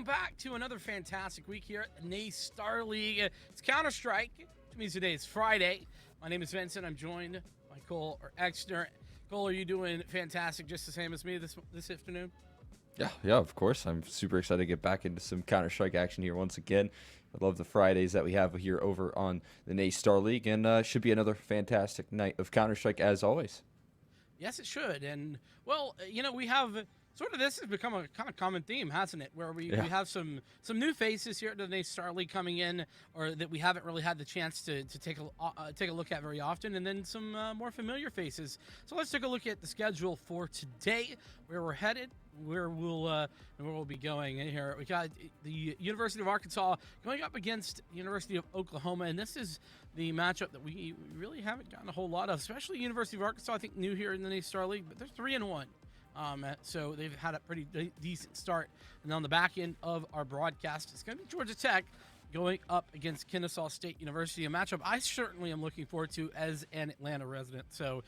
welcome back to another fantastic week here at NACE Starleague. It's Counter-Strike, which means today is Friday. My name is Vincent. I'm joined by Cole or Exner. Cole, are you doing fantastic, just the same as me this afternoon? Yeah, of course. I'm super excited to get back into some Counter-Strike action here once again. I love the Fridays that we have here over on the NACE Starleague, and should be another fantastic night of Counter-Strike as always. Yes, it should. And, well, we have sort of this has become a kind of common theme, hasn't it? Where we have some new faces here at the NACE Starleague coming in, or that we haven't really had the chance to take a look at very often, and then some more familiar faces. So let's take a look at the schedule for today, where we're headed, where we'll be going in here. We got the University of Arkansas going up against the University of Oklahoma, and this is the matchup that we really haven't gotten a whole lot of, especially University of Arkansas. I think new here in the NACE Starleague, but they're 3-1. So they've had a pretty decent start. And on the back end of our broadcast, it's going to be Georgia Tech going up against Kennesaw State University, a matchup I certainly am looking forward to as an Atlanta resident. So,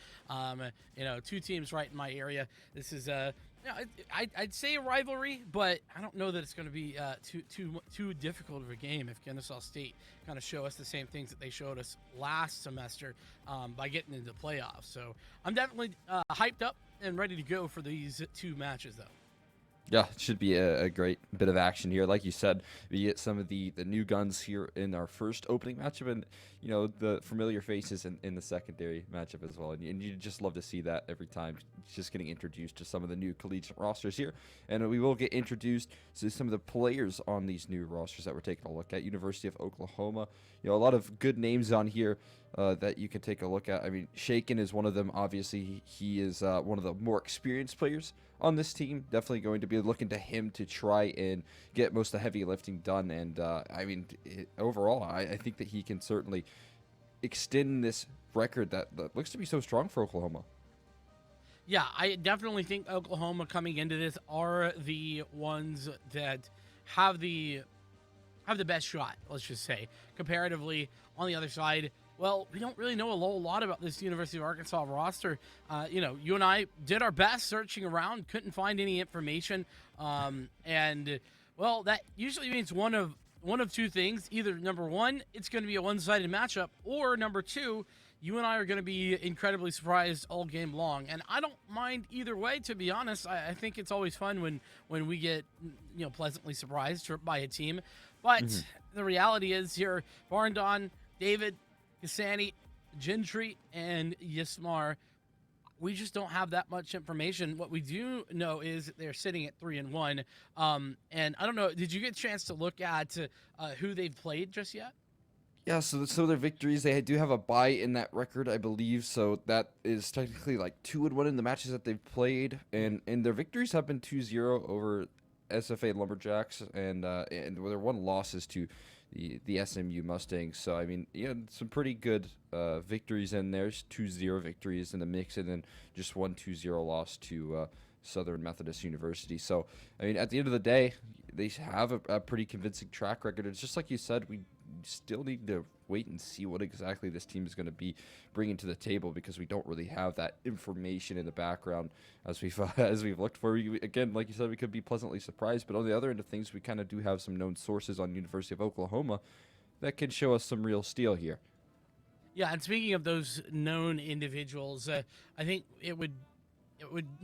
two teams right in my area. This is I'd say a rivalry, but I don't know that it's going to be too difficult of a game if Kennesaw State kind of show us the same things that they showed us last semester by getting into the playoffs. So I'm definitely hyped up and ready to go for these two matches, though. Yeah, it should be a great bit of action here. Like you said, we get some of the new guns here in our first opening matchup, and the familiar faces in the secondary matchup as well. And you just love to see that every time, just getting introduced to some of the new collegiate rosters here. And we will get introduced to some of the players on these new rosters that we're taking a look at. University of Oklahoma, a lot of good names on here that you can take a look at. I mean, Shaken is one of them. Obviously, he is one of the more experienced players on this team. Definitely going to be looking to him to try and get most of the heavy lifting done. And overall, I think that he can certainly extend this record that looks to be so strong for Oklahoma. Yeah, I definitely think Oklahoma coming into this are the ones that have the best shot, let's just say. Comparatively, on the other side, well, we don't really know a whole lot about this University of Arkansas roster. You and I did our best searching around, couldn't find any information. And that usually means one of two things. Either number one, it's going to be a one-sided matchup, or number two, you and I are going to be incredibly surprised all game long. And I don't mind either way, to be honest. I think it's always fun when we get pleasantly surprised by a team. But the reality is here, Barndon, David, Cassani, Gentry, and Yasmar, we just don't have that much information. What we do know is that they're sitting at 3-1. And I don't know, did you get a chance to look at who they've played just yet? Yeah, so their victories, they do have a bye in that record, I believe. So that is technically like 2-1 in the matches that they've played, and their victories have been 2-0 over SFA Lumberjacks, and their one loss is to the SMU Mustangs. So I mean, some pretty good victories in there. 2-0 victories in the mix, and then just 1-2-0 loss to Southern Methodist University. So I mean, at the end of the day, they have a pretty convincing track record. It's just like you said, we still need to wait and see what exactly this team is going to be bringing to the table, because we don't really have that information in the background as we've looked for. Again, like you said, we could be pleasantly surprised, but on the other end of things, we kind of do have some known sources on University of Oklahoma that can show us some real steel here. Yeah, and speaking of those known individuals, I think it would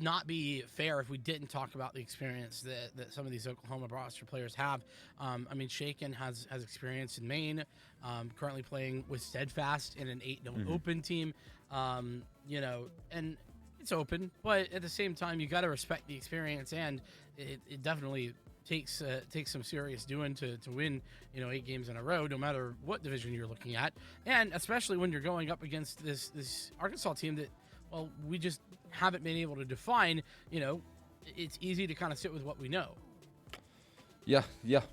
not be fair if we didn't talk about the experience that some of these Oklahoma roster players have. Shaken has experience in Maine, currently playing with Steadfast in an 8-0 open team. And it's open, but at the same time, you got to respect the experience, and it definitely takes some serious doing to win 8 games in a row, no matter what division you're looking at, and especially when you're going up against this Arkansas team that, well, we just haven't been able to define. It's easy to kind of sit with what we know. Yeah,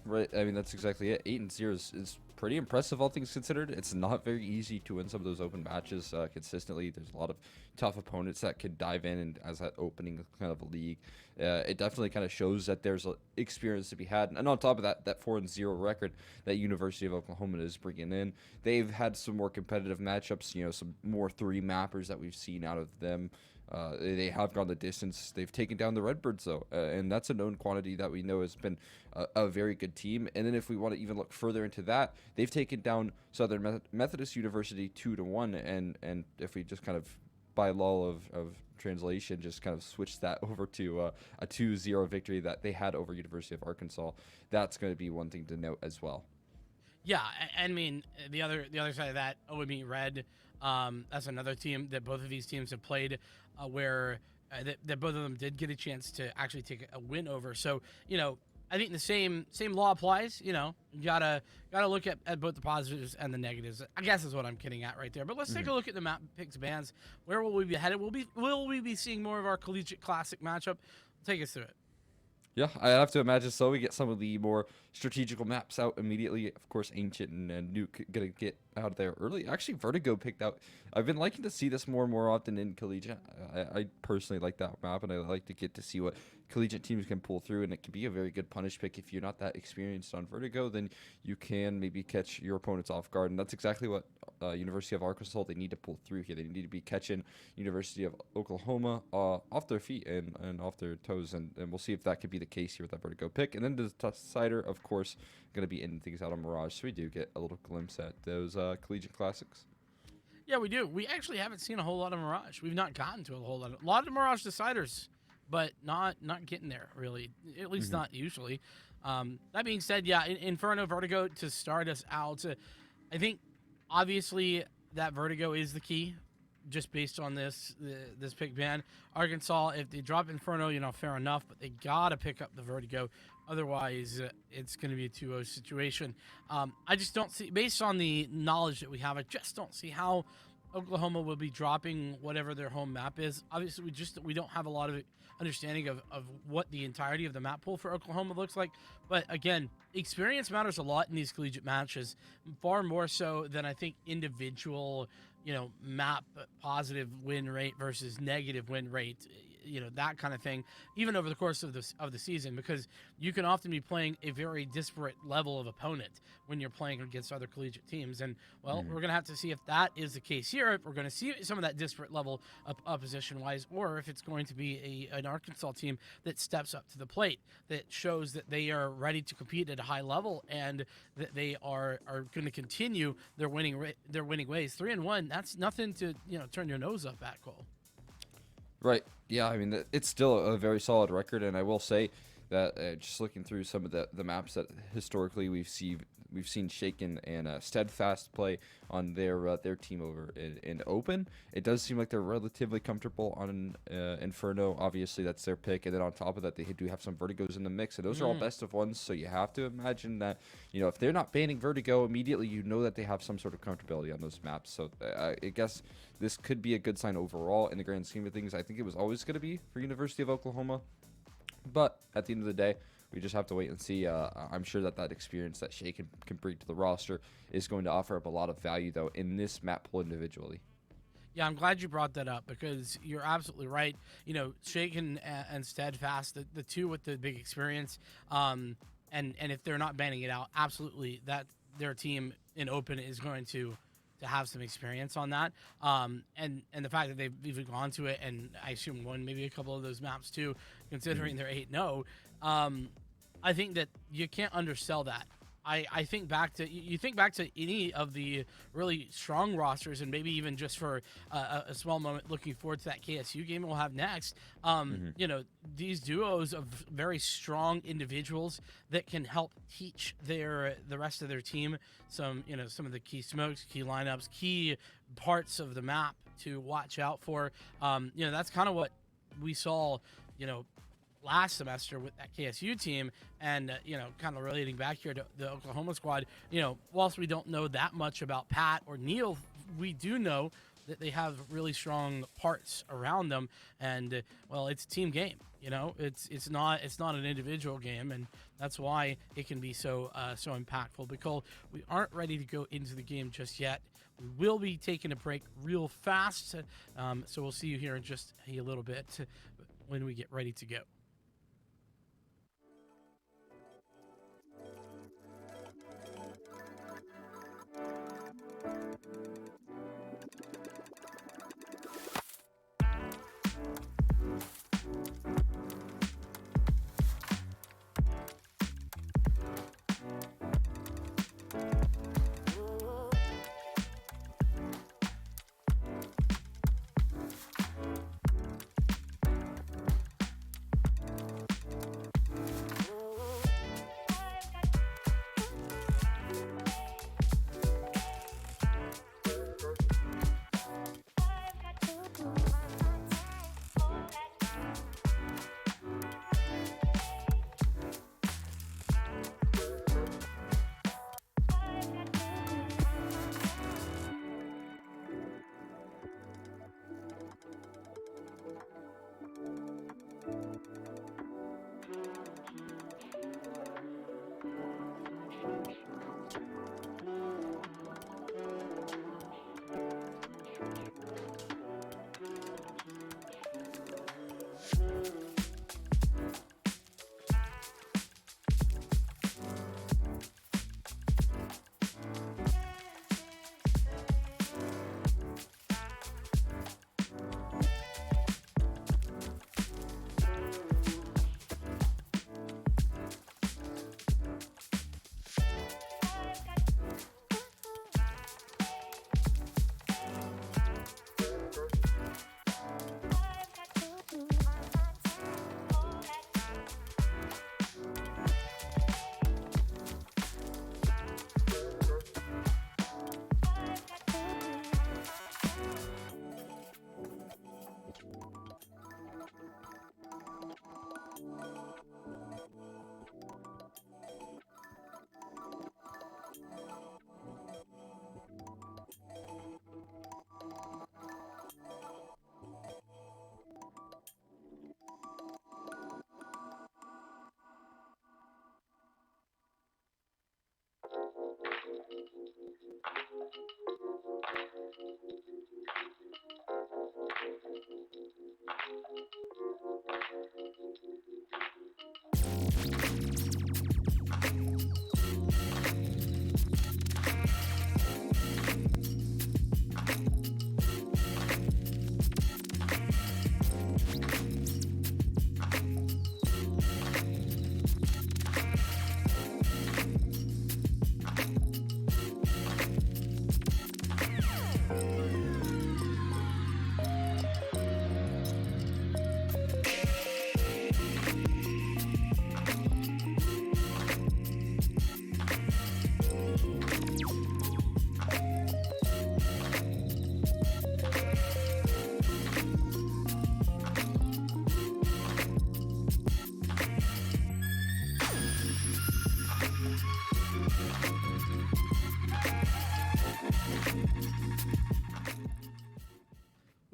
right. I mean, that's exactly it. 8-0 is pretty impressive, all things considered. It's not very easy to win some of those open matches consistently. There's a lot of tough opponents that can dive in, and as that opening kind of a league, it definitely kind of shows that there's experience to be had. And on top of that 4-0 record that University of Oklahoma is bringing in, they've had some more competitive matchups. Some more 3 mappers that we've seen out of them They have gone the distance. They've taken down the Redbirds, though, and that's a known quantity that we know has been a very good team. And then if we want to even look further into that, they've taken down Southern Methodist University 2-1, and if we just kind of by law of translation, just kind of switch that over to a 2-0 victory that they had over University of Arkansas. That's going to be one thing to note as well. Yeah, I mean the other side of that, OME Red, that's another team that both of these teams have played, where that both of them did get a chance to actually take a win over. So I think the same law applies. You gotta look at both the positives and the negatives, I guess is what I'm getting at right there. But let's take a look at the map picks bands. Where will we be headed? Will we be seeing more of our collegiate classic matchup? Take us through it. Yeah, I have to imagine so. We get some of the more strategical maps out immediately. Of course, Ancient and Nuke gonna get out of there early. Actually, Vertigo picked out. I've been liking to see this more and more often in Collegiate. I personally like that map, and I like to get to see what Collegiate teams can pull through, and it can be a very good punish pick. If you're not that experienced on Vertigo, then you can maybe catch your opponents off guard, and that's exactly what University of Arkansas, they need to pull through here. They need to be catching University of Oklahoma off their feet and off their toes, and we'll see if that could be the case here with that Vertigo pick. And then the decider, of course, going to be ending things out on Mirage, so we do get a little glimpse at those collegiate classics. Yeah, we do. We actually haven't seen a whole lot of Mirage. We've not gotten to a lot of Mirage deciders, but not getting there really. At least not usually. That being said, yeah, Inferno Vertigo to start us out. I think obviously that Vertigo is the key, just based on this pick ban. Arkansas, if they drop Inferno, fair enough, but they gotta pick up the Vertigo. Otherwise, it's going to be a 2-0 situation. I just don't see, based on the knowledge that we have, I just don't see how Oklahoma will be dropping whatever their home map is. Obviously, we don't have a lot of understanding of what the entirety of the map pool for Oklahoma looks like. But again, experience matters a lot in these collegiate matches, far more so than I think individual, map positive win rate versus negative win rate. That kind of thing, even over the course of the season, because you can often be playing a very disparate level of opponent when you're playing against other collegiate teams. And we're going to have to see if that is the case here, if we're going to see some of that disparate level of opposition wise, or if it's going to be an Arkansas team that steps up to the plate, that shows that they are ready to compete at a high level and that they are going to continue their winning ways. 3-1, that's nothing to turn your nose up at, Cole. Right. Yeah, I mean, it's still a very solid record, and I will say that just looking through some of the maps that historically we've seen Shaken and Steadfast play on their team over in Open, it does seem like they're relatively comfortable on Inferno. Obviously, that's their pick, and then on top of that, they do have some Vertigos in the mix, and those are all best of ones, so you have to imagine that, if they're not banning Vertigo immediately, that they have some sort of comfortability on those maps. So I guess this could be a good sign overall in the grand scheme of things. I think it was always going to be for University of Oklahoma, but at the end of the day, we just have to wait and see. I'm sure that experience that Shay can bring to the roster is going to offer up a lot of value, though, in this map pool individually. Yeah, I'm glad you brought that up because you're absolutely right. Shaken and Steadfast, the two with the big experience, and if they're not banning it out, absolutely that their team in Open is going to have some experience on that. And the fact that they've even gone to it, and I assume won maybe a couple of those maps too, considering they're 8-0. I think that you can't undersell that. I think back to you think back to any of the really strong rosters, and maybe even just for a small moment looking forward to that KSU game we'll have next. These duos of very strong individuals that can help teach the rest of their team some of the key smokes, key lineups, key parts of the map to watch out for. That's kind of what we saw last semester with that KSU team, and kind of relating back here to the Oklahoma squad. Whilst we don't know that much about Pat or Neil, we do know that they have really strong parts around them, and it's a team game. It's not an individual game, and that's why it can be so impactful. Because we aren't ready to go into the game just yet. We will be taking a break real fast, so we'll see you here in just a little bit when we get ready to go.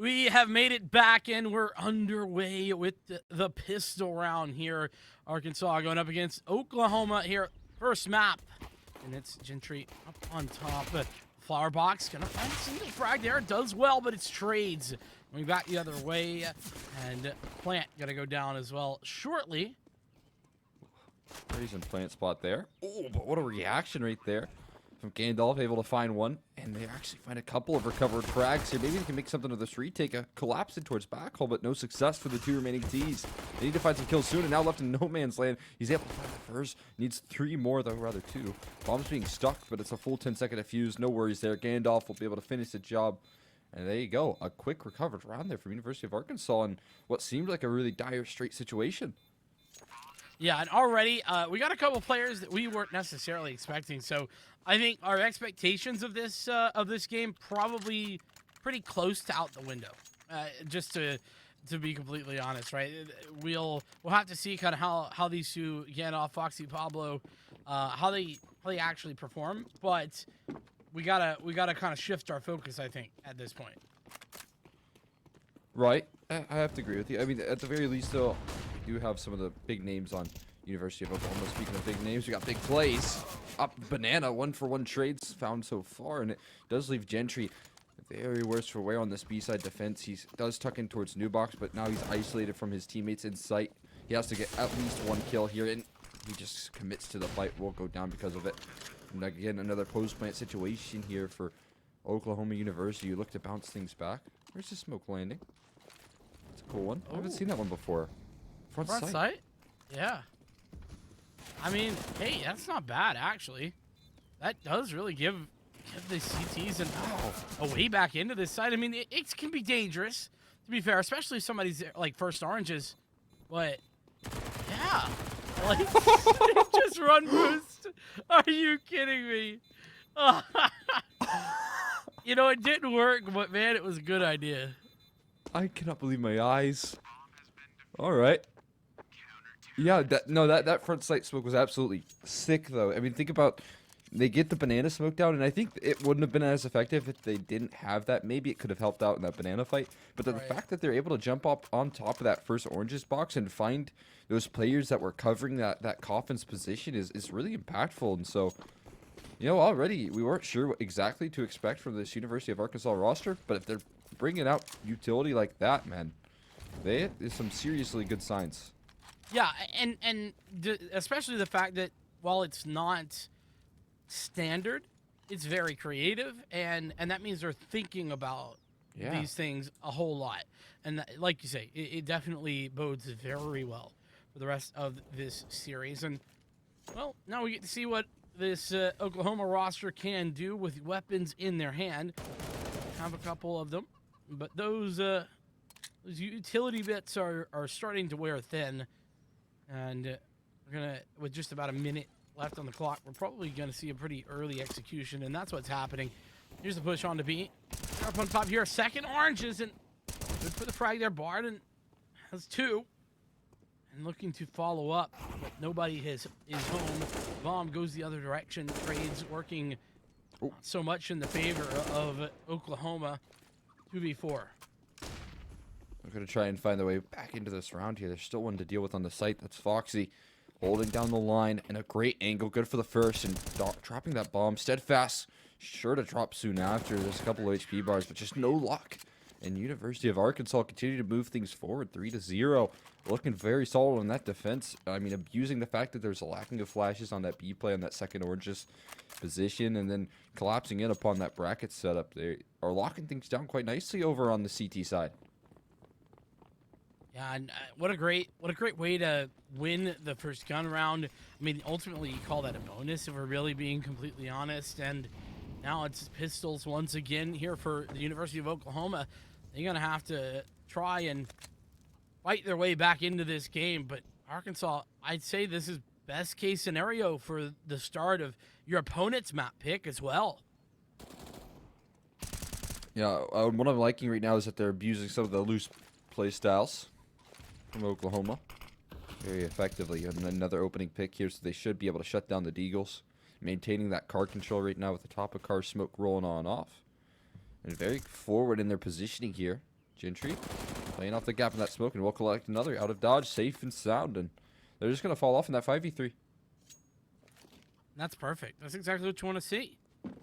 We have made it back, and we're underway with the pistol round here. Arkansas going up against Oklahoma here. First map, and it's Gentry up on top. Flower Box gonna find a single frag there. It does well, but it's trades. Going back the other way, and Plant gonna go down as well shortly. Raising Plant spot there. Oh, but what a reaction right there from Gandalf, able to find one, and they actually find a couple of recovered frags here. Maybe they can make something of this retake. A collapse in towards backhole, but no success for the two remaining T's. They need to find some kills soon, and now left in no man's land. He's able to find the first. Needs 3 more, though, rather 2. Bomb's being stuck, but it's a full 10-second defuse. No worries there. Gandalf will be able to finish the job. And there you go. A quick recovered round there from University of Arkansas in what seemed like a really dire straight situation. Yeah, and already we got a couple players that we weren't necessarily expecting. So I think our expectations of this game probably pretty close to out the window. Just to be completely honest, right? We'll have to see kind of how these two Gandalf, Foxy, Pablo, how they actually perform. But we gotta kind of shift our focus, I think, at this point. Right. I have to agree with you. I mean, at the very least, though, we do have some of the big names on University of Oklahoma. Speaking of big names, we got big plays. Up Banana, 1-for-1 trades found so far, and it does leave Gentry very worse for wear on this B-side defense. He does tuck in towards New Box, but now he's isolated from his teammates in sight. He has to get at least 1 kill here, and he just commits to the fight. Won't go down because of it. And again, another post-plant situation here for Oklahoma University. You look to bounce things back. Where's the smoke landing? It's a cool one. I haven't seen that one before. Front sight? Yeah. I mean, hey, that's not bad, actually. That does really give the CTs a way back into this side. I mean, it can be dangerous, to be fair, especially if somebody's like first oranges. But, yeah. Like, just run boost. Are you kidding me? You know, it didn't work, but man, it was a good idea. I cannot believe my eyes. All right. Yeah, that front sight smoke was absolutely sick, though. I mean, think about, they get the banana smoke down, and I think it wouldn't have been as effective if they didn't have that. Maybe it could have helped out in that banana fight, but the fact that they're able to jump up on top of that first oranges box and find those players that were covering that coffin's position is really impactful. And so, you know, already we weren't sure what exactly to expect from this University of Arkansas roster, but if they're bringing out utility like that, man, there's some seriously good signs. Yeah, and especially the fact that while it's not standard, it's very creative, and that means they're thinking about these things a whole lot. And like you say, it definitely bodes very well for the rest of this series. And, well, now we get to see what this Oklahoma roster can do with weapons in their hand. Have a couple of them, but those utility bits are starting to wear thin. And we're going to, with just about a minute left on the clock, we're probably going to see a pretty early execution, and that's what's happening. Here's the push on to B. Up on top here, second oranges, and good for the frag there. Barden has 2. And looking to follow up, but nobody is home. Bomb goes the other direction. Trades working not so much in the favor of Oklahoma. 2v4. We're going to try and find the way back into this round here. There's still one to deal with on the site. That's Foxy holding down the line, and a great angle. Good for the first, and dropping that bomb. Steadfast, sure to drop soon after. There's a couple of HP bars, but just no luck. And University of Arkansas continue to move things forward, 3-0. Looking very solid on that defense. I mean, abusing the fact that there's a lacking of flashes on that B play on that second oranges position, and then collapsing in upon that bracket setup. They are locking things down quite nicely over on the CT side. Yeah, and what a great way to win the first gun round. I mean, ultimately, you call that a bonus if we're really being completely honest. And now it's pistols once again here for the University of Oklahoma. They're going to have to try and fight their way back into this game. But Arkansas, I'd say this is best case scenario for the start of your opponent's map pick as well. Yeah, what I'm liking right now is that they're abusing some of the loose play styles from Oklahoma very effectively. And another opening pick here, so they should be able to shut down the Deagles. Maintaining that car control right now with the top of car smoke rolling on and off. And very forward in their positioning here. Gentry playing off the gap in that smoke, and will collect another out of dodge, safe and sound, and they're just going to fall off in that 5v3. That's perfect. That's exactly what you want to see.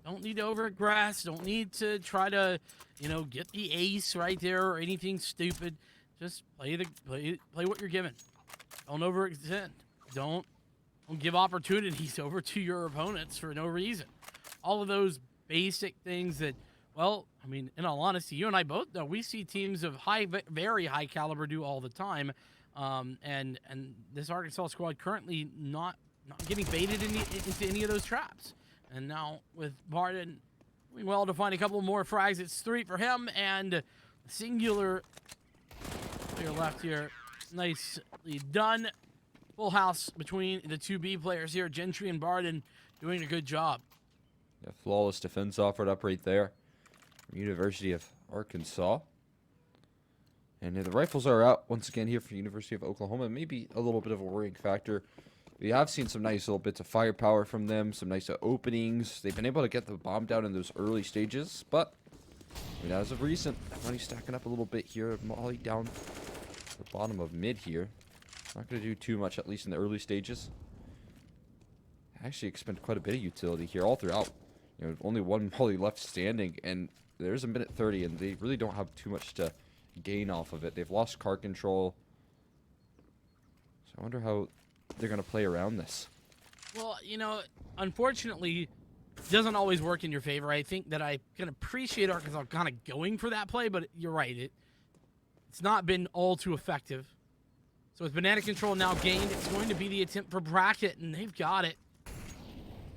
Don't need to overaggress. Don't need to try to, get the ace right there or anything stupid. Just play what you're given. Don't overextend. Don't give opportunities over to your opponents for no reason. All of those basic things that, well, I mean, in all honesty, you and I both know we see teams of very high caliber do all the time. And this Arkansas squad currently not getting baited into any of those traps. And now with Barden doing well to find a couple more frags, it's 3 for him, and singular player left here. Nicely done. Full house between the 2B players here. Gentry and Barden doing a good job. Yeah, flawless defense offered up right there from University of Arkansas. And the rifles are out once again here for University of Oklahoma. Maybe a little bit of a worrying factor. We have seen some nice little bits of firepower from them, some nice openings. They've been able to get the bomb down in those early stages, but I mean, as of recent, money stacking up a little bit here. Molly down the bottom of mid here. Not going to do too much, at least in the early stages. Actually expend quite a bit of utility here all throughout. Only one Molly left standing, and there's a minute 30, and they really don't have too much to gain off of it. They've lost car control. So I wonder how they're going to play around this. Well, unfortunately, it doesn't always work in your favor. I think that I can appreciate Arkansas kind of going for that play, but you're right. It's not been all too effective. So with banana control now gained, it's going to be the attempt for bracket, and they've got it.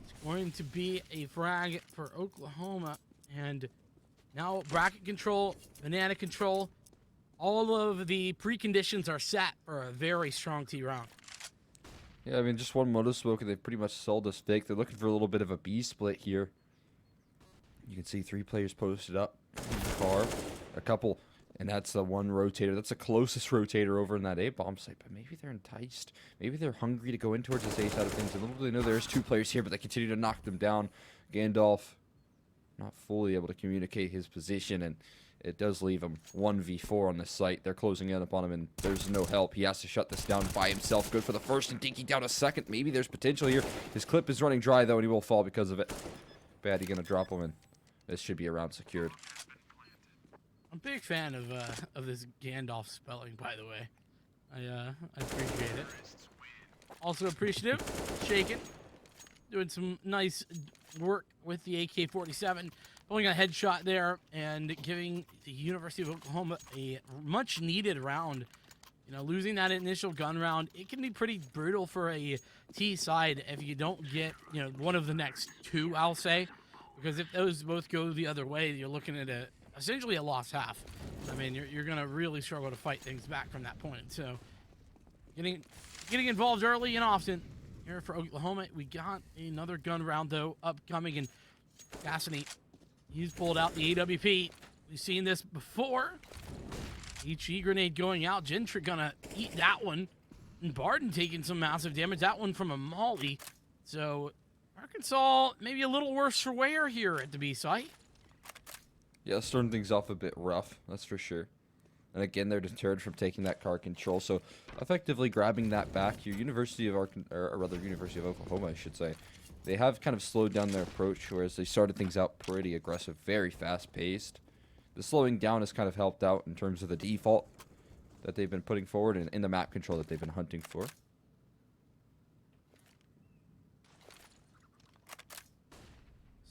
It's going to be a frag for Oklahoma, and now bracket control, banana control, all of the preconditions are set for a very strong T round. Yeah, I mean, just one moto smoke, and they've pretty much sold us fake. They're looking for a little bit of a B split here. You can see 3 players posted up in the car. A couple, and that's the one rotator. That's the closest rotator over in that A-bomb site, but maybe they're enticed. Maybe they're hungry to go in towards this A side of things. And little do they know there's 2 players here, but they continue to knock them down. Gandalf not fully able to communicate his position, and it does leave him 1v4 on this site. They're closing in upon him, and there's no help. He has to shut this down by himself. Good for the first, and Dinky down a second. Maybe there's potential here. His clip is running dry, though, and he will fall because of it. Bad, he's going to drop him, and this should be a round secured. I'm a big fan of this Gandalf spelling, by the way. I appreciate it. Also appreciative, Shaken, doing some nice work with the AK-47. Pulling a headshot there and giving the University of Oklahoma a much-needed round. Losing that initial gun round, it can be pretty brutal for a T side if you don't get, one of the next 2, I'll say. Because if those both go the other way, you're looking at essentially a lost half. I mean, you're going to really struggle to fight things back from that point. So, getting involved early and often here for Oklahoma. We got another gun round, though, upcoming, and Cassidy, he's pulled out the AWP. We've seen this before. HE grenade going out. Gentry gonna eat that one. And Barden taking some massive damage. That one from a Molly. So Arkansas maybe a little worse for wear here at the B site. Yeah, starting things off a bit rough, that's for sure. And again, they're deterred from taking that car control, so effectively grabbing that back. Your University of University of Oklahoma, I should say. They have kind of slowed down their approach, whereas they started things out pretty aggressive, very fast-paced. The slowing down has kind of helped out in terms of the default that they've been putting forward and in the map control that they've been hunting for.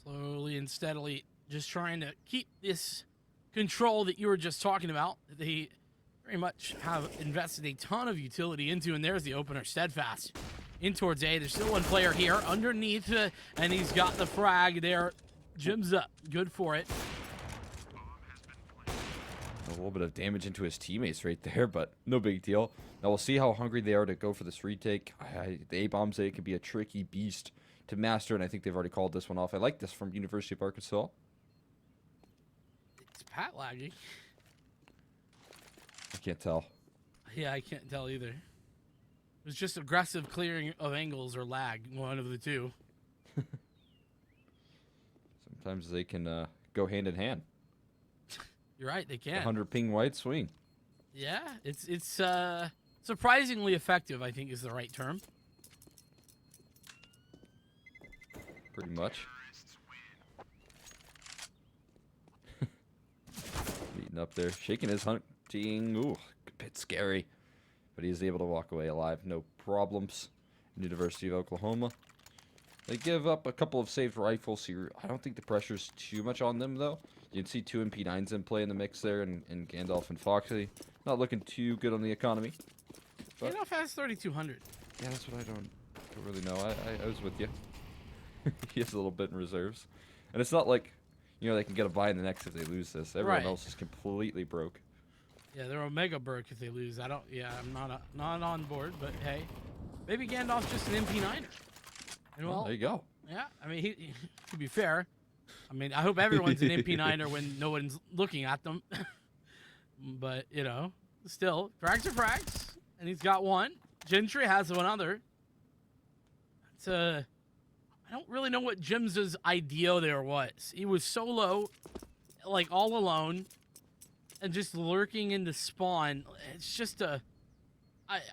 Slowly and steadily, just trying to keep this control that you were just talking about. They very much have invested a ton of utility into, and there's the opener, Steadfast. In towards A. There's still one player here underneath, and he's got the frag there. Jim's up. Good for it. A little bit of damage into his teammates right there, but no big deal. Now we'll see how hungry they are to go for this retake. The A-bomb say it could be a tricky beast to master, and I think they've already called this one off. I like this from University of Arkansas. It's Pat lagging. I can't tell. Yeah, I can't tell either. It was just aggressive clearing of angles or lag, one of the two. Sometimes they can go hand in hand. You're right, they can. 100 ping wide swing. Yeah, it's surprisingly effective, I think is the right term. Pretty much. Beating up there. Shaking his hunting. Ooh, a bit scary. But he's able to walk away alive. No problems. University of Oklahoma. They give up a couple of saved rifles here. I don't think the pressure's too much on them, though. You can see 2 MP9s in play in the mix there, and Gandalf and Foxy. Not looking too good on the economy. But Gandalf has 3,200. yeah, that's what I don't really know. I was with you. He has a little bit in reserves. And it's not like, you know, they can get a buy in the next if they lose this. Everyone else is completely broke. Yeah, they're Omega Burke if they lose. I'm not on board, but hey, maybe Gandalf's just an MP9er. And well, there you go. Yeah, I mean, he to be fair, I mean, I hope everyone's an MP9er when no one's looking at them. But, you know, still, frags are frags, and he's got one. Gentry has one other. It's I don't really know what Jim's idea there was. He was solo, like all alone, and just lurking in the spawn. It's just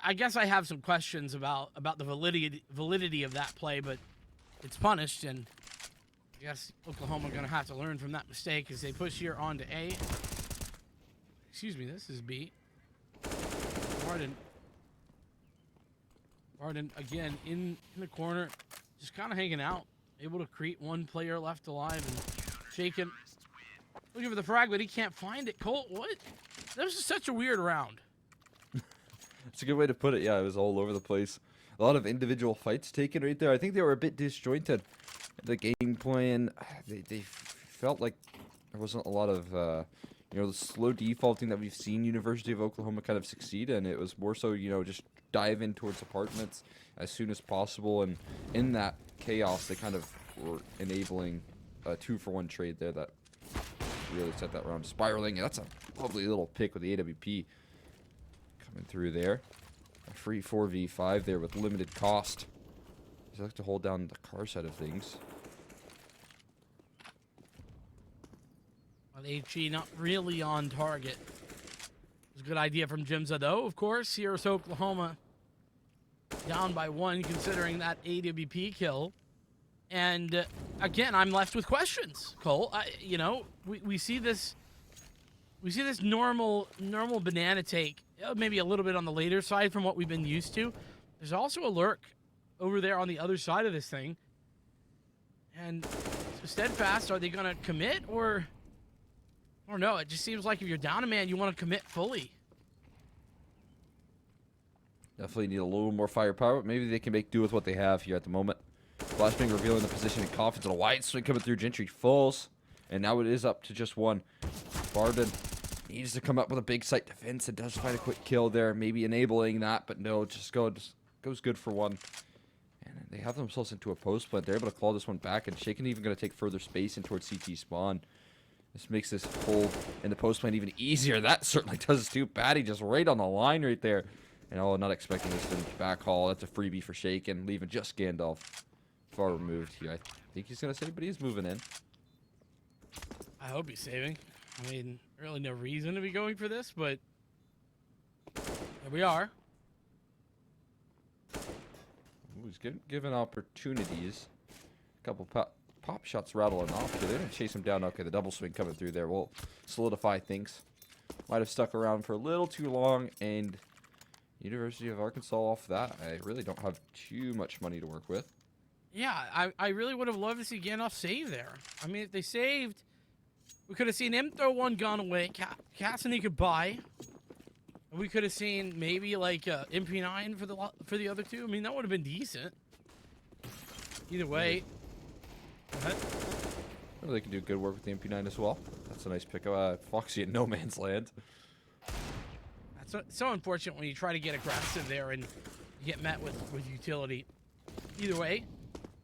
I guess I have some questions about the validity of that play, but it's punished, and I guess Oklahoma gonna have to learn from that mistake as they push here on to A. Excuse me, this is B. Varden again in the corner, just kind of hanging out, able to create one player left alive and shaken. Looking for the frag, but he can't find it. Colt, what? This is such a weird round. It's a good way to put it. Yeah, it was all over the place. A lot of individual fights taken right there. I think they were a bit disjointed. The game plan, they felt like there wasn't a lot of, you know, the slow defaulting that we've seen University of Oklahoma kind of succeed in. It was more so, you know, just dive in towards apartments as soon as possible. And in that chaos, they kind of were enabling a 2-for-1 trade there that really set that round spiraling. And that's a lovely little pick with the AWP coming through there. A free 4v5 there with limited cost. They like to hold down the car side of things. Well, HE not really on target. It's a good idea from Jimza, though. Of course, here's Oklahoma down by 1, considering that AWP kill. And again, I'm left with questions, Cole. You know, we see this normal banana take, maybe a little bit on the later side from what we've been used to. There's also a lurk over there on the other side of this thing. And so Steadfast, are they going to commit, or I don't know. It just seems like if you're down a man, you want to commit fully. Definitely need a little more firepower, but maybe they can make do with what they have here at the moment. Flashbang revealing the position in confidence on a wide swing coming through. Gentry falls, and now it is up to just 1. Varden needs to come up with a big site defense and does find a quick kill there, maybe enabling that, but no, just goes good for 1. And they have themselves into a post plant. They're able to claw this one back, and Shaken even going to take further space in towards CT spawn. This makes this hold in the post plant even easier. That certainly does too. Patty just right on the line right there. And oh, not expecting this to back haul. That's a freebie for Shaken, leaving just Gandalf far removed here. I think he's going to save, but he's moving in. I hope he's saving. I mean, really no reason to be going for this, but here we are. Ooh, he's given opportunities. A couple pop shots rattling off. They're going to chase him down. Okay, the double swing coming through there will solidify things. Might have stuck around for a little too long, and University of Arkansas off that. I really don't have too much money to work with. Yeah, I really would have loved to see Gandalf save there. I mean, if they saved, we could have seen him throw one gun away. Cassidy could buy. We could have seen maybe like MP9 for the other two. I mean, that would have been decent. Either way. Well, they can do good work with the MP9 as well. That's a nice pickup. Foxy in no man's land. That's so unfortunate when you try to get aggressive there and you get met with utility. Either way,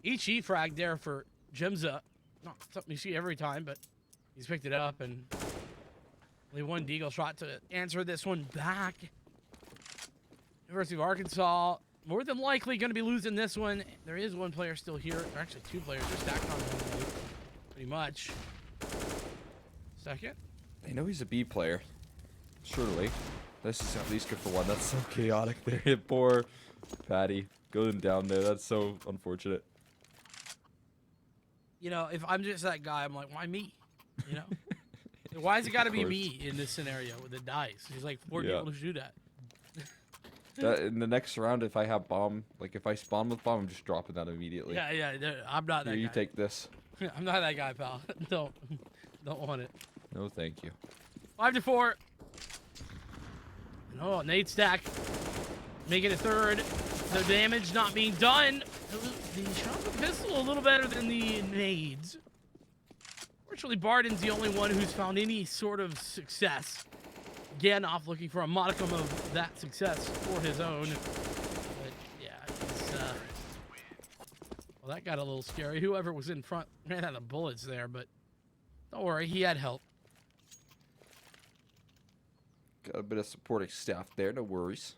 HE frag there for Jimza. Not something you see every time, but he's picked it up, and only 1 deagle shot to answer this one back. University of Arkansas, more than likely going to be losing this one. There is 1 player still here. Or actually 2 players. They're stacked on 1, pretty much. Second. They know he's a B player. Surely. This is at least good for one. That's so chaotic there. Poor Patty going down there. That's so unfortunate. You know, if I'm just that guy, I'm like, why me? You know? Why has it got to be me in this scenario with the dice? There's like 4 people to shoot at. In the next round, if I have bomb, like if I spawn with bomb, I'm just dropping that immediately. Yeah, I'm not that guy. You take this. I'm not that guy, pal. Don't want it. No, thank you. 5-4. Oh, Nate stack. Making a third. The damage not being done. The shot with the pistol a little better than the nades. Fortunately, Barden's the only one who's found any sort of success. Gandalf looking for a modicum of that success for his own. But yeah, well, that got a little scary. Whoever was in front ran out of bullets there, but don't worry, he had help. Got a bit of supporting staff there, no worries.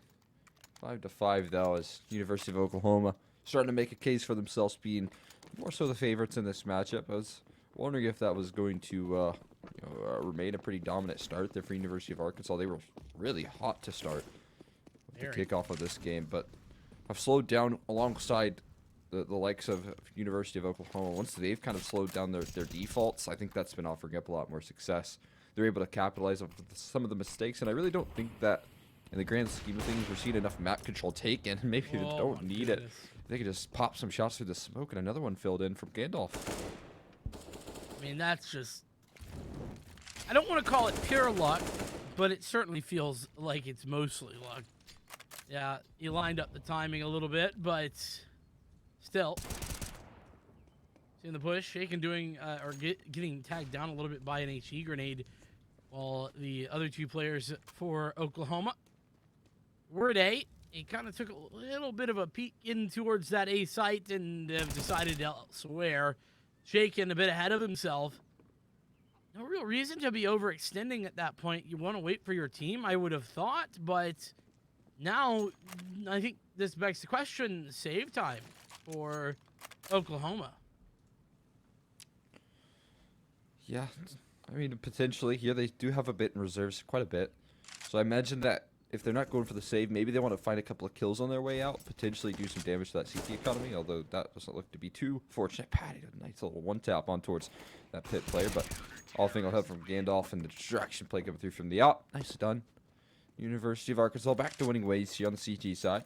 5-5 though, as University of Oklahoma starting to make a case for themselves being more so the favorites in this matchup. I was wondering if that was going to remain a pretty dominant start there for University of Arkansas. They were really hot to start with the kickoff of this game, but have slowed down alongside the likes of University of Oklahoma. Once they've kind of slowed down their defaults, I think that's been offering up a lot more success. They're able to capitalize on some of the mistakes, and I really don't think that in the grand scheme of things we're seeing enough map control taken. Maybe they don't need it. They could just pop some shots through the smoke and another one filled in from Gandalf. I mean, that's just... I don't want to call it pure luck, but it certainly feels like it's mostly luck. Yeah, he lined up the timing a little bit, but still. Seeing the push, Shaken doing, getting tagged down a little bit by an HE grenade, while the other 2 players for Oklahoma were at A. He kind of took a little bit of a peek in towards that A site and have decided elsewhere. Shaken a bit ahead of himself. No real reason to be overextending at that point. You want to wait for your team, I would have thought, but now I think this begs the question, save time for Oklahoma. Yeah, I mean, potentially here they do have a bit in reserves, quite a bit. So I imagine that if they're not going for the save, maybe they want to find a couple of kills on their way out, potentially do some damage to that CT economy, although that doesn't look to be too fortunate. Patty did a nice little one-tap on towards that pit player, but all thing will have from Gandalf and the distraction play coming through from the out. Nicely done. University of Arkansas back to winning ways here on the CT side.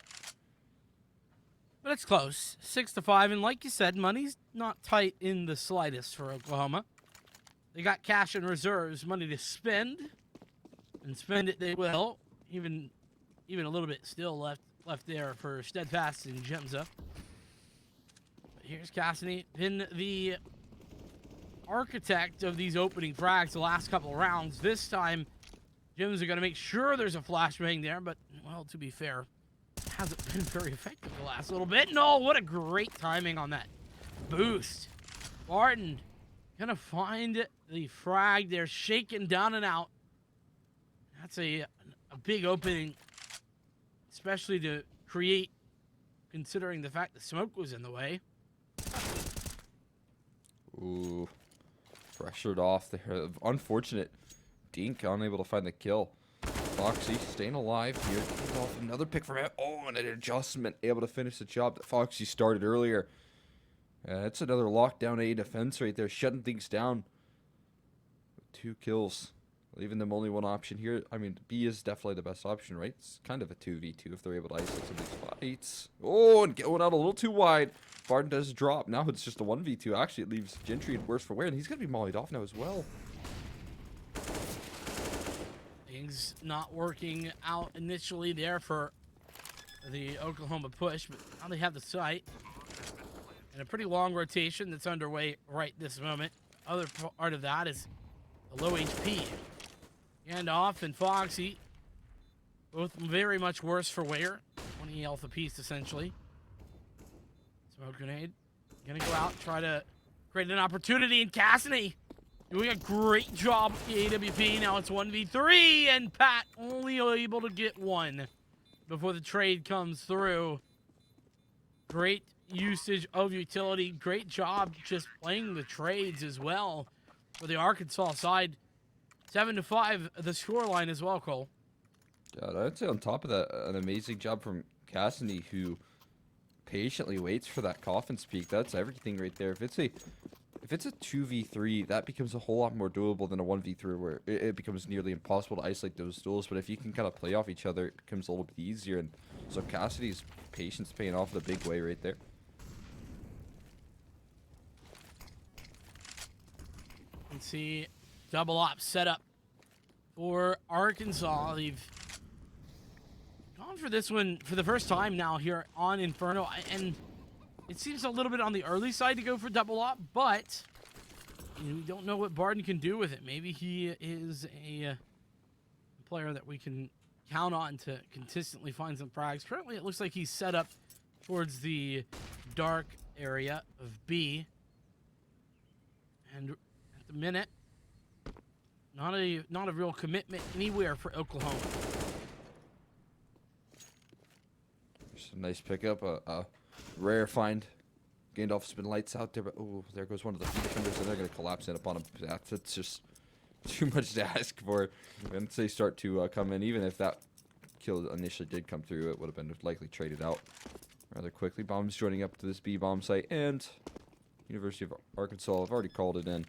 But it's close, 6-5, and like you said, money's not tight in the slightest for Oklahoma. They got cash and reserves, money to spend, and spend it they will. Even a little bit still left there for Steadfast and Gemza. But here's Cassidy, been the architect of these opening frags the last couple rounds. This time, Gemza going to make sure there's a flashbang there, but, well, to be fair, hasn't been very effective the last little bit. No, what a great timing on that boost. Barton gonna find the frag. They're shaken down and out. That's a big opening, especially to create, considering the fact the smoke was in the way. Ooh, pressured off there. Unfortunate. Dink unable to find the kill. Foxy staying alive here. Another pick from him. Oh, and an adjustment. Able to finish the job that Foxy started earlier. That's another lockdown A defense right there. Shutting things down. 2 kills. Leaving them only one option here. I mean, B is definitely the best option, right? It's kind of a 2v2 if they're able to isolate some of these fights. Oh, and going out a little too wide. Barton does drop. Now it's just a 1v2. Actually, it leaves Gentry in worse for wear, and he's going to be mollied off now as well. Things not working out initially there for the Oklahoma push, but now they have the site. And a pretty long rotation that's underway right this moment. Other part of that is the low HP. Gandalf and Foxy, both very much worse for wear. 20 health apiece, essentially. Smoke grenade. Gonna go out, try to create an opportunity, and Cassidy doing a great job with the AWP. Now it's 1v3, and Pat only able to get one before the trade comes through. Great usage of utility. Great job just playing the trades as well for the Arkansas side. 7-5, the scoreline as well, Cole. God, I'd say on top of that, an amazing job from Cassidy, who patiently waits for that Coffin's peak. That's everything right there. If it's a 2v3, that becomes a whole lot more doable than a 1v3, where it becomes nearly impossible to isolate those duels. But if you can kind of play off each other, it becomes a little bit easier. And so Cassidy's patience paying off in a big way right there. You can see double op set up for Arkansas. They've gone for this one for the first time now here on Inferno, and it seems a little bit on the early side to go for double op, but we don't know what Barden can do with it. Maybe he is a player that we can count on to consistently find some frags. Currently, it looks like he's set up towards the dark area of B, and at the minute, not a real commitment anywhere for Oklahoma. Just a nice pickup, a rare find. Gandalf's been lights out there, but oh, there goes one of the defenders, and they're going to collapse in upon him. That's just too much to ask for. Once they start to come in, even if that kill initially did come through, it would have been likely traded out rather quickly. Bombs joining up to this B bomb site, and University of Arkansas have already called it in.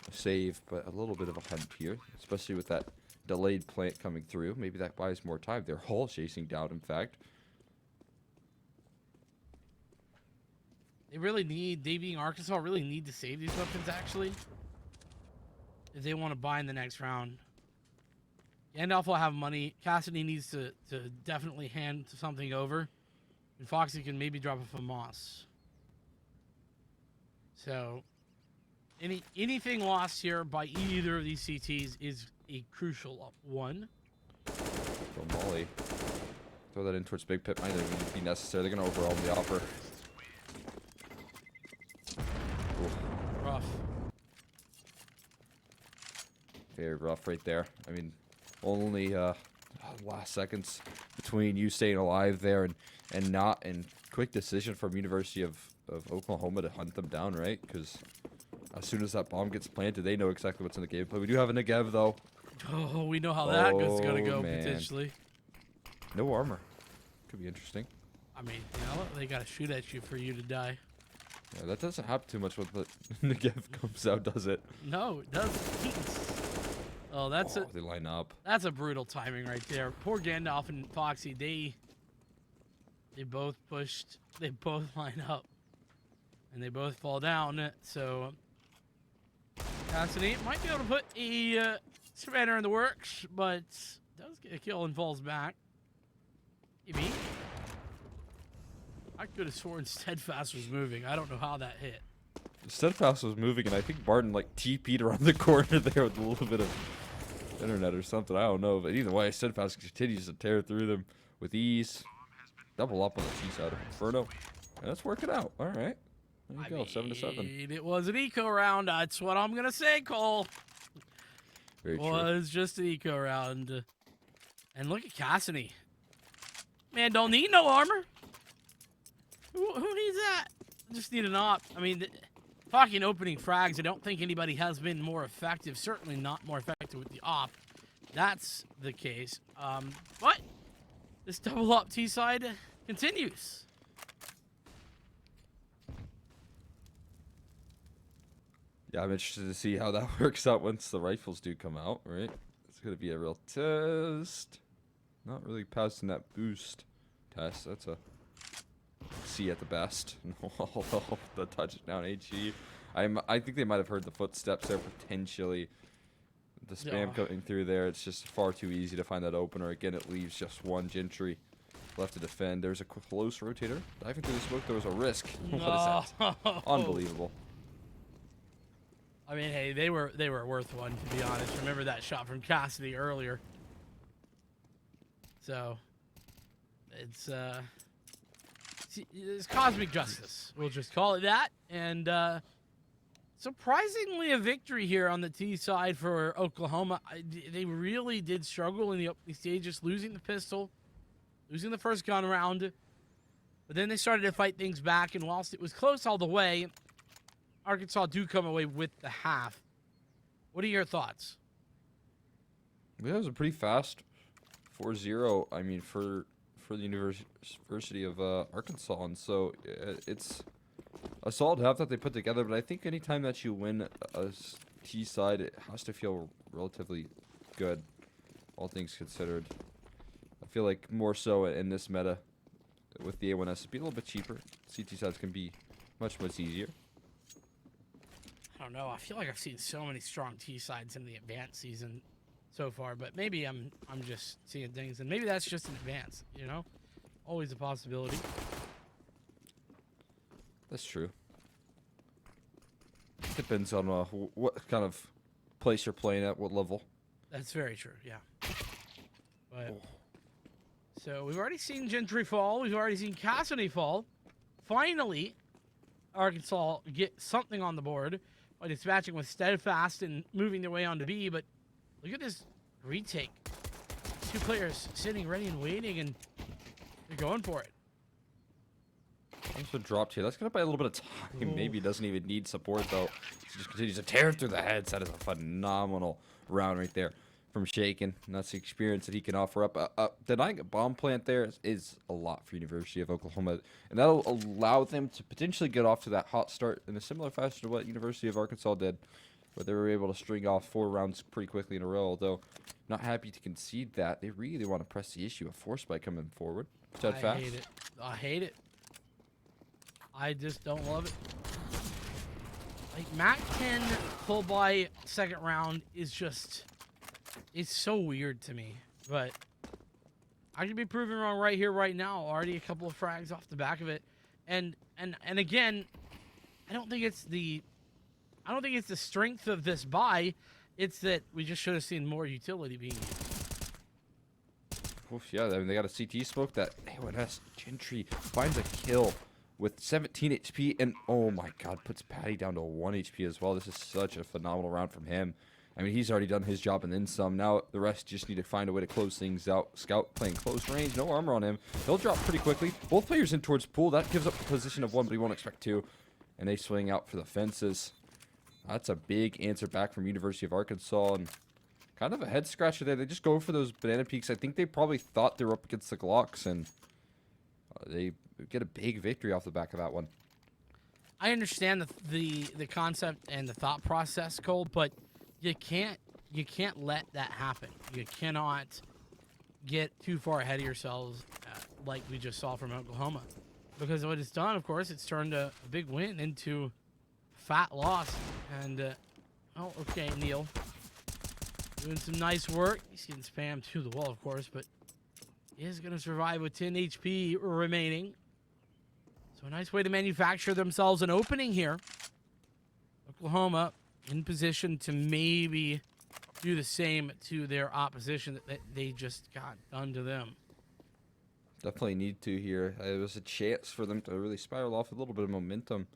A save, but a little bit of a hunt here, especially with that delayed plant coming through. Maybe that buys more time. They're all chasing down, in fact. They being Arkansas, really need to save these weapons, actually, if they want to buy in the next round. Gandalf will have money. Cassidy needs to definitely hand something over. And Foxy can maybe drop a Moss. So, anything lost here by either of these CTs is a crucial one. Go Molly. Throw that in towards Big Pit. Might not even be necessary. They're going to overwhelm the offer. Rough. Very rough right there. I mean, only last seconds between you staying alive there and not, and quick decision from University of Oklahoma to hunt them down, right? Because as soon as that bomb gets planted, they know exactly what's in the gameplay. We do have a Negev, though. Oh, we know how that is going to go, man. potentially. No armor. Could be interesting. I mean, they got to shoot at you for you to die. Yeah, that doesn't happen too much when the Negev comes out, does it? No, it doesn't. Oh, they line up. That's a brutal timing right there. Poor Gandalf and Foxy, they both pushed, they both line up, and they both fall down. So Cassidy might be able to put a spanner in the works, but does get a kill and falls back. Maybe. I could have sworn Steadfast was moving. I don't know how that hit. Steadfast was moving, and I think Barton like TP'd around the corner there with a little bit of internet or something. I don't know, but either way, Steadfast continues to tear through them with ease. Double up on the T side of Inferno, and that's working out. All right, there you go, 7-7. It was an eco round. That's what I'm gonna say, Cole. Very true. It was just an eco round, and look at Cassidy. Man, don't need no armor. Who needs that? Just need an op. I mean, talking opening frags, I don't think anybody has been more effective. Certainly not more effective with the op. That's the case. But this double op T side continues. Yeah, I'm interested to see how that works out once the rifles do come out, right? It's going to be a real test. Not really passing that boost test. That's a C at the best. The touchdown HE. I think they might have heard the footsteps there potentially. The spam coming through there. It's just far too easy to find that opener. Again, it leaves just one Gentry left to defend. There's a close rotator. Diving through the smoke, there was a risk. What is that? Unbelievable. I mean, hey, they were worth one, to be honest. Remember that shot from Cassidy earlier. So, it's cosmic justice. We'll just call it that. And surprisingly, a victory here on the T side for Oklahoma. They really did struggle in the opening stages, losing the pistol, losing the first gun round. But then they started to fight things back, and whilst it was close all the way, Arkansas do come away with the half. What are your thoughts? Yeah, it was a pretty fast 4-0. I mean, for the University of Arkansas, and so it's a solid half that they put together. But I think anytime that you win a T side, it has to feel relatively good, all things considered. I feel like more so in this meta with the A1S, it'd be a little bit cheaper. CT sides can be much easier. I don't know. I feel like I've seen so many strong T sides in the advanced season so far, but maybe I'm just seeing things, and maybe that's just in advance. You know, always a possibility. That's true. Depends on what kind of place you're playing at, what level. That's very true. Yeah. But so we've already seen Gentry fall. We've already seen Cassidy fall. Finally, Arkansas get something on the board by dispatching with Steadfast and moving their way on to B. But look at this retake. 2 players sitting ready and waiting, and they're going for it. Also dropped here. That's gonna buy a little bit of time. Maybe doesn't even need support though. He just continues to tear through the heads. That is a phenomenal round right there from Shaken. And that's the experience that he can offer up. Denying a bomb plant there is a lot for University of Oklahoma, and that'll allow them to potentially get off to that hot start in a similar fashion to what University of Arkansas did, where they were able to string off 4 rounds pretty quickly in a row. Although not happy to concede that, they really want to press the issue of force by coming forward. Steadfast. I hate it. I hate it. I just don't love it. Like, Mac 10 pull by second round is just, it's so weird to me. But I could be proven wrong right here, right now. Already a couple of frags off the back of it. And again, I don't think it's the strength of this buy. It's that we just should have seen more utility being used. Oof, yeah, I mean, they got a CT smoke. That A1S Gentry finds a kill with 17 HP, and oh my god, puts Patty down to 1 HP as well. This is such a phenomenal round from him. I mean, he's already done his job and then some. Now the rest just need to find a way to close things out. Scout playing close range, no armor on him. He'll drop pretty quickly. Both players in towards pool. That gives up a position of 1, but he won't expect 2. And they swing out for the fences. That's a big answer back from University of Arkansas, and kind of a head scratcher there. They just go for those banana peaks. I think they probably thought they were up against the Glocks, and they get a big victory off the back of that one. I understand the concept and the thought process, Cole, but you can't let that happen. You cannot get too far ahead of yourselves, like we just saw from Oklahoma, because what it's done, of course, it's turned a big win into a fat loss. And oh, okay, Neil, doing some nice work. He's getting spammed to the wall, of course, but he is going to survive with 10 HP remaining. So a nice way to manufacture themselves an opening here. Oklahoma in position to maybe do the same to their opposition that they just got done to them. Definitely need to here. It was a chance for them to really spiral off a little bit of momentum,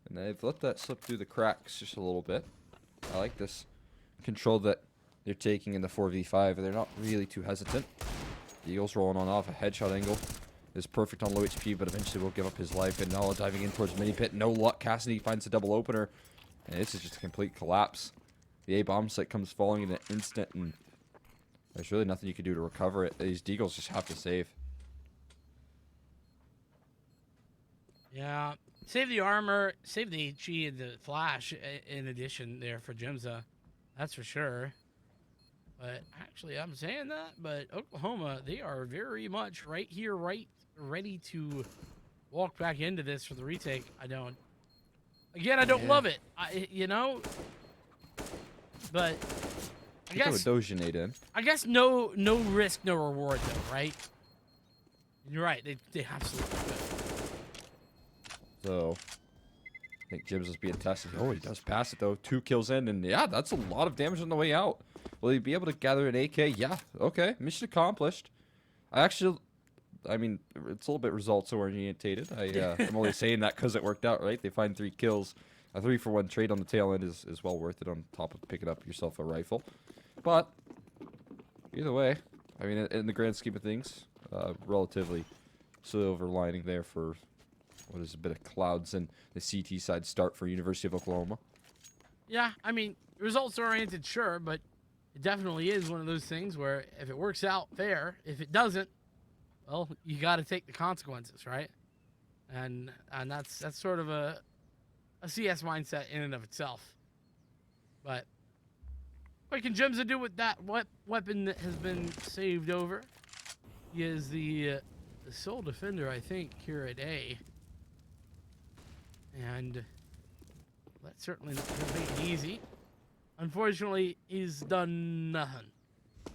and they've let that slip through the cracks just a little bit. I like this control that they're taking in the 4v5. They're not really too hesitant. The Eagles rolling on off a headshot angle is perfect on low HP, but eventually will give up his life. And now diving in towards mini pit. No luck. Cassidy finds a double opener, and this is just a complete collapse. The A bomb site comes falling in an instant, and there's really nothing you can do to recover it. These Deagles just have to save. Yeah, save the armor, save the HE and the flash in addition there for Jimza. That's for sure. But actually, I'm saying that, but Oklahoma, they are very much right here, right, ready to walk back into this for the retake. I don't love it. You know, but I guess Doginate in. I guess no risk, no reward though, right? You're right. They absolutely could. So I think Jim's is being tested. Oh, he does pass it though. 2 kills in, and yeah, that's a lot of damage on the way out. Will he be able to gather an AK? Yeah. Okay. Mission accomplished. I mean, it's a little bit results orientated. I'm only saying that because it worked out, right? They find 3 kills. A 3-for-1 trade on the tail end is well worth it on top of picking up yourself a rifle. But either way, I mean, in the grand scheme of things, relatively silver lining there for what is a bit of clouds and the CT side start for University of Oklahoma. Yeah, I mean, results oriented, sure, but it definitely is one of those things where if it works out, fair. If it doesn't, well, you got to take the consequences, right? And that's sort of a CS mindset in and of itself. But what can Jimza do with that weapon that has been saved over? He is the sole defender, I think, here at A. And that's certainly not going to make it easy. Unfortunately, he's done nothing.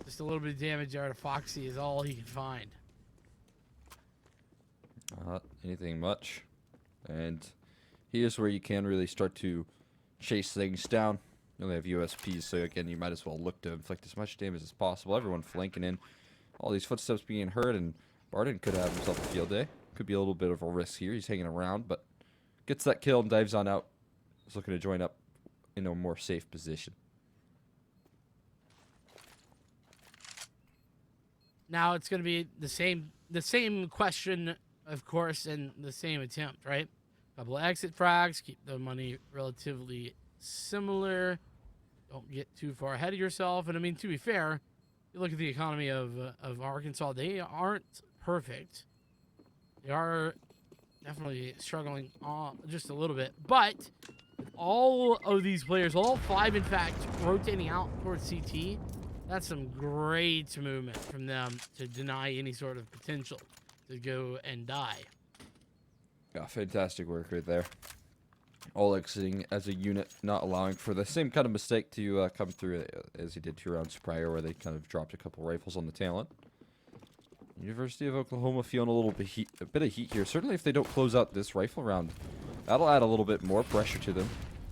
Just a little bit of damage there to Foxy is all he can find. Not anything much. And here's where you can really start to chase things down. You only have USPs, so again, you might as well look to inflict as much damage as possible. Everyone flanking in. All these footsteps being heard, and Barden could have himself a field day. Could be a little bit of a risk here. He's hanging around, but gets that kill and dives on out. He's looking to join up in a more safe position. Now it's going to be the same question, of course, and the same attempt, right? Couple of exit frags, keep the money relatively similar. Don't get too far ahead of yourself. And I mean, to be fair, you look at the economy of Arkansas, they aren't perfect. They are definitely struggling just a little bit. But all of these players, all 5 in fact, rotating out towards CT, that's some great movement from them to deny any sort of potential to go and die. Yeah, fantastic work right there. All exiting as a unit, not allowing for the same kind of mistake to come through as he did 2 rounds prior, where they kind of dropped a couple rifles on the talent. University of Oklahoma feeling a bit of heat here. Certainly if they don't close out this rifle round, that'll add a little bit more pressure to them.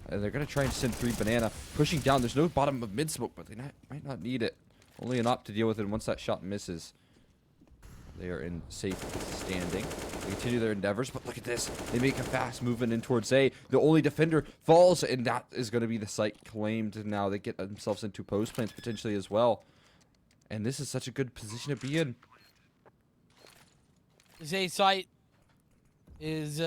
And they're going to try and send 3 banana. Pushing down. There's no bottom of mid-smoke, but they might not need it. Only an op to deal with it once that shot misses. They are in safe standing. They continue their endeavors, but look at this. They make a fast movement in towards A. The only defender falls, and that is going to be the site claimed. Now they get themselves into post plants potentially as well. And this is such a good position to be in. This A site has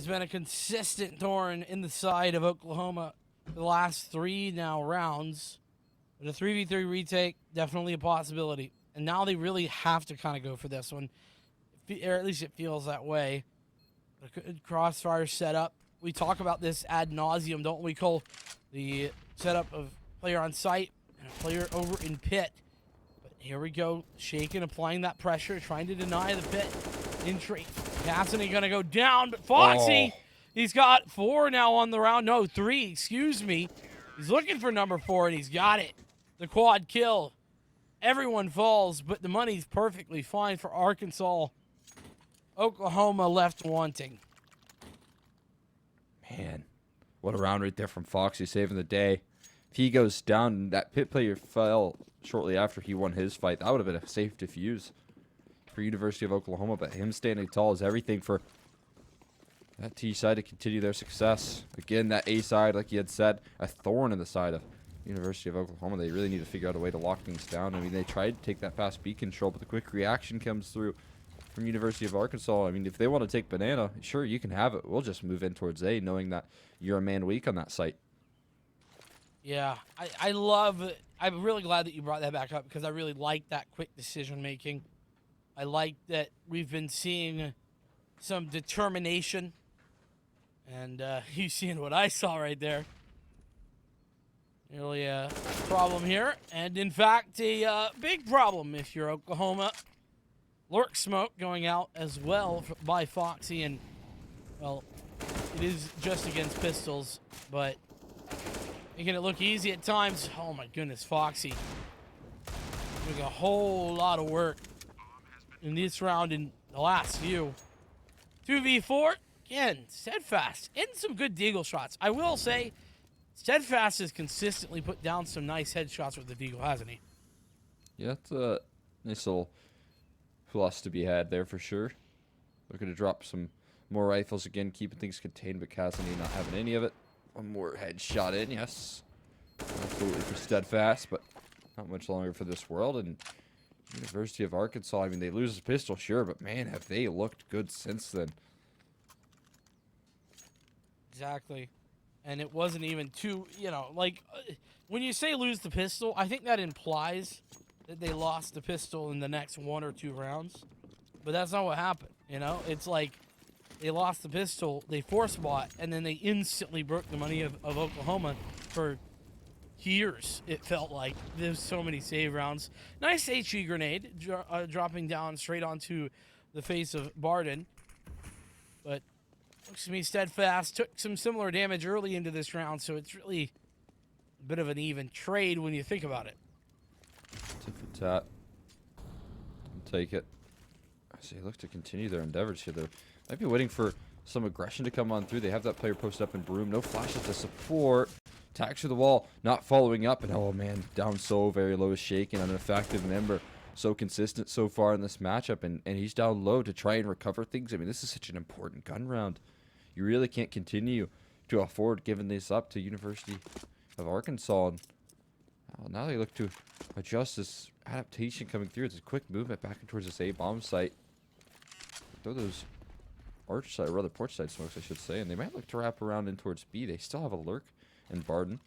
been a consistent thorn in the side of Oklahoma for the last 3 now rounds. But a 3v3 retake, definitely a possibility. And now they really have to kind of go for this one. Or at least it feels that way. A good crossfire setup. We talk about this ad nauseum, don't we, Cole? The setup of player on site and a player over in pit. But here we go. Shaken, applying that pressure, trying to deny the pit entry. Cassidy gonna go down, but Foxy, he's got 4 now on the round. No, 3, excuse me. He's looking for number 4, and he's got it. The quad kill. Everyone falls, but the money's perfectly fine for Arkansas. Oklahoma left wanting. Man, what a round right there from Foxy, saving the day. If he goes down and that pit player fell shortly after he won his fight, that would have been a safe defuse for University of Oklahoma. But him standing tall is everything for that T side to continue their success. Again, that A side, like you had said, a thorn in the side of University of Oklahoma. They really need to figure out a way to lock things down. I mean, they tried to take that fast B control, but the quick reaction comes through from University of Arkansas. I mean, if they want to take banana, sure, you can have it. We'll just move in towards A, knowing that you're a man weak on that site. Yeah, I love it. I'm really glad that you brought that back up because I really like that quick decision making. I like that we've been seeing some determination, and you seeing what I saw right there. Really a problem here, and in fact, a big problem if you're Oklahoma. Lurk smoke going out as well by Foxy, and, well, it is just against pistols, but making it look easy at times. Oh my goodness, Foxy doing a whole lot of work in this round and the last few. 2v4, again, Steadfast, and some good deagle shots. I will say, Steadfast has consistently put down some nice headshots with the deagle, hasn't he? Yeah, it's a nice little plus to be had there for sure. Looking to drop some more rifles again, keeping things contained, but Cassidy not having any of it. One more headshot in, yes. Absolutely for Steadfast, but not much longer for this world. And University of Arkansas, I mean, they lose a pistol, sure, but man, have they looked good since then. Exactly. And it wasn't even too, like, when you say lose the pistol, I think that implies that they lost the pistol in the next 1 or 2 rounds. But that's not what happened, you know? It's like they lost the pistol, they force bought, and then they instantly broke the money of Oklahoma for years, it felt like. There's so many save rounds. Nice HE grenade, dropping down straight onto the face of Barden. But looks to me Steadfast took some similar damage early into this round, so it's really a bit of an even trade when you think about it. Tit for tat. I'll take it. So they look to continue their endeavors here, though. Might be waiting for some aggression to come on through. They have that player posted up in Broom. No flashes to support. Attacks to the wall, not following up. And oh man, down so very low, shaken, an effective member. So consistent so far in this matchup. And he's down low to try and recover things. I mean, this is such an important gun round. You really can't continue to afford giving this up to University of Arkansas. And now they look to adjust this adaptation coming through. It's a quick movement back towards this A-bomb site. Throw those arch side, or rather porch side smokes, I should say. And they might look to wrap around in towards B. They still have a lurk in Barden.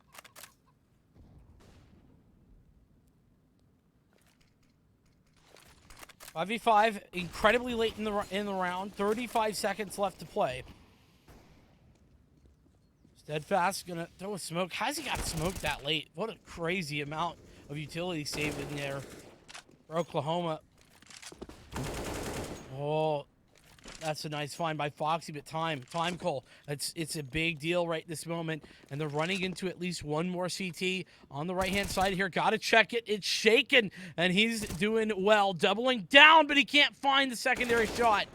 Five v 5, incredibly late in the round. 35 seconds left to play. Steadfast gonna throw a smoke. How's he got smoked that late? What a crazy amount of utility saved in there for Oklahoma. Oh, that's a nice find by Foxy, but time call. It's a big deal right this moment, and they're running into at least one more CT on the right-hand side here. Got to check it. It's shaken, and he's doing well. Doubling down, but he can't find the secondary shot.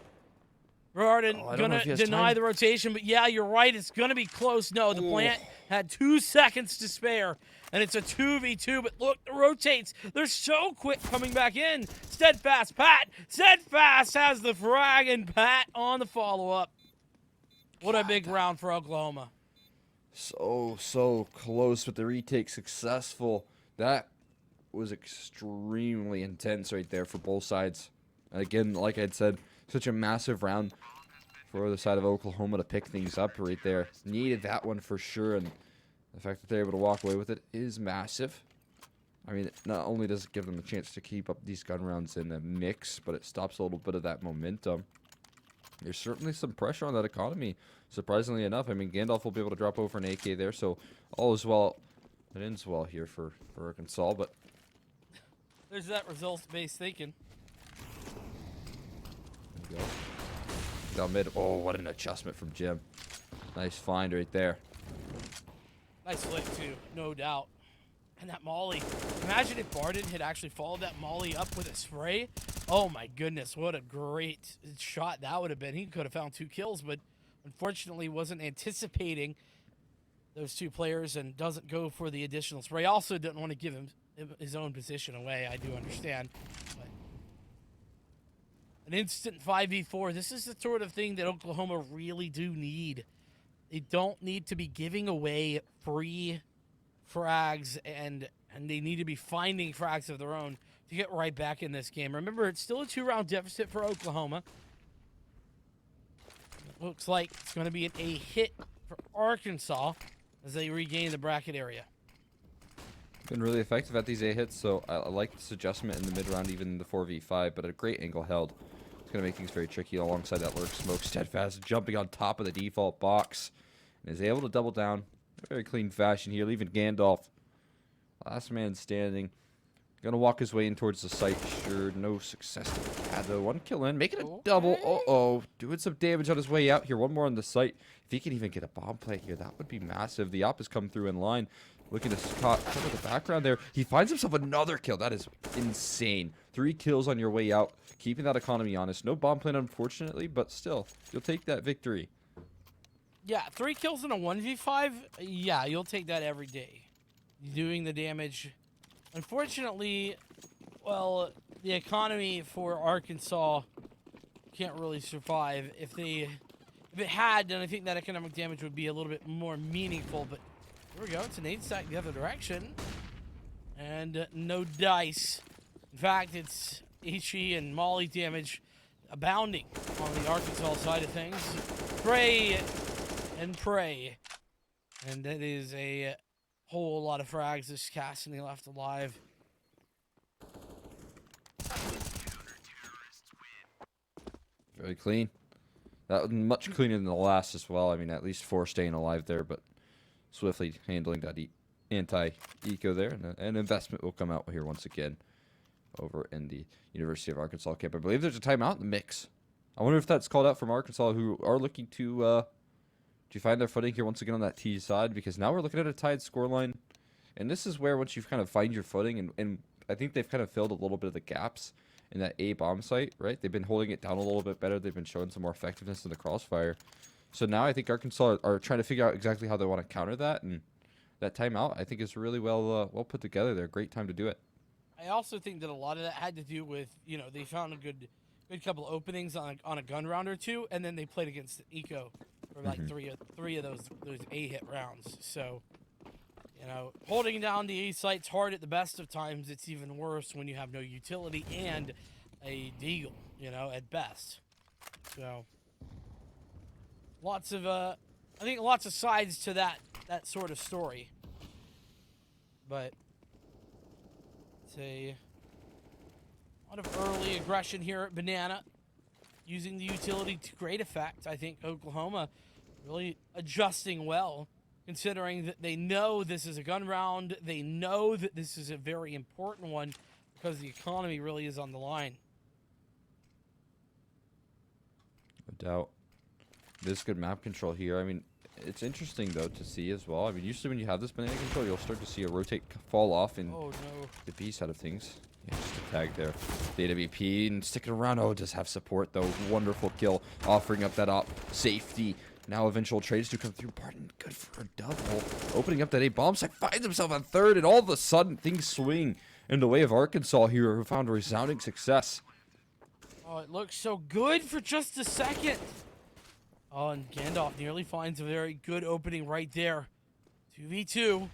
Barden gonna deny the rotation, but yeah, you're right. It's gonna be close. No, the plant had 2 seconds to spare, and it's a 2v2. But look, it rotates. They're so quick coming back in. Steadfast, Pat. Steadfast has the frag, and Pat on the follow-up. What a big round for Oklahoma. So close, but the retake successful. That was extremely intense right there for both sides. Again, like I'd said, such a massive round for the side of Oklahoma to pick things up right there. Needed that one for sure, and the fact that they're able to walk away with it is massive. I mean, not only does it give them a chance to keep up these gun rounds in the mix, but it stops a little bit of that momentum. There's certainly some pressure on that economy, surprisingly enough. I mean, Gandalf will be able to drop over an AK there, so all is well. It ends well here for Arkansas, but there's that results-based thinking. There we go. Down mid. Oh, what an adjustment from Jim. Nice find right there. Nice flick, too, no doubt. And that molly. Imagine if Barden had actually followed that molly up with a spray. Oh, my goodness. What a great shot that would have been. He could have found 2 kills, but unfortunately wasn't anticipating those 2 players and doesn't go for the additional spray. Also didn't want to give him his own position away. I do understand. But an instant 5v4. This is the sort of thing that Oklahoma really do need. They don't need to be giving away free frags, and they need to be finding frags of their own to get right back in this game. Remember, it's still a 2-round deficit for Oklahoma. It looks like it's going to be a hit for Arkansas as they regain the bracket area. Been really effective at these A hits, so I like this adjustment in the mid round, even in the 4v5, but a great angle held. It's going to make things very tricky alongside that lurk smoke. Steadfast jumping on top of the default box and is able to double down in a very clean fashion here, leaving Gandalf last man standing. Gonna walk his way in towards the site. Sure, no success to the pad though. 1 kill in, making a double. Uh-oh, doing some damage on his way out here. 1 more on the site. If he can even get a bomb play here, that would be massive. The op has come through in line. Looking to cover the background there. He finds himself another kill. That is insane. 3 kills on your way out. Keeping that economy honest. No bomb plan, unfortunately, but still, you'll take that victory. Yeah, 3 kills in a 1v5. Yeah, you'll take that every day. Doing the damage. Unfortunately, well, the economy for Arkansas can't really survive. If it had, then I think that economic damage would be a little bit more meaningful. But here we go. It's an 8 stack the other direction. And no dice. In fact, it's HE and Molly damage abounding on the Arkansas side of things. Pray and pray. And that is a whole lot of frags this Cassidy left alive. Very clean. That was much cleaner than the last as well. I mean, at least 4 staying alive there, but swiftly handling that anti-eco there. And an investment will come out here once again over in the University of Arkansas camp. I believe there's a timeout in the mix. I wonder if that's called out from Arkansas, who are looking to find their footing here once again on that T side, because now we're looking at a tied scoreline. And this is where once you kind of find your footing, and I think they've kind of filled a little bit of the gaps in that A bomb site, right? They've been holding it down a little bit better. They've been showing some more effectiveness in the crossfire. So now I think Arkansas are trying to figure out exactly how they want to counter that, and that timeout I think is really well put together there. Great time to do it. I also think that a lot of that had to do with, you know, they found a good couple openings on a gun round or two, and then they played against Eco for like three of those A hit rounds. So, you know, holding down the A site's hard at the best of times. It's even worse when you have no utility and a deagle, you know, at best. So, lots of I think lots of sides to that sort of story. But it's a lot of early aggression here at Banana, using the utility to great effect. I think Oklahoma really adjusting well, considering that they know this is a gun round. They know that this is a very important one because the economy really is on the line. No doubt. This good map control here. I mean, it's interesting, though, to see as well. I mean, usually when you have this banana control, you'll start to see a rotate fall off in the B side of things. Yeah, just a tag there. The AWP and sticking around. Oh, does have support, though. Wonderful kill. Offering up that op safety. Now eventual trades do come through. Barton, good for a double. Opening up that A bomb site. Finds himself on third, and all of a sudden, things swing in the way of Arkansas here, who found resounding success. Oh, it looks so good for just a second. Oh, and Gandalf nearly finds a very good opening right there. 2v2.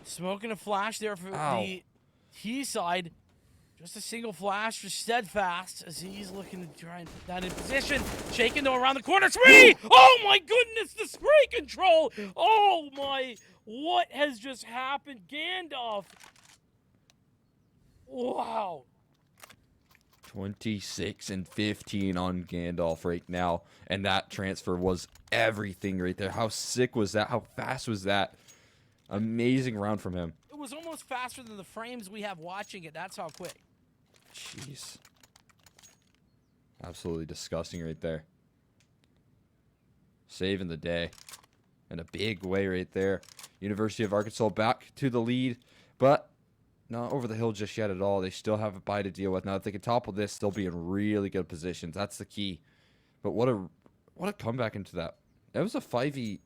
Smoking a flash there for the T side. Just a single flash for Steadfast as he's looking to try and put that in position. Shaking though around the corner. Spree! Oh my goodness, the spray control! Oh my, what has just happened? Gandalf. Wow. 26 and 15 on Gandalf right now. And that transfer was everything right there. How sick was that? How fast was that? Amazing round from him. It was almost faster than the frames we have watching it. That's how quick. Jeez. Absolutely disgusting right there. Saving the day. In a big way right there. University of Arkansas back to the lead. But not over the hill just yet at all. They still have a bye to deal with. Now, if they can topple this, they'll be in really good positions. That's the key. But what a comeback into that. That was a 5v2,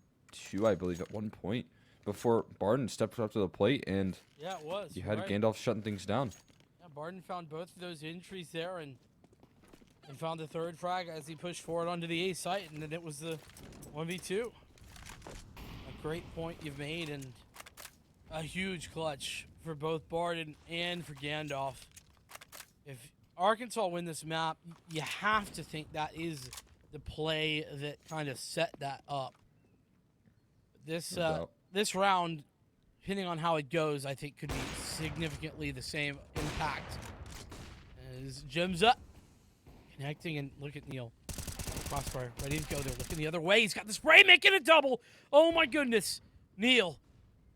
I believe, at one point before Barton stepped up to the plate, and yeah, it was. You had Gandalf shutting things down. Yeah, Barton found both of those entries there and found the third frag as he pushed forward onto the A site, and then it was the 1v2. A great point you've made, and a huge clutch for both Barton and for Gandalf. If Arkansas win this map, you have to think that is the play that kind of set that up. This this round, depending on how it goes, I think could be significantly the same impact. As Jim's up, connecting, and look at Neil. Crossfire, ready to go there. Looking the other way. He's got the spray, making a double. Oh my goodness. Neil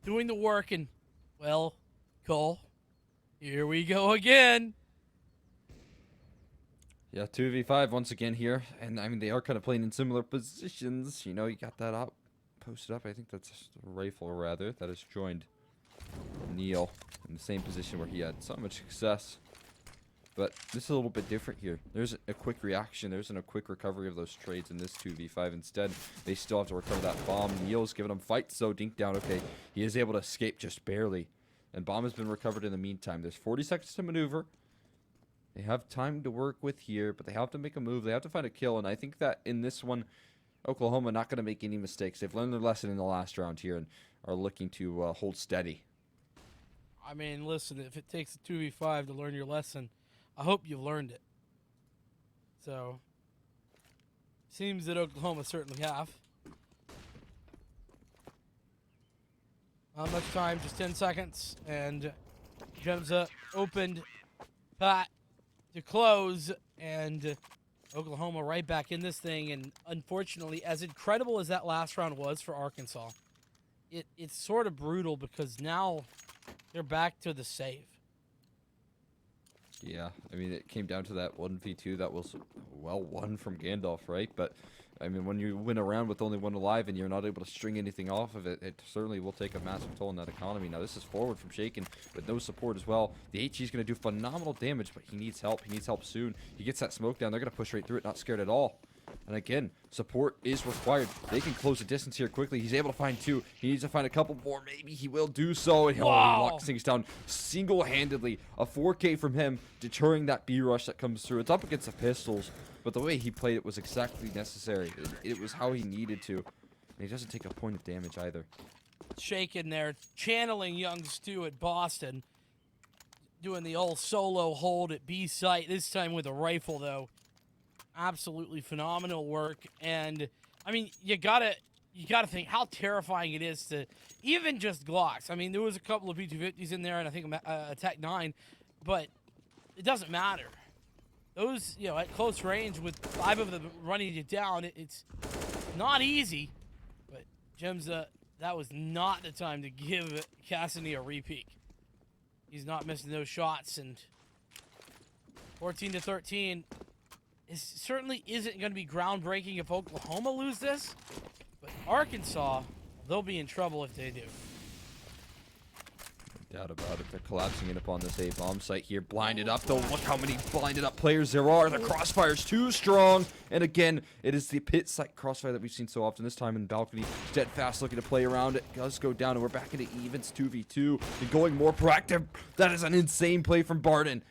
doing the work, and, well, Cole, here we go again. Yeah, 2v5 once again here. And, I mean, they are kind of playing in similar positions. You know, you got that up, posted up. I think that's a rifle, rather, that has joined Neil in the same position where he had so much success. But this is a little bit different here. There's a quick reaction. There's a quick recovery of those trades in this 2v5. Instead, they still have to recover that bomb. Neil's giving them fight, so dink down. Okay, he is able to escape just barely. And bomb has been recovered in the meantime. There's 40 seconds to maneuver. They have time to work with here, but they have to make a move. They have to find a kill, and I think that in this one, Oklahoma not going to make any mistakes. They've learned their lesson in the last round here and are looking to hold steady. I mean, listen, if it takes a 2v5 to learn your lesson, I hope you've learned it. So, seems that Oklahoma certainly have. Not much time, just 10 seconds, and Gemza opened Pat to close, and Oklahoma right back in this thing. And unfortunately, as incredible as that last round was for Arkansas, it's sort of brutal because now they're back to the save. Yeah, I mean, it came down to that 1v2 that was well won from Gandalf, right? But, I mean, when you win a round with only one alive and you're not able to string anything off of it, it certainly will take a massive toll on that economy. Now, this is forward from Shaken with no support as well. The HG is going to do phenomenal damage, but he needs help. He needs help soon. He gets that smoke down. They're going to push right through it, not scared at all. And again, support is required. They can close the distance here quickly. He's able to find 2. He needs to find a couple more. Maybe he will do so. And he'll lock things down single-handedly. A 4K from him, deterring that B-rush that comes through. It's up against the pistols, but the way he played it was exactly necessary. It was how he needed to. And he doesn't take a point of damage either. Shaken there, channeling young Stu at Boston. Doing the old solo hold at B site, this time with a rifle, though. Absolutely phenomenal work. And I mean, you gotta think how terrifying it is to even just Glocks. I mean, there was a couple of B250s in there, and I think a Tech 9, but it doesn't matter. Those, you know, at close range with 5 of them running you down, it's not easy. But Gemza, that was not the time to give Cassidy a repeat. He's not missing those shots, and 14-13. It certainly isn't going to be groundbreaking if Oklahoma lose this, but Arkansas, they'll be in trouble if they do. No doubt about it. They're collapsing in upon this A-bomb site here. Blinded up, though. Look how many blinded up players there are. The crossfire's too strong. And again, it is the pit site crossfire that we've seen so often. This time in balcony. Steadfast looking to play around it. Does go down, and we're back into evens 2v2. And going more proactive. That is an insane play from Barden.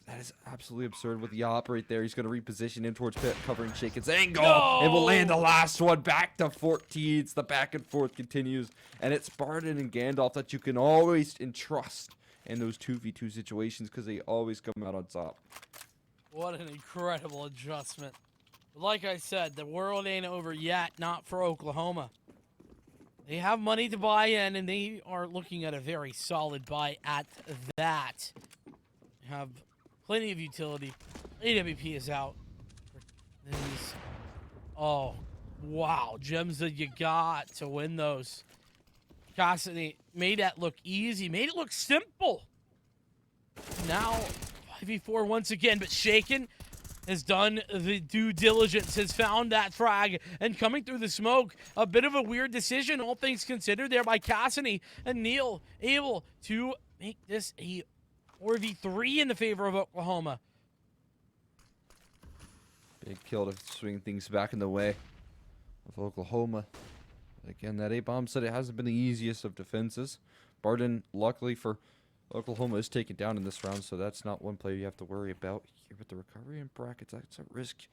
That is absolutely absurd with the op right there. He's going to reposition in towards pit, covering Shaken's angle. No! And we'll land the last one back to 14. It's the back and forth continues. And it's Barden and Gandalf that you can always entrust in those 2v2 situations because they always come out on top. What an incredible adjustment. Like I said, the world ain't over yet, not for Oklahoma. They have money to buy in, and they are looking at a very solid buy at that. They have plenty of utility. AWP is out. Oh, wow. Gemza, you got to win those. Cassidy made that look easy. Made it look simple. Now, 5v4 once again, but Shaken has done the due diligence, has found that frag, and coming through the smoke, a bit of a weird decision, all things considered, there by Cassidy, and Neil able to make this a 4v3 in the favor of Oklahoma. Big kill to swing things back in the way of Oklahoma. Again, that A-bomb said it hasn't been the easiest of defenses. Barden, luckily for Oklahoma, is taken down in this round, so that's not one player you have to worry about here. But the recovery in brackets, that's a risk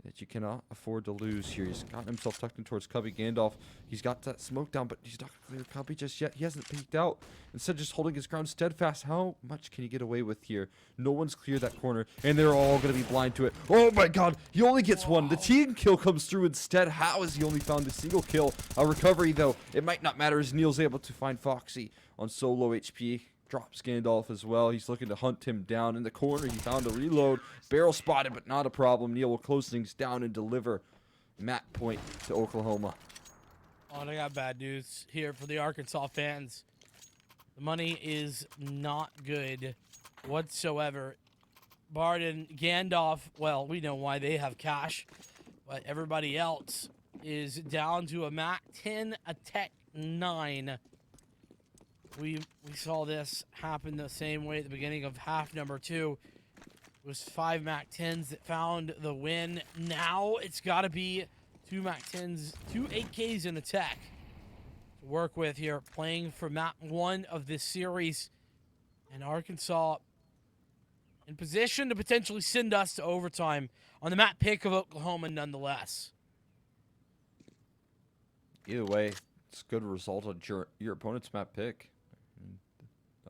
that you cannot afford to lose here. He's gotten himself tucked in towards Cubby. Gandalf, he's got that smoke down, but he's not going to clear Cubby just yet. He hasn't peeked out. Instead, just holding his ground steadfast. How much can he get away with here? No one's cleared that corner, and they're all going to be blind to it. Oh my god, he only gets one. The team kill comes through instead. How has he only found a single kill? A recovery, though, it might not matter as Neil's able to find Foxy on solo HP. Drops Gandalf as well. He's looking to hunt him down in the corner. He found a reload. Barrel spotted, but not a problem. Neil will close things down and deliver mat point to Oklahoma. Oh, and I got bad news here for the Arkansas fans. The money is not good whatsoever. Barden, Gandalf, well, we know why they have cash, but everybody else is down to a Mac 10, a Tech 9. We saw this happen the same way at the beginning of half number 2. It was 5 Mac 10s that found the win. Now it's got to be 2 Mac 10s, 2 8Ks in the Tech to work with here, playing for map 1 of this series. And Arkansas in position to potentially send us to overtime on the map pick of Oklahoma nonetheless. Either way, it's a good result on your opponent's map pick.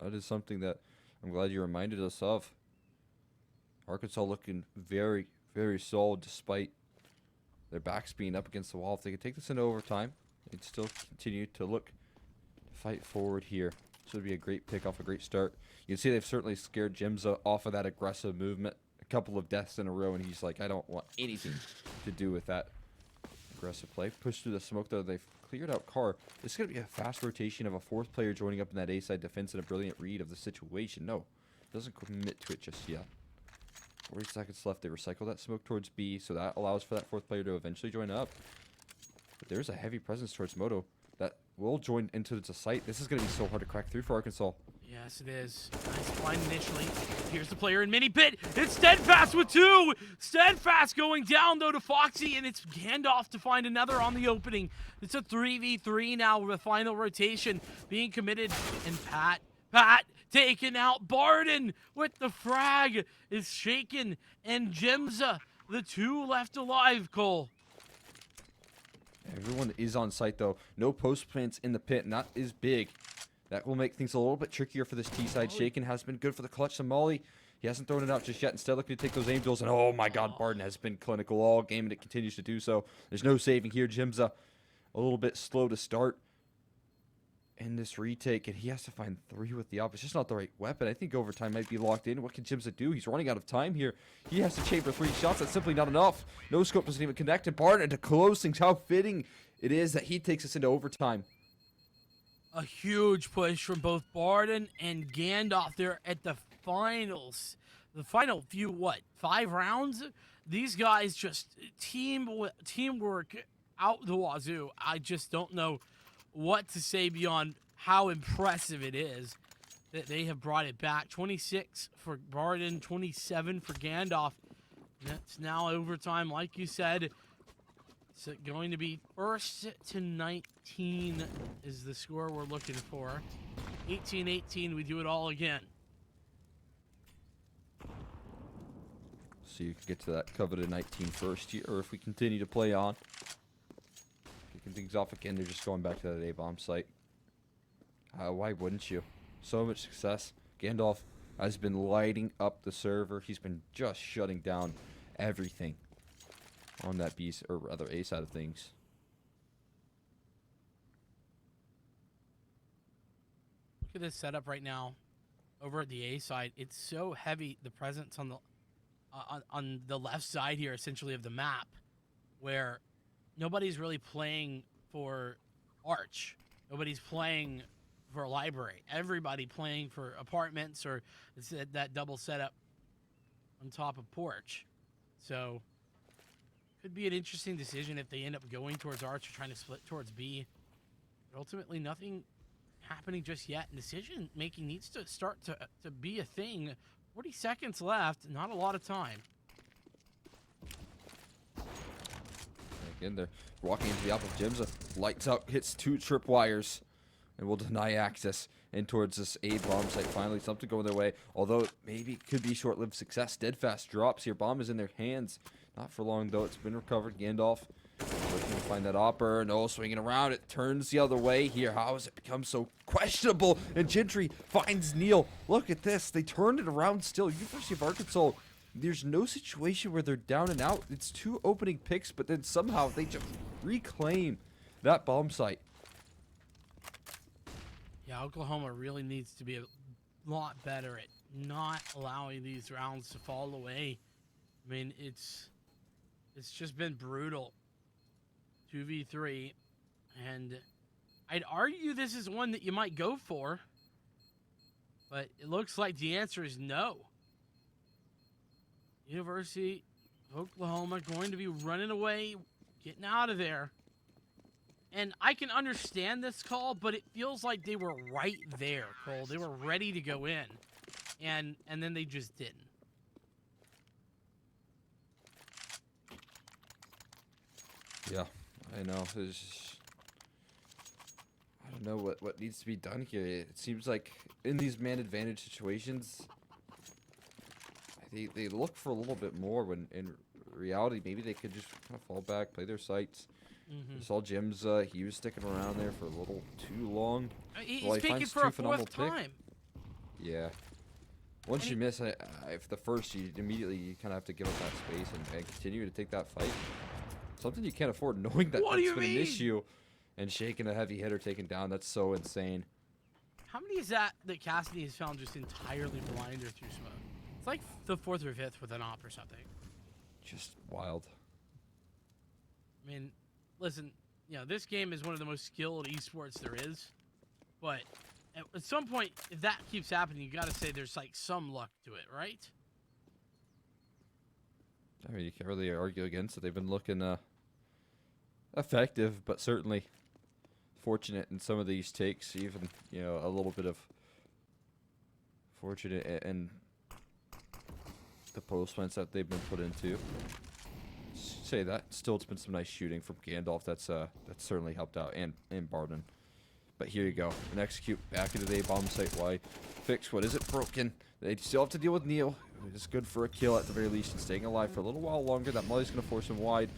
That is something that I'm glad you reminded us of. Arkansas looking very, very solid despite their backs being up against the wall. If they could take this into overtime, they'd still continue to look to fight forward here. This would be a great pick off, a great start. You can see they've certainly scared Jimza off of that aggressive movement. A couple of deaths in a row, and he's like, I don't want anything to do with that aggressive play. Push through the smoke, though. They've cleared out Carr. This is going to be a fast rotation of a fourth player joining up in that A-side defense and a brilliant read of the situation. No, doesn't commit to it just yet. 40 seconds left. They recycle that smoke towards B, so that allows for that fourth player to eventually join up. But there's a heavy presence towards Moto that will join into the site. This is going to be so hard to crack through for Arkansas. Yes, it is. Nice blind initially. Here's the player in mini pit. It's Steadfast with 2. Steadfast going down, though, to Foxy, and it's Gandalf to find another on the opening. It's a 3v3 now with a final rotation being committed. And Pat taking out Barden with the frag is shaken. And Jimza, the 2 left alive, Cole. Everyone is on site, though. No post plants in the pit, and that is big. That will make things a little bit trickier for this T-side. Shaken has been good for the clutch. Somali, he hasn't thrown it out just yet. Instead, looking to take those aim duels. And oh my God, Barden has been clinical all game, and it continues to do so. There's no saving here. Jimza a little bit slow to start in this retake, and he has to find 3 with the op. It's just not the right weapon. I think overtime might be locked in. What can Jimza do? He's running out of time here. He has to chamber 3 shots. That's simply not enough. No scope doesn't even connect. And Barden, to close things, how fitting it is that he takes us into overtime. A huge push from both Barden and Gandalf there at the finals. The final few, 5 rounds? These guys just teamwork out the wazoo. I just don't know what to say beyond how impressive it is that they have brought it back. 26 for Barden, 27 for Gandalf. That's now overtime, like you said. It's going to be 1st to 19 is the score we're looking for. 18-18, we do it all again. So you can get to that coveted 19 first here, or if we continue to play on. Kicking things off again, they're just going back to that A-bomb site. Why wouldn't you? So much success. Gandalf has been lighting up the server. He's been just shutting down everything on that B, or rather A side of things. Look at this setup right now over at the A side. It's so heavy, the presence on the left side here, essentially, of the map, where nobody's really playing for Arch. Nobody's playing for a library. Everybody playing for apartments, or it's that double setup on top of porch. So could be an interesting decision if they end up going towards Arch or trying to split towards B. But ultimately, nothing happening just yet. And decision making needs to start to be a thing. 40 seconds left, not a lot of time. Again, they're walking into the op of Jimza. Lights out, hits 2 tripwires, and will deny access in towards this A bomb site. Finally, something going their way. Although maybe it could be short-lived success. Steadfast drops here. Bomb is in their hands. Not for long, though. It's been recovered. Gandalf looking to find that opper. No, swinging around. It turns the other way here. How has it become so questionable? And Gentry finds Neil. Look at this. They turned it around still. University of Arkansas, there's no situation where they're down and out. It's 2 opening picks, but then somehow they just reclaim that bomb site. Yeah, Oklahoma really needs to be a lot better at not allowing these rounds to fall away. I mean, it's just been brutal. 2v3, and I'd argue this is one that you might go for, but it looks like the answer is no. University of Oklahoma going to be running away, getting out of there. And I can understand this call, but it feels like they were right there, Cole. They were ready to go in, and then they just didn't. Yeah, I know. I don't know what needs to be done here. It seems like in these man advantage situations, they look for a little bit more when in reality maybe they could just kind of fall back, play their sights. Saw Jim's, he was sticking around there for a little too long. He's peaking for a 4th time. Yeah. Once you miss, if the first, you immediately kind of have to give up that space and continue to take that fight. Something you can't afford, knowing that What that's do you been an mean? issue and shaking a heavy hitter taken down. That's so insane. How many is that Cassidy has found just entirely blind or through smoke? It's like the 4th or 5th with an op or something. Just wild. I mean, listen, this game is one of the most skilled esports there is, but at some point, if that keeps happening, you got to say there's like some luck to it, right? I mean, you can't really argue against it. They've been looking effective, but certainly fortunate in some of these takes. Even a little bit of fortunate in the postments that they've been put into. Say that. Still, it's been some nice shooting from Gandalf. That's certainly helped out, and Barden. But here you go. And execute back into the bomb site. Why fix what is it broken? They still have to deal with Neil. It's good for a kill at the very least and staying alive for a little while longer. That Molly's going to force him wide.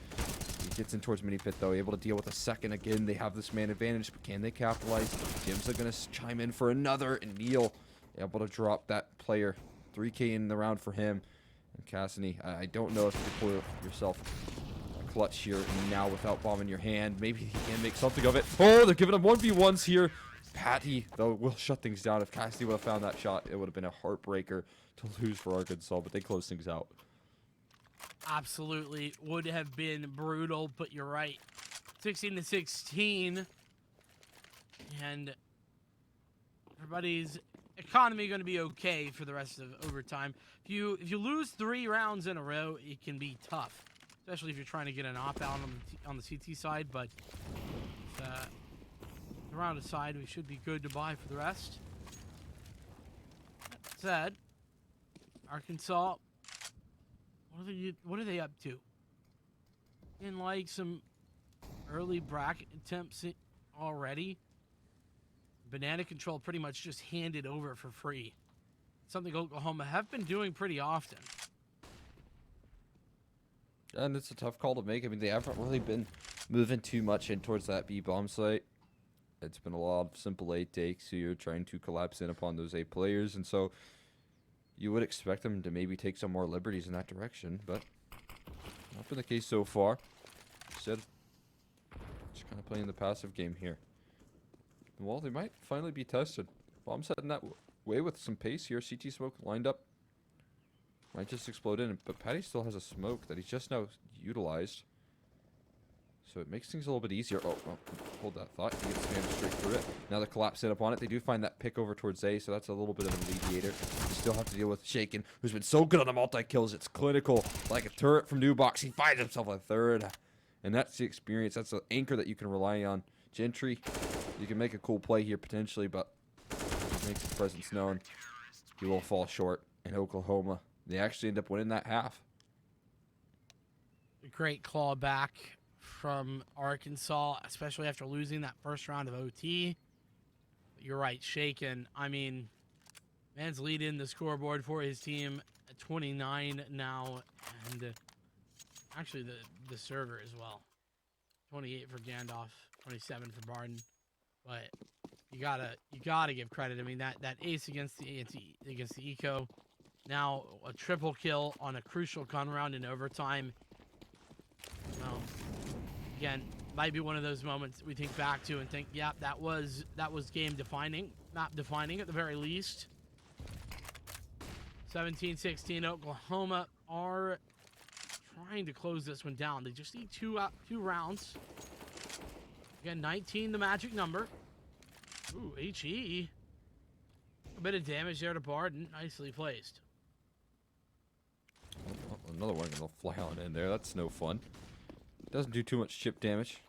He gets in towards mini pit though, able to deal with a second again. They have this man advantage, but can they capitalize? Jim's going to chime in for another, and Neil able to drop that player. 3K in the round for him. And Cassidy, I don't know if you can pull yourself a clutch here now without bombing your hand. Maybe he can make something of it. Oh, they're giving him 1v1s here. Patty, though, will shut things down. If Cassidy would have found that shot, it would have been a heartbreaker to lose for Arkansas, but they close things out. Absolutely would have been brutal, but you're right. 16-16, and everybody's economy going to be okay for the rest of overtime. If you lose 3 rounds in a row, it can be tough, especially if you're trying to get an op out on the CT side. But the round aside, we should be good to buy for the rest. That said, Arkansas, what are they up to? In like some early bracket attempts already. Banana control pretty much just handed over for free. Something Oklahoma have been doing pretty often. And it's a tough call to make. I mean, they haven't really been moving too much in towards that B bomb site. It's been a lot of simple A takes. So you're trying to collapse in upon those A players, and so you would expect them to maybe take some more liberties in that direction, but not been the case so far. Instead, just kind of playing the passive game here. Well, they might finally be tested. Bomb's heading that way with some pace here. CT smoke lined up. Might just explode in, but Patty still has a smoke that he's just now utilized. So it makes things a little bit easier. Oh, hold that thought. He gets spammed straight through it. Now the collapse in upon it. They do find that pick over towards A, so that's a little bit of an alleviator. They still have to deal with Shaken, who's been so good on the multi-kills. It's clinical. Like a turret from New Box. He finds himself a third. And that's the experience. That's the anchor that you can rely on. Gentry, you can make a cool play here potentially, but makes his presence known. He will fall short in Oklahoma. They actually end up winning that half. A great claw back from Arkansas, especially after losing that first round of OT. But you're right, Shaken. I mean, man's leading the scoreboard for his team at 29 now, and actually the server as well. 28 for Gandalf, 27 for Barden. But you gotta give credit. I mean, that ace against the eco. Now a triple kill on a crucial gun round in overtime. Well, again, might be one of those moments we think back to and think, yeah, that was game defining, map defining at the very least. 17-16, Oklahoma are trying to close this one down. They just need two rounds. Again, 19, the magic number. Ooh, HE. A bit of damage there to Barden. Nicely placed. Oh, another one gonna fly on in there. That's no fun. Doesn't do too much chip damage.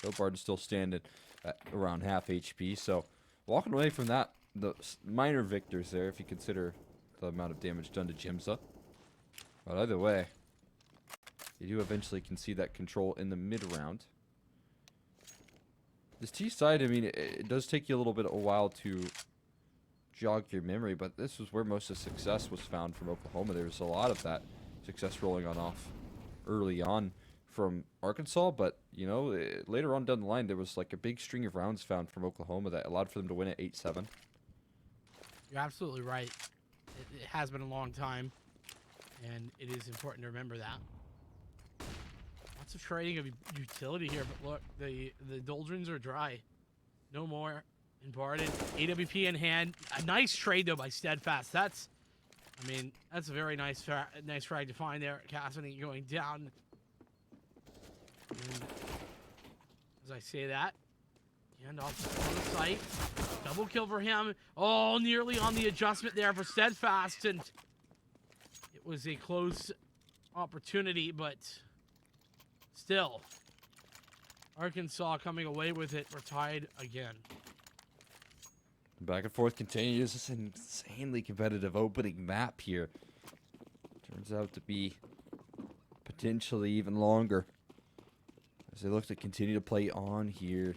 Though Barden's still standing at around half HP. So walking away from that, the minor victors there, if you consider the amount of damage done to Jimza. But either way, you do eventually concede that control in the mid round. This T side, I mean, it does take you a little bit of a while to jog your memory, but this was where most of the success was found from Oklahoma. There was a lot of that success rolling on off early on from Arkansas, but, you know, later on down the line, there was like a big string of rounds found from Oklahoma that allowed for them to win at 8-7. You're absolutely right. It has been a long time, and it is important to remember that. Lots of trading of utility here, but look, the doldrums are dry. No more. And Barden, AWP in hand. A nice trade though by Steadfast. That's a very nice frag to find there. Cassidy going down. And as I say that, and off on the site. Double kill for him. Oh, nearly on the adjustment there for Steadfast, and it was a close opportunity, but still, Arkansas coming away with it. We're tied again. Back and forth continues. This insanely competitive opening map here. Turns out to be potentially even longer as they look to continue to play on here.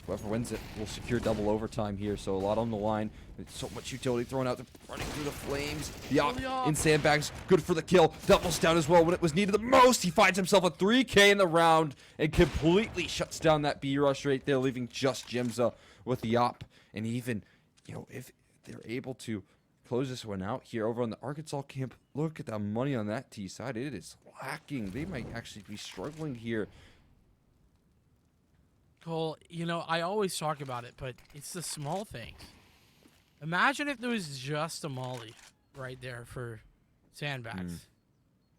Whoever wins it will secure double overtime here, so a lot on the line. There's so much utility thrown out, running through the flames. The op in sandbags, good for the kill. Doubles down as well when it was needed the most. He finds himself a 3K in the round and completely shuts down that B rush right there, leaving just Jimza with the op. And even, if they're able to close this one out here over on the Arkansas camp, look at the money on that T side. It is lacking. They might actually be struggling here. Cole, I always talk about it, but it's the small things. Imagine if there was just a molly right there for sandbags,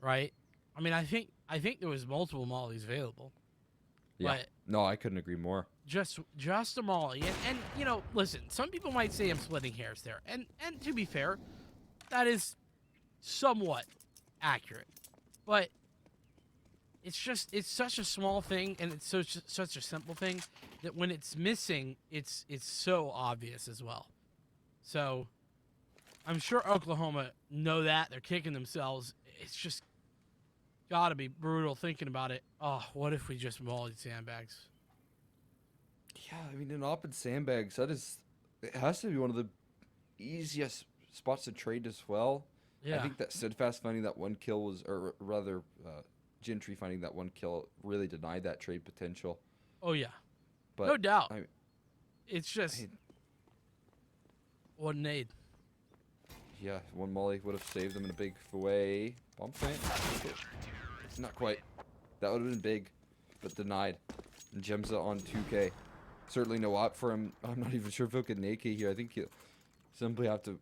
right? I think there was multiple mollies available. Yeah. But no, I couldn't agree more. Just a molly, and listen, some people might say I'm splitting hairs there, and to be fair, that is somewhat accurate, but it's such a small thing, and it's such a simple thing that when it's missing, it's so obvious as well. So I'm sure Oklahoma know that. They're kicking themselves. It's just gotta be brutal thinking about it. Oh, what if we just mollied sandbags? Yeah, an op and sandbags, it has to be one of the easiest spots to trade as well. Yeah. I think that Steadfast finding that one kill was, or rather, Gentry finding that one kill really denied that trade potential. Oh, yeah. But no doubt. It's just one nade. Yeah, one molly would have saved them in a big way. Bomb plant? Not quite. That would have been big, but denied. And Gemza on 2K. Certainly no op for him. I'm not even sure if he'll get an AK here. I think he'll simply have to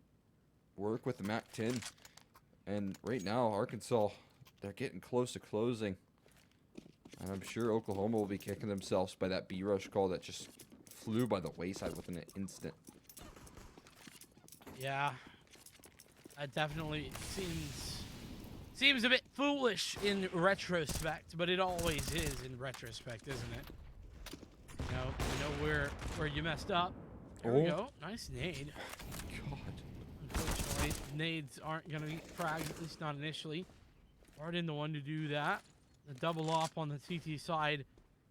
work with the MAC 10. And right now, Arkansas, they're getting close to closing. And I'm sure Oklahoma will be kicking themselves by that B rush call that just flew by the wayside within an instant. Yeah. That definitely seems a bit foolish in retrospect, but it always is in retrospect, isn't it? You know where you messed up. There we go. Nice nade. God. Unfortunately, nades aren't going to be fragged, at least not initially. Barden the one to do that. The double off on the TT side.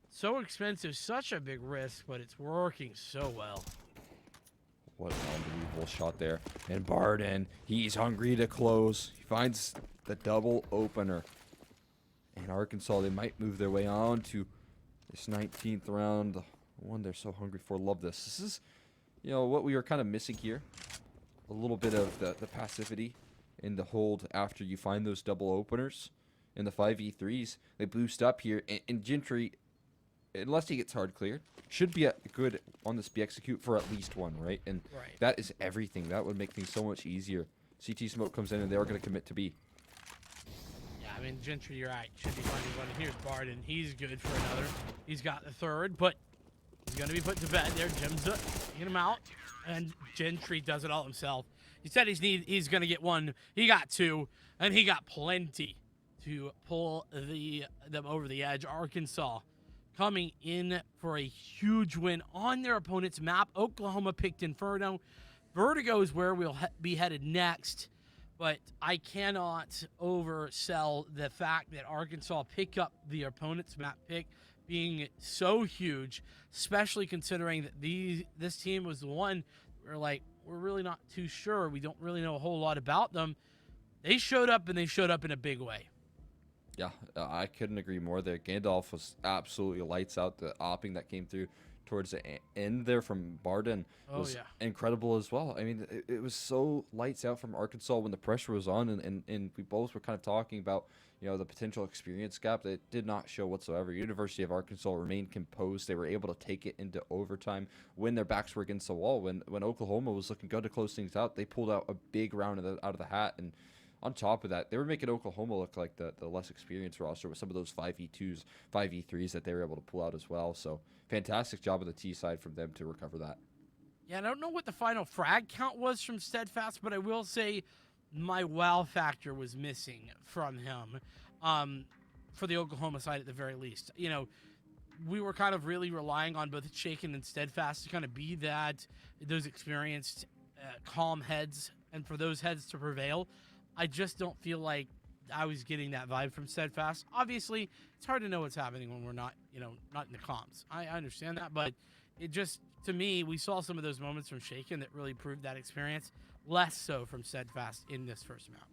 So expensive, such a big risk, but it's working so well. What an unbelievable shot there. And Barden, he's hungry to close. He finds the double opener. And Arkansas, they might move their way on to this 19th round. The one they're so hungry for. Love this. This is, what we were kind of missing here. A little bit of the passivity in the hold after you find those double openers. In the 5v3s, they boost up here. And Gentry, unless he gets hard cleared, should be good on this B execute for at least one, right? And that is everything. That would make things so much easier. CT smoke comes in and they are going to commit to B. Yeah, Gentry, you're right. Should be finding one. And here's Barden. He's good for another. He's got the third, but he's going to be put to bed there. Jim's get him out. And Gentry does it all himself. He said he's going to get one. He got two, and he got plenty to pull them over the edge. Arkansas coming in for a huge win on their opponent's map. Oklahoma picked Inferno. Vertigo is where we'll be headed next. But I cannot oversell the fact that Arkansas pick up the opponent's map pick being so huge, especially considering that this team was the one we're really not too sure. We don't really know a whole lot about them. They showed up, and they showed up in a big way. Yeah, I couldn't agree more there. Gandalf was absolutely lights out. The opping that came through towards the end there from Barden was incredible as well. I mean, it was so lights out from Arkansas when the pressure was on, and we both were kind of talking about, the potential experience gap that did not show whatsoever. University of Arkansas remained composed. They were able to take it into overtime when their backs were against the wall. When Oklahoma was looking good to close things out, they pulled out a big round out of the hat. And on top of that, they were making Oklahoma look like the less experienced roster with some of those 5v2s, 5v3s that they were able to pull out as well. So fantastic job on the T side from them to recover that. Yeah, I don't know what the final frag count was from Steadfast, but I will say my wow factor was missing from him for the Oklahoma side at the very least. We were kind of really relying on both Shaken and Steadfast to kind of be those experienced, calm heads, and for those heads to prevail. I just don't feel like I was getting that vibe from Steadfast. Obviously, it's hard to know what's happening when we're not in the comms. I understand that, but it just, to me, we saw some of those moments from Shaken that really proved that experience, less so from Steadfast in this first map.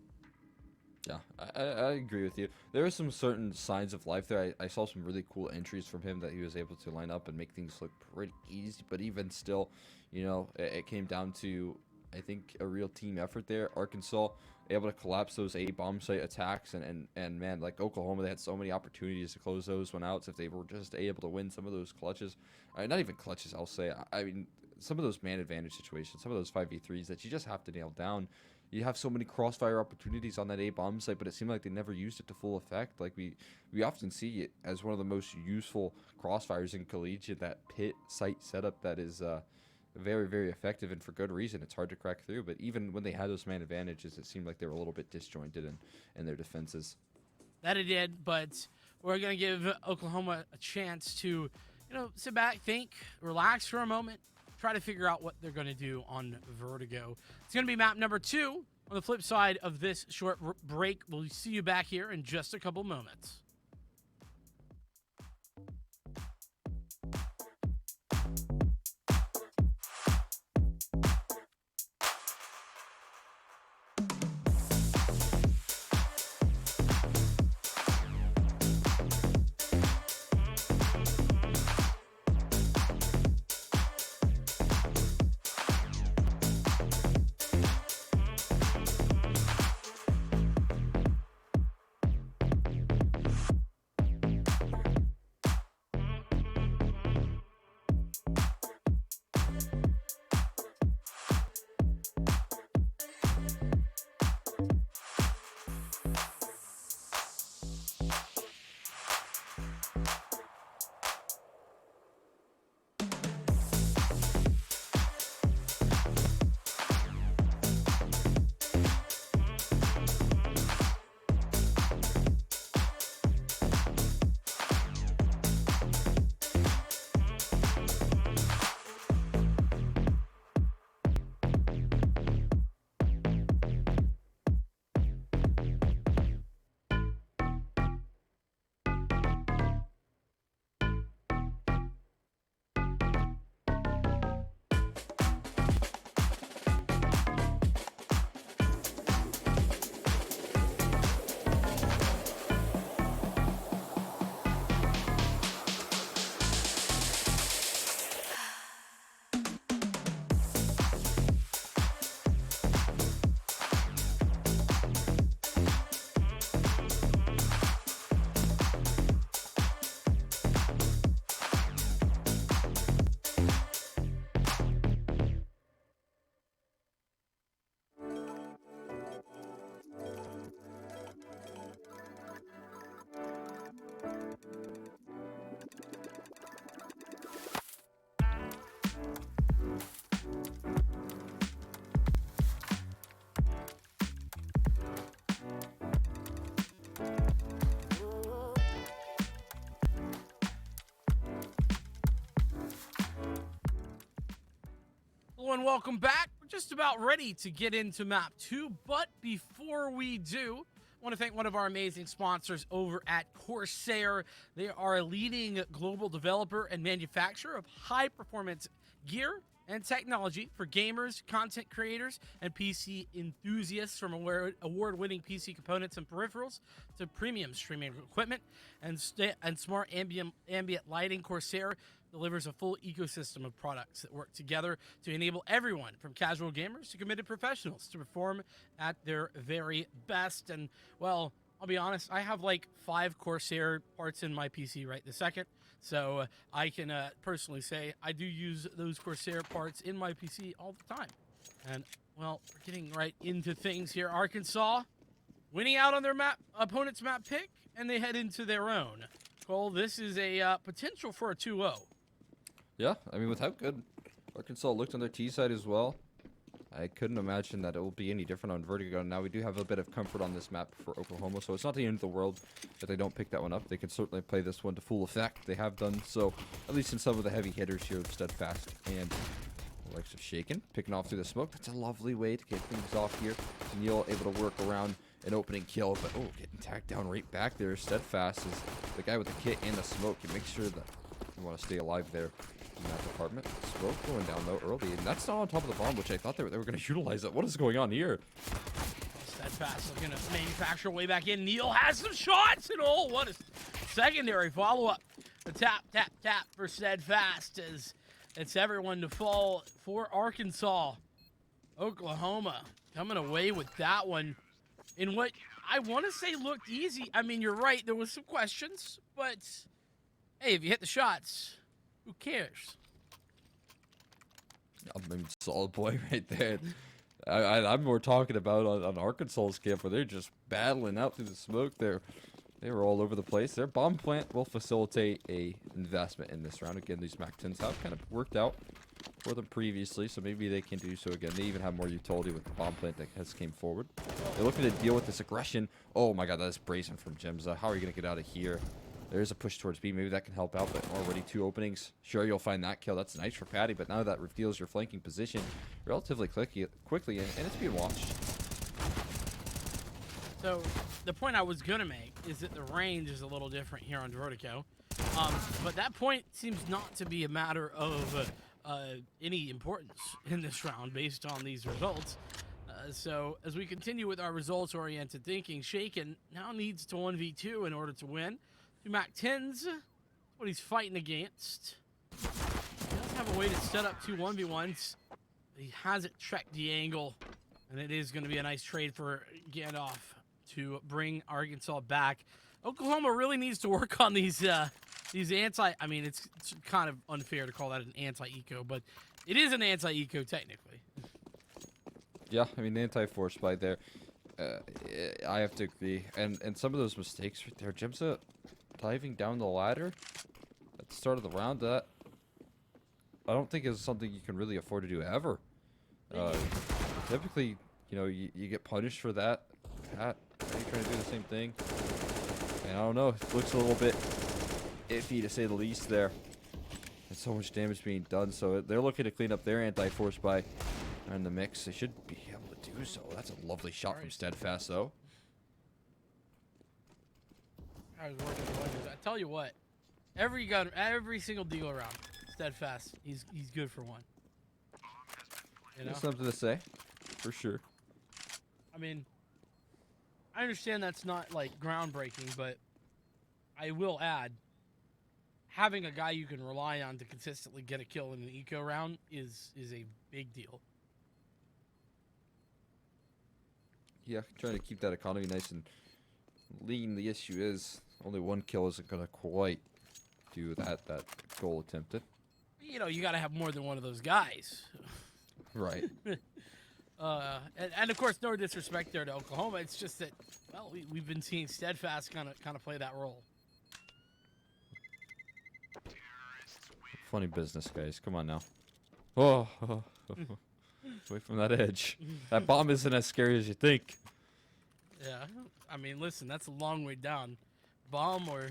Yeah, I agree with you. There are some certain signs of life there. I saw some really cool entries from him that he was able to line up and make things look pretty easy, but even still, it came down to, I think, a real team effort there. Arkansas able to collapse those A bomb site attacks, and man, like Oklahoma, they had so many opportunities to close those one out. So if they were just able to win some of those clutches, not even clutches, I'll say. I mean, some of those man advantage situations, some of those 5v3s that you just have to nail down. You have so many crossfire opportunities on that A bomb site, but it seemed like they never used it to full effect. Like we often see it as one of the most useful crossfires in collegiate, that pit site setup that is very, very effective, and for good reason. It's hard to crack through, but even when they had those man advantages, it seemed like they were a little bit disjointed in their defenses. That it did, but we're going to give Oklahoma a chance to, sit back, think, relax for a moment, try to figure out what they're going to do on Vertigo. It's going to be map number 2 on the flip side of this short break. We'll see you back here in just a couple moments. Hello and welcome back. We're just about ready to get into map 2, but before we do, I want to thank one of our amazing sponsors over at Corsair. They are a leading global developer and manufacturer of high-performance gear and technology for gamers, content creators, and PC enthusiasts, from award-winning PC components and peripherals to premium streaming equipment and smart ambient lighting. Corsair delivers a full ecosystem of products that work together to enable everyone from casual gamers to committed professionals to perform at their very best. And, well, I'll be honest, I have like 5 Corsair parts in my PC right this second. So I can personally say I do use those Corsair parts in my PC all the time. And, well, we're getting right into things here. Arkansas winning out on their opponent's map pick, and they head into their own. Cole, this is a potential for a 2-0. Yeah, I mean, with how good Arkansas looked on their T side as well, I couldn't imagine that it will be any different on Vertigo. Now, we do have a bit of comfort on this map for Oklahoma, so it's not the end of the world if they don't pick that one up. They can certainly play this one to full effect. They have done so, at least in some of the heavy hitters here of Steadfast and the likes of Shaken. Picking off through the smoke. That's a lovely way to get things off here. Neil able to work around an opening kill, but getting tagged down right back there. Steadfast is the guy with the kit and the smoke. You make sure that you want to stay alive there in that department. Smoke going down low early, and that's not on top of the bomb, which I thought they were going to utilize that. What is going on here? Steadfast looking to manufacture way back in. Neil has some shots, and what a secondary follow-up. A tap, tap, tap for Steadfast as it's everyone to fall for Arkansas. Oklahoma coming away with that one in what I want to say looked easy. I mean, you're right, there was some questions, but hey, if you hit the shots, who cares? I mean, solid play right there. I'm more talking about on Arkansas's camp where they're just battling out through the smoke. They were all over the place. Their bomb plant will facilitate a investment in this round. Again, these MAC-10s have kind of worked out for them previously, so maybe they can do so again. They even have more utility with the bomb plant that has came forward. They're looking to deal with this aggression. Oh my god, that is brazen from Jimza. How are you going to get out of here? There's a push towards B. Maybe that can help out, but already 2 openings. Sure, you'll find that kill. That's nice for Patty, but now that reveals your flanking position relatively quickly, and it's being watched. So the point I was going to make is that the range is a little different here on Vertigo. But that point seems not to be a matter of any importance in this round based on these results. So as we continue with our results-oriented thinking, Shaken now needs to 1v2 in order to win. 2 MAC-10s, what he's fighting against. He does have a way to set up 2 1v1s. He hasn't tracked the angle, and it is going to be a nice trade for Gandalf to bring Arkansas back. Oklahoma really needs to work on these anti... I mean, it's kind of unfair to call that an anti-eco, but it is an anti-eco technically. Yeah, I mean, the anti-force by there. I have to agree. And some of those mistakes right there. Jimza diving down the ladder at the start of the round, that I don't think is something you can really afford to do ever. Typically, you know, you get punished for that. Pat, are you trying to do the same thing? And I don't know. It looks a little bit iffy to say the least there. And so much damage being done. So they're looking to clean up their anti-force by in the mix. They should be able to do so. That's a lovely shot from Steadfast, though. I was working wonders. I tell you what, every single deal around Steadfast, he's good for one. You know? There's something to say, for sure. I mean, I understand that's not like groundbreaking, but I will add, having a guy you can rely on to consistently get a kill in an eco round is a big deal. Yeah, trying to keep that economy nice and lean. The issue is only 1 kill isn't going to quite do that goal attempted. You know, you got to have more than one of those guys. Right. And of course, no disrespect there to Oklahoma. It's just that, well, we've been seeing Steadfast kind of play that role. Funny business, guys. Come on now. Oh. Away from that edge. That bomb isn't as scary as you think. Yeah. I mean, listen, that's a long way down. Bomb or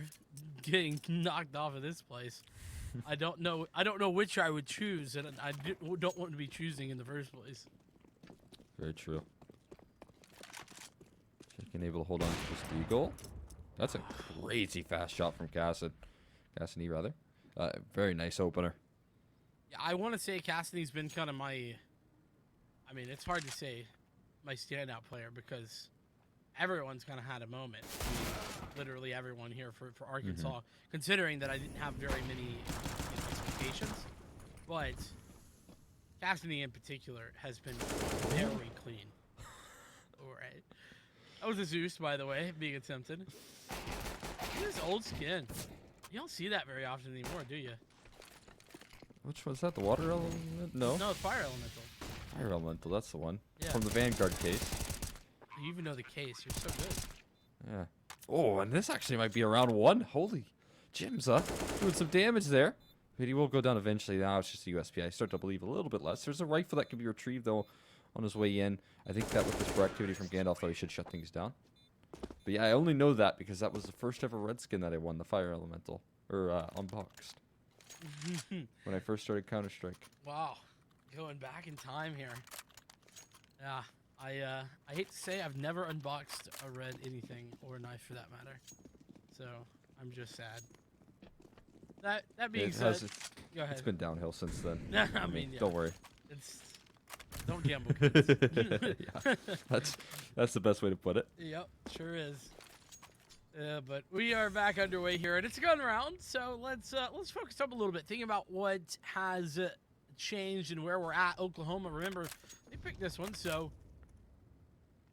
getting knocked off of this place. I don't know which I would choose, and I don't want to be choosing in the first place. Very true. Shaken able to hold on to this deagle. That's a crazy fast shot from Cassidy, rather. Very nice opener. Yeah, I want to say Cassidy's been kind of my... I mean, it's hard to say my standout player because everyone's kind of had a moment. I mean, literally everyone here for Arkansas, considering that I didn't have very many rotations, but Cassidy in particular has been very clean. All right. That was a Zeus, by the way, being attempted. This old skin. You don't see that very often anymore, do you? Which one's that? The water element? No. No, it's fire elemental. Fire elemental, that's the one. Yeah. From the Vanguard case. You even know the case. You're so good. Yeah. Oh, and this actually might be around 1. Holy. Jimza doing some damage there. But he will go down eventually. Now it's just a USP. I start to believe a little bit less. There's a rifle that can be retrieved, though, on his way in. I think that with this proactivity from Gandalf, though, he should shut things down. But yeah, I only know that because that was the first ever red skin that I won, the Fire Elemental. Or unboxed. When I first started Counter-Strike. Wow. Going back in time here. Yeah. I hate to say I've never unboxed a red anything or a knife for that matter. So I'm just sad. That being said, go ahead. It's been downhill since then. I mean, yeah. Don't worry. Don't gamble, kids. Yeah, that's the best way to put it. Yep, sure is. But we are back underway here, and it's a gun round. So let's focus up a little bit, thinking about what has changed and where we're at. Oklahoma, remember they picked this one, so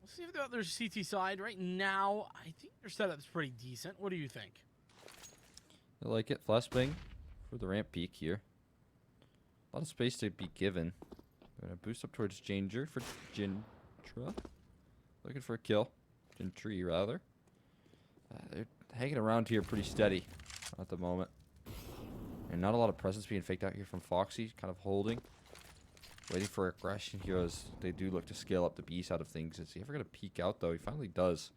we'll see if they're on their CT side right now. I think their setup's pretty decent. What do you think? I like it. Flashbang for the ramp peak here. A lot of space to be given. Gonna boost up towards Ginger for Gintra. Looking for a kill. Gentry, rather. They're hanging around here pretty steady at the moment. And not a lot of presence being faked out here from Foxy. Kind of holding. Waiting for aggression here as they do look to scale up the B side of things. Is he ever going to peek out, though? He finally does.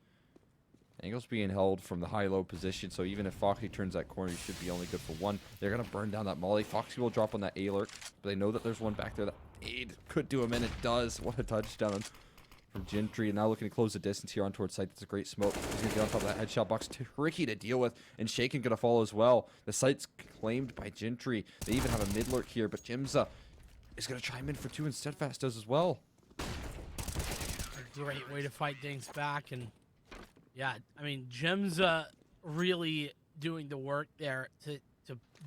Angle's being held from the high-low position, so even if Foxy turns that corner, he should be only good for 1. They're going to burn down that molly. Foxy will drop on that A-lurk, but they know that there's one back there that aid could do him, and it does. What a touchdown from Gentry. And now looking to close the distance here on towards site. That's a great smoke. He's going to get on top of that headshot box. Tricky to deal with, and Shaken going to follow as well. The site's claimed by Gentry. They even have a mid-lurk here, but Jimza is going to chime in for 2, and Steadfast does as well. A great way to fight things back, and yeah, I mean, Jimza really doing the work there to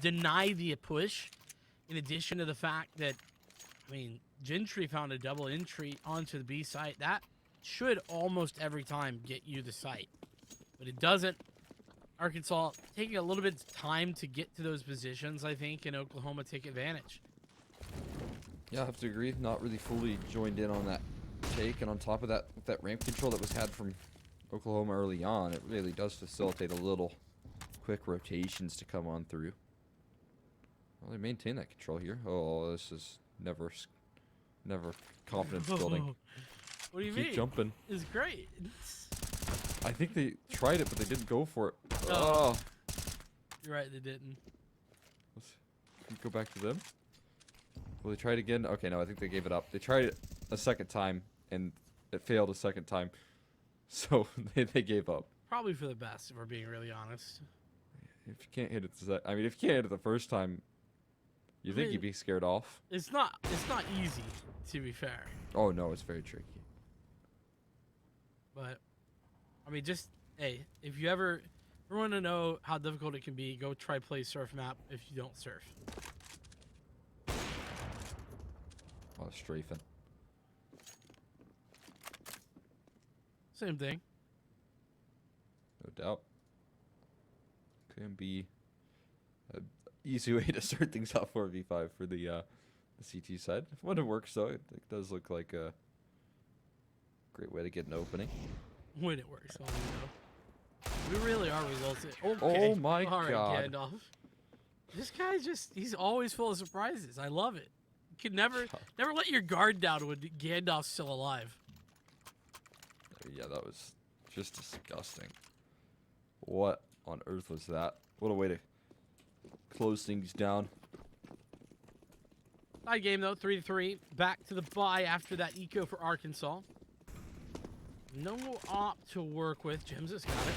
deny the push, in addition to the fact that, I mean, Gentry found a double entry onto the B site. That should almost every time get you the site, but it doesn't. Arkansas taking a little bit of time to get to those positions, I think, and Oklahoma take advantage. Yeah, I have to agree. Not really fully joined in on that take, and on top of that, with that ramp control that was had from Oklahoma early on, it really does facilitate a little quick rotations to come on through. Well, they maintain that control here. Oh, this is never confidence building. What do you mean? Keep jumping. It's great. I think they tried it, but they didn't go for it. Oh. You're right, they didn't. Let's go back to them. Will they try it again? Okay, no, I think they gave it up. They tried it a second time, and it failed a second time. So they gave up. Probably for the best, if we're being really honest. If you can't hit it, I mean, if you can't hit it the first time, you think you'd be scared off. It's not easy, to be fair. Oh no, it's very tricky. But I mean, just hey, if you ever want to know how difficult it can be, go try play surf map if you don't surf. Oh, strafing. Same thing. No doubt. Can be an easy way to start things off 4v5 for the CT side. When it works, though, it does look like a great way to get an opening. When it works, we really are resulted. Okay. Oh my All right, god. Gandalf. This guy he's always full of surprises. I love it. You can never let your guard down when Gandalf's still alive. Yeah, that was just disgusting. What on earth was that? What a way to close things down. Tie game, though, 3-3. Back to the bye after that eco for Arkansas. No op to work with. Jims has got it.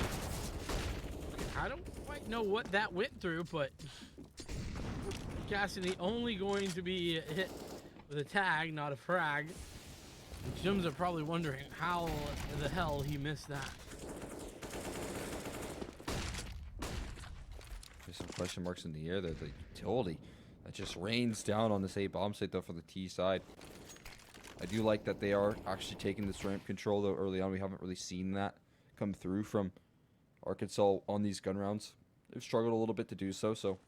I don't quite know what that went through, but Cassidy only going to be hit with a tag, not a frag. Jims are probably wondering how the hell he missed that. There's some question marks in the air there. The utility That just rains down on this A bomb site though for the T side. I do like that they are actually taking this ramp control though early on. We haven't really seen that come through from Arkansas on these gun rounds. They've struggled a little bit to do so, so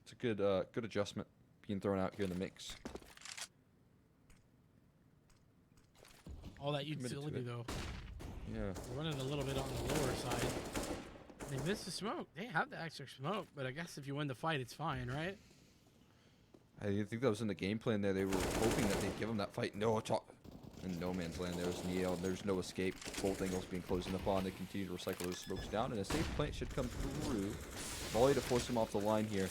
it's a good adjustment being thrown out here in the mix. All that utility though. Yeah. We're running a little bit on the lower side. They missed the smoke. They have the extra smoke, but I guess if you win the fight, it's fine, right? I think that was in the game plan there. They were hoping that they'd give him that fight. No, in no man's land. There's Neo. There's no escape. Both angles being closed in upon. They continue to recycle those smokes down, and a safe plant should come through. Volley to force him off the line here.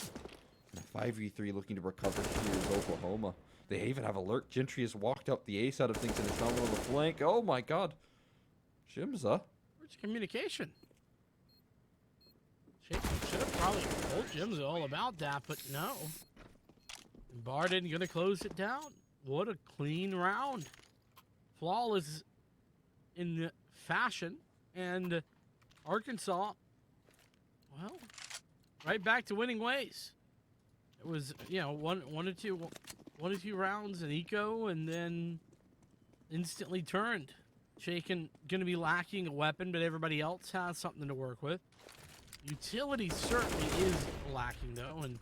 And a 5v3 looking to recover here is Oklahoma. They even have alert. Gentry has walked up the A side of things and is found on the flank. Oh my god. Shimza. Where's communication? Should have probably told Jim's all about that, but no. Barden gonna close it down. What a clean round. Flawless in fashion. And Arkansas, well, right back to winning ways. It was, you know, one or two rounds in eco, and then instantly turned. Shaken gonna be lacking a weapon, but everybody else has something to work with. Utility certainly is lacking though, and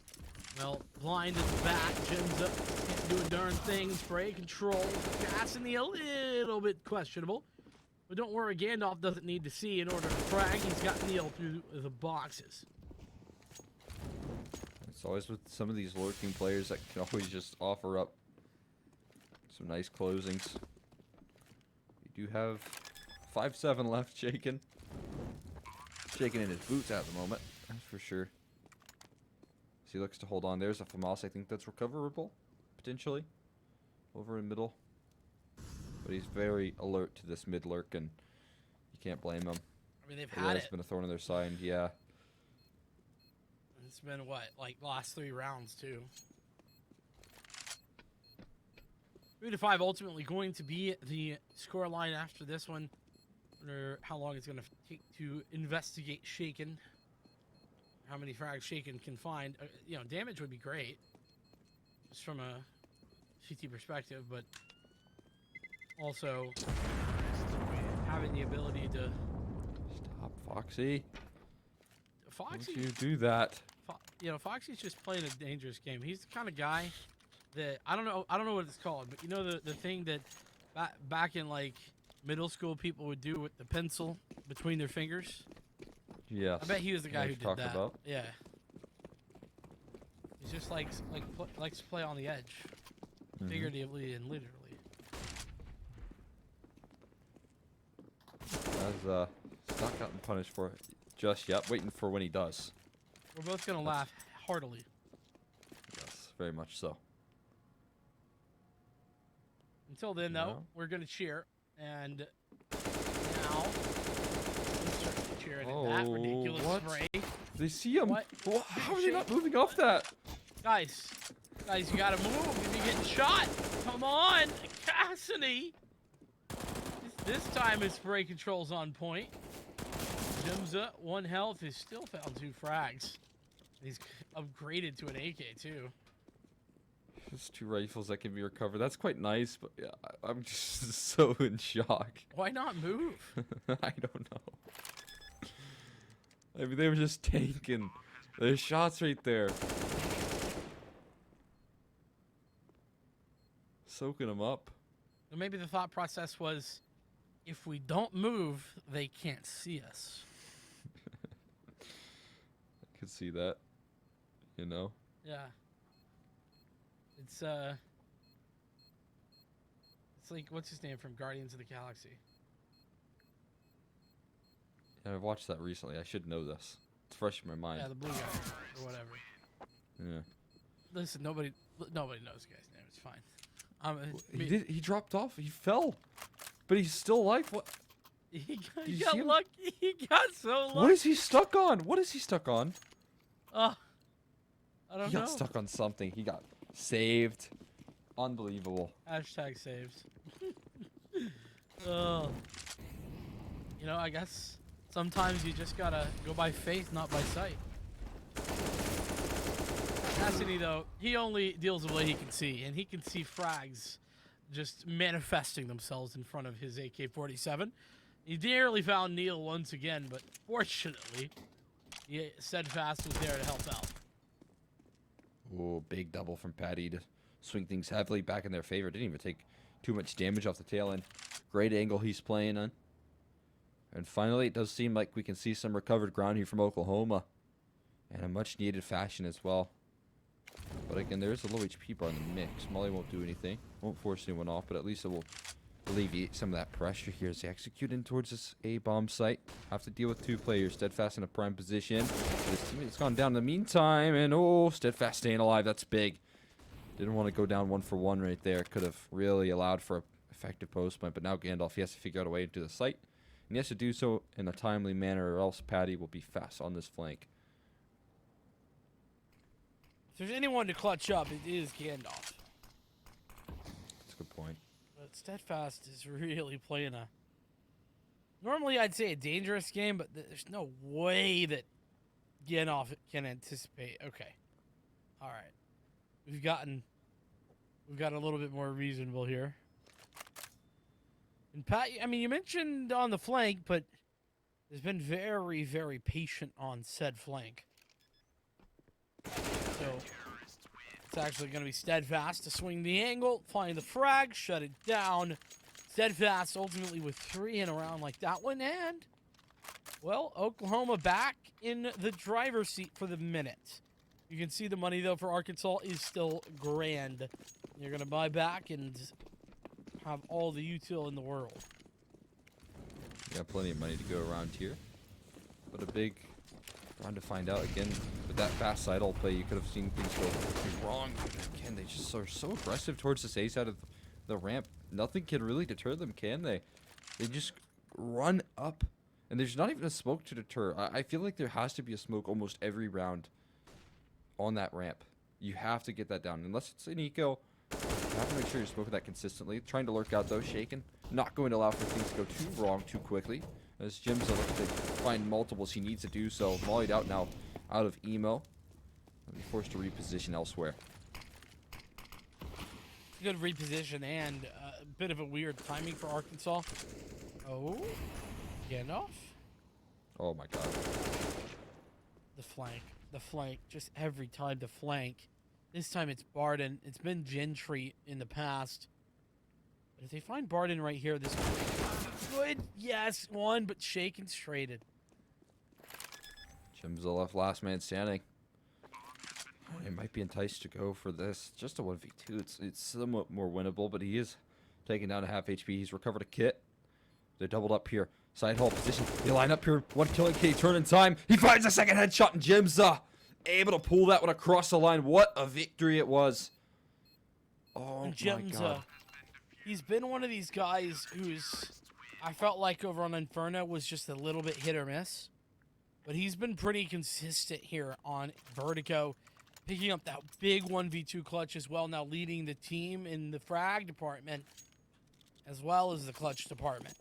well, blind at the back. Jim's up, can't do a darn thing. Spray control, gas in the a little bit questionable, but don't worry, Gandalf doesn't need to see in order to frag. He's got Neil through the boxes. It's always with some of these lurking players that can always just offer up some nice closings. We do have 5-7 left. Shaken in his boots at the moment, that's for sure. So he looks to hold on. There's a FAMAS. I think that's recoverable, potentially, over in middle. But he's very alert to this mid lurk, and you can't blame him. I mean, they've had it. It's been a thorn in their side, yeah. It's been, what, like the last 3 rounds, too. 3-5 ultimately going to be the score line after this one. Or how long it's going to take to investigate Shaken. How many frags Shaken can find. You know, damage would be great. Just from a CT perspective, but also having the ability to... Stop, Foxy. Foxy... Don't you do that. You know, Foxy's just playing a dangerous game. He's the kind of guy that... I don't know what it's called, but you know the thing that back in, like... middle school people would do with the pencil between their fingers. Yes. I bet he was the guy who did that. About. Yeah. He just likes to play on the edge, figuratively and literally. Has not gotten punished for it just yet. Waiting for when he does. We're both gonna laugh heartily. Yes, very much so. Until then, though, we're gonna cheer. And now, we're cheering at that ridiculous spray. They see him. What? How are they not moving off that? Guys, you gotta move. You'll be getting shot. Come on, Cassidy. This time his spray control's on point. Jimza, 1 health, is still found 2 frags. He's upgraded to an AK too. There's 2 rifles that can be recovered. That's quite nice, but yeah, I'm just so in shock. Why not move? I don't know. I mean, they were just tanking. There's shots right there. Soaking them up. Well, maybe the thought process was, if we don't move, they can't see us. I could see that. You know? Yeah. It's like, what's his name from Guardians of the Galaxy? Yeah, I've watched that recently. I should know this. It's fresh in my mind. Yeah, the blue guy or whatever. Yeah. Listen, nobody knows the guy's name. It's fine. He dropped off. He fell, but he's still alive. What? He got lucky. He got so lucky. What is he stuck on? What is he stuck on? I don't know. He got stuck on something. He got saved. Unbelievable. Hashtag saved. Oh. You know, I guess sometimes you just gotta go by faith, not by sight. Cassidy, though, he only deals with what he can see, and he can see frags just manifesting themselves in front of his AK-47. He nearly found Neil once again, but fortunately, Steadfast was there to help out. Oh, big double from Patty to swing things heavily back in their favor. Didn't even take too much damage off the tail end. Great angle he's playing on. And finally, it does seem like we can see some recovered ground here from Oklahoma. And a much needed fashion as well. But again, there is a low HP bar in the mix. Molly won't do anything. Won't force anyone off, but at least it will alleviate some of that pressure here as they execute in towards this A-bomb site. Have to deal with two players. Steadfast in a prime position. His teammate's gone down in the meantime. And oh, Steadfast staying alive. That's big. Didn't want to go down 1-for-1 right there. Could have really allowed for an effective post point. But now Gandalf, he has to figure out a way into the site. And he has to do so in a timely manner or else Patty will be fast on this flank. If there's anyone to clutch up, it is Gandalf. That's a good point. But Steadfast is really playing a... Normally, I'd say a dangerous game, but there's no way that Gandalf can anticipate. Okay. All right. We've got a little bit more reasonable here. And Pat, I mean, you mentioned on the flank, but has been very, very patient on said flank. So it's actually going to be Steadfast to swing the angle, find the frag, shut it down. Steadfast ultimately with 3 in a round like that one, and well, Oklahoma back in the driver's seat for the minute. You can see the money though for Arkansas is still grand. You're going to buy back and have all the util in the world. Got plenty of money to go around here, but a big round to find out again. With that fast side all play, you could have seen things go wrong. Again, they just are so aggressive towards this A side of the ramp. Nothing can really deter them, can they? They just run up, and there's not even a smoke to deter. I feel like there has to be a smoke almost every round on that ramp. You have to get that down. Unless it's an eco, you have to make sure you're smoking that consistently. Trying to lurk out though, shaken. Not going to allow for things to go too wrong too quickly. As Jim's looking to find multiples, he needs to do so. Mollied out now, out of emo. He'll be forced to reposition elsewhere. Good reposition and a bit of a weird timing for Arkansas. Oh, Gandalf. Oh my god. The flank, just every time the flank. This time it's Barden. It's been Gentry in the past. But if they find Barden right here, this good. Yes, one, but shaken straighted. Jim's the last man standing. He might be enticed to go for this. Just a 1v2. It's somewhat more winnable, but he is taking down a half HP. He's recovered a kit. They're doubled up here. Side hall position. They line up here. One killing K turn in time. He finds a second headshot, and Jim's able to pull that one across the line. What a victory it was. Oh my god. He's been one of these guys who's, I felt like over on Inferno was just a little bit hit or miss. But he's been pretty consistent here on Vertigo. Picking up that big 1v2 clutch as well. Now leading the team in the frag department as well as the clutch department.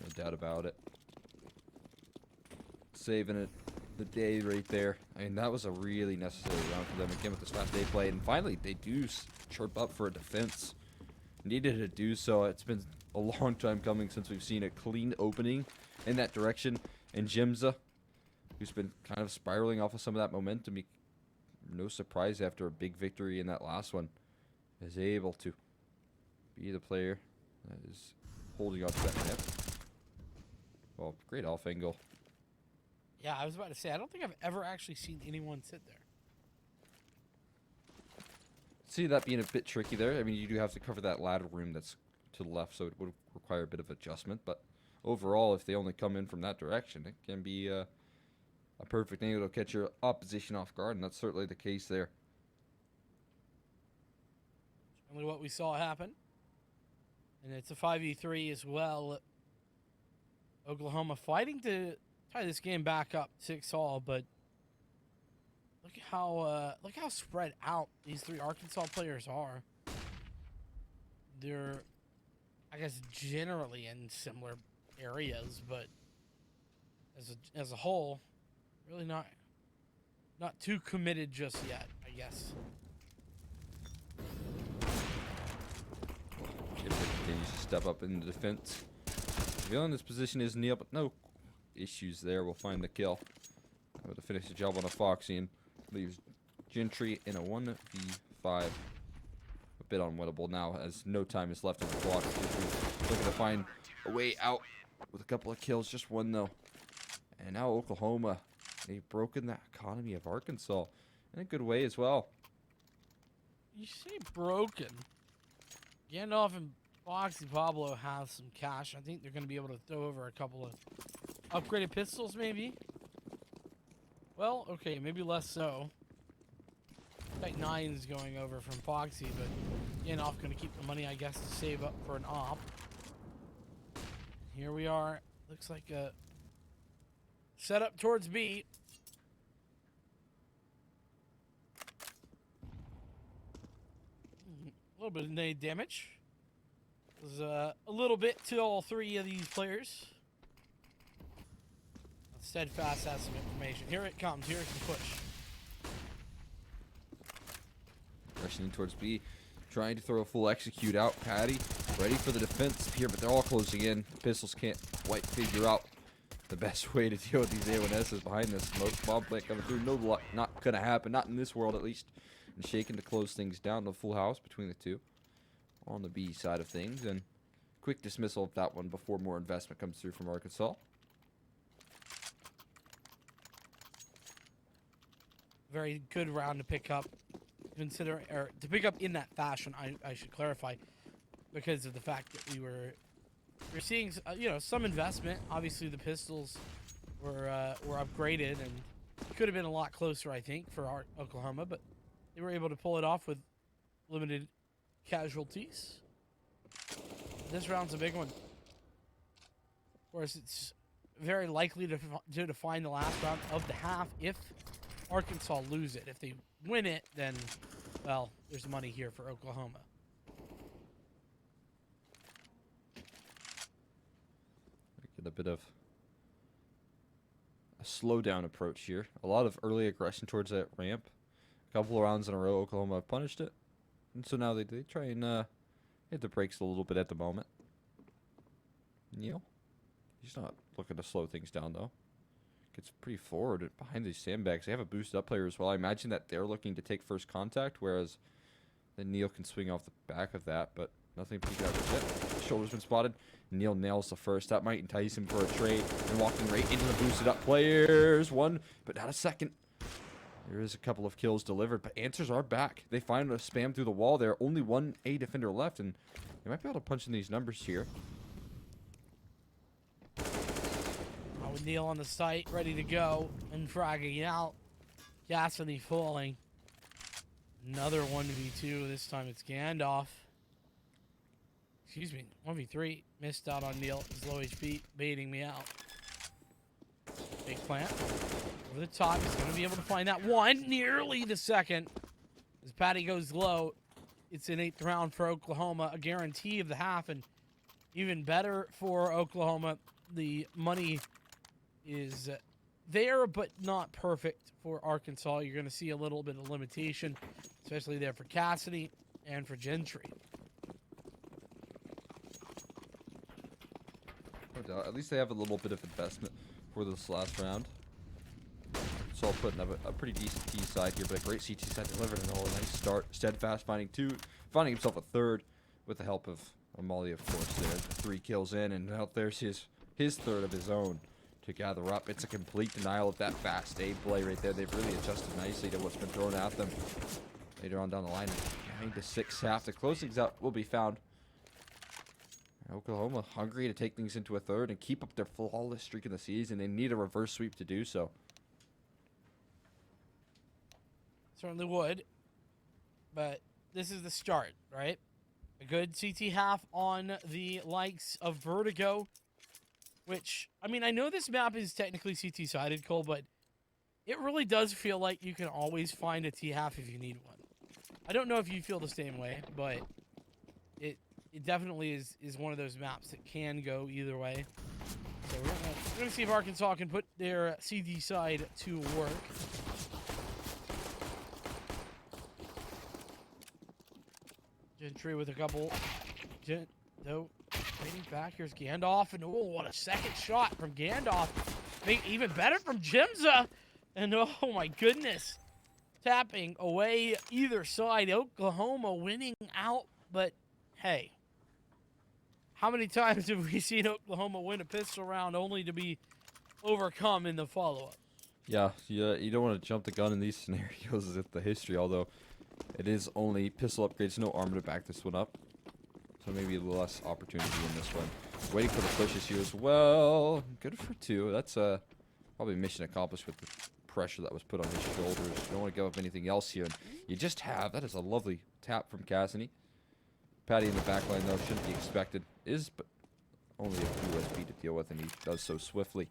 No doubt about it. Saving it the day right there. I mean, that was a really necessary round for them again with this fast day play. And finally, they do chirp up for a defense. Needed to do so. It's been a long time coming since we've seen a clean opening in that direction. And Jimza, who's been kind of spiraling off of some of that momentum, no surprise after a big victory in that last one, is able to be the player that is holding on to that net. Well, great off angle. Yeah, I was about to say, I don't think I've ever actually seen anyone sit there. See that being a bit tricky there. I mean, you do have to cover that ladder room that's to the left, so it would require a bit of adjustment. But overall, if they only come in from that direction, it can be a perfect angle to catch your opposition off guard, and that's certainly the case there. Only what we saw happen. And it's a 5v3 as well. Oklahoma fighting to tie this game back up 6-all, but look how spread out these three Arkansas players are. They're, I guess, generally in similar areas, but as a whole, really not not too committed just yet, I guess. Continues to step up in the defense. Revealing his position is Neil, but no issues there. We'll find the kill. Able to finish the job on a Foxy and leaves Gentry in a 1v5. A bit unwinnable now, as no time is left on the clock. Gentry looking to find a way out with a couple of kills, just one though. And now Oklahoma, they've broken the economy of Arkansas in a good way as well. You say broken. Gandalf and Foxy Pablo have some cash. I think they're going to be able to throw over a couple of upgraded pistols, maybe. Well, okay, maybe less so. Type 9's going over from Foxy, but Gandalf going to keep the money, I guess, to save up for an op. Here we are. Looks like a setup towards B. A little bit of nade damage. There's a little bit to all three of these players. Steadfast has some information. Here it comes. Here's the push. Rushing in towards B, trying to throw a full execute out. Patty ready for the defense here, but they're all closing in. Pistols can't quite figure out the best way to deal with these A1Ss behind this smoke. Bomb plant coming through. No luck. Not gonna happen. Not in this world, at least. And shaking to close things down. The full house between the two on the B side of things, and quick dismissal of that one before more investment comes through from Arkansas. Very good round to pick up. To pick up in that fashion, I should clarify, because of the fact that we're seeing some investment. Obviously, the pistols were upgraded and could have been a lot closer, I think, for Oklahoma, but they were able to pull it off with limited casualties. This round's a big one. Of course, it's very likely to define the last round of the half if Arkansas lose it. If they win it, then, well, there's money here for Oklahoma. Get a bit of a slowdown approach here. A lot of early aggression towards that ramp. A couple of rounds in a row, Oklahoma have punished it. And so now they try and hit the brakes a little bit at the moment. Neil, he's not looking to slow things down, though. Gets pretty forward behind these sandbags. They have a boosted up player as well. I imagine that they're looking to take first contact, whereas then Neil can swing off the back of that, but nothing peeked out yet. Shoulder's been spotted. Neil nails the first. That might entice him for a trade. And walking right into the boosted up players. One, but not a second. There is a couple of kills delivered, but answers are back. They find a spam through the wall there. Only one A defender left, and they might be able to punch in these numbers here. With Neil on the site, ready to go, and fragging out. Gassany falling. Another 1v2. This time it's Gandalf. Excuse me, 1v3. Missed out on Neil. He's low HP, baiting me out. Big plant. Over the top. He's going to be able to find that one. Nearly the second. As Patty goes low, it's an 8th round for Oklahoma. A guarantee of the half, and even better for Oklahoma. The money is there, but not perfect for Arkansas. You're going to see a little bit of limitation, especially there for Cassidy and for Gentry. No doubt. At least they have a little bit of investment for this last round. So putting up a pretty decent T side here, but a great CT side delivered and a nice start. Steadfast finding himself a third with the help of Amali, of course. There, 3 kills in, and now there's his third of his own to gather up. It's a complete denial of that fast A play right there. They've really adjusted nicely to what's been thrown at them later on down the line. Behind the 6th half, the close things out will be found. Oklahoma hungry to take things into a third and keep up their flawless streak in the season. They need a reverse sweep to do so. Certainly would, but this is the start, right? A good CT half on the likes of Vertigo, which, I mean, I know this map is technically CT-sided, Cole, but it really does feel like you can always find a T-half if you need one. I don't know if you feel the same way, but it definitely is one of those maps that can go either way. So we're gonna see if Arkansas can put their CD side to work. Gentry with a couple. Though, waiting back. Here's Gandalf. And, oh, what a second shot from Gandalf. Even better from Jimza. And, oh, my goodness. Tapping away either side. Oklahoma winning out. But, hey. How many times have we seen Oklahoma win a pistol round only to be overcome in the follow-up? Yeah, you don't want to jump the gun in these scenarios with the history, although it is only pistol upgrades, no armor to back this one up. So maybe a little less opportunity in this one. Waiting for the pushes here as well. Good for 2. That's probably mission accomplished with the pressure that was put on his shoulders. You don't want to give up anything else here. And you just have. That is a lovely tap from Cassidy. Patty in the back line, though, shouldn't be expected. Is but only a few USB to deal with, and he does so swiftly.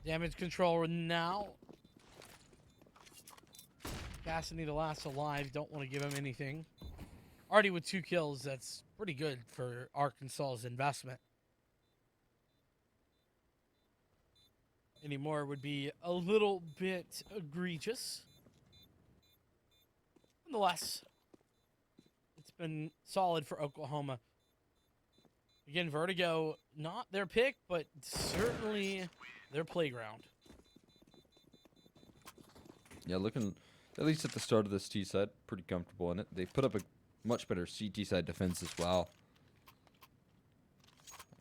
Damage control now. Cassidy, the last alive. Don't want to give him anything. Already with 2 kills, that's pretty good for Arkansas's investment. Any more would be a little bit egregious. Nonetheless, it's been solid for Oklahoma. Again, Vertigo, not their pick, but certainly their playground. Yeah, looking, at least at the start of this T side, pretty comfortable in it. They put up a much better CT side defense as well.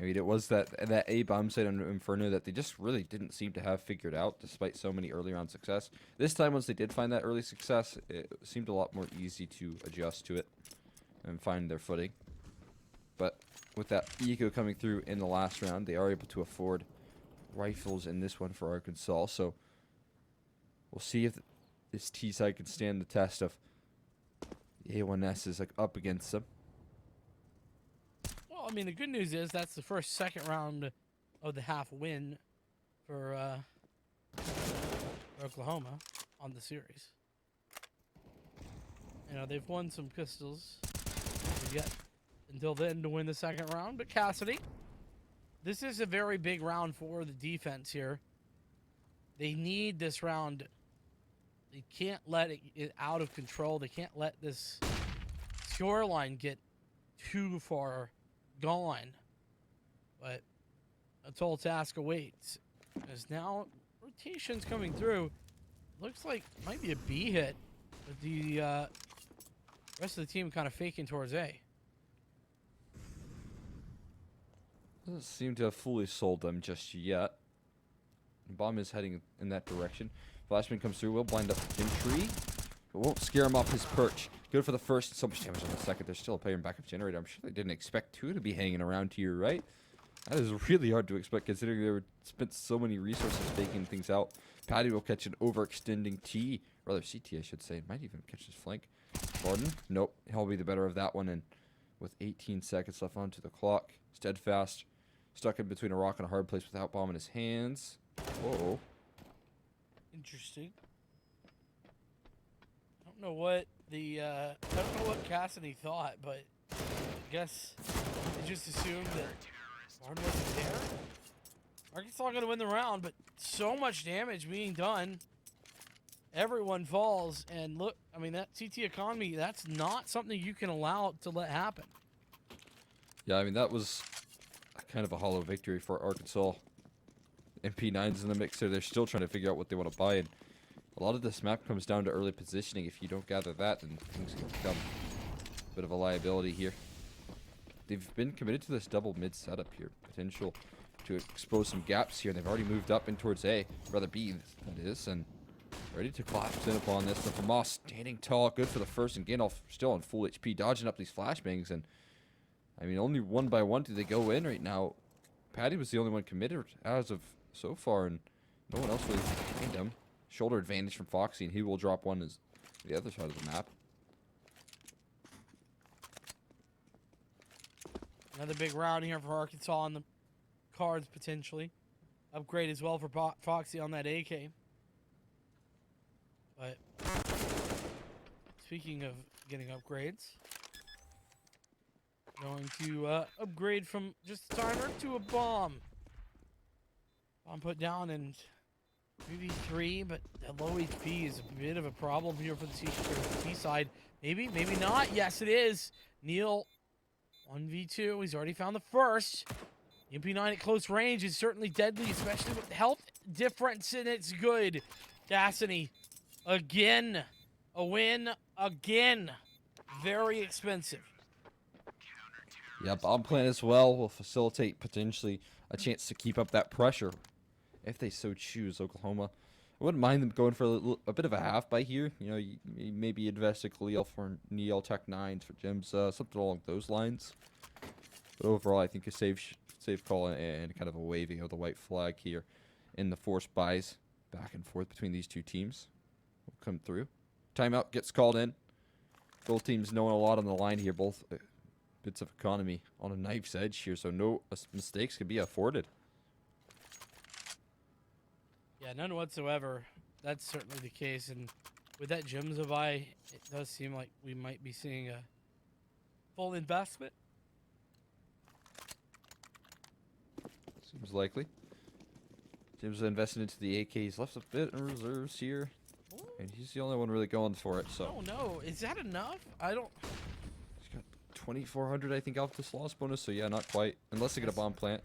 I mean, it was that A-bomb side on Inferno that they just really didn't seem to have figured out, despite so many early round success. This time, once they did find that early success, it seemed a lot more easy to adjust to it and find their footing. But with that eco coming through in the last round, they are able to afford rifles in this one for Arkansas. So we'll see if this T side can stand the test of the A1S is up against them. Well, I mean, the good news is that's the second round of the half win for Oklahoma on the series. You know, they've won some pistols. They've got until then to win the second round. But Cassidy, this is a very big round for the defense here. They need this round. They can't let it get out of control. They can't let this scoreline get too far gone. But a tall task awaits. As now rotations coming through. Looks like it might be a B hit. With the rest of the team kind of faking towards A. Doesn't seem to have fully sold them just yet. The bomb is heading in that direction. Flashman comes through, will blind up Gentry. It won't scare him off his perch. Good for the first. So much damage on the second. There's still a player in backup generator. I'm sure they didn't expect 2 to be hanging around to your right. That is really hard to expect considering they were spent so many resources faking things out. Patty will catch an overextending T. Rather CT, I should say. Might even catch his flank. Gordon? Nope. He'll be the better of that one. And with 18 seconds left onto the clock. Steadfast. Stuck in between a rock and a hard place without bomb in his hands. Whoa. Interesting. I don't know what Cassidy thought, but I guess they just assumed that Barn wasn't there. Arkansas gonna win the round, but so much damage being done. Everyone falls, and look, I mean, that CT economy, that's not something you can allow to let happen. Yeah, I mean, that was kind of a hollow victory for Arkansas. MP9's in the mix there. They're still trying to figure out what they want to buy, and a lot of this map comes down to early positioning. If you don't gather that, then things can become a bit of a liability here. They've been committed to this double mid setup here. Potential to expose some gaps here. They've already moved up in towards A, rather B, that is, and ready to collapse in upon this. The Moss standing tall, good for the first, and Gandalf still on full HP, dodging up these flashbangs, and I mean, only one by one do they go in right now. Patty was the only one committed as of so far, and no one else really behind him. Shoulder advantage from Foxy, and he will drop one as the other side of the map. Another big round here for Arkansas on the cards, potentially. Upgrade as well for Foxy on that AK. But speaking of getting upgrades, going to upgrade from just a timer to a bomb. Bomb put down, and 3v3, but that low HP is a bit of a problem here for the T side. Maybe, maybe not. Yes, it is. Neil, 1v2. He's already found the first. MP9 at close range is certainly deadly, especially with the health difference, and it's good. Destiny, again. A win, again. Very expensive. Yeah, bomb plant as well will facilitate potentially a chance to keep up that pressure if they so choose. Oklahoma, I wouldn't mind them going for a bit of a half by here. You know, you maybe invest a Khalil for Neil, Tech 9s for Gems, something along those lines. But overall, I think a safe call and kind of a waving of the white flag here in the forced buys back and forth between these two teams will come through. Timeout gets called in. Both teams knowing a lot on the line here. Both bits of economy on a knife's edge here, so no mistakes could be afforded. Yeah, none whatsoever. That's certainly the case. And with that Jimza buy, it does seem like we might be seeing a full investment. Seems likely. Jim's invested into the AK. He's left a bit in reserves here. And he's the only one really going for it, so. Oh, no. Is that enough? I don't... He's got 2,400, I think, off this loss bonus, so yeah, not quite. Unless they get a bomb plant.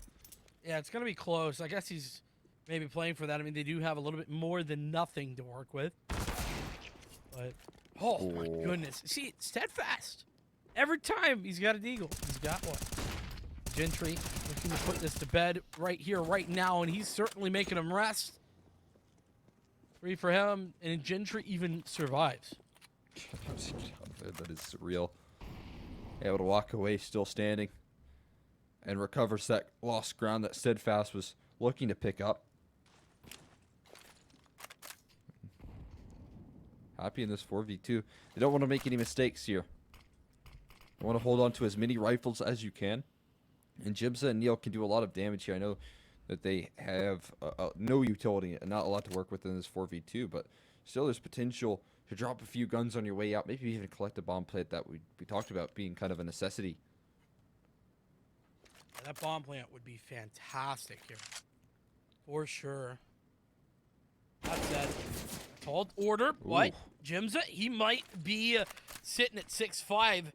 Yeah, it's going to be close. I guess he's maybe playing for that. I mean, they do have a little bit more than nothing to work with. But, oh, my goodness. See, steadfast. Every time he's got a deagle, he's got one. Gentry looking to put this to bed right here, right now, and he's certainly making him rest. 3 for him, and Gentry even survives. That is surreal. Able to walk away, still standing, and recovers that lost ground that Steadfast was looking to pick up. Happy in this 4v2. They don't want to make any mistakes here. They want to hold on to as many rifles as you can. And Jibsa and Neil can do a lot of damage here. I know that they have no utility and not a lot to work with in this 4v2, but still there's potential to drop a few guns on your way out, maybe even collect a bomb plant that we talked about being kind of a necessity. That bomb plant would be fantastic here. For sure. That's that. Called order. What? Jimza, he might be sitting at 6'5".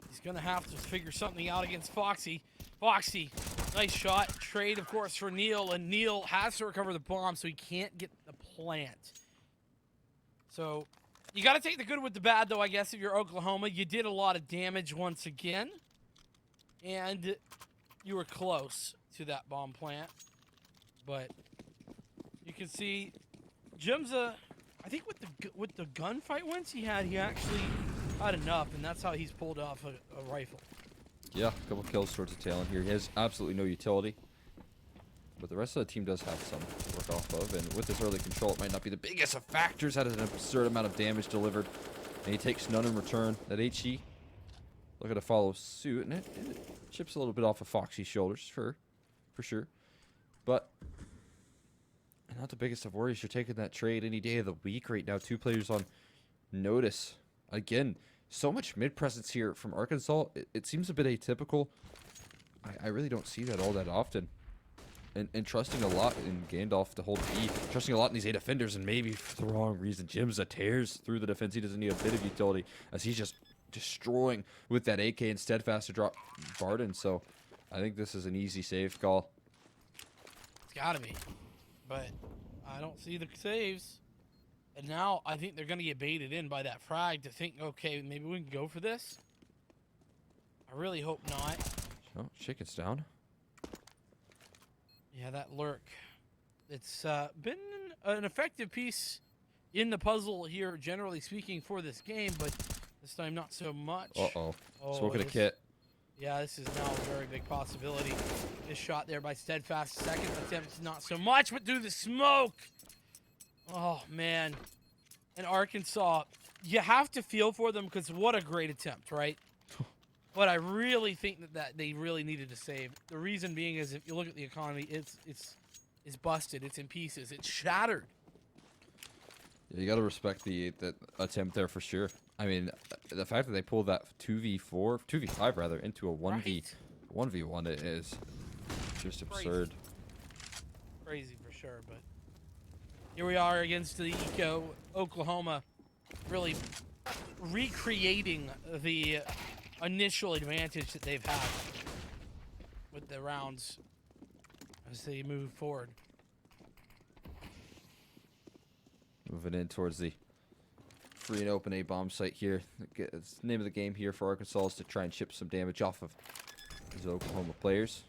He's going to have to figure something out against Foxy. Foxy, nice shot. Trade, of course, for Neil, and Neil has to recover the bomb, so he can't get the plant. So, you got to take the good with the bad, though, I guess, if you're Oklahoma. You did a lot of damage once again, and you were close to that bomb plant. But you can see Jimza, I think with the gunfight wins he actually had enough, and that's how he's pulled off a rifle. Yeah, a couple kills towards the tail end here. He has absolutely no utility. But the rest of the team does have some to work off of. And with this early control, it might not be the biggest of factors. Had an absurd amount of damage delivered. And he takes none in return. That HE looking to follow suit. And it chips a little bit off of Foxy's shoulders, for sure. But not the biggest of worries. You're taking that trade any day of the week right now. 2 players on notice. Again, so much mid-presence here from Arkansas. It seems a bit atypical. I really don't see that all that often. And trusting a lot in Gandalf to hold B. Trusting a lot in these 8 defenders, and maybe for the wrong reason. Jimza tears through the defense. He doesn't need a bit of utility, as he's just destroying with that AK and Steadfast to drop Barden. So I think this is an easy save call. It's got to be. But I don't see the saves. And now I think they're going to get baited in by that frag to think, okay, maybe we can go for this. I really hope not. Oh, Chicken's down. Yeah, that lurk. It's been an effective piece in the puzzle here, generally speaking, for this game, but this time not so much. Uh-oh. Smoking a kit. Yeah, this is now a very big possibility. This shot there by Steadfast. Second attempt, not so much, but through the smoke. Oh, man. And Arkansas, you have to feel for them because what a great attempt, right? But I really think that they really needed to save. The reason being is if you look at the economy, it's busted. It's in pieces. It's shattered. Yeah, you got to respect the attempt there for sure. I mean, the fact that they pulled that 2v5 rather, into a 1v1 is just absurd. Crazy for sure, but Here we are against the Eco. Oklahoma really recreating the initial advantage that they've had with the rounds as they move forward. Moving in towards the free and open A bomb site here. The name of the game here for Arkansas is to try and chip some damage off of these Oklahoma players.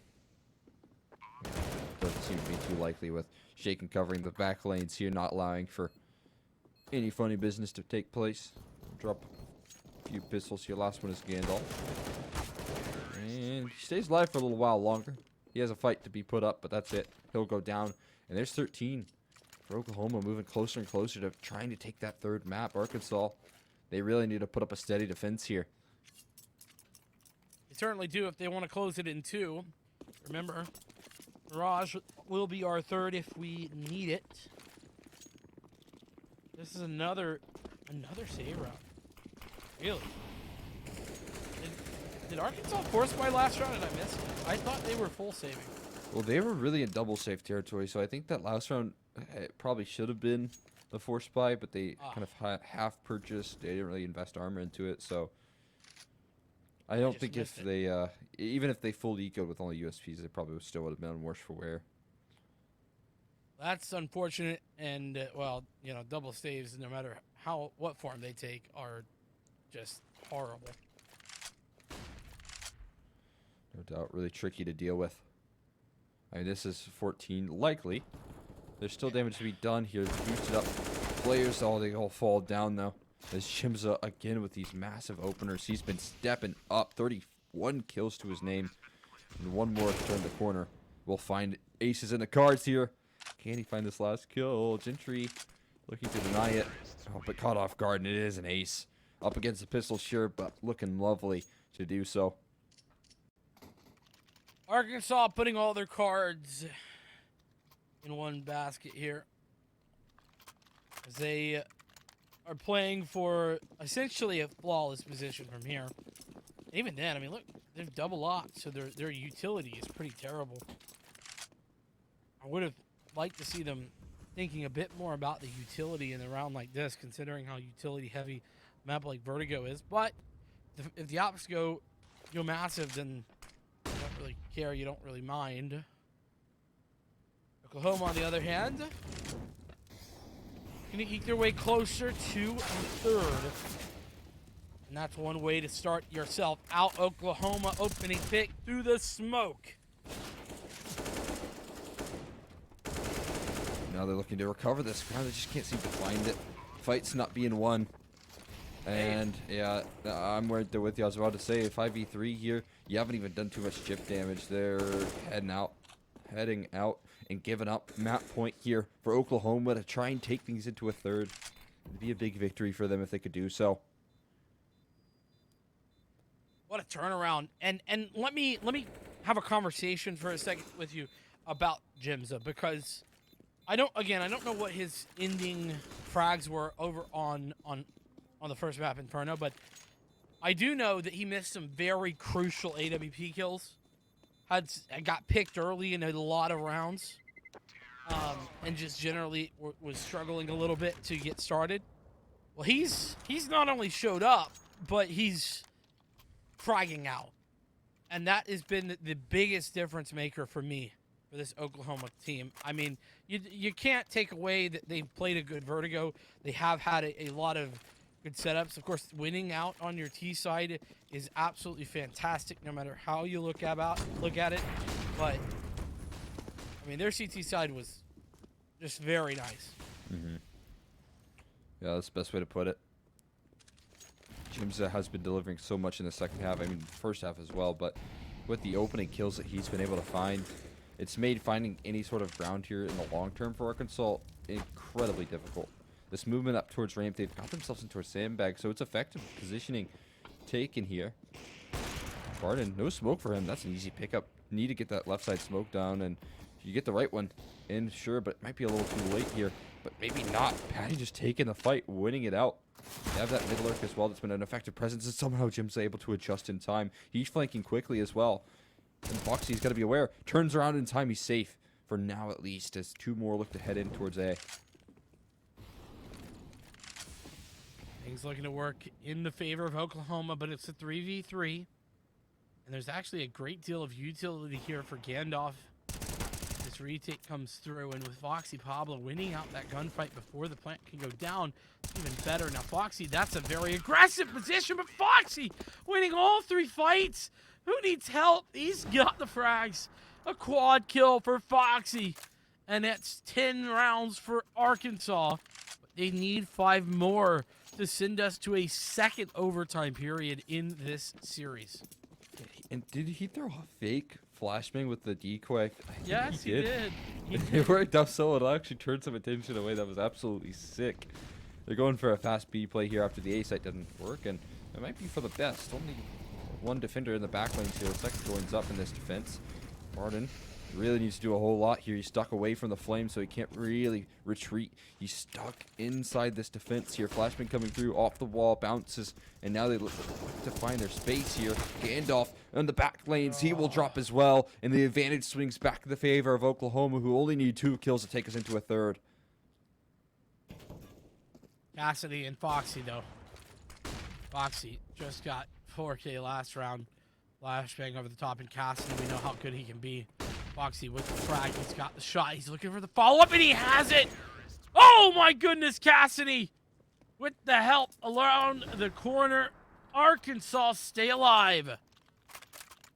Doesn't seem to be too likely with Shaken covering the back lanes here, not allowing for any funny business to take place. Drop a few pistols here. Last one is Gandalf. And he stays alive for a little while longer. He has a fight to be put up, but that's it. He'll go down. And there's 13 for Oklahoma, moving closer and closer to trying to take that third map. Arkansas, they really need to put up a steady defense here. They certainly do if they want to close it in 2. Remember, Mirage will be our third if we need it. This is another save round. Really? Did Arkansas force my last round and I missed it? I thought they were full saving. Well, they were really in double safe territory, so I think that last round it probably should have been the force buy, but they kind of half purchased. They didn't really invest armor into it, so I don't think if they even if they full ecoed with only USPs, they probably still would have been worse for wear. That's unfortunate, and well, you know, double saves, no matter what form they take, are just horrible. No doubt, really tricky to deal with. I mean, this is 14, likely. There's still damage to be done here. Boosted up players, they all fall down though. As Shimza again with these massive openers. He's been stepping up. 31 kills to his name. And one more to turn the corner. We'll find aces in the cards here. Can he find this last kill? Gentry looking to deny it. Oh, but caught off guard, and it is an ace. Up against the pistol, sure, but looking lovely to do so. Arkansas putting all their cards in one basket here, as they are playing for essentially a flawless position from here. Even then, I mean, look, they've double locked, so their utility is pretty terrible. I would have liked to see them thinking a bit more about the utility in a round like this, considering how utility heavy a map like Vertigo is. But if the ops go massive, then you don't really care, you don't really mind. Oklahoma, on the other hand, going to eke their way closer to a third. And that's one way to start yourself out. Oklahoma opening pick through the smoke. Now they're looking to recover this ground. They just can't seem to find it. Fight's not being won. And yeah, I'm right there with you. I was about to say 5v3 here. You haven't even done too much chip damage. They're heading out, and giving up map point here for Oklahoma to try and take things into a third. It'd be a big victory for them if they could do so. What a turnaround. And let me have a conversation for a second with you about Jimza, because I don't know what his ending frags were over on the first map, Inferno, but I do know that he missed some very crucial AWP kills. Got picked early in a lot of rounds, and just generally was struggling a little bit to get started. Well, he's not only showed up, but he's fragging out, and that has been the biggest difference maker for me for this Oklahoma team. I mean, you can't take away that they've played a good Vertigo. They have had a lot of good setups. Of course, winning out on your T side is absolutely fantastic, no matter how you look at it. But I mean, their CT side was just very nice. Mm-hmm. Yeah, that's the best way to put it. Jimza has been delivering so much in the second half. I mean, first half as well. But with the opening kills that he's been able to find, it's made finding any sort of ground here in the long term for Arkansas incredibly difficult. This movement up towards ramp, they've got themselves into a sandbag, so it's effective positioning taken here. Barden, no smoke for him. That's an easy pickup. Need to get that left side smoke down, and you get the right one in, sure, but it might be a little too late here. But maybe not. Patty just taking the fight, winning it out. They have that mid lurk as well. That's been an effective presence, and somehow Jim's able to adjust in time. He's flanking quickly as well. And Boxy's got to be aware. Turns around in time. He's safe for now, at least, as two more look to head in towards A. Things looking to work in the favor of Oklahoma, but it's a 3v3. And there's actually a great deal of utility here for Gandalf. This retake comes through, and with Foxy Pablo winning out that gunfight before the plant can go down, it's even better. Now, Foxy, that's a very aggressive position, but Foxy winning all 3 fights. Who needs help? He's got the frags. A quad kill for Foxy. And that's 10 rounds for Arkansas. But they need 5 more to send us to a second overtime period in this series. And did he throw a fake flashbang with the decoy? Yes, he did. It worked out so well. It actually turned some attention away. That was absolutely sick. They're going for a fast B play here after the A site doesn't work, and it might be for the best. Only one defender in the back lane, so the second joins up in this defense. Barden really needs to do a whole lot here. He's stuck away from the flame, so he can't really retreat. He's stuck inside this defense here. Flashbang coming through off the wall, bounces, and now they look to find their space here. Gandalf on the back lanes, he will drop as well, and the advantage swings back in the favor of Oklahoma, who only need 2 kills to take us into a third. Cassidy and Foxy, though. Foxy just got 4K last round. Flashbang over the top, and Cassidy, we know how good he can be. Foxy with the frag, he's got the shot, he's looking for the follow-up, and he has it! Oh my goodness, Cassidy! With the help around the corner, Arkansas stay alive.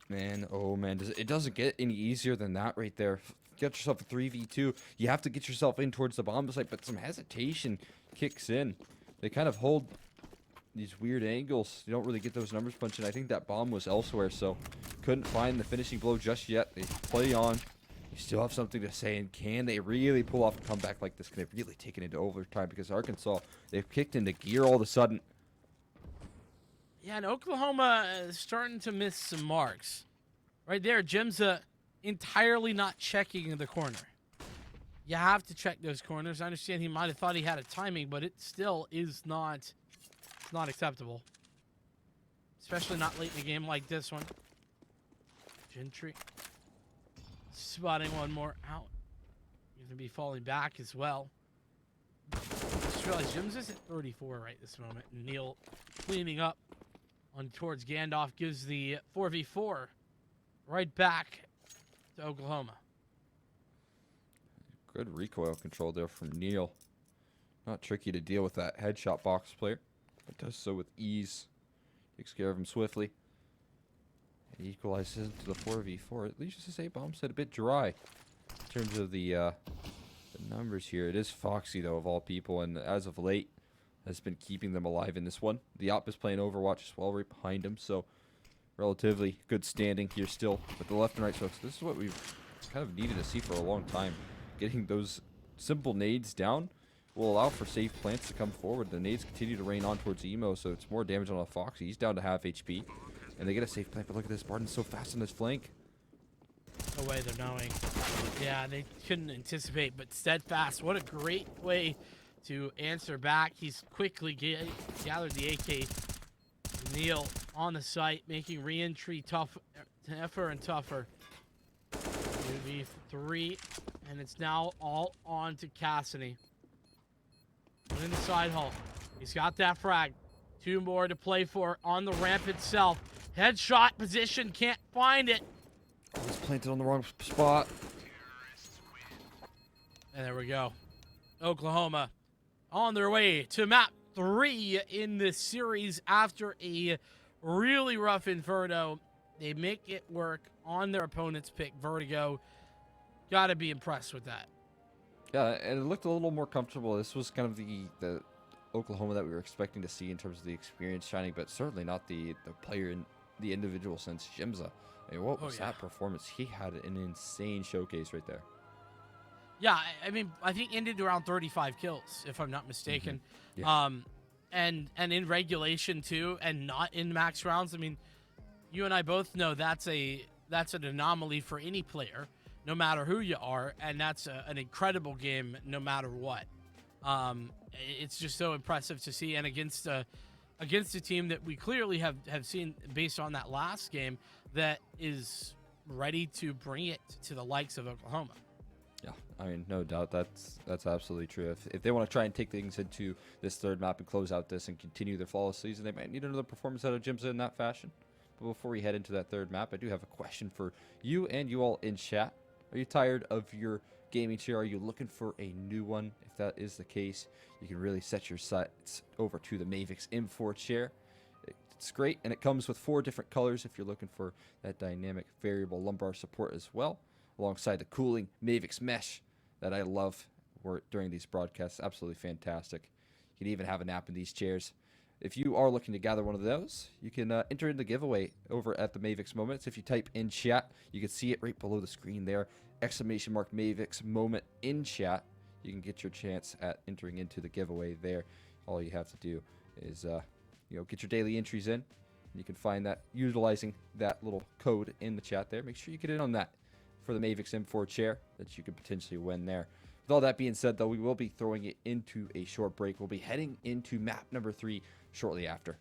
Man, oh man, it doesn't get any easier than that right there. Get yourself a 3v2. You have to get yourself in towards the bomb site, but some hesitation kicks in. They kind of hold these weird angles. You don't really get those numbers punched in. I think that bomb was elsewhere, so couldn't find the finishing blow just yet. They play on. You still have something to say, and can they really pull off a comeback like this? Can they really take it into overtime? Because Arkansas, they've kicked into gear all of a sudden. Yeah, and Oklahoma is starting to miss some marks. Right there, Jimza entirely not checking the corner. You have to check those corners. I understand he might have thought he had a timing, but it still is not acceptable. Especially not late in a game like this one. Gentry spotting one more out. He's going to be falling back as well. Just realized Jim's is at 34 right this moment. And Neil cleaning up on towards Gandalf gives the 4v4 right back to Oklahoma. Good recoil control there from Neil. Not tricky to deal with that headshot box player. It does so with ease. Takes care of him swiftly. And equalizes into the 4v4. At least this A-bomb set a bit dry in terms of the numbers here. It is Foxy, though, of all people, and as of late has been keeping them alive in this one. The Op is playing Overwatch as well right behind him, so relatively good standing here still with the left and right strokes. This is what we've kind of needed to see for a long time. Getting those simple nades down will allow for safe plants to come forward. The nades continue to rain on towards Emo, so it's more damage on a Foxy. He's down to half HP. And they get a safe plant, but look at this. Barton's so fast on his flank. No way they're knowing. Yeah, they couldn't anticipate, but Steadfast, what a great way to answer back. He's quickly gathered the AK. Neil on the site, making re-entry tougher and tougher. 2v3, and it's now all on to Cassidy. One in the side hall. He's got that frag. 2 more to play for on the ramp itself. Headshot position, can't find it. He's planted on the wrong spot. And there we go. Oklahoma on their way to map 3 in this series after a really rough Inferno. They make it work on their opponent's pick, Vertigo. Gotta be impressed with that. Yeah, and it looked a little more comfortable. This was kind of the Oklahoma that we were expecting to see in terms of the experience shining, but certainly not the player in the individual sense. Jimza. I mean, what was that performance? He had an insane showcase right there. Yeah, I mean, I think ended around 35 kills, if I'm not mistaken. Mm-hmm. Yeah. And in regulation too, and not in max rounds. I mean, you and I both know that's an anomaly for any player, no matter who you are, and that's an incredible game, no matter what. It's just so impressive to see, and against a team that we clearly have seen based on that last game that is ready to bring it to the likes of Oklahoma. Yeah, I mean, no doubt that's absolutely true. If they want to try and take things into this third map and close out this and continue their flawless season, they might need another performance out of Jimza in that fashion. But before we head into that third map, I do have a question for you and you all in chat. Are you tired of your gaming chair? Are you looking for a new one? If that is the case, you can really set your sights over to the Mavix M4 chair. It's great, and it comes with 4 different colors if you're looking for that dynamic variable lumbar support as well, alongside the cooling Mavix mesh that I love during these broadcasts. Absolutely fantastic. You can even have a nap in these chairs. If you are looking to gather one of those, you can enter in the giveaway over at the Mavix Moments. If you type in chat, you can see it right below the screen there. ! Mavix Moment in chat. You can get your chance at entering into the giveaway there. All you have to do is get your daily entries in. You can find that utilizing that little code in the chat there. Make sure you get in on that for the Mavix M4 chair that you could potentially win there. With all that being said, though, we will be throwing it into a short break. We'll be heading into map number 3 shortly after.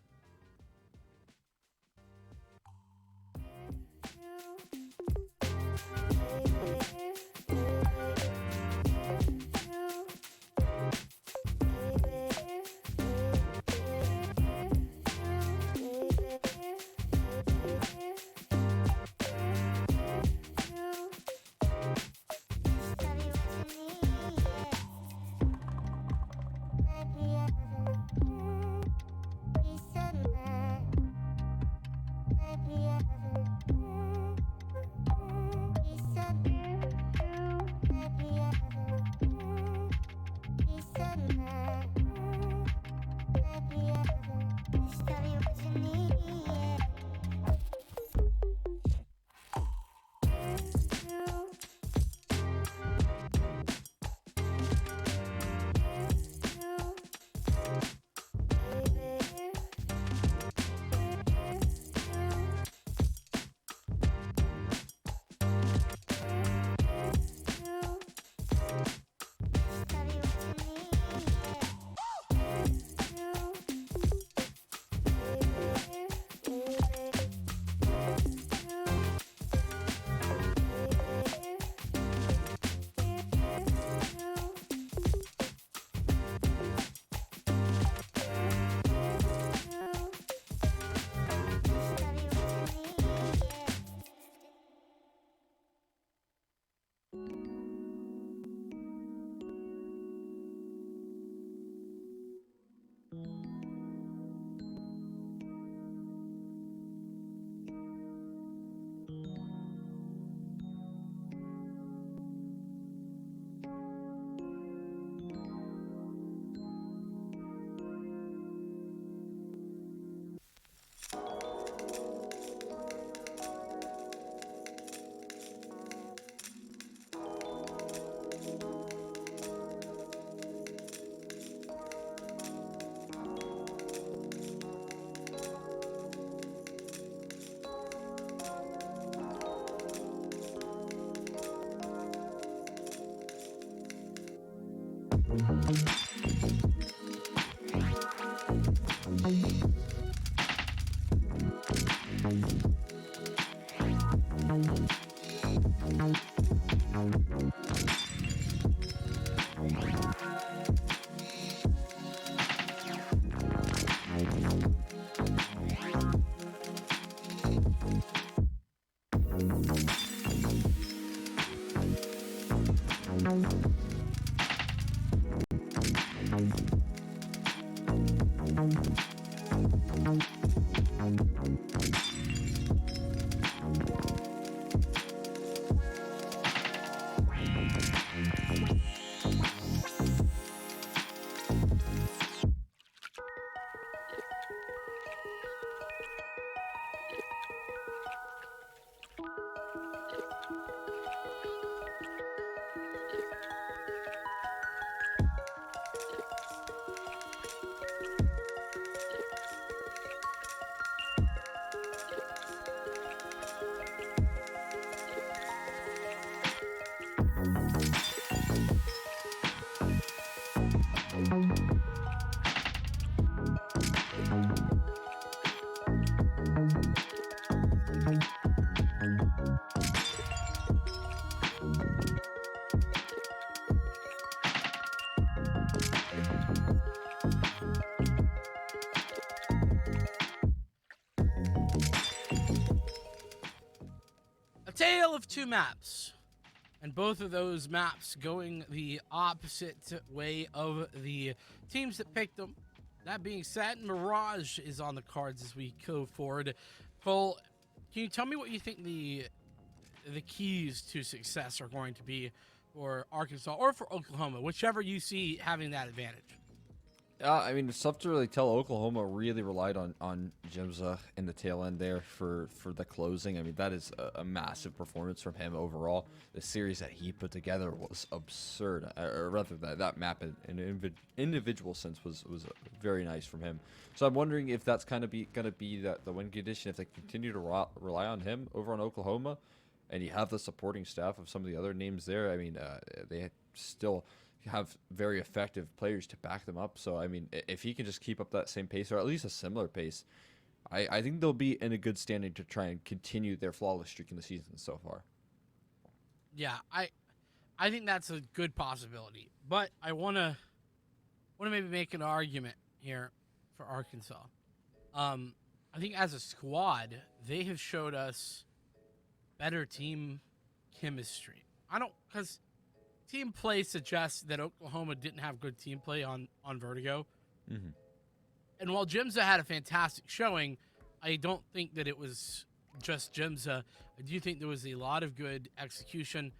tale of two maps, and both of those maps going the opposite way of the teams that picked them. That being said, Mirage is on the cards as we go forward. Cole, can you tell me what you think the keys to success are going to be for Arkansas or for Oklahoma, whichever you see having that advantage? I mean, it's tough to really tell. Oklahoma really relied on Jimza in the tail end there for the closing. I mean, that is a massive performance from him overall. The series that he put together was absurd. Or rather, that map in an individual sense was very nice from him. So I'm wondering if that's kind of going to be the win condition if they continue to rely on him over on Oklahoma, and you have the supporting staff of some of the other names there. I mean, they still have very effective players to back them up. So, I mean, if he can just keep up that same pace or at least a similar pace, I think they'll be in a good standing to try and continue their flawless streak in the season so far. Yeah, I think that's a good possibility. But I want to maybe make an argument here for Arkansas. I think as a squad, they have showed us better team chemistry. Because team play suggests that Oklahoma didn't have good team play on Vertigo. Mm-hmm. And while Jimza had a fantastic showing, I don't think that it was just Jimza. I do think there was a lot of good execution.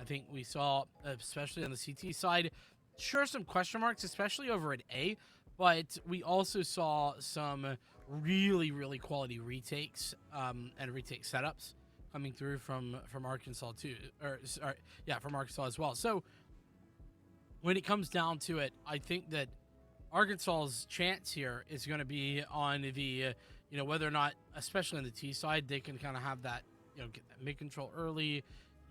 I think we saw, especially on the CT side, sure, some question marks, especially over at A, but we also saw some really, really quality retakes and retake setups coming through from Arkansas too, from Arkansas as well. So when it comes down to it, I think that Arkansas's chance here is going to be on the, whether or not, especially on the T side, they can kind of have that, get that mid control early,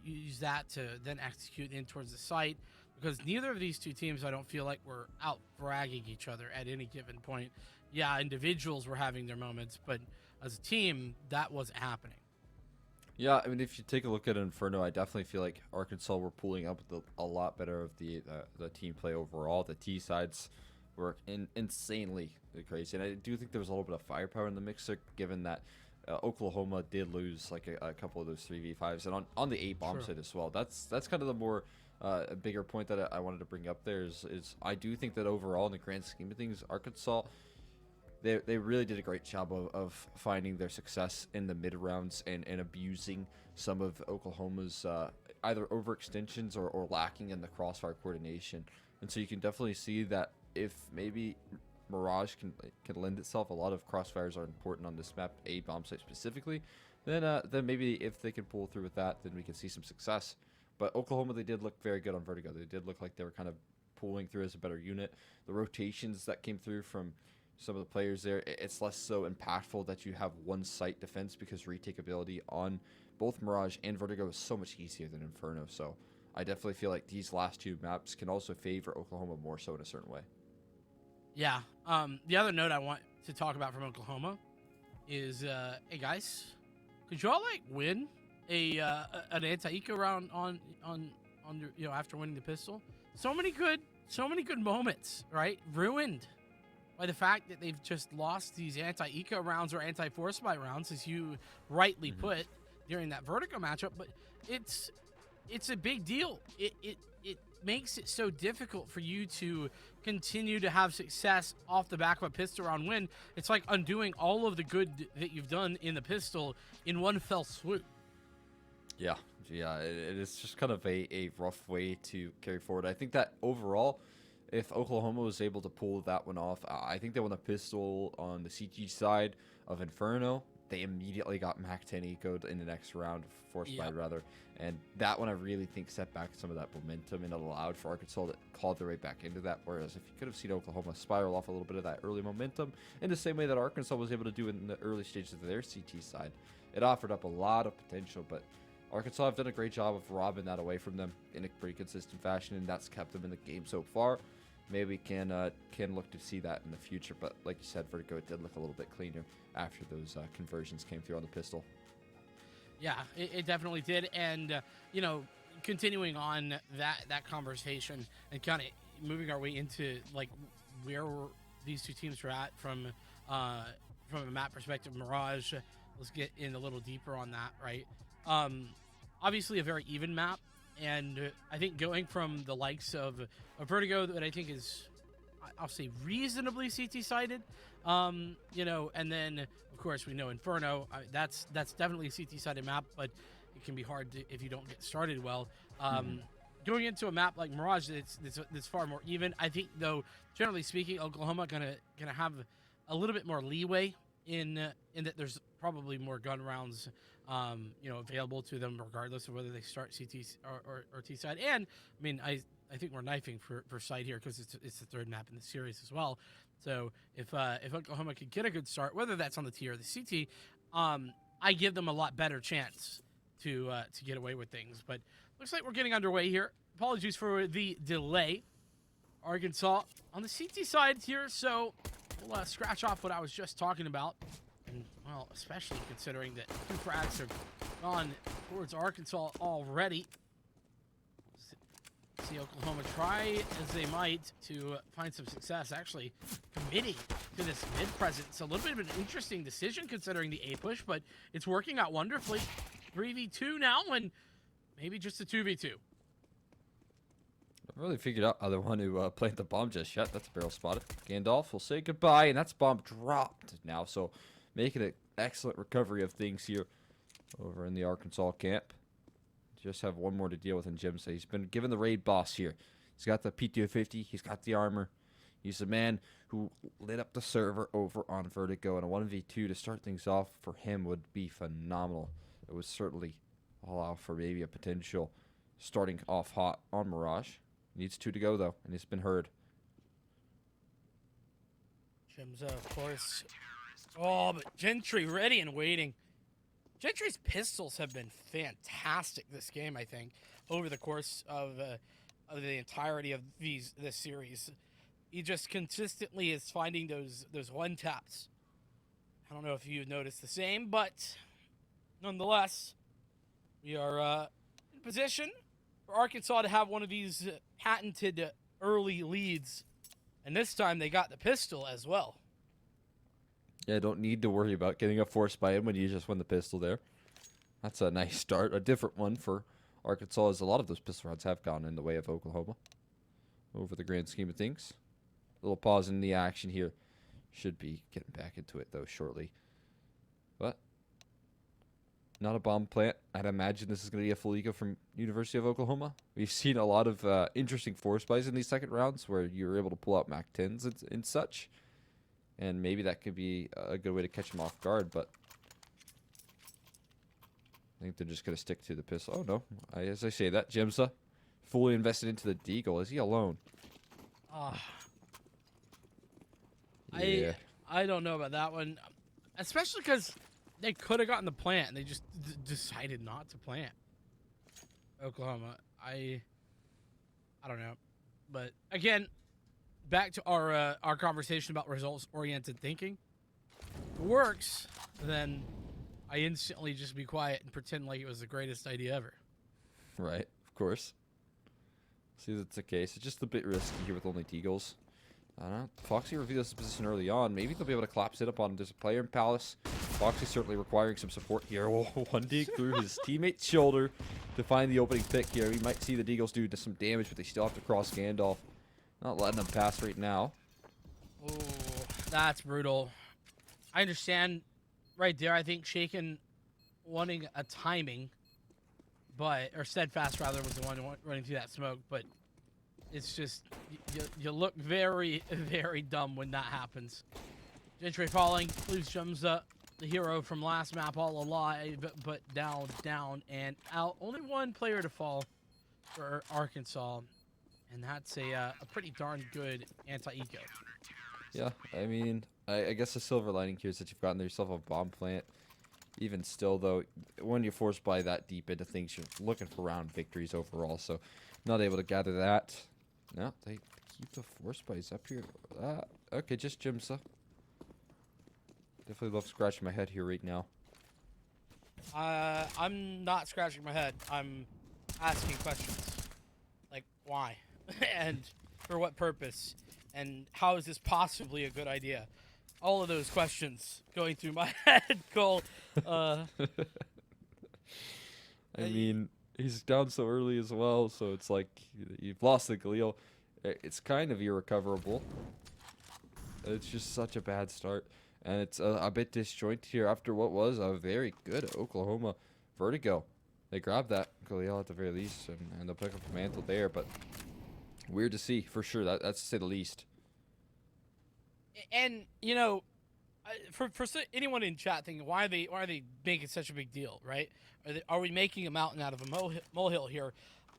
use that to then execute in towards the site. Because neither of these two teams, I don't feel like we're out bragging each other at any given point. Yeah, individuals were having their moments, but as a team, that wasn't happening. Yeah, I mean, if you take a look at Inferno, I definitely feel like Arkansas were pulling up with a lot better of the team play overall. The T sides were insanely crazy, and I do think there was a little bit of firepower in the mixer, given that Oklahoma did lose like a couple of those 3v5s, and on the 8 bomb side as well. That's kind of the more a bigger point that I wanted to bring up there is I do think that overall, in the grand scheme of things, Arkansas, they really did a great job of finding their success in the mid rounds and abusing some of Oklahoma's either overextensions or lacking in the crossfire coordination. And so you can definitely see that if maybe Mirage can lend itself, a lot of crossfires are important on this map, A bomb site specifically, then maybe if they can pull through with that, then we can see some success. But Oklahoma, they did look very good on Vertigo. They did look like they were kind of pulling through as a better unit. The rotations that came through from some of the players there, it's less so impactful that you have one site defense because retake ability on both Mirage and Vertigo is so much easier than Inferno. So I definitely feel like these last two maps can also favor Oklahoma more so in a certain way. Yeah. The other note I want to talk about from Oklahoma is, hey guys, could y'all win an anti-eco round on after winning the pistol? So many good moments, right? Ruined by the fact that they've just lost these anti-eco rounds or anti-force buy rounds, as you rightly put during that Vertigo matchup. But it's a big deal. It makes it so difficult for you to continue to have success off the back of a pistol round win. It's like undoing all of the good that you've done in the pistol in one fell swoop. Yeah, it is just kind of a rough way to carry forward. I think that overall, if Oklahoma was able to pull that one off, I think they won a pistol on the CG side of Inferno. They immediately got Mac 10 eco'd in the next round, force buy rather. And that one I really think set back some of that momentum and allowed for Arkansas to claw their way back into that. Whereas if you could have seen Oklahoma spiral off a little bit of that early momentum in the same way that Arkansas was able to do in the early stages of their CT side, it offered up a lot of potential. But Arkansas have done a great job of robbing that away from them in a pretty consistent fashion, and that's kept them in the game so far. Maybe we can look to see that in the future, but like you said, Vertigo, it did look a little bit cleaner after those conversions came through on the pistol. Yeah, it definitely did, and continuing on that conversation and kind of moving our way into where these two teams are at from a map perspective. Mirage, let's get in a little deeper on that, right? obviously a very even map, and I think going from the likes of a Vertigo that I think is, I'll say, reasonably CT sided, you know, and then of course we know Inferno. That's definitely a CT sided map, but it can be hard if you don't get started well. Going into a map like Mirage, it's far more even. I think, though, generally speaking, Oklahoma gonna have a little bit more leeway in that there's probably more gun rounds, you know, available to them, regardless of whether they start CT or T side. And I mean, I think we're knifing for side here because it's the third map in the series as well. So if Oklahoma could get a good start, whether that's on the T or the CT, I give them a lot better chance to get away with things. But looks like we're getting underway here. Apologies for the delay. Arkansas on the CT side here, so we'll scratch off what I was just talking about. And, well, especially considering that 2 frags have gone towards Arkansas already. See Oklahoma try as they might to find some success, actually committing to this mid presence. A little bit of an interesting decision considering the A push, but it's working out wonderfully. 3v2 now, and maybe just a 2v2. I haven't really figured out how they want to plant the bomb just yet. That's a barrel spotted. Gandalf will say goodbye, and that's bomb dropped now. So making an excellent recovery of things here over in the Arkansas camp. Just have one more to deal with in Jim. So he's been given the raid boss here. He's got the P250. He's got the armor. He's the man who lit up the server over on Vertigo. And a 1v2 to start things off for him would be phenomenal. It would certainly allow for maybe a potential starting off hot on Mirage. Needs 2 to go, though, and it's been heard. Jim's, of course. Oh, but Gentry ready and waiting. Gentry's pistols have been fantastic this game, I think, over the course of the entirety of this series. He just consistently is finding those one taps. I don't know if you've noticed the same, but nonetheless, we are in position for Arkansas to have one of these patented early leads, and this time they got the pistol as well. Yeah, don't need to worry about getting a force buy in when you just win the pistol there. That's a nice start. A different one for Arkansas, as a lot of those pistol rounds have gone in the way of Oklahoma over the grand scheme of things. A little pause in the action here. Should be getting back into it, though, shortly. But not a bomb plant. I'd imagine this is going to be a full eco from University of Oklahoma. We've seen a lot of interesting force buys in these second rounds where you're able to pull out Mac 10s and such. And maybe that could be a good way to catch them off guard, but I think they're just going to stick to the pistol. Oh, no. As I say that, Jimsa fully invested into the Deagle. Is he alone? Yeah. I don't know about that one, especially because they could have gotten the plant, and they just decided not to plant. Oklahoma. I don't know. But, again, back to our conversation about results-oriented thinking. If it works, then I instantly just be quiet and pretend like it was the greatest idea ever. Right, of course. See, that's the case. It's just a bit risky here with only Deagles. I don't know. Foxy revealed his position early on. Maybe they'll be able to collapse it up on him. There's a player in Palace. Foxy certainly requiring some support here. One dig through his teammate's shoulder to find the opening pick here. We might see the Deagles do some damage, but they still have to cross Gandalf. Not letting them pass right now. Oh, that's brutal. I understand right there. I think Shaken wanting a timing, or Steadfast rather, was the one running through that smoke, but it's just, you look very, very dumb when that happens. Gentry falling, leaves Jumza, the hero from last map, all alive, but down, and out. Only one player to fall for Arkansas. And that's a pretty darn good anti-eco. Yeah, I mean, I guess the silver lining here is that you've gotten yourself a bomb plant. Even still, though, when you're forced by that deep into things, you're looking for round victories overall. So, not able to gather that. No, they keep the force buys up here. Okay, just Jimsa. Definitely love scratching my head here right now. I'm not scratching my head. I'm asking questions. Like, why? And for what purpose? And how is this possibly a good idea? All of those questions going through my head, Cole. I I mean, he's down so early as well, so it's like you've lost the Galil. It's kind of irrecoverable. It's just such a bad start, and it's a bit disjointed here after what was a very good Oklahoma vertigo. They grabbed that Galil at the very least, and they'll pick up the mantle there, but weird to see for sure. That's to say the least. And you know, for anyone in chat thinking, why are they making such a big deal, right? Are we making a mountain out of a molehill here?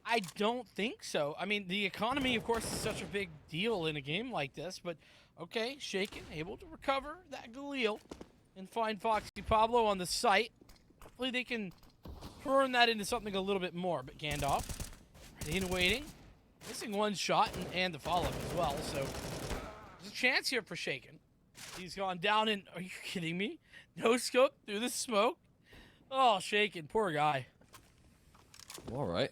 I don't think so. I mean, the economy, of course, is such a big deal in a game like this, but okay, Shaken able to recover that Galil and find Foxy Pablo on the site. Hopefully they can turn that into something a little bit more. But Gandalf, ready and waiting, missing one shot and the follow-up as well. So there's a chance here for Shaken. He's gone down and, are you kidding me? No scope through the smoke. Oh, Shaken, poor guy. All right.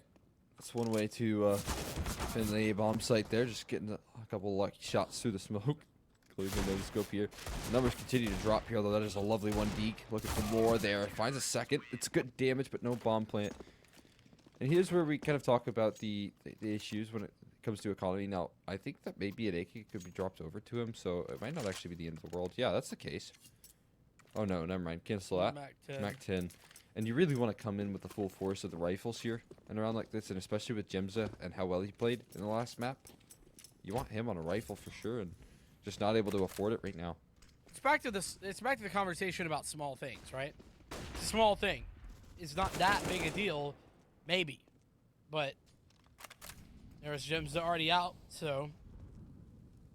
That's one way to defend the bomb site there. Just getting a couple lucky shots through the smoke. Including the no-scope here. The numbers continue to drop here, though. That is a lovely one. Deke looking for more there. Finds a second. It's good damage, but no bomb plant. And here's where we kind of talk about the issues when it comes to economy. Now, I think that maybe an AK could be dropped over to him, so it might not actually be the end of the world. Yeah, that's the case. Oh, no, never mind. Cancel that. Mac 10. And you really want to come in with the full force of the rifles here and around like this, and especially with Jimza and how well he played in the last map. You want him on a rifle for sure, and just not able to afford it right now. It's back to this. It's back to the conversation about small things, right? It's a small thing. It's not that big a deal, maybe, but there's gems that are already out, so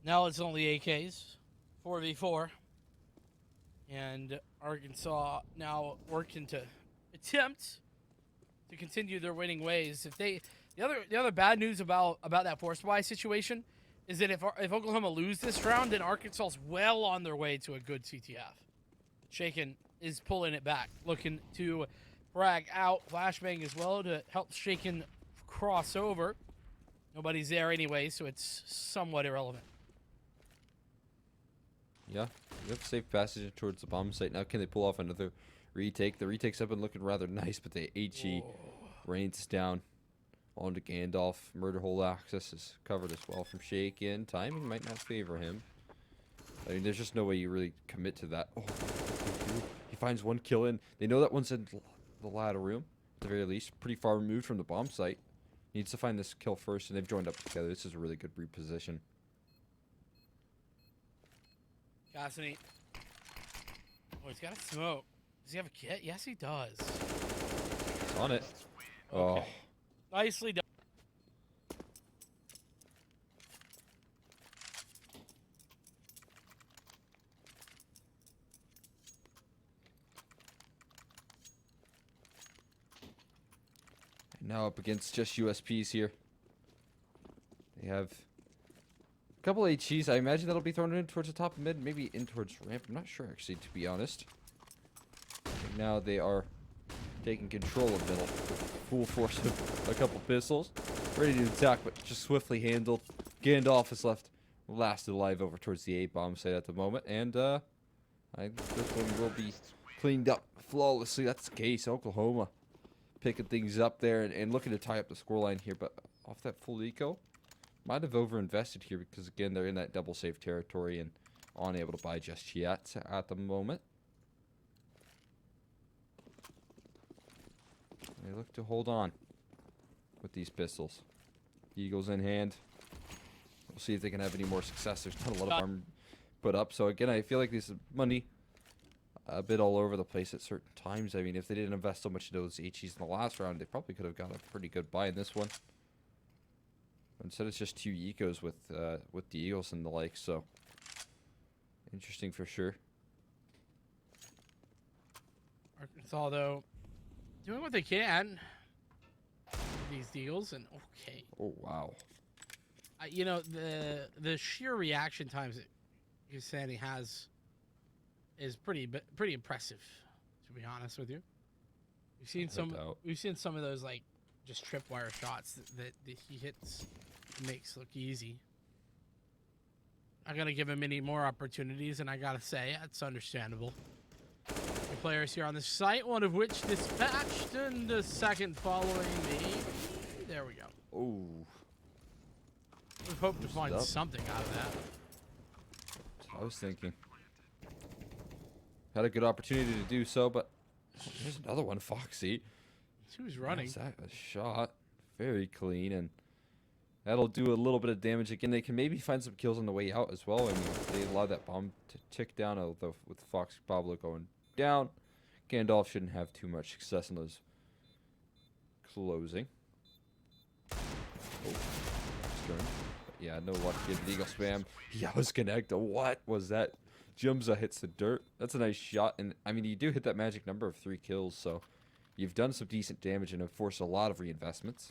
now it's only AKs, 4v4, and Arkansas now working to attempt to continue their winning ways. If they, the other bad news about that force buy situation is that if Oklahoma lose this round, then Arkansas's well on their way to a good CTF. Shaken is pulling it back, looking to frag out Flashbang as well to help Shaken cross over. Nobody's there anyway, so it's somewhat irrelevant. Yeah, you have safe passage towards the bomb site. Now can they pull off another retake? The retake's up and looking rather nice, but the HE rains down onto Gandalf. Murder hole access is covered as well from Shaken. Timing might not favor him. I mean, there's just no way you really commit to that. Oh, he finds one kill in. They know that one's in the ladder room, at the very least. Pretty far removed from the bomb site. Needs to find this kill first, and they've joined up together. This is a really good reposition. Cassidy. Oh, he's got a smoke. Does he have a kit? Yes, he does. It's on it. Okay. Oh. Nicely done. Now up against just USPs here. They have a couple HEs. I imagine that'll be thrown in towards the top of mid, maybe in towards ramp. I'm not sure, actually, to be honest. And now they are taking control of middle with full force of a couple pistols. Ready to attack, but just swiftly handled. Gandalf is left last alive over towards the A-bomb site at the moment. And I think this one will be cleaned up flawlessly. That's the case. Oklahoma picking things up there and looking to tie up the scoreline here, but off that full eco, might have overinvested here because, again, they're in that double safe territory and unable to buy just yet at the moment. They look to hold on with these pistols. Eagles in hand. We'll see if they can have any more success. There's not a lot of armor put up, so again, I feel like this is money a bit all over the place at certain times. I mean, if they didn't invest so much into those HEs in the last round, they probably could have got a pretty good buy in this one. Instead, it's just 2 ecos with the Eagles and the like, so interesting for sure. Arkansas, though, doing what they can. These Eagles, and okay. Oh, wow. You know, the sheer reaction times that Yusani has is pretty impressive, to be honest with you. We've seen some of those like just tripwire shots that he hits and makes look easy. I'm gonna give him any more opportunities, and I gotta say that's understandable. players here on the site, one of which dispatched, and the second following me. There we go. Oh. We hope to find up. something out of that. I was thinking. Had a good opportunity to do so, but there's another one, Foxy. Who's running? That's a shot. Very clean, and that'll do a little bit of damage again. They can maybe find some kills on the way out as well. I mean, they allow that bomb to tick down, although with Foxy Pablo going down, Gandalf shouldn't have too much success in those closing. Oh, turn. Yeah, no luck getting the eagle spam. Yeah, I was connected. What was that? Jumza hits the dirt. That's a nice shot. And, I mean, you do hit that magic number of 3 kills, so you've done some decent damage and have forced a lot of reinvestments.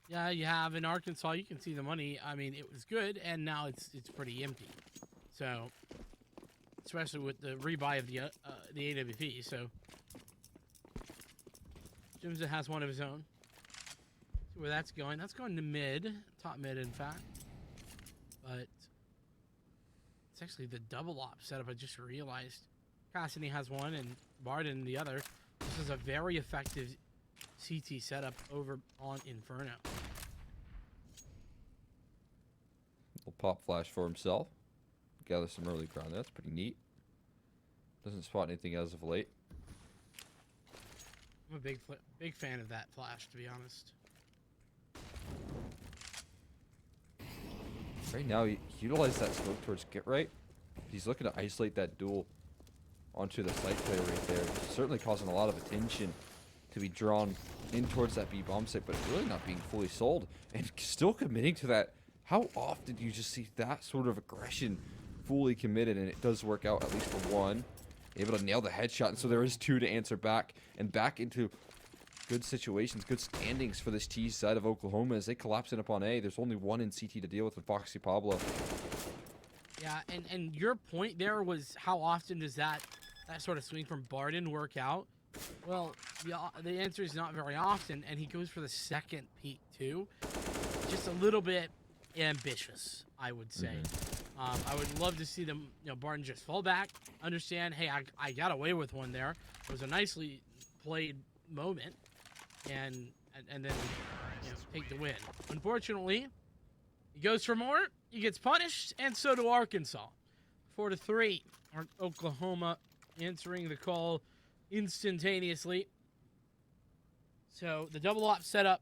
Yeah, you have in Arkansas. You can see the money. I mean, it was good, and now it's pretty empty. So, especially with the rebuy of the AWP. So, Jimza has one of his own. See where that's going. That's going to mid, top mid, in fact. But it's actually the double op setup. I just realized Cassidy has one and Barden the other. This is a very effective CT setup over on Inferno. Little pop flash for himself. Gather some early ground. That's pretty neat. Doesn't spot anything as of late. I'm a big fan of that flash, to be honest. Right now, he utilized that smoke towards get right. He's looking to isolate that duel onto the site player right there. Certainly causing a lot of attention to be drawn in towards that B bomb site, but really not being fully sold and still committing to that. How often do you just see that sort of aggression fully committed? And it does work out, at least for one. Able to nail the headshot, and so there is 2 to answer back, and back into good situations, good standings for this T side of Oklahoma as they collapse in upon A. There's only one in CT to deal with Foxy Pablo. Yeah, and your point there was how often does that sort of swing from Barden work out? Well, the answer is not very often, and he goes for the second peak too. Just a little bit ambitious, I would say. I would love to see them, Barden just fall back, understand, hey, I got away with one there. It was a nicely played moment, and then take the win. Unfortunately, he goes for more, he gets punished, and so do Arkansas. 4-3, Oklahoma answering the call instantaneously. So the double op setup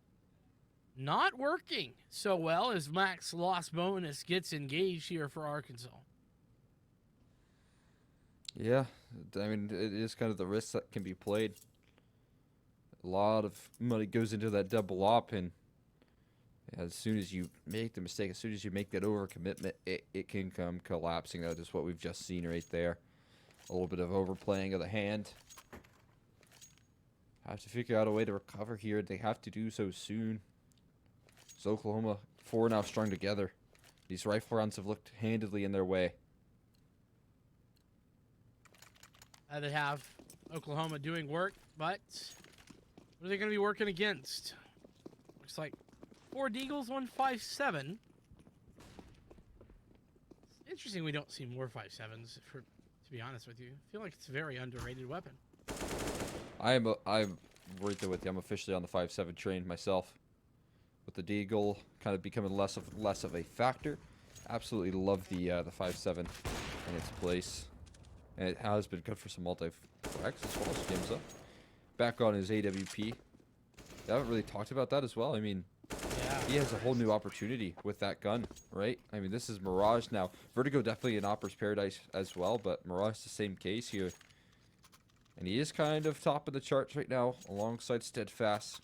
not working so well as Max loss bonus gets engaged here for Arkansas. Yeah, I mean, it is kind of the risk that can be played. A lot of money goes into that double op, and as soon as you make the mistake, as soon as you make that overcommitment, it can come collapsing. That is what we've just seen right there. A little bit of overplaying of the hand. Have to figure out a way to recover here. They have to do so soon. So Oklahoma 4 now strung together. These rifle rounds have looked handedly in their way. They have Oklahoma doing work, but what are they going to be working against? Looks like 4 Deagles, 1 5.7. It's interesting we don't see more 5.7s, to be honest with you. I feel like it's a very underrated weapon. I'm right there with you. I'm officially on the 5.7 train myself. With the Deagle kind of becoming less of a factor. Absolutely love the 5.7 in its place. And it has been good for some multi-frags as well as Gimza. Back on his AWP. They haven't really talked about that as well. I mean, yeah, he has a whole new opportunity with that gun, right? I mean, this is Mirage now. Vertigo definitely an Opera's Paradise as well, but Mirage the same case here. And he is kind of top of the charts right now, alongside Steadfast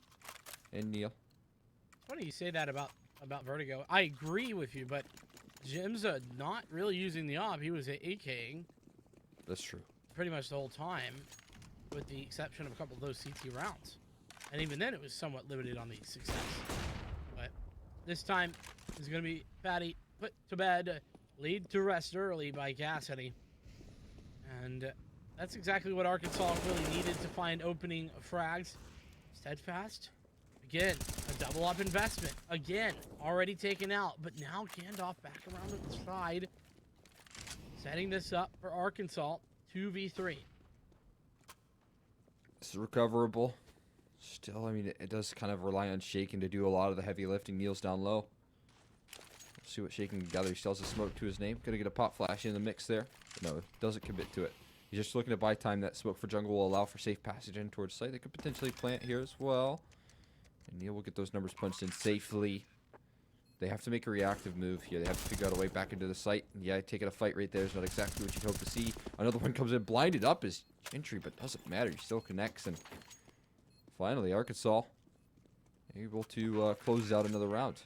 and Neil. Funny you say that about Vertigo. I agree with you, but Jim's not really using the op. He was AKing. That's true. Pretty much the whole time, with the exception of a couple of those CT rounds. And even then, it was somewhat limited on the success. But this time, is going to be Patty put to bed, lead to rest early by Cassidy. And that's exactly what Arkansas really needed to find opening frags. Steadfast. Again, a double up investment. Again, already taken out. But now Gandalf back around to the side. Setting this up for Arkansas 2v3. It's recoverable. Still, I mean, it does kind of rely on Shaken to do a lot of the heavy lifting. Kneels down low. See what Shaken can gather. He still has a smoke to his name. Gonna get a pop flash in the mix there. But no, doesn't commit to it. He's just looking to buy time. That smoke for jungle will allow for safe passage in towards site. They could potentially plant here as well. And Neil will get those numbers punched in safely. They have to make a reactive move here. They have to figure out a way back into the site. Yeah, taking a fight right there is not exactly what you'd hope to see. Another one comes in. Blinded up is Gentry, but doesn't matter. He still connects. And finally, Arkansas able to close out another round.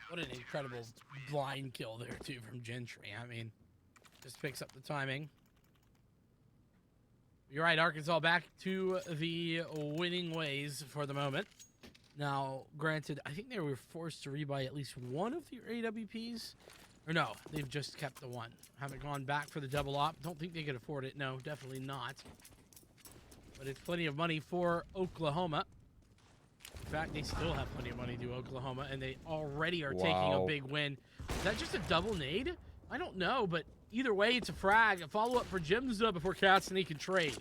What an incredible blind kill there, too, from Gentry. I mean, just picks up the timing. You're right, Arkansas back to the winning ways for the moment. Now, granted, I think they were forced to rebuy at least one of your AWPs. Or no, they've just kept the one. Haven't gone back for the double op. Don't think they could afford it. No, definitely not. But it's plenty of money for Oklahoma. In fact, they still have plenty of money to Oklahoma, and they already are taking a big win. Is that just a double nade? I don't know, but either way, it's a frag. A follow-up for Jimza before Cassidy can trade.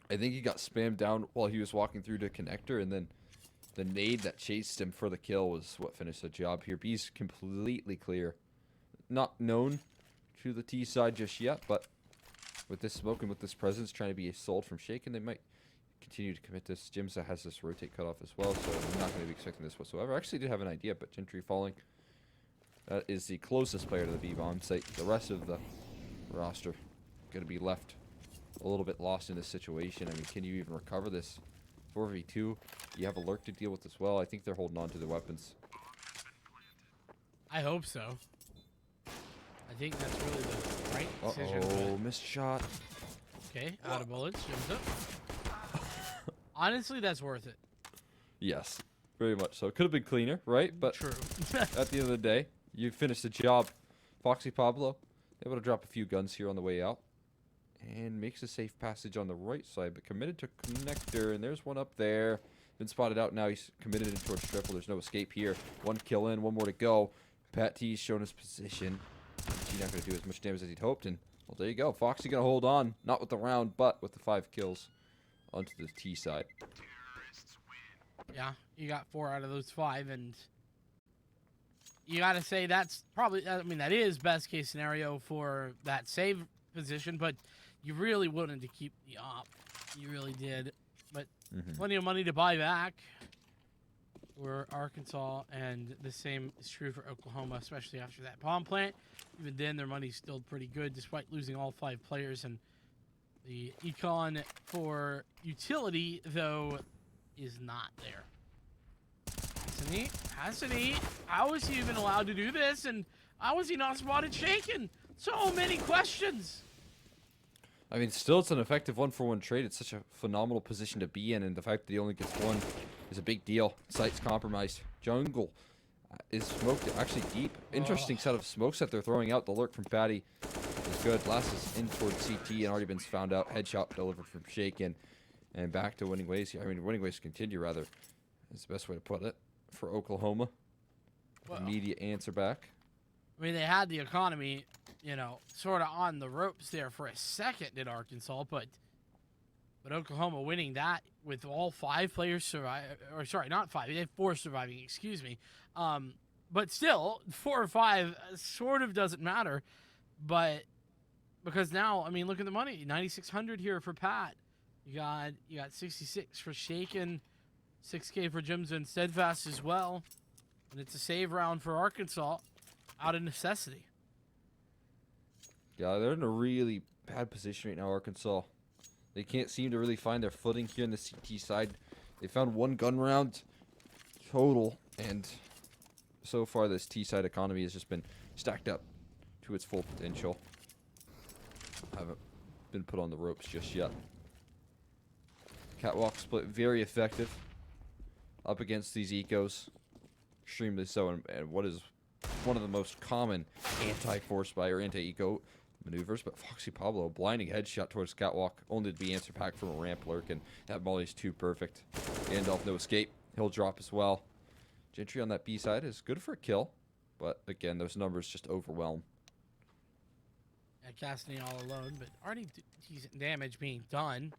I think he got spammed down while he was walking through the connector, and then the nade that chased him for the kill was what finished the job here. B's completely clear. Not known to the T side just yet, but with this smoke and with this presence trying to be sold from Shaken, they might continue to commit this. Jimza has this rotate cut off as well, so I'm not going to be expecting this whatsoever. I actually did have an idea, but Gentry falling. That is the closest player to the B-bomb site. The rest of the roster going to be left a little bit lost in this situation. I mean, can you even recover this? 4v2. You have a lurk to deal with as well. I think they're holding on to their weapons. I hope so. I think that's really the right decision. Oh, missed shot. Okay, out of bullets. Jim's up. Honestly, that's worth it. Yes, very much so. Could have been cleaner, right? But true. At the end of the day, you finished the job. Foxy Pablo able to drop a few guns here on the way out. And makes a safe passage on the right side, but committed to connector. And there's one up there. Been spotted out now. He's committed in towards triple. There's no escape here. One kill in, one more to go. Pat T's shown his position. He's not going to do as much damage as he'd hoped. And, well, there you go. Foxy going to hold on. Not with the round, but with the 5 kills onto the T side. Yeah, you got 4 out of those 5. And you got to say that's probably, I mean, that is best case scenario for that save position. But you really wanted to keep the op. You really did. But plenty of money to buy back for Arkansas, and the same is true for Oklahoma, especially after that bomb plant. Even then, their money's still pretty good, despite losing all 5 players. And the econ for utility, though, is not there. Cassidy, how is he even allowed to do this? And how is he not spotted Shaken? So many questions. I mean, still, it's an effective 1-for-1 trade. It's such a phenomenal position to be in, and the fact that he only gets 1 is a big deal. Site's compromised. Jungle is smoked actually deep. Interesting set of smokes that they're throwing out. The lurk from Patty is good. Last is in towards CT and already been found out. Headshot delivered from Shaken. And back to winning ways. I mean, winning ways continue, rather, is the best way to put it, for Oklahoma. Well, immediate answer back. I mean, they had the economy, you know, sort of on the ropes there for a second in Arkansas, but Oklahoma winning that with all 5 players survive, or sorry, not 5, they have 4 surviving, excuse me. But still, 4 or 5 sort of doesn't matter, but because now, I mean, look at the money, 9,600 here for Pat. You got 66 for Shaken, 6K for Jim's and Steadfast as well, and it's a save round for Arkansas out of necessity. Yeah, they're in a really bad position right now, Arkansas. They can't seem to really find their footing here in the CT side. They found 1 gun round total, and so far this T side economy has just been stacked up to its full potential. Haven't been put on the ropes just yet. Catwalk split very effective up against these ecos. Extremely so, and what is one of the most common anti-force buy or anti-eco maneuvers, but Foxy Pablo, blinding headshot towards Catwalk, only to be answer back from a ramp lurk, and that molly's too perfect. Gandalf, no escape. He'll drop as well. Gentry on that B side is good for a kill, but again, those numbers just overwhelm. Cassidy all alone, but already decent damage being done.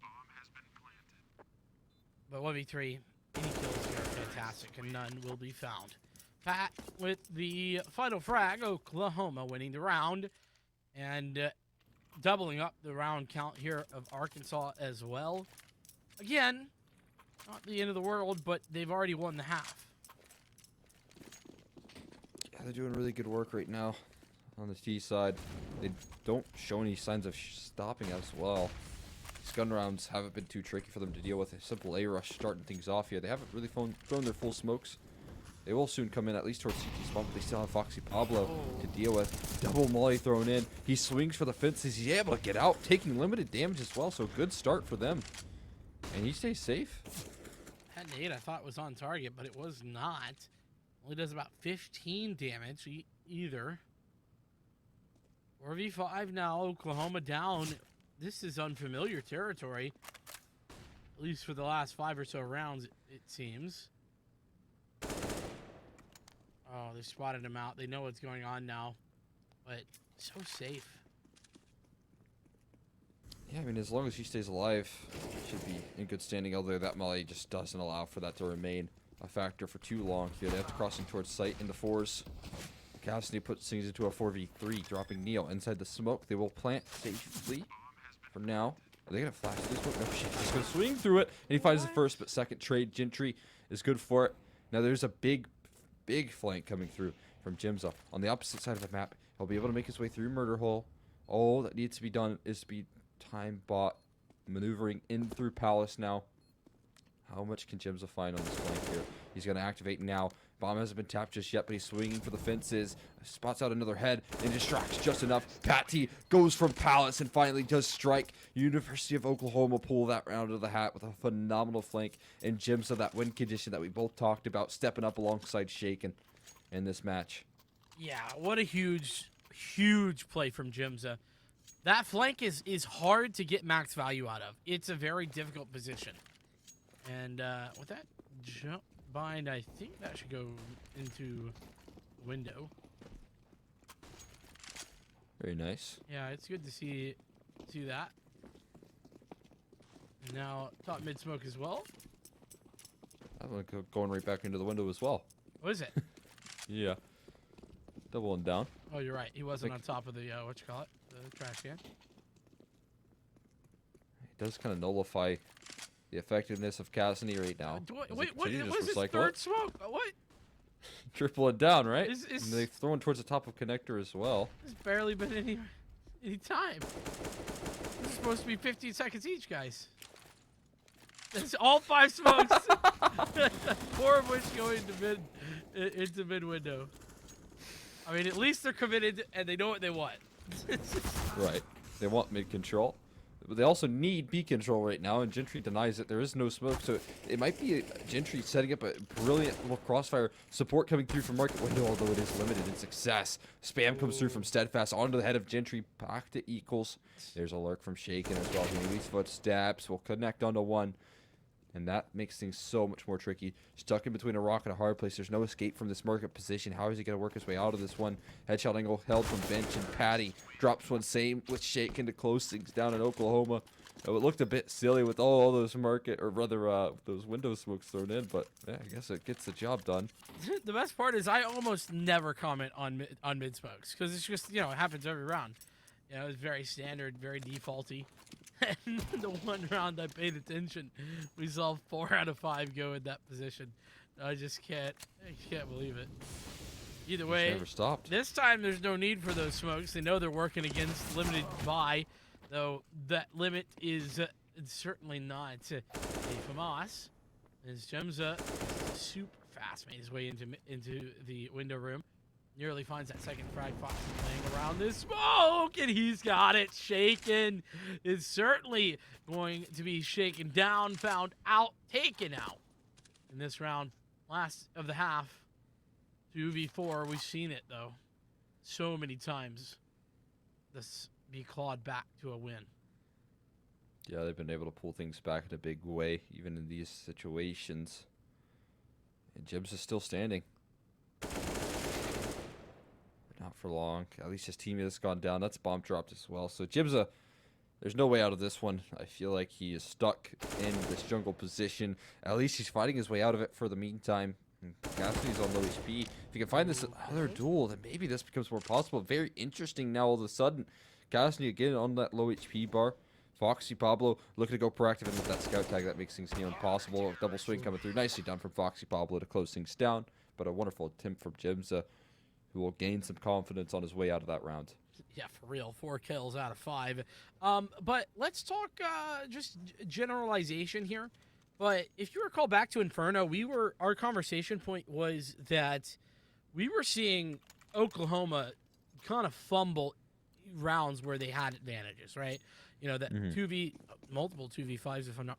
But 1v3, any kills here are fantastic, and none will be found. Pat with the final frag, Oklahoma winning the round, and doubling up the round count here of Arkansas as well. Again, not the end of the world, but they've already won the half. Yeah, they're doing really good work right now on the T side. They don't show any signs of stopping as well. These gun rounds haven't been too tricky for them to deal with. A simple A rush starting things off here. They haven't really thrown their full smokes. They will soon come in at least towards CT spawn, but they still have Foxy Pablo to deal with. Double molly thrown in. He swings for the fences. He's able to get out, taking limited damage as well. So good start for them. And he stays safe. That nade I thought was on target, but it was not. Only does about 15 damage either. 4v5 now, Oklahoma down. This is unfamiliar territory, at least for the last 5 or so rounds, it seems. Oh, they spotted him out. They know what's going on now, but so safe. Yeah, I mean, as long as he stays alive, he should be in good standing, although that melee just doesn't allow for that to remain a factor for too long here. They have to cross in towards site in the 4s. Cassidy puts things into a 4v3, dropping Neo inside the smoke. They will plant safely for now. Are they going to flash this one? No, shit. He's going to swing through it, and he finds the first but second trade. Gentry is good for it. Now there's a big flank coming through from Jimza. On the opposite side of the map, he'll be able to make his way through Murder Hole. All that needs to be done is to be time bot maneuvering in through Palace now. How much can Jimza find on this flank here? He's going to activate now. Bomb hasn't been tapped just yet, but he's swinging for the fences. Spots out another head and distracts just enough. Patty goes from Palace and finally does strike. University of Oklahoma pull that round of the hat with a phenomenal flank. And Jimza, that win condition that we both talked about, stepping up alongside Shaken in this match. Yeah, what a huge play from Jimza. That flank is hard to get max value out of. It's a very difficult position. And with that jump bind, I think that should go into window. Very nice. Yeah, it's good to see that. And now top mid smoke as well. I'm going right back into the window as well. What is it? Yeah. Doubling down. Oh, you're right. He wasn't on top of the the trash can. It does kind of nullify the effectiveness of Cassidy right now. Wait, what was his third smoke? What? Triple it down, right? And they throw it towards the top of connector as well. There's barely been any time. This is supposed to be 15 seconds each, guys. It's all 5 smokes. 4 of which go into mid window. I mean, at least they're committed and they know what they want. Right. They want mid control. But they also need B control right now, and Gentry denies it. There is no smoke, so it might be Gentry setting up a brilliant little crossfire support coming through from Market Window, although it is limited in success. Spam comes through from Steadfast onto the head of Gentry, back to equals. There's a lurk from Shaken as well. He's footsteps will connect onto one, and that makes things so much more tricky. Stuck in between a rock and a hard place. There's no escape from this Market position. How is he going to work his way out of this one? Headshot angle held from bench, and Patty drops one, same with Shaken to close things down in Oklahoma. It looked a bit silly with all those Market, or rather those window smokes thrown in, but yeah, I guess it gets the job done. The best part is I almost never comment on mid smokes because it's just, it happens every round. It's very standard, very defaulty. And the one round I paid attention, we saw 4 out of 5 go in that position. I just can't believe it. Either way, never stopped. This time there's no need for those smokes. They know they're working against limited buy, though that limit is certainly not a FAMAS. As Jemza super fast made his way into the window room. Nearly finds that second frag. Fox playing around this smoke, and he's got it. Shaken is certainly going to be shaken down, found out, taken out in this round. Last of the half. 2v4. We've seen it, though, so many times. This be clawed back to a win. Yeah, they've been able to pull things back in a big way, even in these situations. And Jibs is still standing. Now not for long. At least his teammate has gone down. That's bomb dropped as well. So Jibza, there's no way out of this one. I feel like he is stuck in this jungle position. At least he's fighting his way out of it for the meantime. Cassidy's on low HP. If he can find this other duel, then maybe this becomes more possible. Very interesting now all of a sudden. Cassidy again on that low HP bar. Foxy Pablo looking to go proactive in with that scout tag. That makes things near impossible. Double swing coming through. Nicely done from Foxy Pablo to close things down. But a wonderful attempt from Jibza, who will gain some confidence on his way out of that round. Yeah, for real. 4 kills out of 5. But let's talk just generalization here. But if you recall back to Inferno, our conversation point was that we were seeing Oklahoma kind of fumble rounds where they had advantages, right? You know, that multiple 2v5s if I'm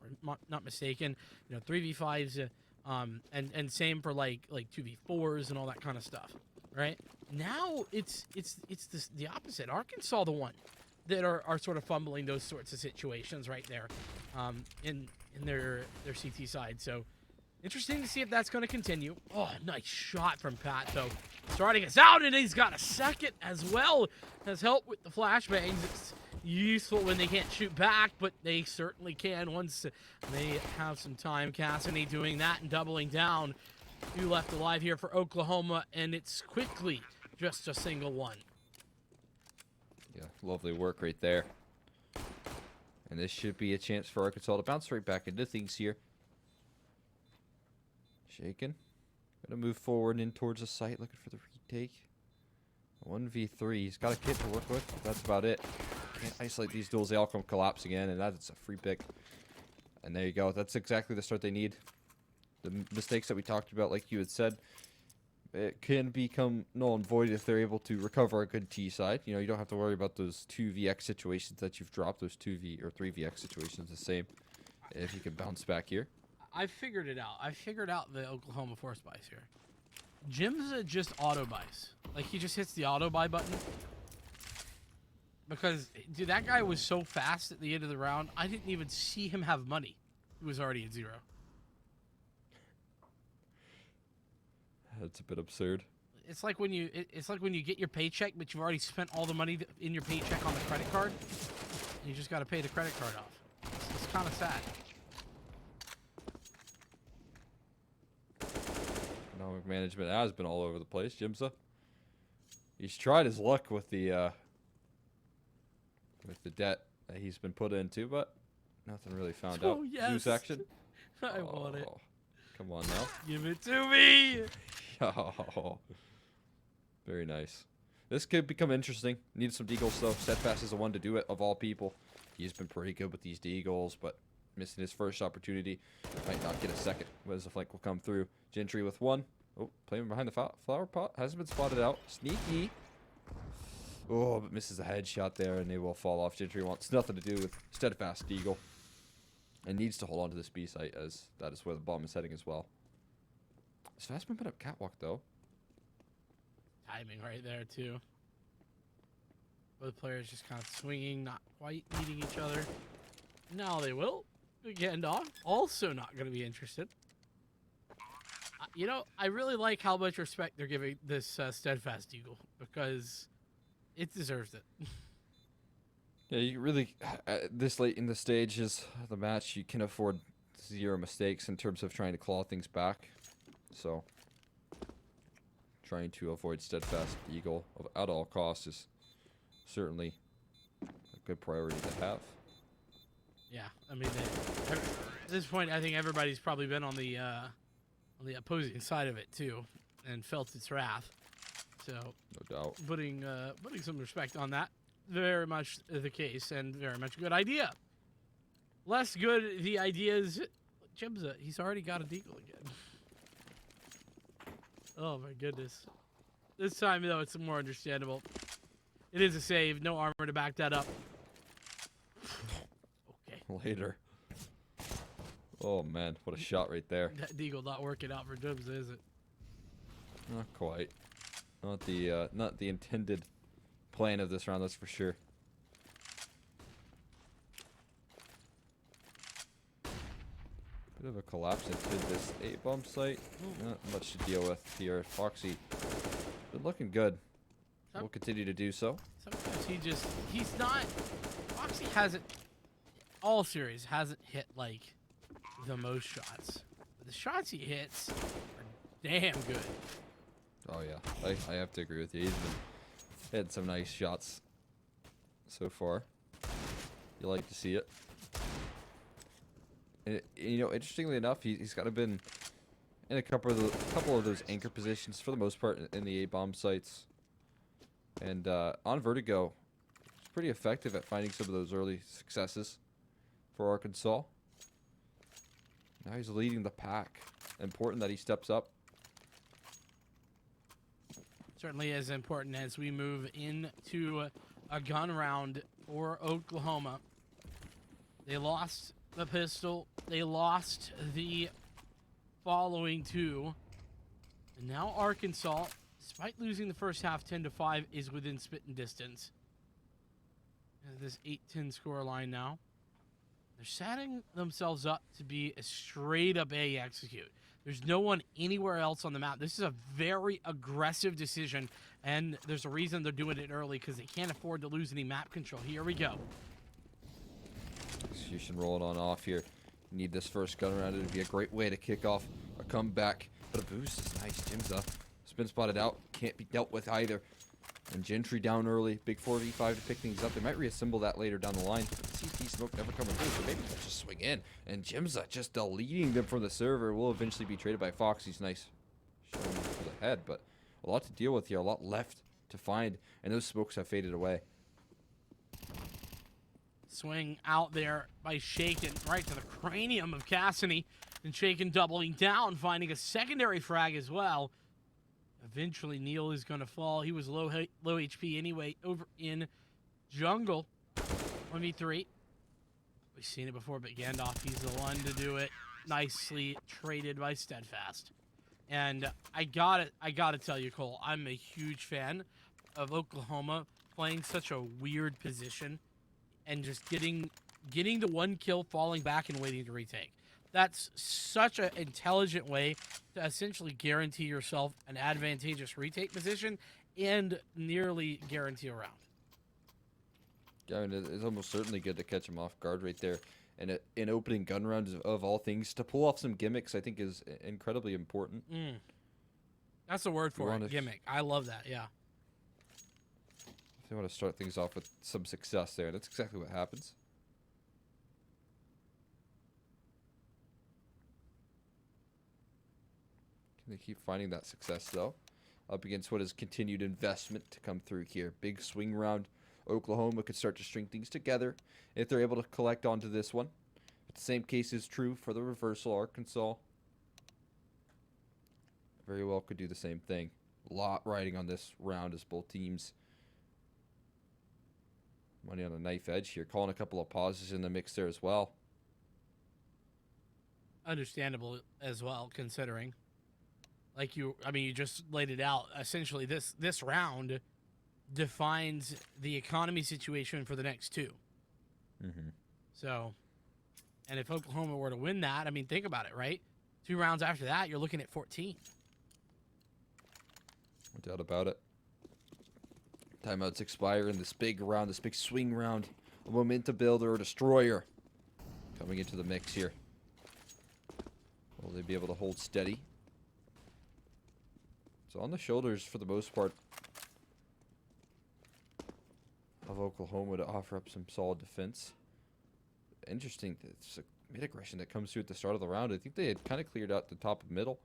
not mistaken. You know, 3v5s, and same for like 2v4s and all that kind of stuff, right? Now it's the opposite. Arkansas the one that are sort of fumbling those sorts of situations right there, in their CT side. So interesting to see if that's going to continue. Oh, nice shot from Pat though, starting us out, and he's got a second as well. Has helped with the flashbangs. It's useful when they can't shoot back, but they certainly can once they have some time. Cassidy doing that and doubling down. 2 left alive here for Oklahoma, and it's quickly just a single one. Yeah, lovely work right there. And this should be a chance for Arkansas to bounce right back into things here. Shaken. Gonna move forward in towards the site, looking for the retake. 1v3. He's got a kit to work with, but that's about it. Can't isolate these duels. They all come collapse again, and that's a free pick. And there you go. That's exactly the start they need. The mistakes that we talked about, like you had said, it can become null and void if they're able to recover a good T side. You know, you don't have to worry about those 2vx situations that you've dropped. Those 2v or 3vx situations the same. If you can bounce back here. I figured it out. I figured out the Oklahoma force buys here. Jim's just auto buys. Like, he just hits the auto buy button. Because, dude, that guy was so fast at the end of the round, I didn't even see him have money. He was already at 0. That's a bit absurd. It's like when you get your paycheck, but you've already spent all the money in your paycheck on the credit card. And you just got to pay the credit card off. It's kind of sad. Economic management has been all over the place, Jimsa. He's tried his luck with the debt that he's been put into, but nothing really found out. Yes. Zeus action. I want it. Come on now. Give it to me. Oh, very nice. This could become interesting. Need some deagles though. Steadfast is the one to do it of all people. He's been pretty good with these deagles, but missing his first opportunity. Might not get a second. As the flank will come through. Gentry with 1. Oh, playing behind the flower pot. Hasn't been spotted out. Sneaky. Oh, but misses a headshot there, and they will fall off. Gentry wants nothing to do with Steadfast Deagle. And needs to hold on to this B site, as that is where the bomb is heading as well. Is fast movement up catwalk, though? Timing right there, too. Both players just kind of swinging, not quite meeting each other. Now they will. Gandalf also not going to be interested. You know, I really like how much respect they're giving this Steadfast Eagle, because it deserves it. Yeah, you really, this late in the stages of the match, you can afford 0 mistakes in terms of trying to claw things back. So, trying to avoid Steadfast Eagle at all costs is certainly a good priority to have. Yeah, I mean, at this point, I think everybody's probably been on the opposing side of it too, and felt its wrath. So, no doubt, putting some respect on that, very much the case, and very much a good idea. Less good the idea is, Jimza, he's already got a deagle again. Oh my goodness. This time though, it's more understandable. It is a save, no armor to back that up. Okay. Later. Oh man, what a shot right there. That deagle not working out for Jimza, is it? Not quite. Not the intended plan of this round, that's for sure. Bit of a collapse into this 8-bomb site. Not much to deal with here. Foxy been looking good. We'll continue to do so. Sometimes he's not. Foxy hasn't, all series, hasn't hit like the most shots. But the shots he hits are damn good. Oh yeah, I have to agree with you. He's been hitting some nice shots so far. You like to see it. And you know, interestingly enough, he's kind of been in a couple of those anchor positions for the most part in the A-bomb sites. And on Vertigo, he's pretty effective at finding some of those early successes for Arkansas. Now he's leading the pack. Important that he steps up. Certainly as important as we move into a gun round for Oklahoma. They lost the pistol. They lost the following two. And now Arkansas, despite losing the first half 10-5, is within spitting distance. This 8-10 score line now. They're setting themselves up to be a straight-up A execute. There's no one anywhere else on the map. This is a very aggressive decision, and there's a reason they're doing it early, because they can't afford to lose any map control. Here we go. Execution rolling on off here. Need this first gun round. It'd be a great way to kick off a comeback. But a boost is nice. Jimza has been spotted out. Can't be dealt with either. And Gentry down early. Big 4v5 to pick things up. They might reassemble that later down the line. CT smoke never coming through, so maybe they'll just swing in. And Jimza just deleting them from the server. Will eventually be traded by Foxy's nice showing for the head. But a lot to deal with here. A lot left to find. And those smokes have faded away. Swing out there by Shaken right to the cranium of Cassidy. And Shaken doubling down, finding a secondary frag as well. Eventually, Neil is going to fall. He was low HP anyway over in jungle. 1v3. We've seen it before, but Gandalf, he's the one to do it. Nicely traded by Steadfast. And I gotta tell you, Cole, I'm a huge fan of Oklahoma playing such a weird position and just getting the one kill, falling back, and waiting to retake. That's such an intelligent way to essentially guarantee yourself an advantageous retake position and nearly guarantee a round. Yeah, I mean, it's almost certainly good to catch him off guard right there. And in opening gun rounds, of all things, to pull off some gimmicks, I think is incredibly important. That's the word for it, gimmick. I love that, yeah. They want to start things off with some success there. That's exactly what happens. Can they keep finding that success, though? Up against what is continued investment to come through here. Big swing round. Oklahoma could start to string things together if they're able to collect onto this one. But the same case is true for the reversal. Arkansas very well could do the same thing. A lot riding on this round as both teams. Money on a knife edge here. Calling a couple of pauses in the mix there as well. Understandable as well, considering. Like you just laid it out. Essentially, this round defines the economy situation for the next two. So, and if Oklahoma were to win that, I mean, think about it, right? 2 rounds after that, you're looking at 14. No doubt about it. Timeouts expire in this big round, this big swing round. A momentum builder or destroyer coming into the mix here. Will they be able to hold steady? So on the shoulders, for the most part, of Oklahoma to offer up some solid defense. Interesting. It's a mid-aggression that comes through at the start of the round. I think they had kind of cleared out the top and middle.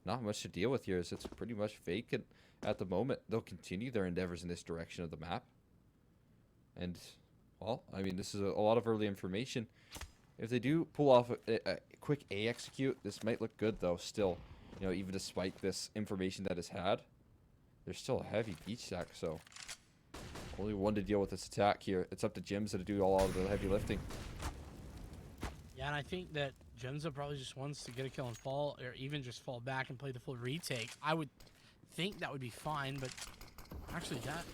Not much to deal with here, as it's pretty much vacant at the moment. They'll continue their endeavors in this direction of the map. And, well, I mean, this is a lot of early information. If they do pull off a quick A execute, this might look good, though, still. You know, even despite this information that is had, there's still a heavy beach stack, so only one to deal with this attack here. It's up to Jimza to do all of the heavy lifting. Yeah, and I think that Jimza probably just wants to get a kill and fall, or even just fall back and play the full retake. I would think that would be fine, but actually that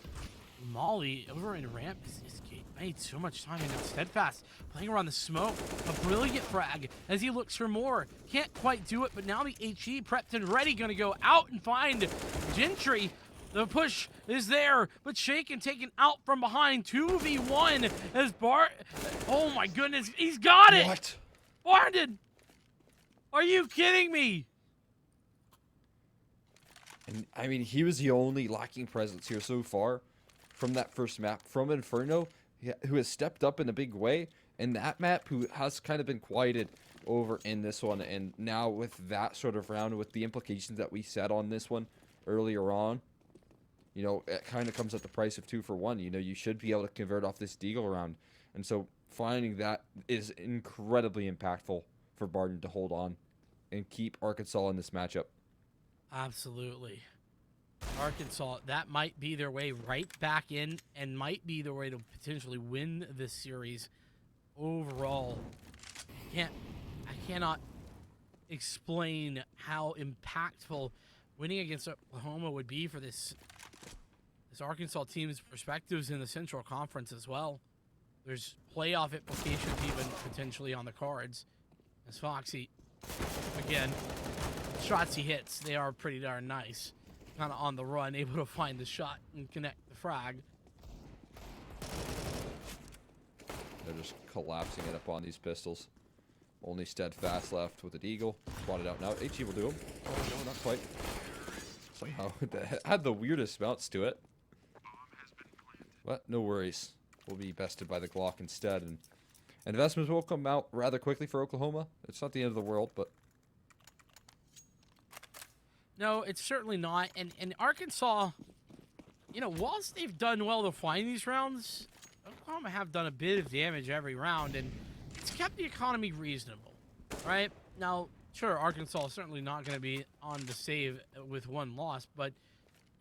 Molly over in ramp is made so much time, and now Steadfast playing around the smoke. A brilliant frag as he looks for more. Can't quite do it, but now the HE prepped and ready, going to go out and find Gentry. The push is there, but Shaken taken out from behind. 2v1 as oh my goodness, he's got it! What? Barndon! Are you kidding me? And I mean, he was the only lacking presence here so far from that first map, from Inferno, who has stepped up in a big way, and that map who has kind of been quieted over in this one. And now with that sort of round, with the implications that we said on this one earlier on, you know, it kind of comes at the price of 2 for 1. You know, you should be able to convert off this Deagle round. And so finding that is incredibly impactful for Barden to hold on and keep Arkansas in this matchup. Absolutely. Arkansas, that might be their way right back in and might be their way to potentially win this series overall. I cannot explain how impactful winning against Oklahoma would be for this Arkansas team's perspectives in the Central Conference as well. There's playoff implications even potentially on the cards. As Foxy, again, shots he hits, they are pretty darn nice. Kind of on the run, able to find the shot and connect the frag. They're just collapsing it up on these pistols. Only Steadfast left with the Deagle. Spotted out now. HE will do him. Oh, no, not quite. Somehow, that had the weirdest bounce to it. But no worries. We'll be bested by the Glock instead. And investments will come out rather quickly for Oklahoma. It's not the end of the world, but... No, it's certainly not. And Arkansas, you know, whilst they've done well to find these rounds, Oklahoma have done a bit of damage every round, and it's kept the economy reasonable, right? Now, sure, Arkansas is certainly not going to be on the save with one loss, but,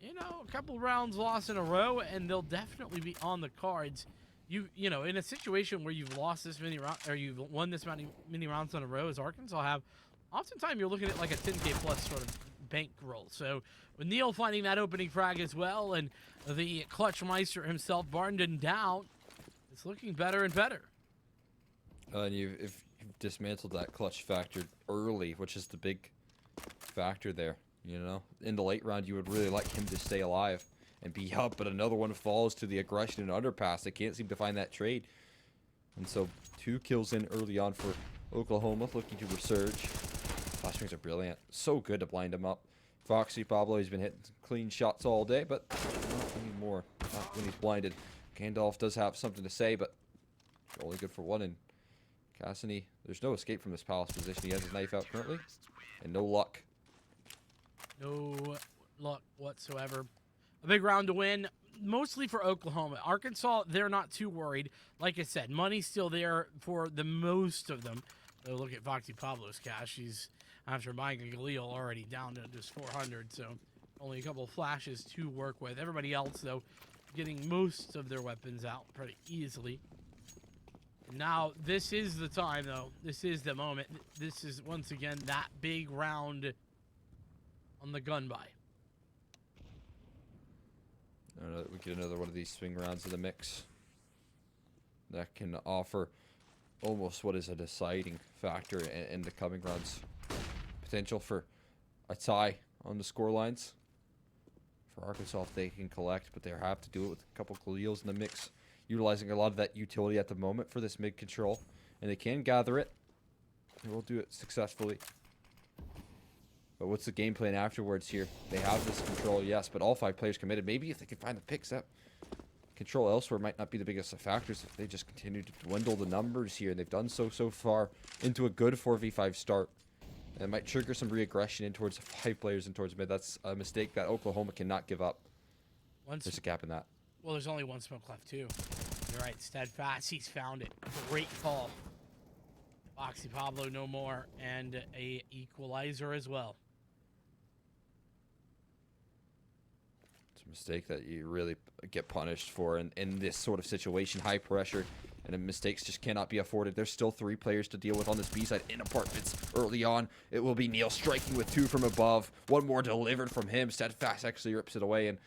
you know, a couple rounds lost in a row, and they'll definitely be on the cards. You know, in a situation where you've lost this many rounds, or you've won this many rounds in a row as Arkansas have, oftentimes you're looking at like a 10K plus sort of bankroll. So with Neil finding that opening frag as well, and the clutch meister himself, Barndon down, it's looking better and better. And if you've dismantled that clutch factor early, which is the big factor there, you know, in the late round, you would really like him to stay alive and be up, but another one falls to the aggression and underpass. They can't seem to find that trade. And so 2 kills in early on for Oklahoma, looking to resurge. Flashbangs are brilliant. So good to blind him up. Foxy Pablo, he's been hitting clean shots all day, but not anymore. Not when he's blinded. Gandalf does have something to say, but only good for 1. And Cassidy, there's no escape from this palace position. He has his knife out currently, and no luck. No luck whatsoever. A big round to win, mostly for Oklahoma. Arkansas, they're not too worried. Like I said, money's still there for the most of them. So look at Foxy Pablo's cash. He's, after buying a Galil, already down to just 400, so only a couple of flashes to work with. Everybody else, though, getting most of their weapons out pretty easily. Now, this is the time, though. This is the moment. This is, once again, that big round on the gun buy. We get another one of these swing rounds in the mix that can offer almost what is a deciding factor in the coming rounds. Potential for a tie on the score lines for Arkansas if they can collect, but they have to do it with a couple Galils in the mix, utilizing a lot of that utility at the moment for this mid control, and they can gather it. They will do it successfully. But what's the game plan afterwards here? They have this control, yes, but all 5 players committed. Maybe if they can find the picks up, control elsewhere might not be the biggest of factors if they just continue to dwindle the numbers here. They've done so far into a good 4v5 start. And it might trigger some re-aggression in towards 5 players and towards mid. That's a mistake that Oklahoma cannot give up. There's a gap in that. Well, there's only one smoke left, too. You're right, Steadfast, he's found it. Great call. Foxy Pablo no more, and a equalizer as well. It's a mistake that you really get punished for in this sort of situation. High pressure, and mistakes just cannot be afforded. There's still 3 players to deal with on this B side in apartments early on. It will be Neil striking with 2 from above. 1 more delivered from him. Steadfast actually rips it away, and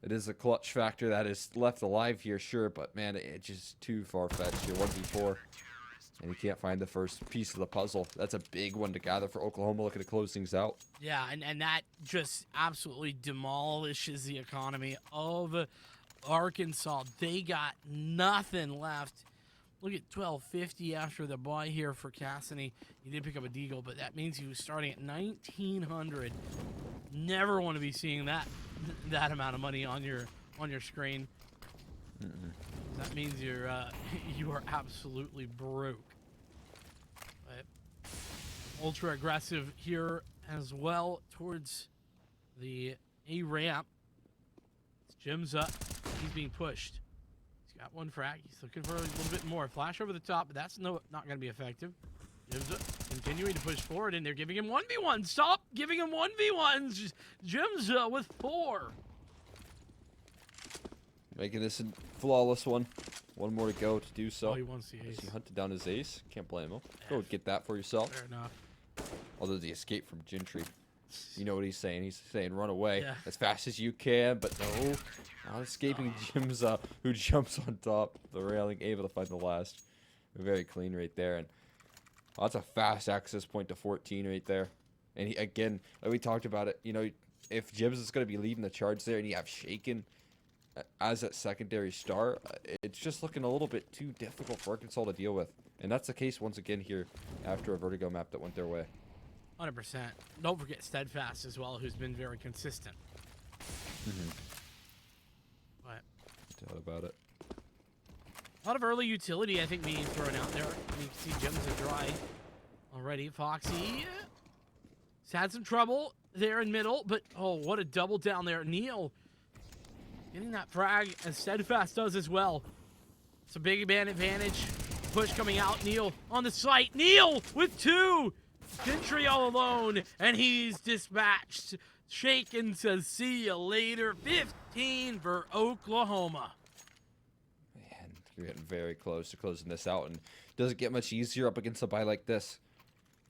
it is a clutch factor that is left alive here, sure, but man, it's just too far-fetched here. 1v4. And he can't find the first piece of the puzzle. That's a big one to gather for Oklahoma looking to close things out. Yeah, and that just absolutely demolishes the economy of Arkansas. They got nothing left. Look at 1250 after the buy here for Cassidy. He did pick up a deagle, but that means he was starting at 1900. Never want to be seeing that amount of money on your screen. That means you are absolutely broke. But ultra aggressive here as well towards the A ramp. Jim's up. He's being pushed. He's got one frag. He's looking for a little bit more. Flash over the top, but that's not going to be effective. Jim's up, continuing to push forward, and they're giving him 1v1. Stop giving him 1v1s. Jim's with 4. Making this a flawless one. One more to go to do so. Oh, he wants the ace. He hunted down his ace. Can't blame him. Go get that for yourself. Fair enough. Although the escape from Gentry. You know what he's saying. He's saying run away Yeah. as fast as you can, but no. Not escaping Jim's who jumps on top of the railing, able to find the last. Very clean right there. And that's a fast access point to 14 right there. And he, again, like we talked about it, you know, if Jibs is going to be leading the charge there and you have Shaken as that secondary star, it's just looking a little bit too difficult for Arkansas to deal with. And that's the case once again here after a Vertigo map that went their way. 100%. Don't forget Steadfast as well, who's been very consistent. But No doubt about it. a lot of early utility, I think, being thrown out there. You can see Gems are dry already. Foxy has had some trouble there in middle, but oh, what a double down there. Neil getting that frag, as Steadfast does as well. It's a big man advantage. Push coming out. Neil on the site. Neil with 2. Gentry all alone, and he's dispatched. Shaken says, see you later. 15 for Oklahoma. Man, you're getting very close to closing this out, and doesn't get much easier up against a buy like this.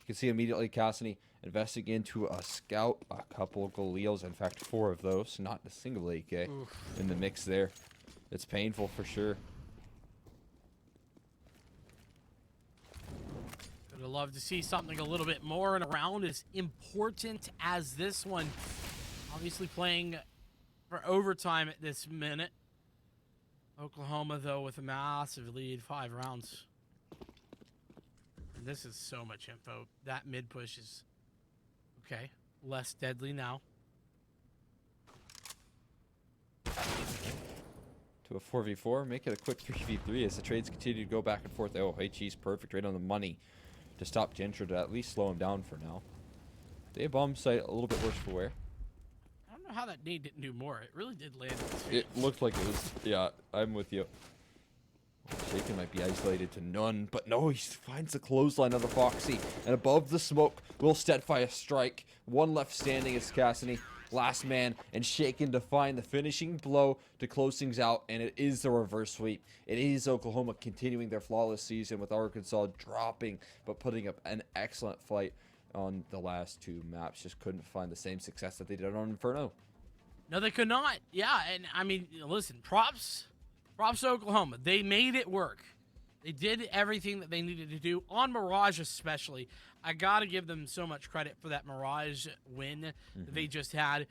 You can see immediately Cassidy investing into a scout, a couple of Galeals, in fact 4 of those, not a single AK in the mix there. It's painful for sure. Would love to see something a little bit more in a round as important as this one. Obviously playing for overtime at this minute. Oklahoma, though, with a massive lead, 5 rounds. And this is so much info. That mid push is, okay, less deadly now. To a 4v4, make it a quick 3v3 as the trades continue to go back and forth. Oh, HE's perfect, right on the money to stop Gentry, to at least slow him down for now. Day bomb site a little bit worse for wear. I don't know how that nade didn't do more. It really did land in his face. It looked like it was, yeah, I'm with you. Shaken might be isolated to none, but no, he finds the clothesline of the Foxy. And above the smoke will Steadfire strike. One left standing is Cassidy. Last man, and Shaken to find the finishing blow to close things out, and it is the reverse sweep. It is Oklahoma continuing their flawless season with Arkansas dropping, but putting up an excellent fight on the last 2 maps. Just couldn't find the same success that they did on Inferno. No, they could not. Yeah, and I mean, listen, props to Oklahoma. They made it work. They did everything that they needed to do on Mirage especially. I got to give them so much credit for that Mirage win that they just had.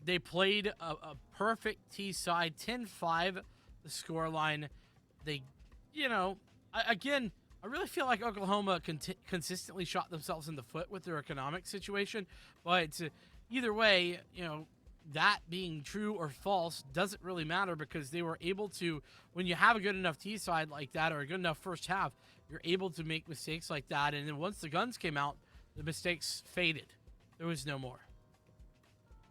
They played a perfect T-side, 10-5, the scoreline. They, you know, again, I really feel like Oklahoma consistently shot themselves in the foot with their economic situation. But either way, you know, that being true or false doesn't really matter because they were able to, when you have a good enough T-side like that or a good enough first half, you're able to make mistakes like that. And then once the guns came out, the mistakes faded. There was no more.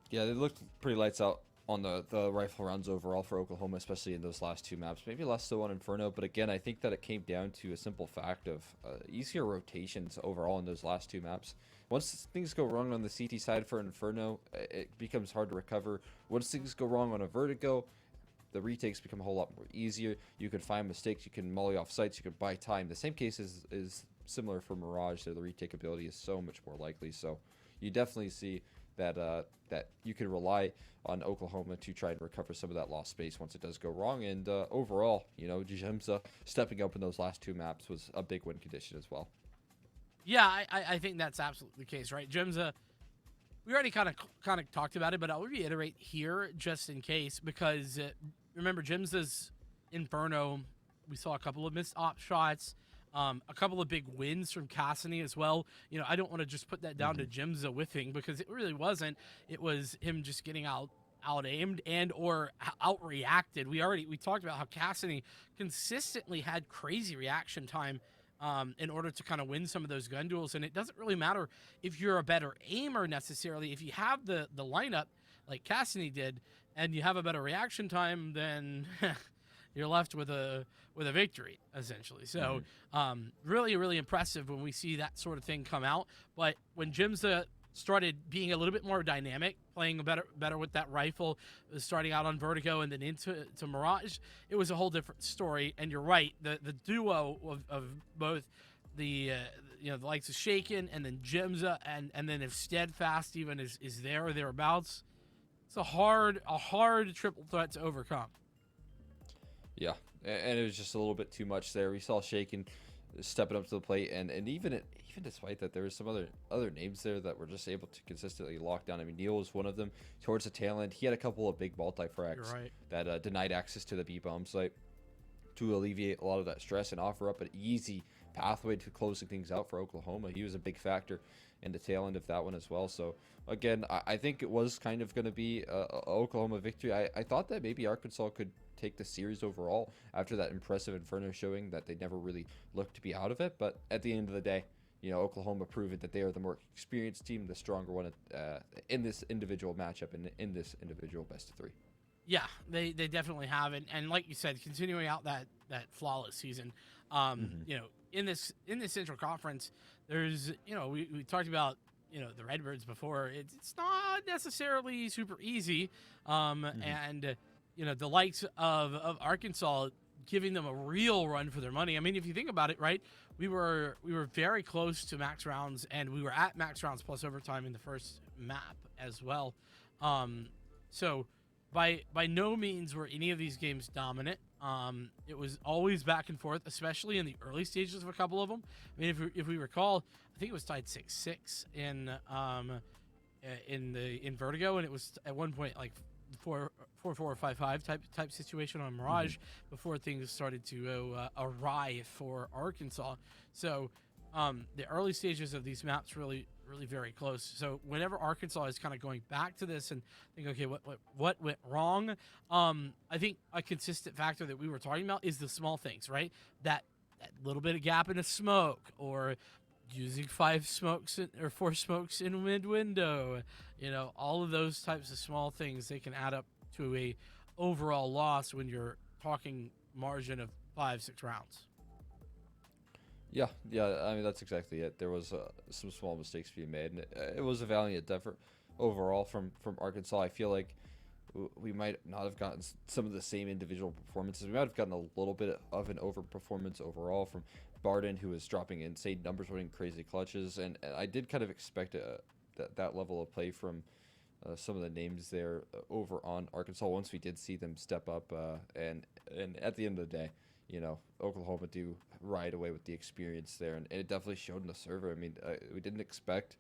Yeah, they looked pretty lights out on the rifle rounds overall for Oklahoma, especially in those last 2 maps. Maybe less so on Inferno, but again, I think that it came down to a simple fact of easier rotations overall in those last 2 maps. Once things go wrong on the CT side for Inferno, it becomes hard to recover. Once things go wrong on a Vertigo, the retakes become a whole lot more easier. You can find mistakes, you can molly off sites, you can buy time. The same case is similar for Mirage, so the retake ability is so much more likely. So you definitely see that you can rely on Oklahoma to try and recover some of that lost space once it does go wrong. And overall, Jimza stepping up in those last 2 maps was a big win condition as well. Yeah, I think that's absolutely the case, right? Jimza, we already kind of talked about it, but I'll reiterate here just in case, because remember, Jimza's Inferno, we saw a couple of missed op shots, a couple of big wins from Cassidy as well. I don't want to just put that down to Jimza whiffing, because it really wasn't. It was him just getting out aimed and or outreacted. We talked about how Cassidy consistently had crazy reaction time in order to kind of win some of those gun duels. And it doesn't really matter if you're a better aimer necessarily. If you have the lineup like Cassidy did and you have a better reaction time, then you're left with a victory, essentially. So really, really impressive when we see that sort of thing come out. But when Jimza started being a little bit more dynamic, playing better with that rifle, starting out on Vertigo and then into Mirage, it was a whole different story. And you're right, the duo of both the likes of Shaken and then Jimza and then if Steadfast even is there or thereabouts, it's a hard triple threat to overcome. Yeah, and it was just a little bit too much there. We saw Shaken stepping up to the plate, and even despite that, there were some other names there that were just able to consistently lock down. I mean, Neil was one of them. Towards the tail end, he had a couple of big multi-frags that denied access to the B-bomb site to alleviate a lot of that stress and offer up an easy pathway to closing things out for Oklahoma. He was a big factor in the tail end of that one as well. So again, I think it was kind of going to be a Oklahoma victory. I thought that maybe Arkansas could take the series overall after that impressive Inferno showing that they never really looked to be out of it. But at the end of the day, Oklahoma proved that they are the more experienced team, the stronger one in this individual matchup and in this individual best of 3. Yeah, they definitely have, and like you said, continuing out that flawless season. In this Central Conference, there's we talked about the Redbirds before. It's not necessarily super easy, and the likes of Arkansas giving them a real run for their money. I mean, if you think about it, right, we were very close to max rounds, and we were at max rounds plus overtime in the first map as well. So by no means were any of these games dominant. It was always back and forth, especially in the early stages of a couple of them. I mean, if we recall, I think it was tied 6-6 in Vertigo, and it was at one point like 4-4 or 5-5 type situation on Mirage before things started to go awry for Arkansas. So the early stages of these maps really very close. So whenever Arkansas is kind of going back to this and think, okay, what went wrong? I think a consistent factor that we were talking about is the small things, right? That little bit of gap in a smoke, or using 5 smokes or 4 smokes in mid window. All of those types of small things, they can add up to a overall loss when you're talking margin of 5-6 rounds. Yeah. I mean, that's exactly it. There was some small mistakes being made, and it was a valiant effort overall from Arkansas. I feel like we might not have gotten some of the same individual performances. We might have gotten a little bit of an overperformance overall from Barden, who was dropping insane numbers, winning crazy clutches, and I did kind of expect that level of play from some of the names there over on Arkansas once we did see them step up, and at the end of the day, Oklahoma do ride away with the experience there, and it definitely showed in the server. I mean, we didn't expect,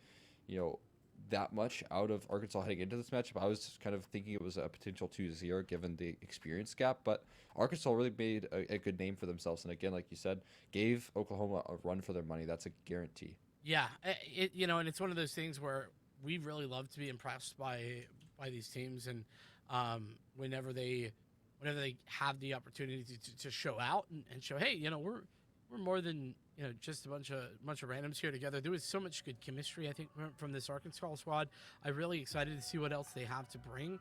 that much out of Arkansas heading into this matchup. I was just kind of thinking it was a potential 2-0 given the experience gap, but Arkansas really made a good name for themselves, and again, like you said, gave Oklahoma a run for their money. That's a guarantee. Yeah, and it's one of those things where we really love to be impressed by these teams, and whenever they have the opportunity to show out and show, hey, we're more than just a bunch of randoms here together. There was so much good chemistry, I think, from this Arkansas squad. I'm really excited to see what else they have to bring,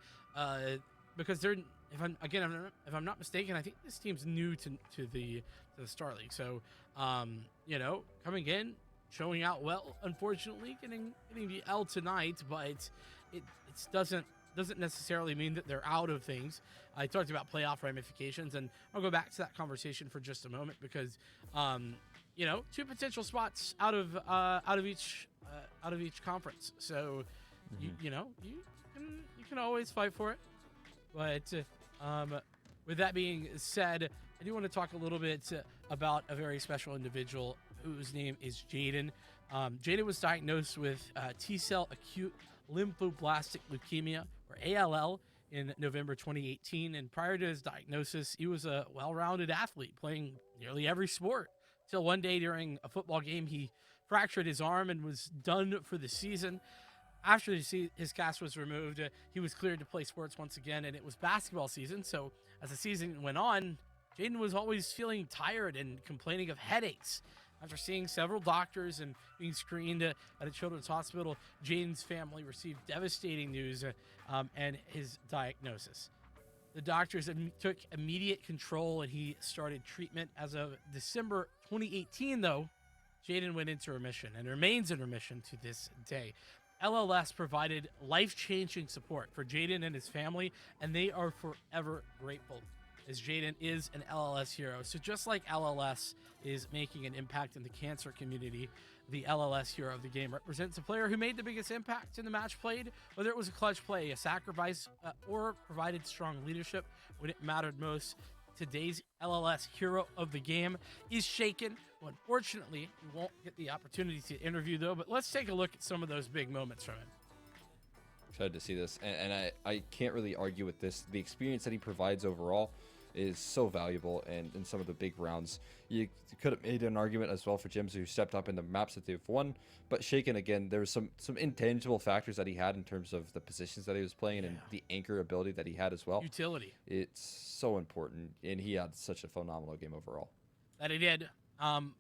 because they're, if I'm not mistaken, I think this team's new to the Starleague. So coming in, showing out well, unfortunately getting the L tonight, but it doesn't necessarily mean that they're out of things. I talked about playoff ramifications, and I'll go back to that conversation for just a moment, because 2 potential spots out of each conference. So You can always fight for it. But with that being said, I do want to talk a little bit about a very special individual whose name is Jaden. Jaden was diagnosed with T-cell acute lymphoblastic leukemia, or ALL, in November 2018. And prior to his diagnosis, he was a well-rounded athlete playing nearly every sport. Till one day during a football game, he fractured his arm and was done for the season. After his cast was removed, he was cleared to play sports once again, and it was basketball season. So as the season went on, Jaden was always feeling tired and complaining of headaches. After seeing several doctors and being screened at a children's hospital, Jaden's family received devastating news and his diagnosis. The doctors took immediate control, and he started treatment. As of December 2018, though, Jaden went into remission and remains in remission to this day. LLS provided life-changing support for Jaden and his family, and they are forever grateful, as Jaden is an LLS hero. So just like LLS is making an impact in the cancer community, the LLS hero of the game represents a player who made the biggest impact in the match played, whether it was a clutch play, a sacrifice, or provided strong leadership when it mattered most. Today's LLS hero of the game is Shaken. Well, unfortunately, we won't get the opportunity to interview, though, but let's take a look at some of those big moments from him. Excited to see this, and I can't really argue with this. The experience that he provides overall is so valuable, and in some of the big rounds, you could have made an argument as well for gyms who stepped up in the maps that they've won. But Shaken, again, there was some intangible factors that he had in terms of the positions that he was playing and the anchor ability that he had as well. Utility. It's so important, and he had such a phenomenal game overall. That he did.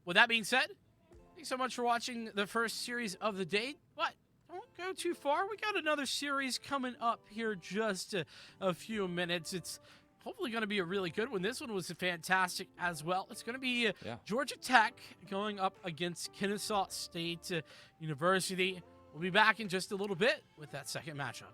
With that being said, thanks so much for watching the first series of the day. But don't go too far. We got another series coming up here just a few minutes. It's hopefully going to be a really good one. This one was fantastic as well. It's going to be Georgia Tech going up against Kennesaw State University. We'll be back in just a little bit with that second matchup.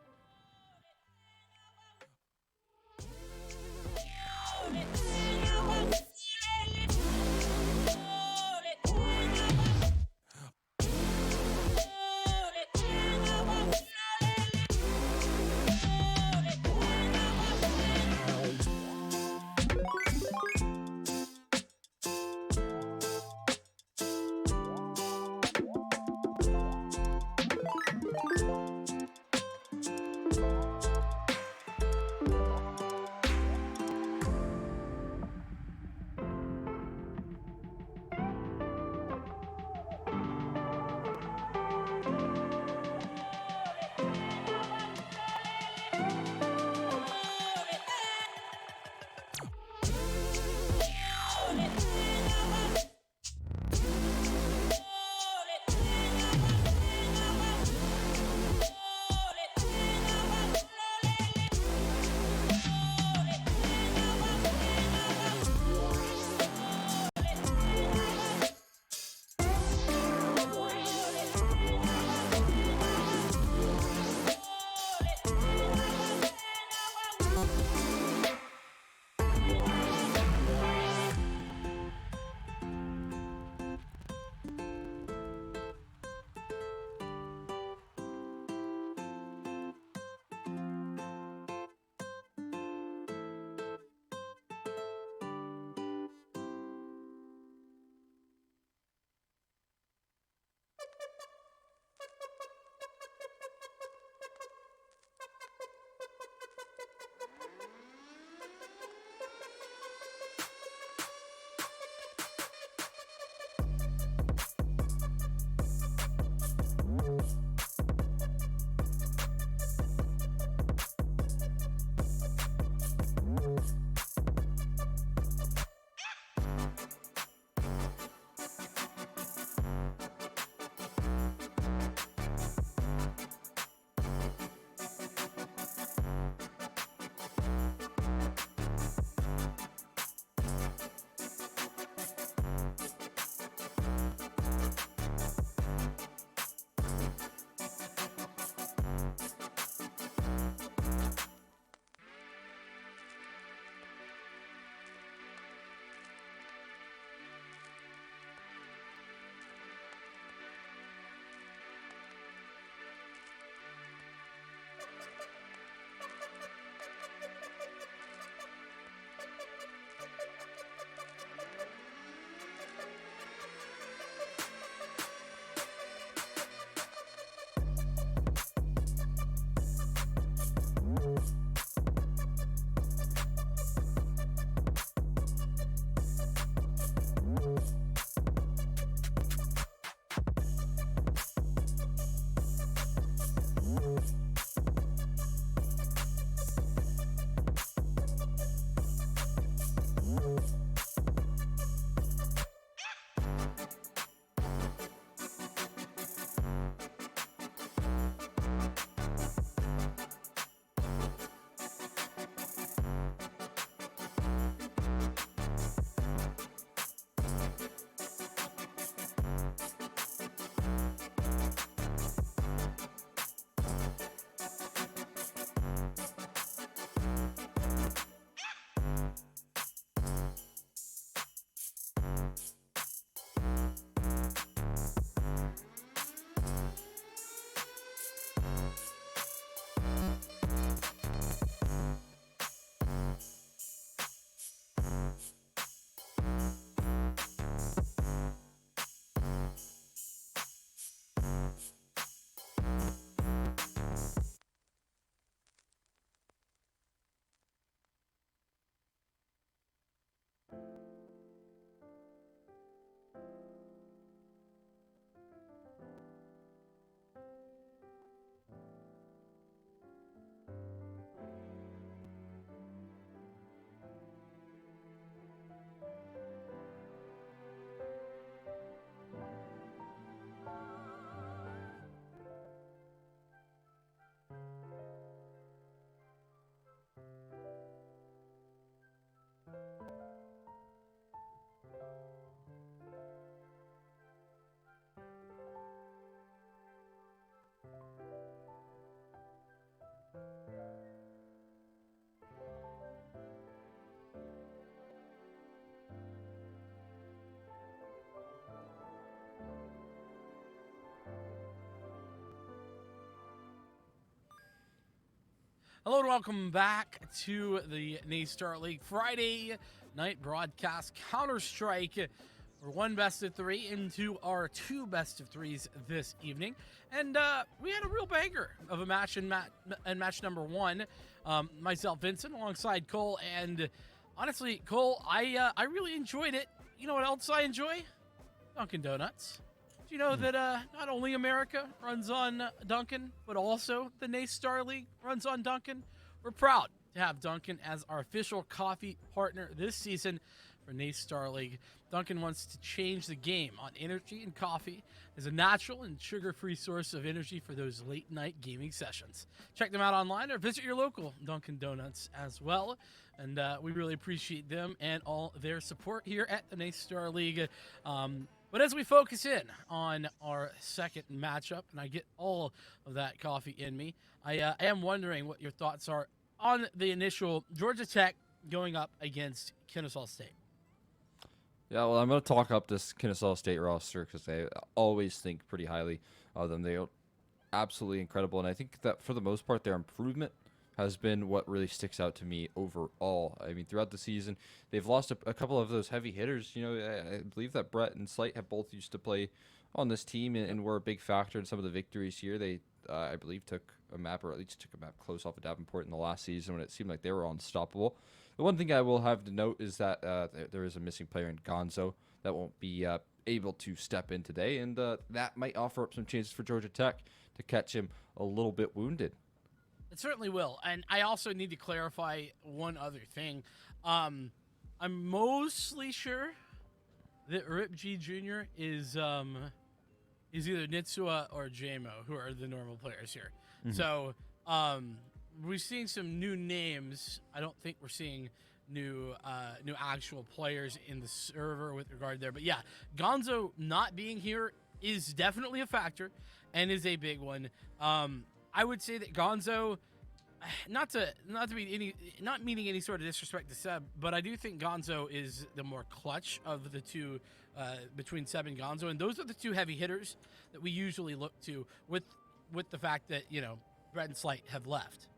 welcome back to the NACE Starleague Friday night broadcast. Counter-Strike. We're one best of three into our two best of threes this evening. And we had a real banger of a match in match number one. Myself, Vincent, alongside Cole. And honestly, Cole, I really enjoyed it. You know what else I enjoy? Dunkin' Donuts. Do you know that not only America runs on Dunkin', but also the NACE Starleague runs on Dunkin'? We're proud to have Dunkin' as our official coffee partner this season for NACE Starleague. Dunkin' wants to change the game on energy and coffee as a natural and sugar-free source of energy for those late-night gaming sessions. Check them out online or visit your local Dunkin' Donuts as well. And we really appreciate them and all their support here at the NACE Starleague. But as we focus in on our second matchup, and I get all of that coffee in me, I am wondering what your thoughts are on the initial Georgia Tech going up against Kennesaw State. Yeah, well, I'm going to talk up this Kennesaw State roster because I always think pretty highly of them. They are absolutely incredible, and I think that for the most part, their improvement has been what really sticks out to me overall. I mean, throughout the season, they've lost a couple of those heavy hitters. You know, I believe that Brett and Slight have both used to play on this team and were a big factor in some of the victories here. They, I believe, took a map, or at least took a map close off of Davenport in the last season when it seemed like they were unstoppable. The one thing I will have to note is that there is a missing player in Gonzo that won't be able to step in today, and that might offer up some chances for Georgia Tech to catch him a little bit wounded. It certainly will. And I also need to clarify one other thing. I'm mostly sure that Rip G Jr. is either Nitsua or JMO, who are the normal players here. Mm-hmm. So we're seeing some new names. I don't think we're seeing new actual players in the server with regard there. But yeah, Gonzo not being here is definitely a factor and is a big one. I would say that Gonzo, not meaning any sort of disrespect to Seb, but I do think Gonzo is the more clutch of the two between Seb and Gonzo, and those are the two heavy hitters that we usually look to with the fact that, you know, Brett and Slight have left.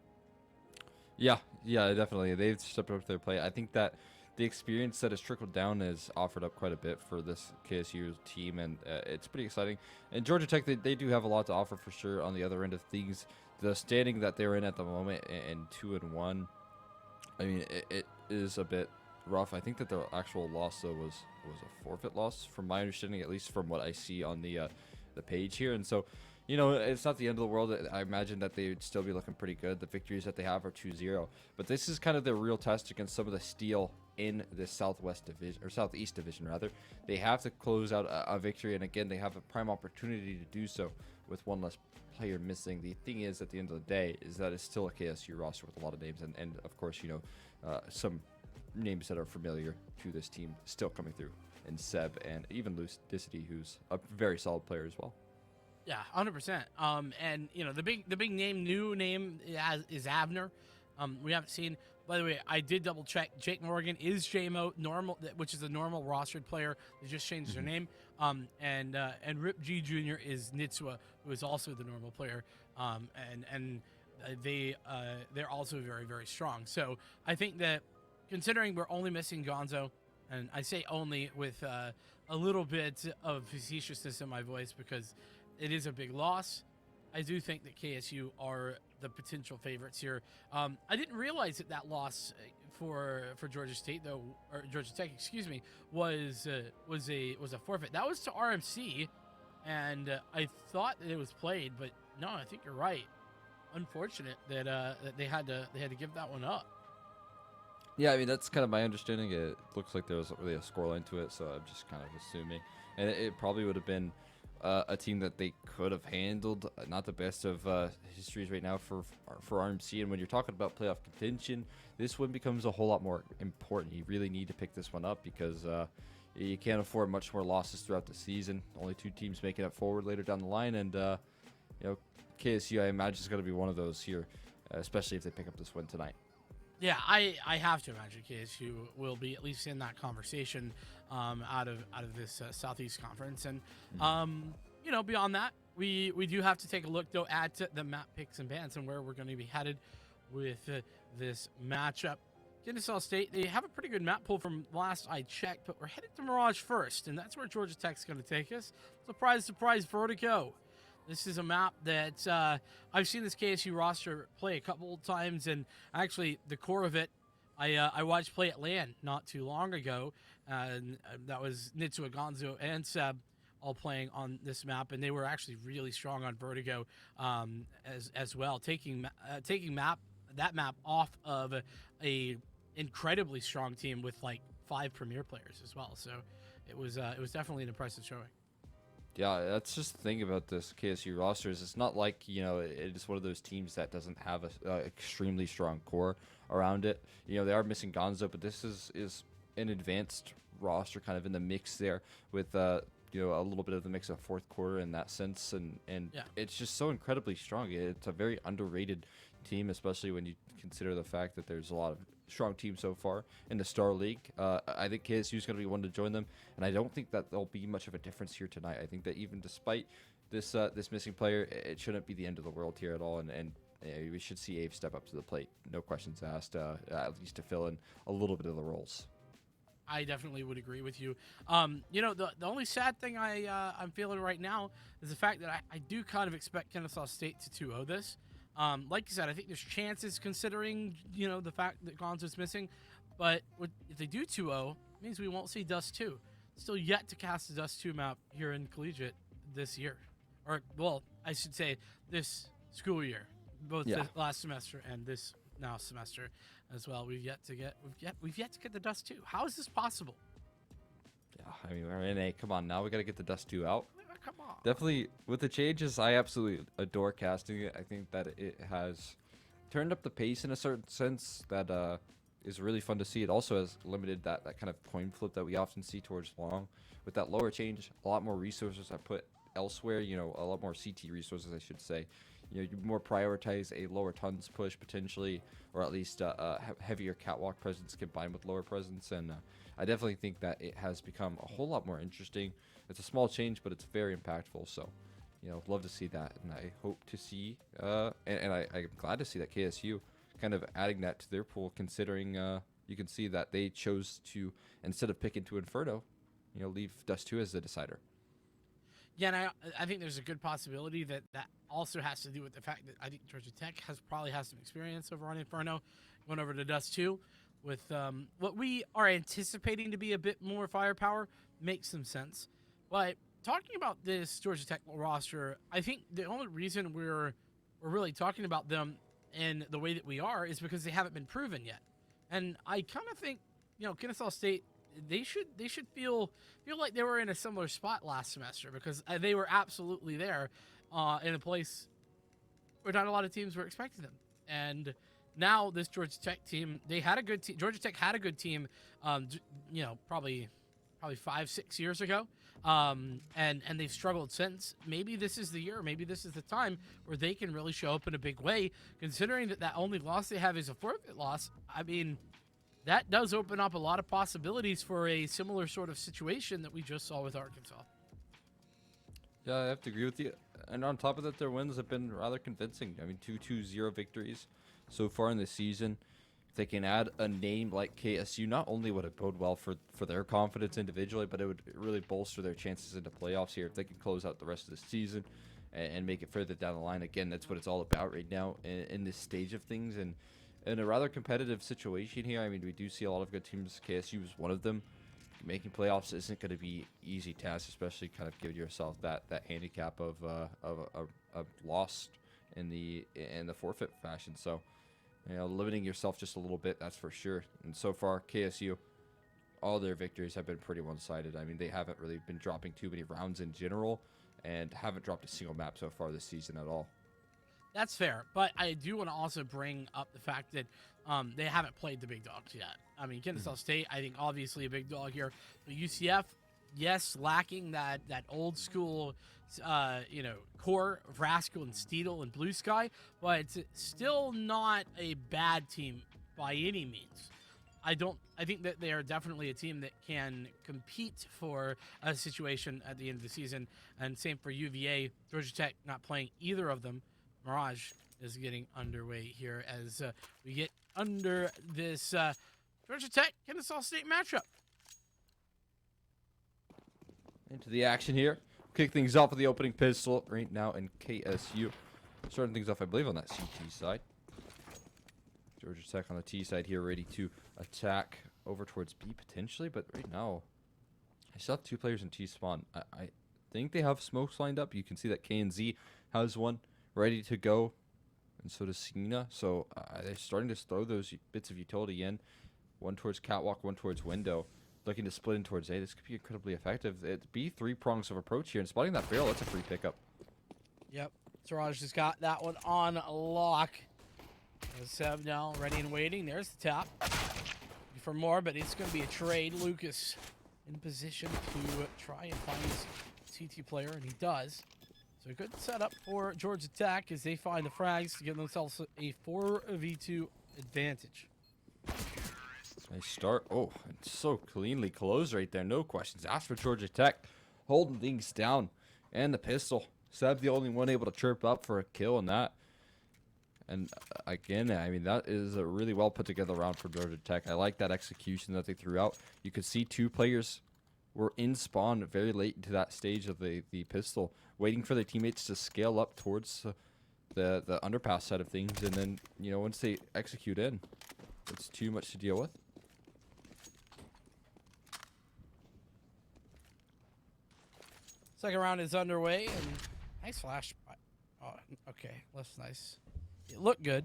Yeah, definitely. They've stepped up to their play. I think that the experience that has trickled down has offered up quite a bit for this KSU team, and it's pretty exciting. And Georgia Tech, they do have a lot to offer for sure on the other end of things. The standing that they're in at the moment, in 2-1, I mean, it is a bit rough. I think that the actual loss, though, was a forfeit loss, from my understanding, at least from what I see on the page here. And so, you know, it's not the end of the world. I imagine that they would still be looking pretty good. The victories that they have are 2-0. But this is kind of their real test against some of the steel in the Southwest Division, or Southeast Division rather. They have to close out a victory, and again, they have a prime opportunity to do so with one less player missing. The thing is, at the end of the day, is that it's still a KSU roster with a lot of names, and of course, you know, some names that are familiar to this team still coming through, and Seb, and even Lucidity, who's a very solid player as well. Yeah, 100%. And you know, the big name, new name is Abner. We haven't seen. By the way, I did double check. Jake Morgan is JMO normal, which is a normal rostered player. They just changed their name. And Rip G Jr. is Nitsua, who is also the normal player. They're also very, very strong. So I think that, considering we're only missing Gonzo, and I say only with a little bit of facetiousness in my voice because it is a big loss, I do think that KSU are the potential favorites here. I didn't realize that loss for Georgia State, though, or Georgia Tech, excuse me, was a forfeit. That was to RMC, and I thought that it was played, but no, I think you're right. Unfortunate that that they had to give that one up. Yeah, I mean, that's kind of my understanding. It looks like there was really a scoreline to it, so I'm just kind of assuming, and it probably would have been a team that they could have handled. Not the best of histories right now for RMC. And when you're talking about playoff contention, this one becomes a whole lot more important. You really need to pick this one up because you can't afford much more losses throughout the season. Only two teams making it forward later down the line, and you know, KSU, I imagine, is going to be one of those here, especially if they pick up this win tonight. Yeah, I have to imagine KSU will be at least in that conversation out of this Southeast Conference. And, you know, beyond that, we do have to take a look, though, at the map picks and bans and where we're going to be headed with this matchup. Kennesaw State, they have a pretty good map pool from last I checked, but we're headed to Mirage first, and that's where Georgia Tech's going to take us. Surprise, surprise, Vertigo. This is a map that I've seen this KSU roster play a couple of times, and actually the core of it, I watched play at LAN not too long ago, and that was Nitsua Gonzo and Seb all playing on this map, and they were actually really strong on Vertigo as well, taking that map off of a incredibly strong team with like 5 premier players as well. So it was definitely an impressive showing. Yeah, that's just the thing about this KSU roster is it's not like, it is one of those teams that doesn't have a extremely strong core around it. They are missing Gonzo, but this is an advanced roster kind of in the mix there with a little bit of the mix of fourth quarter in that sense, and Yeah. it's just so incredibly strong. It's a very underrated team, especially when you consider the fact that there's a lot of strong teams so far in the Starleague. I think KSU is going to be one to join them, and I don't think that there'll be much of a difference here tonight. I think that even despite this missing player, it shouldn't be the end of the world here at all, and we should see Ave step up to the plate, no questions asked, at least to fill in a little bit of the roles. I definitely would agree with you. The only sad thing I'm feeling right now is the fact that I do kind of expect Kennesaw State to 2-0 this. Like you said, I think there's chances considering, the fact that Gonzo's missing. But if they do 2-0, it means we won't see Dust 2. Still yet to cast the Dust 2 map here in Collegiate this year. Or, well, I should say this school year. Both the last semester and this now semester as well. We've yet to get the Dust 2. How is this possible? Yeah, I mean, we're in A. Come on, now we got to get the Dust 2 out. Come on. Definitely, with the changes, I absolutely adore casting it. I think that it has turned up the pace in a certain sense that is really fun to see. It also has limited that kind of coin flip that we often see towards long. With that lower change, a lot more resources are put elsewhere, a lot more CT resources, I should say. You more prioritize a lower tons push potentially, or at least a heavier catwalk presence combined with lower presence. And I definitely think that it has become a whole lot more interesting. It's a small change, but it's very impactful. So, love to see that. And I hope to see, and I'm glad to see that KSU kind of adding that to their pool, considering you can see that they chose to, instead of pick into Inferno, leave Dust 2 as the decider. Yeah, and I think there's a good possibility that also has to do with the fact that I think Georgia Tech probably has some experience over on Inferno, went over to Dust 2 with what we are anticipating to be a bit more firepower. Makes some sense. But talking about this Georgia Tech roster, I think the only reason we're really talking about them in the way that we are is because they haven't been proven yet. And I kind of think, Kennesaw State, they should feel like they were in a similar spot last semester, because they were absolutely there in a place where not a lot of teams were expecting them. And now this Georgia Tech team, they had a good team. Georgia Tech had a good team, probably 5-6 years ago, and they've struggled since. Maybe this is the year, maybe this is the time where they can really show up in a big way, considering that only loss they have is a forfeit loss. I mean, that does open up a lot of possibilities for a similar sort of situation that we just saw with Arkansas. Yeah, I have to agree with you. And on top of that, their wins have been rather convincing. I mean, 2-0 victories so far in the season. If they can add a name like KSU, not only would it bode well for their confidence individually, but it would really bolster their chances into playoffs here if they can close out the rest of the season and make it further down the line. Again, that's what it's all about right now in this stage of things. And in a rather competitive situation here, I mean, we do see a lot of good teams. KSU is one of them. Making playoffs isn't going to be easy task, especially kind of giving yourself that handicap of lost in the forfeit fashion. So, limiting yourself just a little bit, that's for sure. And so far, KSU, all their victories have been pretty one-sided. I mean, they haven't really been dropping too many rounds in general, and haven't dropped a single map so far this season at all. That's fair, but I do want to also bring up the fact that they haven't played the big dogs yet. I mean, Kennesaw State, I think, obviously a big dog here. But UCF, yes, lacking that old school, core of Rascal and Steedle and Blue Sky, but it's still not a bad team by any means. I think that they are definitely a team that can compete for a situation at the end of the season. And same for UVA. Georgia Tech not playing either of them. Mirage is getting underway here as we get under this Georgia Tech Kennesaw State matchup. Into the action here. Kick things off with the opening pistol right now in KSU. Starting things off, I believe, on that CT side. Georgia Tech on the T side here, ready to attack over towards B potentially, but right now, I still have 2 players in T spawn. I think they have smokes lined up. You can see that K and Z has one ready to go, and so does Cena. So they're starting to throw those bits of utility in. One towards catwalk, one towards window. Looking to split in towards A. This could be incredibly effective. It'd be 3 prongs of approach here, and spotting that barrel, that's a free pickup. Yep, Siraj just got that one on lock. Seb now ready and waiting. There's the tap for more, but it's going to be a trade. Lucas in position to try and find his CT player, and he does. So a good setup for Georgia Tech as they find the frags to give themselves a 4v2 advantage. Nice start. Oh, it's so cleanly closed right there. No questions asked for Georgia Tech. Holding things down. And the pistol. Seb the only one able to chirp up for a kill on that. And again, I mean, that is a really well put together round for Georgia Tech. I like that execution that they threw out. You could see 2 players were in spawn very late into that stage of the pistol, waiting for their teammates to scale up towards the underpass side of things. And then, you know, once they execute in, it's too much to deal with. Second round is underway, and nice flash. Oh, okay, less nice. It looked good,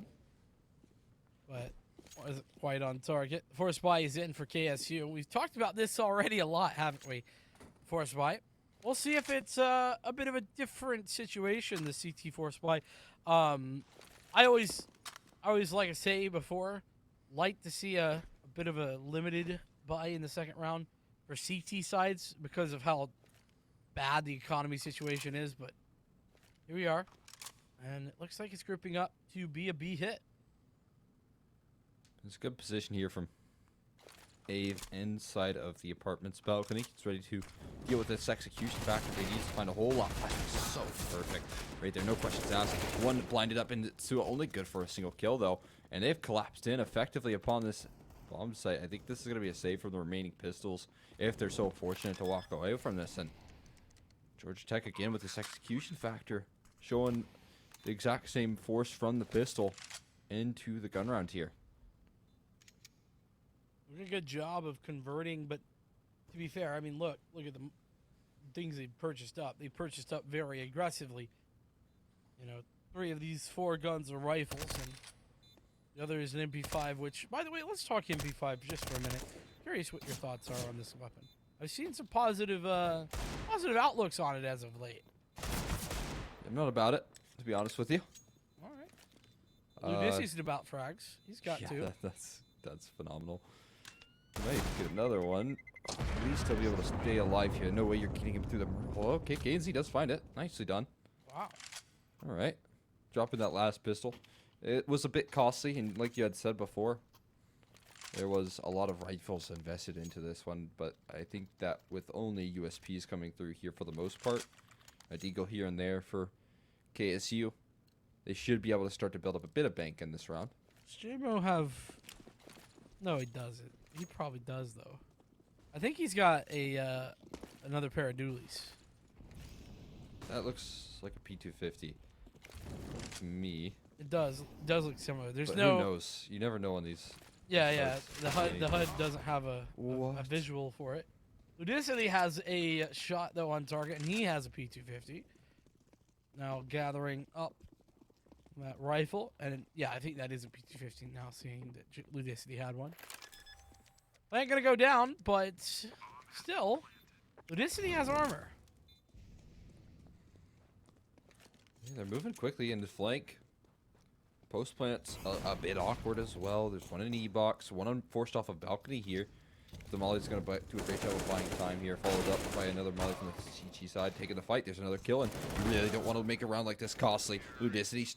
but wasn't quite on target. Force buy is in for KSU. We've talked about this already a lot, haven't we? Force buy. We'll see if it's a bit of a different situation, the CT force buy. I always like I say before, like to see a bit of a limited buy in the second round for CT sides because of how bad the economy situation is, but here we are, and it looks like it's grouping up to be a B hit. It's a good position here from Ave inside of the apartment's balcony. It's ready to deal with this execution factor. They need to find a whole lot. So perfect right there, no questions asked. One blinded up into only good for a single kill though, and they've collapsed in effectively upon this bomb site. I think this is going to be a save from the remaining pistols if they're so fortunate to walk away from this. And Georgia Tech again with this execution factor, showing the exact same force from the pistol into the gun round here. Doing a good job of converting, but to be fair, I mean, look at the things they purchased up. They purchased up very aggressively. You know, 3 of these 4 guns are rifles, and the other is an MP5, which, by the way, let's talk MP5 just for a minute. Curious what your thoughts are on this weapon. I've seen some positive outlooks on it as of late. I'm not about it, to be honest with you. All right. Ludici's about frags. He's got 2. That's phenomenal. Might get another one. At least he'll be able to stay alive here. No way you're getting him through the... Oh, okay, Gainsey does find it. Nicely done. Wow. All right. Dropping that last pistol. It was a bit costly, and like you had said before, there was a lot of rifles invested into this one, but I think that with only USPs coming through here for the most part, a deagle here and there for KSU, they should be able to start to build up a bit of bank in this round. Does JMO have... No, he doesn't. He probably does, though. I think he's got a another pair of dualies. That looks like a P250 to me. It does. It does look similar. There's But no... who knows? You never know on these. Yeah. The HUD doesn't have a visual for it. Ludicity has a shot, though, on target, and he has a P250. Now gathering up that rifle. And, yeah, I think that is a P250 now, seeing that Ludicity had one. Ain't going to go down, but still, Ludicity has armor. Yeah, they're moving quickly into flank. Post plant's a bit awkward as well. There's one in E-box, one forced off a balcony here. The Molly's going to do a great job of buying time here, followed up by another Molly from the CG side, taking the fight. There's another kill, and you really don't want to make a round like this costly. Ludicity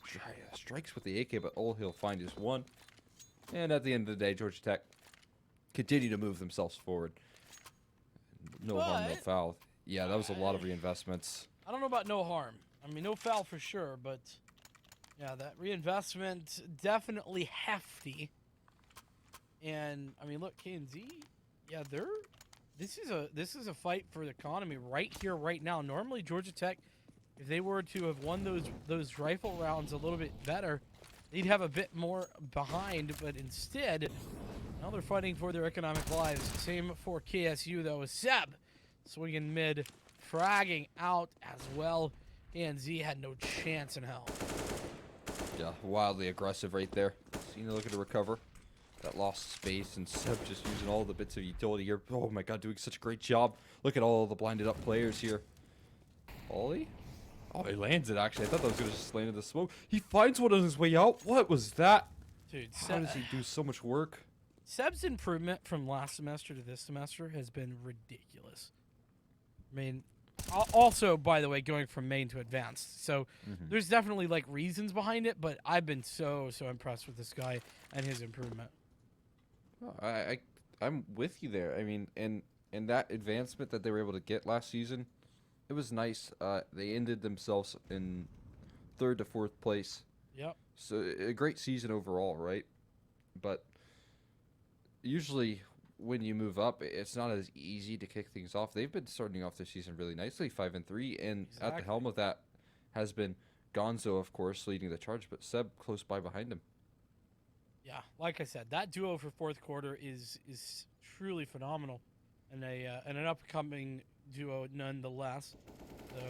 strikes with the AK, but all he'll find is one. And at the end of the day, Georgia Tech continue to move themselves forward. No harm, no foul. Yeah, that was a lot of reinvestments. I don't know about no harm. I mean, no foul for sure, but Yeah, that reinvestment definitely hefty. And I mean, look, KNZ, yeah, this is a fight for the economy right here, right now. Normally, Georgia Tech, if they were to have won those rifle rounds a little bit better, they'd have a bit more behind. But instead, now they're fighting for their economic lives. Same for KSU though. Seb swinging mid, fragging out as well. KNZ had no chance in hell. Yeah, wildly aggressive right there. Cena looking to recover that lost space, and Seb just using all the bits of utility here. Oh my god, doing such a great job. Look at all the blinded up players here. Ollie? Oh, he lands it actually. I thought that was going to just land in the smoke. He finds one on his way out. What was that? Dude, how does he do so much work? Seb's improvement from last semester to this semester has been ridiculous. I mean, also, by the way, going from main to advanced. So there's definitely like reasons behind it, but I've been so impressed with this guy and his improvement. Oh, I'm with you there. I mean, and that advancement that they were able to get last season, it was nice. They ended themselves in 3rd to 4th place. Yep. So a great season overall, right? But usually when you move up, it's not as easy to kick things off. They've been starting off this season really nicely, 5-3, and at the helm of that has been Gonzo, of course, leading the charge, but Seb close by behind him. Yeah, like I said, that duo for 4th quarter is truly phenomenal, and an upcoming duo nonetheless. So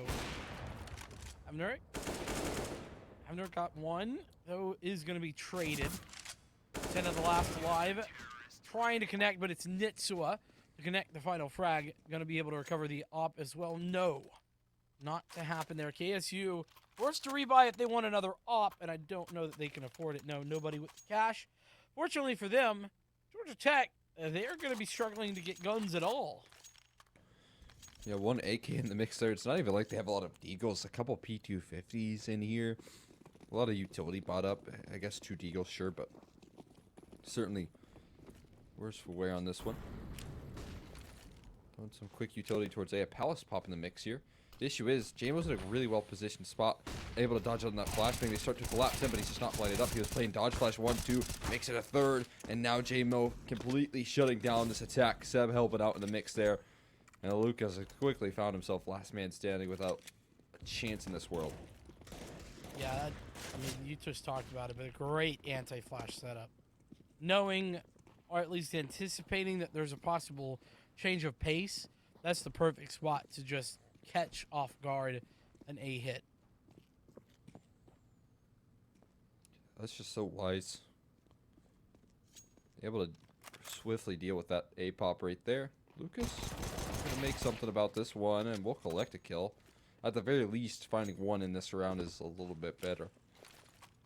Avner got one, though is going to be traded. 10 of the last alive. Trying to connect, but it's Nitsua to connect the final frag. Going to be able to recover the op as well. No, not to happen there. KSU forced to rebuy if they want another op, and I don't know that they can afford it. No, nobody with the cash. Fortunately for them, Georgia Tech, they're going to be struggling to get guns at all. Yeah, one AK in the mix there. It's not even like they have a lot of Deagles. A couple P250s in here. A lot of utility bought up. I guess 2 Deagles, sure, but certainly worse for wear on this one. Throwing some quick utility towards A. Palace pop in the mix here. The issue is, JMO's in a really well-positioned spot. Able to dodge on that flashbang. They start to collapse him, but he's just not lighted up. He was playing dodge flash 1-2, makes it a 3rd, and now JMO completely shutting down this attack. Seb helping out in the mix there. And Lucas quickly found himself last man standing without a chance in this world. Yeah, I mean, you just talked about it, but a great anti-flash setup. Knowing, or at least anticipating that there's a possible change of pace, that's the perfect spot to just catch off guard an A hit. That's just so wise. Able to swiftly deal with that A pop right there. Lucas gonna make something about this one, and we'll collect a kill. At the very least, finding one in this round is a little bit better.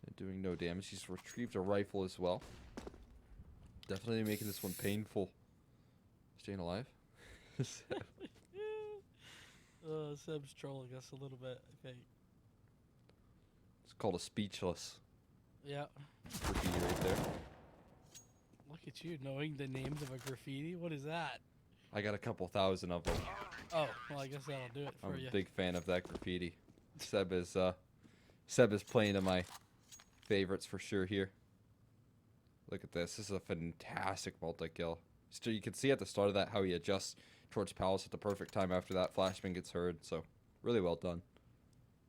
And doing no damage. He's retrieved a rifle as well. Definitely making this one painful. Staying alive. Seb's trolling us a little bit, I think. It's called a speechless. Yeah. Graffiti right there. Look at you knowing the names of a graffiti. What is that? I got a couple thousand of them. Oh, well, I guess that'll do it for you. I'm a big fan of that graffiti. Seb is playing to my favorites for sure here. Look at this. This is a fantastic multi-kill. So you can see at the start of that how he adjusts towards Palace at the perfect time after that flashbang gets heard. So really well done.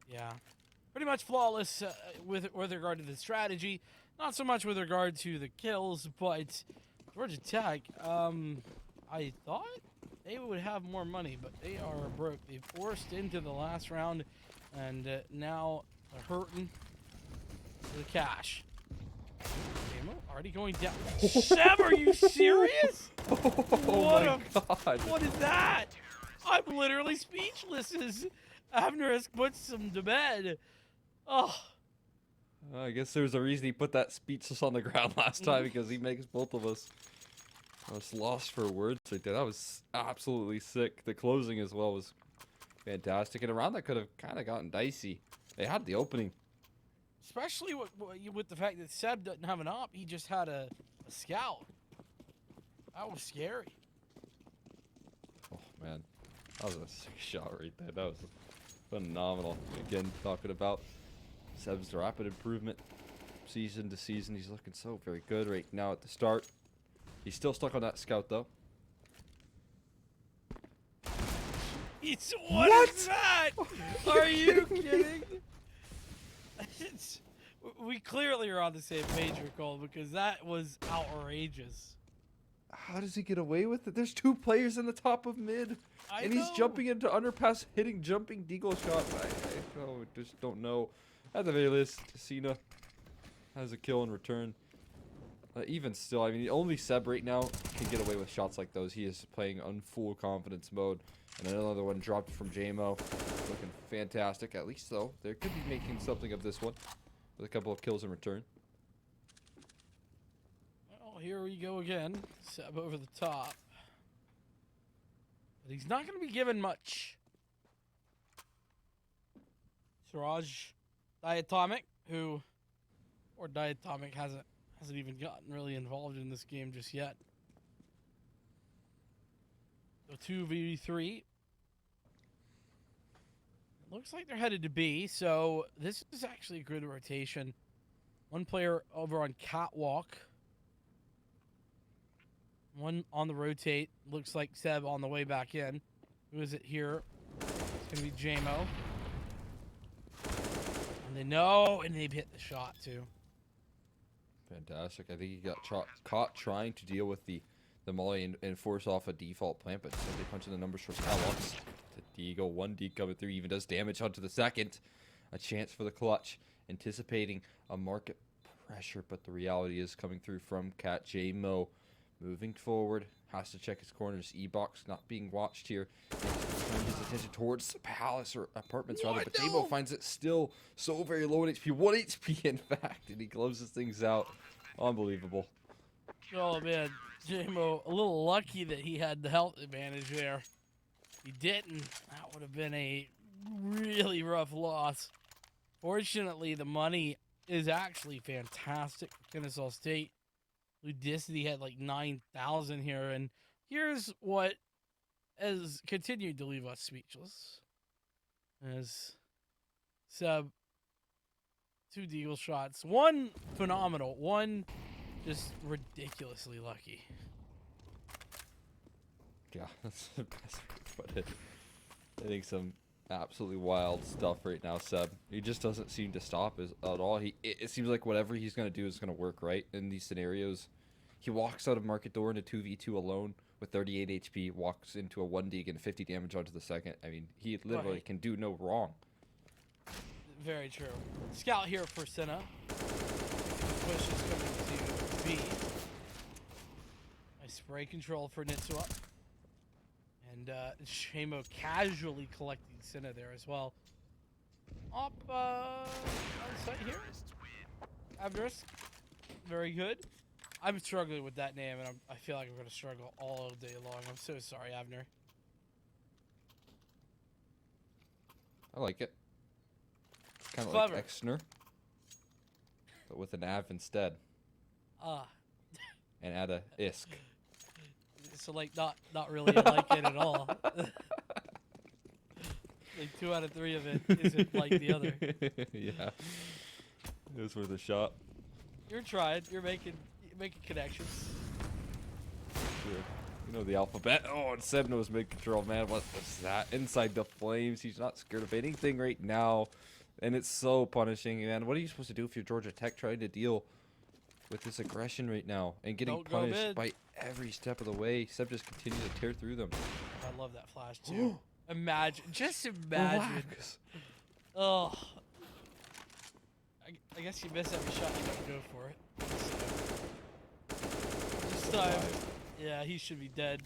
Yeah. Pretty much flawless with regard to the strategy. Not so much with regard to the kills, but Georgia Tech, I thought they would have more money, but they are broke. They forced into the last round, and now they're hurting for the cash. Demo already going down. Seb, are you serious? Oh my god. What is that? I'm literally speechless as Avner has put some to bed. Oh. I guess there's a reason he put that speechless on the ground last time, because he makes both of us. I was lost for words like that. That was absolutely sick. The closing as well was fantastic. And a round that could have kind of gotten dicey. They had the opening. Especially with the fact that Seb doesn't have an op. He just had a scout. That was scary. Oh, man. That was a sick shot right there. That was phenomenal. Again, talking about Seb's rapid improvement, season to season. He's looking so very good right now at the start. He's still stuck on that scout though. What is that? Are you kidding? We clearly are on the same page, Cole, because that was outrageous. How does he get away with it? There's 2 players in the top of mid. I And know. he's jumping into underpass, hitting jumping deagle shots. I just don't know. At the very least, Cena has a kill in return. Even still, I mean, only Seb right now can get away with shots like those. He is playing on full confidence mode. And another one dropped from JMO. Looking fantastic. At least, though, they could be making something of this one. With a couple of kills in return. Well, here we go again. Seb over the top. But he's not going to be given much. Siraj Diatomic, Diatomic hasn't even gotten really involved in this game just yet. So 2v3. Looks like they're headed to B, so this is actually a good rotation. One player over on Catwalk. One on the rotate. Looks like Seb on the way back in. Who is it here? It's going to be JMO. And they know, and they've hit the shot too. Fantastic. I think he got caught trying to deal with the molly and force off a default plant, but they punch in the numbers for Skywalks. The Deagle, 1D coming through, even does damage onto the second. A chance for the clutch, anticipating a market pressure, but the reality is coming through from Cat JMO. Moving forward, has to check his corners. E-Box not being watched here. Turns his attention towards Palace or apartments rather, but JMO finds it still so very low in HP. 1 HP in fact, and he closes things out. Unbelievable. Oh man, JMO a little lucky that he had the health advantage there. If he didn't, that would have been a really rough loss. Fortunately, the money is actually fantastic for Kennesaw State. Ludicity had like 9,000 here, and here's what has continued to leave us speechless. As Seb, 2 deagle shots, 1 phenomenal, 1 just ridiculously lucky. Yeah, that's the best way to put it. I think some absolutely wild stuff right now, Seb. He just doesn't seem to stop at all. It seems like whatever he's going to do is going to work right in these scenarios. He walks out of market door into 2v2 alone with 38 HP, walks into a 1D and 50 damage onto the second. I mean, he literally can do no wrong. Very true. Scout here for Senna. Push is coming to B. Nice spray control for Nitsua. And Shamo casually collecting Senna there as well. Up on site here. Abdurus. Very good. I'm struggling with that name, and I feel like I'm going to struggle all day long. I'm so sorry, Avner. I like it. It's kind of like Exner, but with an Av instead. And add a Isk. So like not really like it at all. Like 2 out of 3 of it isn't like the other. Yeah. It was worth a shot. You're trying. You're making connections. Sure. You know the alphabet. Oh, and Seb knows mid-control, man. What was that? Inside the flames. He's not scared of anything right now. And it's so punishing, man. What are you supposed to do if you're Georgia Tech trying to deal with this aggression right now and getting punished by every step of the way? Seb just continues to tear through them. I love that flash, too. Just imagine. Relax. Oh. I guess you miss every shot, you don't go for it. This time, yeah, he should be dead.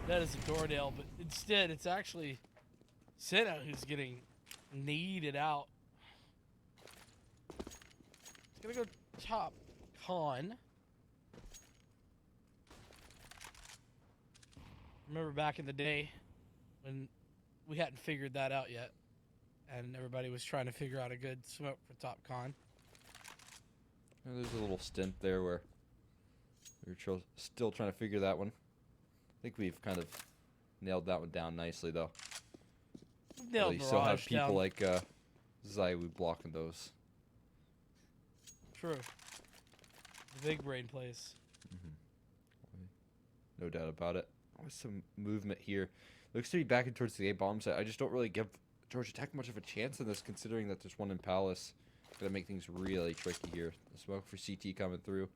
That is a door nail, but instead, it's actually Senna who's getting kneaded out. It's gonna go top con. Remember back in the day when we hadn't figured that out yet, and everybody was trying to figure out a good smoke for top con. There's a little stint there where we're still trying to figure that one. I think we've kind of nailed that one down nicely, though. Nailed you still have people down. like Zywoo blocking those. True. The big brain plays. No doubt about it. With some movement here. Looks to be backing towards the A-bomb site. I just don't really give Georgia Tech much of a chance in this, considering that there's one in Palace. Gonna make things really tricky here. The smoke for CT coming through.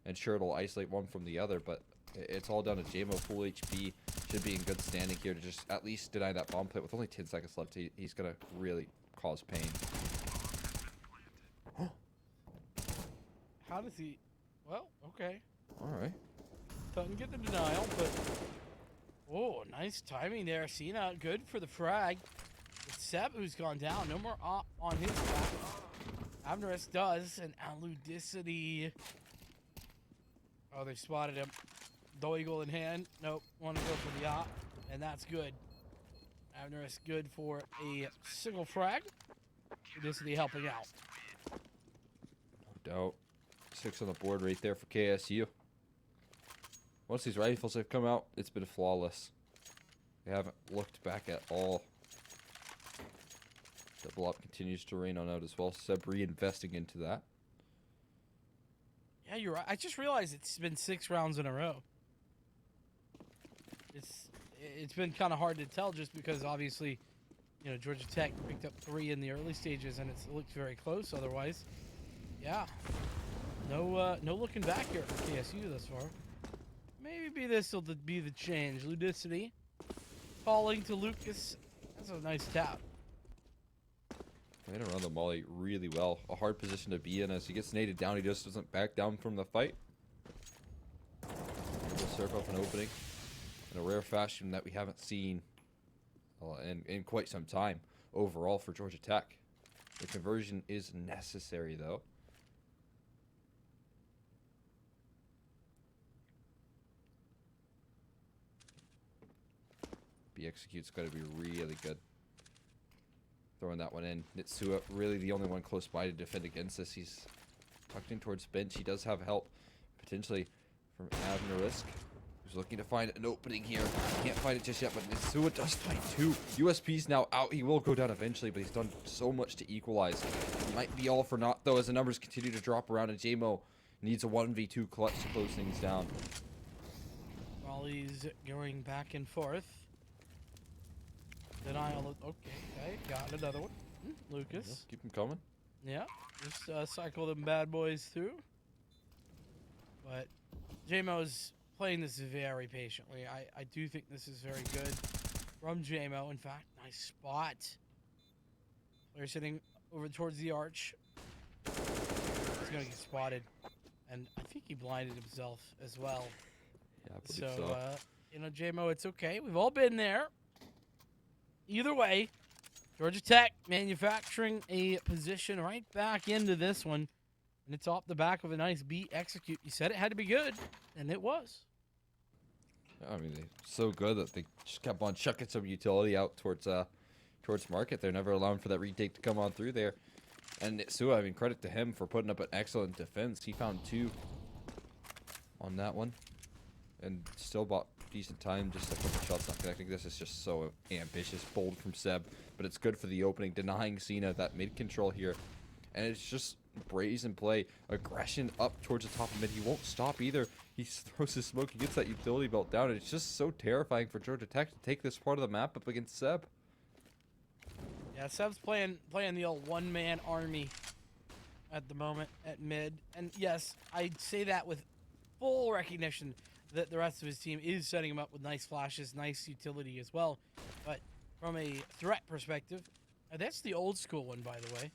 And sure, it'll isolate one from the other, but it's all down to JMO full HP. Should be in good standing here to just at least deny that bomb plant. With only 10 seconds left, he's gonna really cause pain. How does he... Well, okay. Alright. Doesn't get the denial, but... Oh, nice timing there. Cena, good for the frag. It's Seb who's gone down. No more op on his back. Avnerist does, and Ludicity. Oh, they spotted him. Doe Eagle in hand. Nope, want to go for the op, and that's good. Avnerist good for a single frag. Ludicity helping out. No doubt. 6 on the board right there for KSU. Once these rifles have come out, it's been flawless. They haven't looked back at all. Double up continues to rain on out as well. Seb reinvesting into that. Yeah, you're right. I just realized it's been 6 rounds in a row. It's been kind of hard to tell just because obviously, you know, Georgia Tech picked up 3 in the early stages and it looked very close. Otherwise, yeah, no looking back here for KSU thus far. Maybe this will be the change. Ludicity falling to Lucas. That's a nice tap. Playing around the molly really well. A hard position to be in as he gets naded down. He just doesn't back down from the fight. He'll serve up an opening in a rare fashion that we haven't seen in quite some time overall for Georgia Tech. The conversion is necessary though. B execute's got to be really good. Throwing that one in. Nitsua really the only one close by to defend against this. He's tucked in towards bench. He does have help potentially from Avnerisk, who's looking to find an opening here. Can't find it just yet, but Nitsua does find 2. USP's now out. He will go down eventually, but he's done so much to equalize. It might be all for naught though as the numbers continue to drop around, and JMO needs a 1v2 clutch to close things down. Molly's going back and forth. Denial. Okay, got another one. Lucas. Yeah, keep him coming. Yeah, just cycle them bad boys through. But JMO's playing this very patiently. I do think this is very good from JMO. In fact, nice spot. Player sitting over towards the arch. He's going to get spotted. And I think he blinded himself as well. Yeah, I believe so. You know, JMO, it's okay. We've all been there. Either way, Georgia Tech manufacturing a position right back into this one. And it's off the back of a nice B execute. You said it had to be good, and it was. I mean, they're so good that they just kept on chucking some utility out towards market. They're never allowing for that retake to come on through there. And Nitsua, I mean, credit to him for putting up an excellent defense. He found 2 on that one. And still bought decent time, just a couple shots not connecting. This is just so ambitious, bold from Seb, but it's good for the opening, denying Cena that mid control here. And it's just brazen play, aggression up towards the top of mid. He won't stop either. He throws his smoke, he gets that utility belt down, and it's just so terrifying for Georgia Tech to take this part of the map up against Seb. Yeah, Seb's playing the old one-man army at the moment at mid. And yes, I say that with full recognition that the rest of his team is setting him up with nice flashes, nice utility as well. But from a threat perspective, that's the old school one, by the way.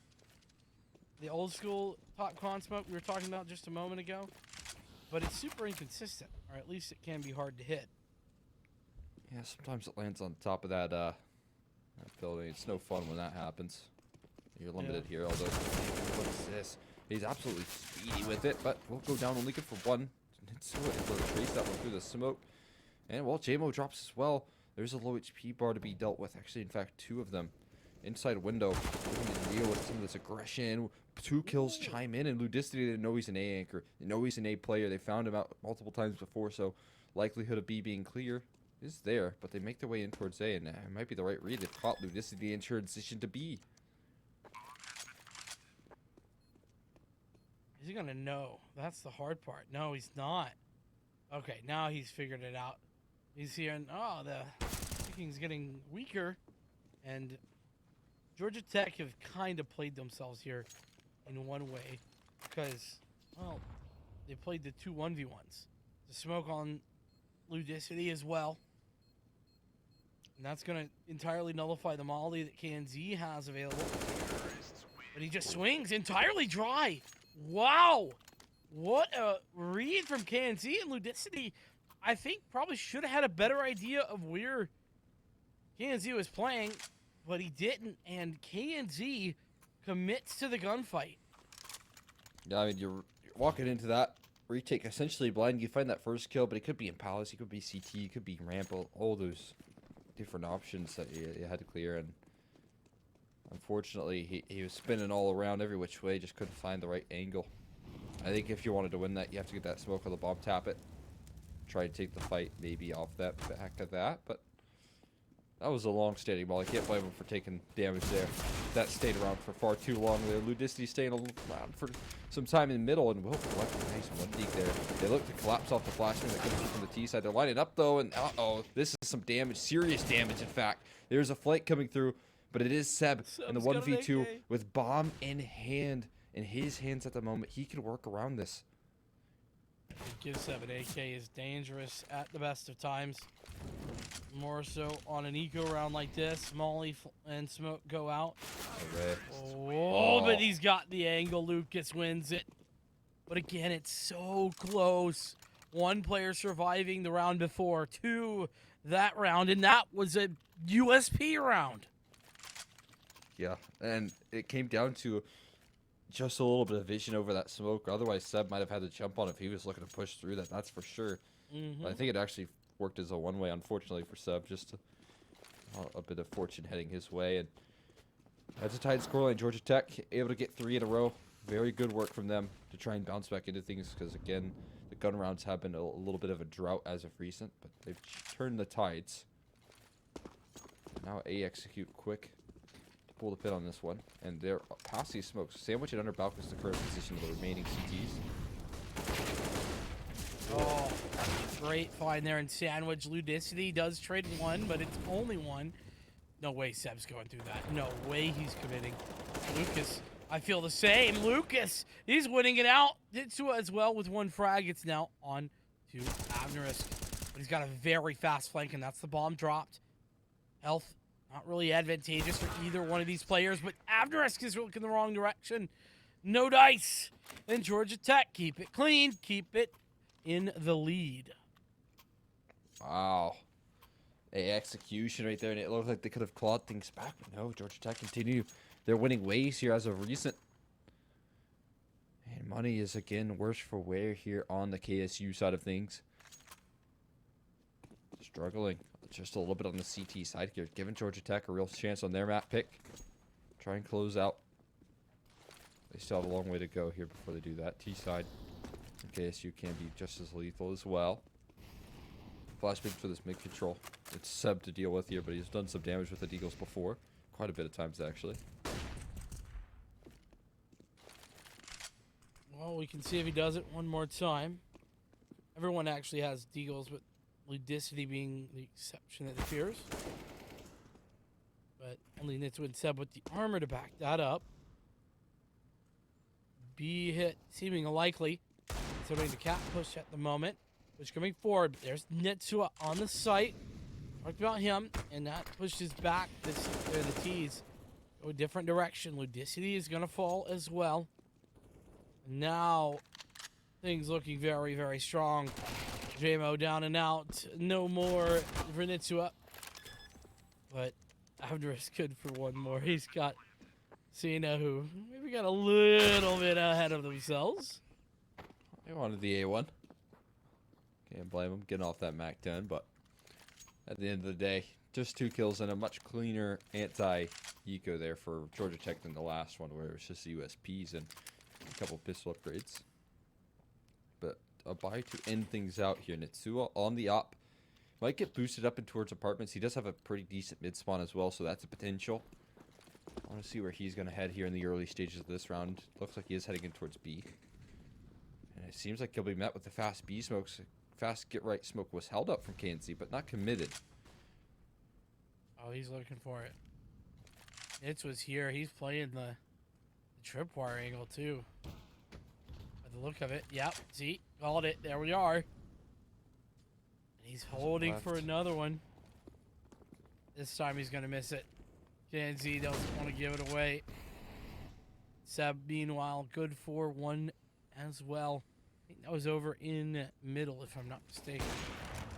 The old school top con smoke we were talking about just a moment ago. But it's super inconsistent, or at least it can be hard to hit. Yeah, sometimes it lands on top of that building. It's no fun when that happens. You're limited here, although, what is this? He's absolutely speedy with it, but we'll go down only good for 1. Nitsua able to trace that one through the smoke. And while JMO drops as well, there's a low HP bar to be dealt with. Actually, in fact, 2 of them. Inside window, looking to deal with some of this aggression. 2 kills chime in, and Ludicity didn't know he's an A anchor. They know he's an A player. They found him out multiple times before, so likelihood of B being clear is there. But they make their way in towards A, and it might be the right read. They've caught Ludicity in transition to B. Is he gonna know? That's the hard part. No, he's not. Okay, now he's figured it out. He's hearing, oh, the kicking's getting weaker, and Georgia Tech have kind of played themselves here in one way because, well, they played the two 1v1s. The smoke on Ludicity as well. And that's going to entirely nullify the molly that KNZ has available. But he just swings entirely dry. Wow. What a read from KNZ, and Ludicity, I think, probably should have had a better idea of where KNZ was playing, but he didn't, and KNZ commits to the gunfight. Yeah, I mean, you're walking into that retake essentially blind. You find that first kill, but it could be in Palace, it could be CT, it could be Ramp, all those different options that you had to clear, and unfortunately, he was spinning all around every which way, just couldn't find the right angle. I think if you wanted to win that, you have to get that smoke on the bomb, tap it, try to take the fight maybe off that back of that, but that was a long-standing ball. I can't blame him for taking damage there. That stayed around for far too long there. Ludicity staying around for some time in the middle, and Will left a nice one deep there. They look to collapse off the flashman that comes from the T side. They're lining up though, and uh-oh, this is some damage, serious damage in fact. There's a flight coming through, but it is Seb in the 1v2 with bomb in hand. In his hands at the moment, he can work around this. Give Seb an AK is dangerous at the best of times. More so on an eco round like this. Molly and Smoke go out. Okay. Oh, but he's got the angle. Lucas wins it. But again, it's so close. One player surviving the round before. Two that round, and that was a USP round. Yeah, and it came down to just a little bit of vision over that smoke. Otherwise, Seb might have had to jump on if he was looking to push through that. That's for sure. But I think it actually worked as a one-way, unfortunately, for Seb. Just a bit of fortune heading his way. And that's a tight scoreline. Georgia Tech able to get 3 in a row. Very good work from them to try and bounce back into things because, again, the gun rounds have been a little bit of a drought as of recent. But they've turned the tides. Now A execute quick. Pull the pin on this one, and they're past these smokes. Sandwich and under Balcus the current position of the remaining CTs. Oh, great find there in Sandwich. Ludicity does trade one, but it's only one. No way Seb's going through that. No way he's committing. Lucas, I feel the same. Lucas, he's winning it out. Ditsu as well with one frag. It's now on to Avnerisk. But he's got a very fast flank, and that's the bomb dropped. Health not really advantageous for either one of these players, but Avnerisk is looking the wrong direction. No dice. And Georgia Tech, keep it clean, keep it in the lead. Wow. A execution right there, and it looked like they could have clawed things back. But no, Georgia Tech continue their winning ways here as of recent. And money is again worse for wear here on the KSU side of things. Struggling just a little bit on the CT side here, giving Georgia Tech a real chance on their map pick. Try and close out. They still have a long way to go here before they do that. T side, KSU can be just as lethal as well. Flashbang for this mid control. It's Seb to deal with here, but he's done some damage with the Deagles before. Quite a bit of times, actually. Well, we can see if he does it one more time. Everyone actually has Deagles, but Ludicity being the exception that appears. But only Nitsu and Seb with the armor to back that up. B hit seeming likely. Considering the cat push at the moment. Push coming forward. But there's Nitsua on the site. Talked about him. And that pushes back the T's. Go a different direction. Ludicity is going to fall as well. Now, things looking very, very strong. JMO down and out. No more for Nitsua. But Avnerisk good for one more. He's got Cena, who maybe got a little bit ahead of themselves. They wanted the A1. Can't blame them getting off that MAC 10, but at the end of the day, just 2 kills and a much cleaner anti-eco there for Georgia Tech than the last one, where it was just USPs and a couple pistol upgrades. But a buy to end things out here. Nitsua on the op. Might get boosted up in towards apartments. He does have a pretty decent mid spawn as well, so that's a potential. I want to see where he's going to head here in the early stages of this round. Looks like he is heading in towards B. It seems like he'll be met with the fast B smokes. Fast get right smoke was held up from KNC, but not committed. Oh, he's looking for it. Nitz was here. He's playing the tripwire angle too. By the look of it. Yep. See? Called it. There we are. And he's holding for another one. This time he's going to miss it. KNC doesn't want to give it away. Seb, meanwhile, good for one as well. I think that was over in middle, if I'm not mistaken.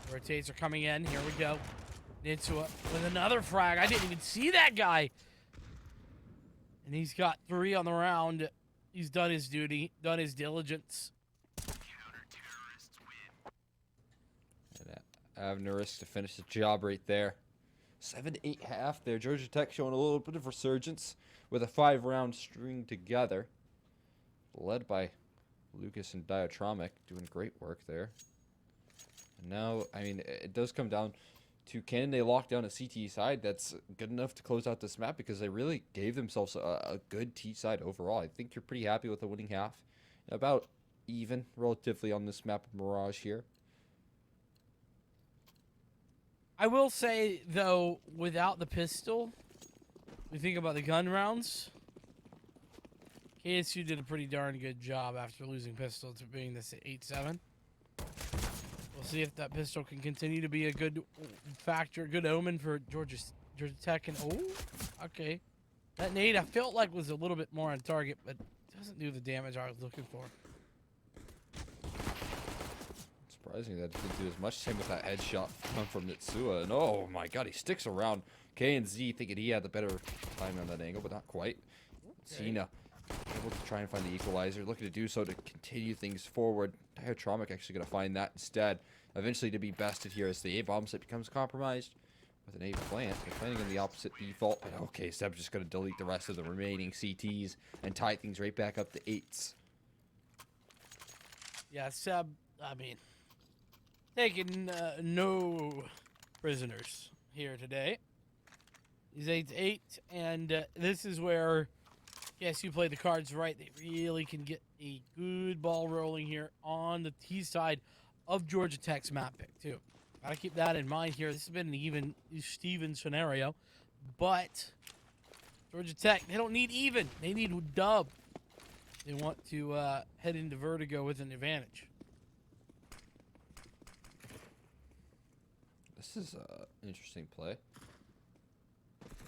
Rotates are coming in. Here we go. Nitsua with another frag. I didn't even see that guy. And he's got 3 on the round. He's done his duty, done his diligence. And Avnerist to finish the job right there. 7-8 half there. Georgia Tech showing a little bit of resurgence with a 5-round string together. Led by Lucas and Diatromic, doing great work there. And now, I mean, it does come down to can they lock down a CT side that's good enough to close out this map, because they really gave themselves a good T side overall. I think you're pretty happy with the winning half. About even, relatively, on this map of Mirage here. I will say, though, without the pistol, we think about the gun rounds. KSU did a pretty darn good job after losing pistol to being this 8-7. We'll see if that pistol can continue to be a good factor, good omen for Georgia Tech. And oh, okay. That nade I felt like was a little bit more on target, but doesn't do the damage I was looking for. Surprising that it didn't do as much. Same with that headshot from Nitsua. And oh my god, he sticks around. K and Z thinking he had the better time on that angle, but not quite. Okay. Cena able to try and find the equalizer, looking to do so to continue things forward. Diatromic actually going to find that instead. Eventually to be bested here as the A-bomb site becomes compromised with an A plant. They're planning on the opposite default. But okay, Seb's just going to delete the rest of the remaining CTs and tie things right back up to 8s. Yeah, Seb, I mean, taking no prisoners here today. He's 8-8, and this is where, yes, you play the cards right. They really can get a good ball rolling here on the T side of Georgia Tech's map pick, too. Gotta keep that in mind here. This has been an even Steven scenario, but Georgia Tech, they don't need even. They need dub. They want to head into Vertigo with an advantage. This is an interesting play.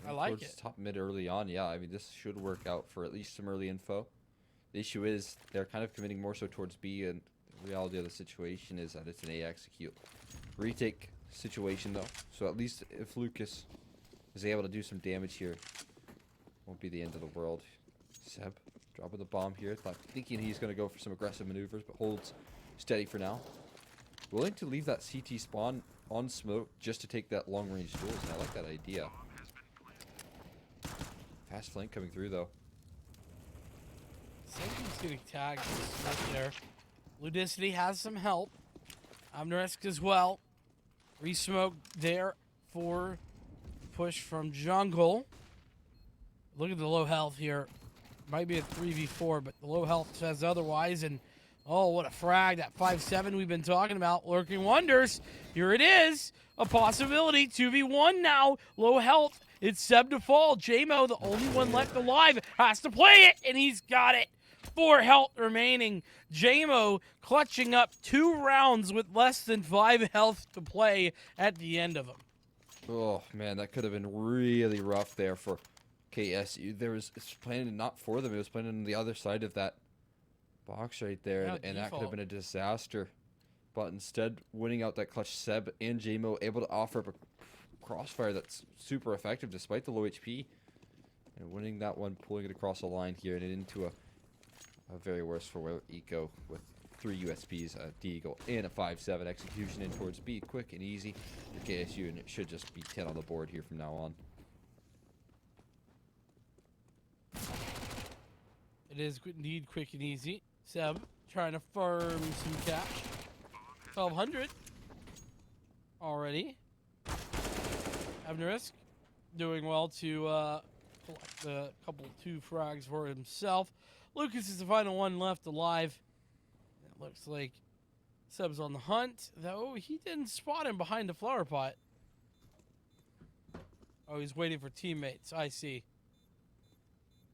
I like it. Top mid early on, yeah. I mean, this should work out for at least some early info. The issue is they're kind of committing more so towards B, and the reality of the situation is that it's an A execute. Retake situation, though. So at least if Lucas is able to do some damage here, won't be the end of the world. Seb dropping the bomb here, thinking he's going to go for some aggressive maneuvers, but holds steady for now. Willing to leave that CT spawn on smoke just to take that long range duels, and I like that idea. Fast flank coming through, though. Something's getting tagged right there. Ludicity has some help. Amnerisk as well. Resmoke there for push from jungle. Look at the low health here. Might be a 3v4, but the low health says otherwise. And oh, what a frag. That 5-7 we've been talking about. Lurking wonders. Here it is. A possibility. 2v1 now. Low health. It's Seb to fall. JMO, the only one left alive, has to play it, and he's got it. 4 health remaining. JMO clutching up 2 rounds with less than 5 health to play at the end of them. Oh, man, that could have been really rough there for KSU. It's planning not for them. It was planning on the other side of that box right there, Yeah, and that could have been a disaster. But instead, winning out that clutch, Seb and JMO able to offer up a crossfire that's super effective despite the low HP. And winning that one, pulling it across the line here and into a very worse for wear eco with 3 USPs, a D-Eagle, and a 5-7 execution in towards B. Quick and easy for KSU, and it should just be 10 on the board here from now on. It is indeed quick and easy. Seb trying to farm some cash. 1,200 already. Avnerisk doing well to collect a couple 2 frags for himself. Lucas is the final one left alive. Looks like Seb's on the hunt, though he didn't spot him behind the flower pot. Oh, he's waiting for teammates. I see.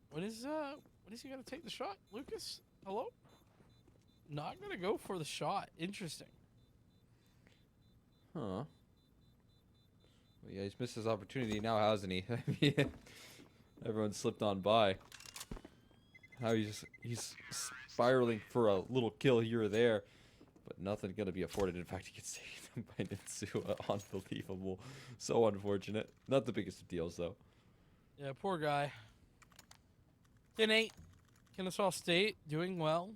What is he gonna take the shot? Lucas? Hello? Not gonna go for the shot. Interesting. Huh. Well, yeah, he's missed his opportunity now, hasn't he? I mean, everyone slipped on by. How he's spiraling for a little kill here or there, but nothing gonna be afforded. In fact, he gets taken by Nitsua. Unbelievable. So unfortunate. Not the biggest of deals, though. Yeah, poor guy. 10-8. Kennesaw State doing well.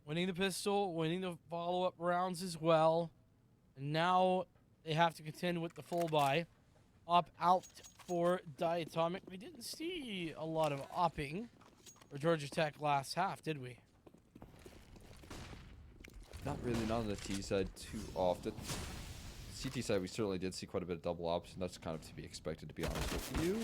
Winning the pistol, winning the follow-up rounds as well. And now they have to contend with the full buy. Op out for Diatomic. We didn't see a lot of opping for Georgia Tech last half, did we? Not really, not on the T side too often. CT side, we certainly did see quite a bit of double ops, and that's kind of to be expected, to be honest with you.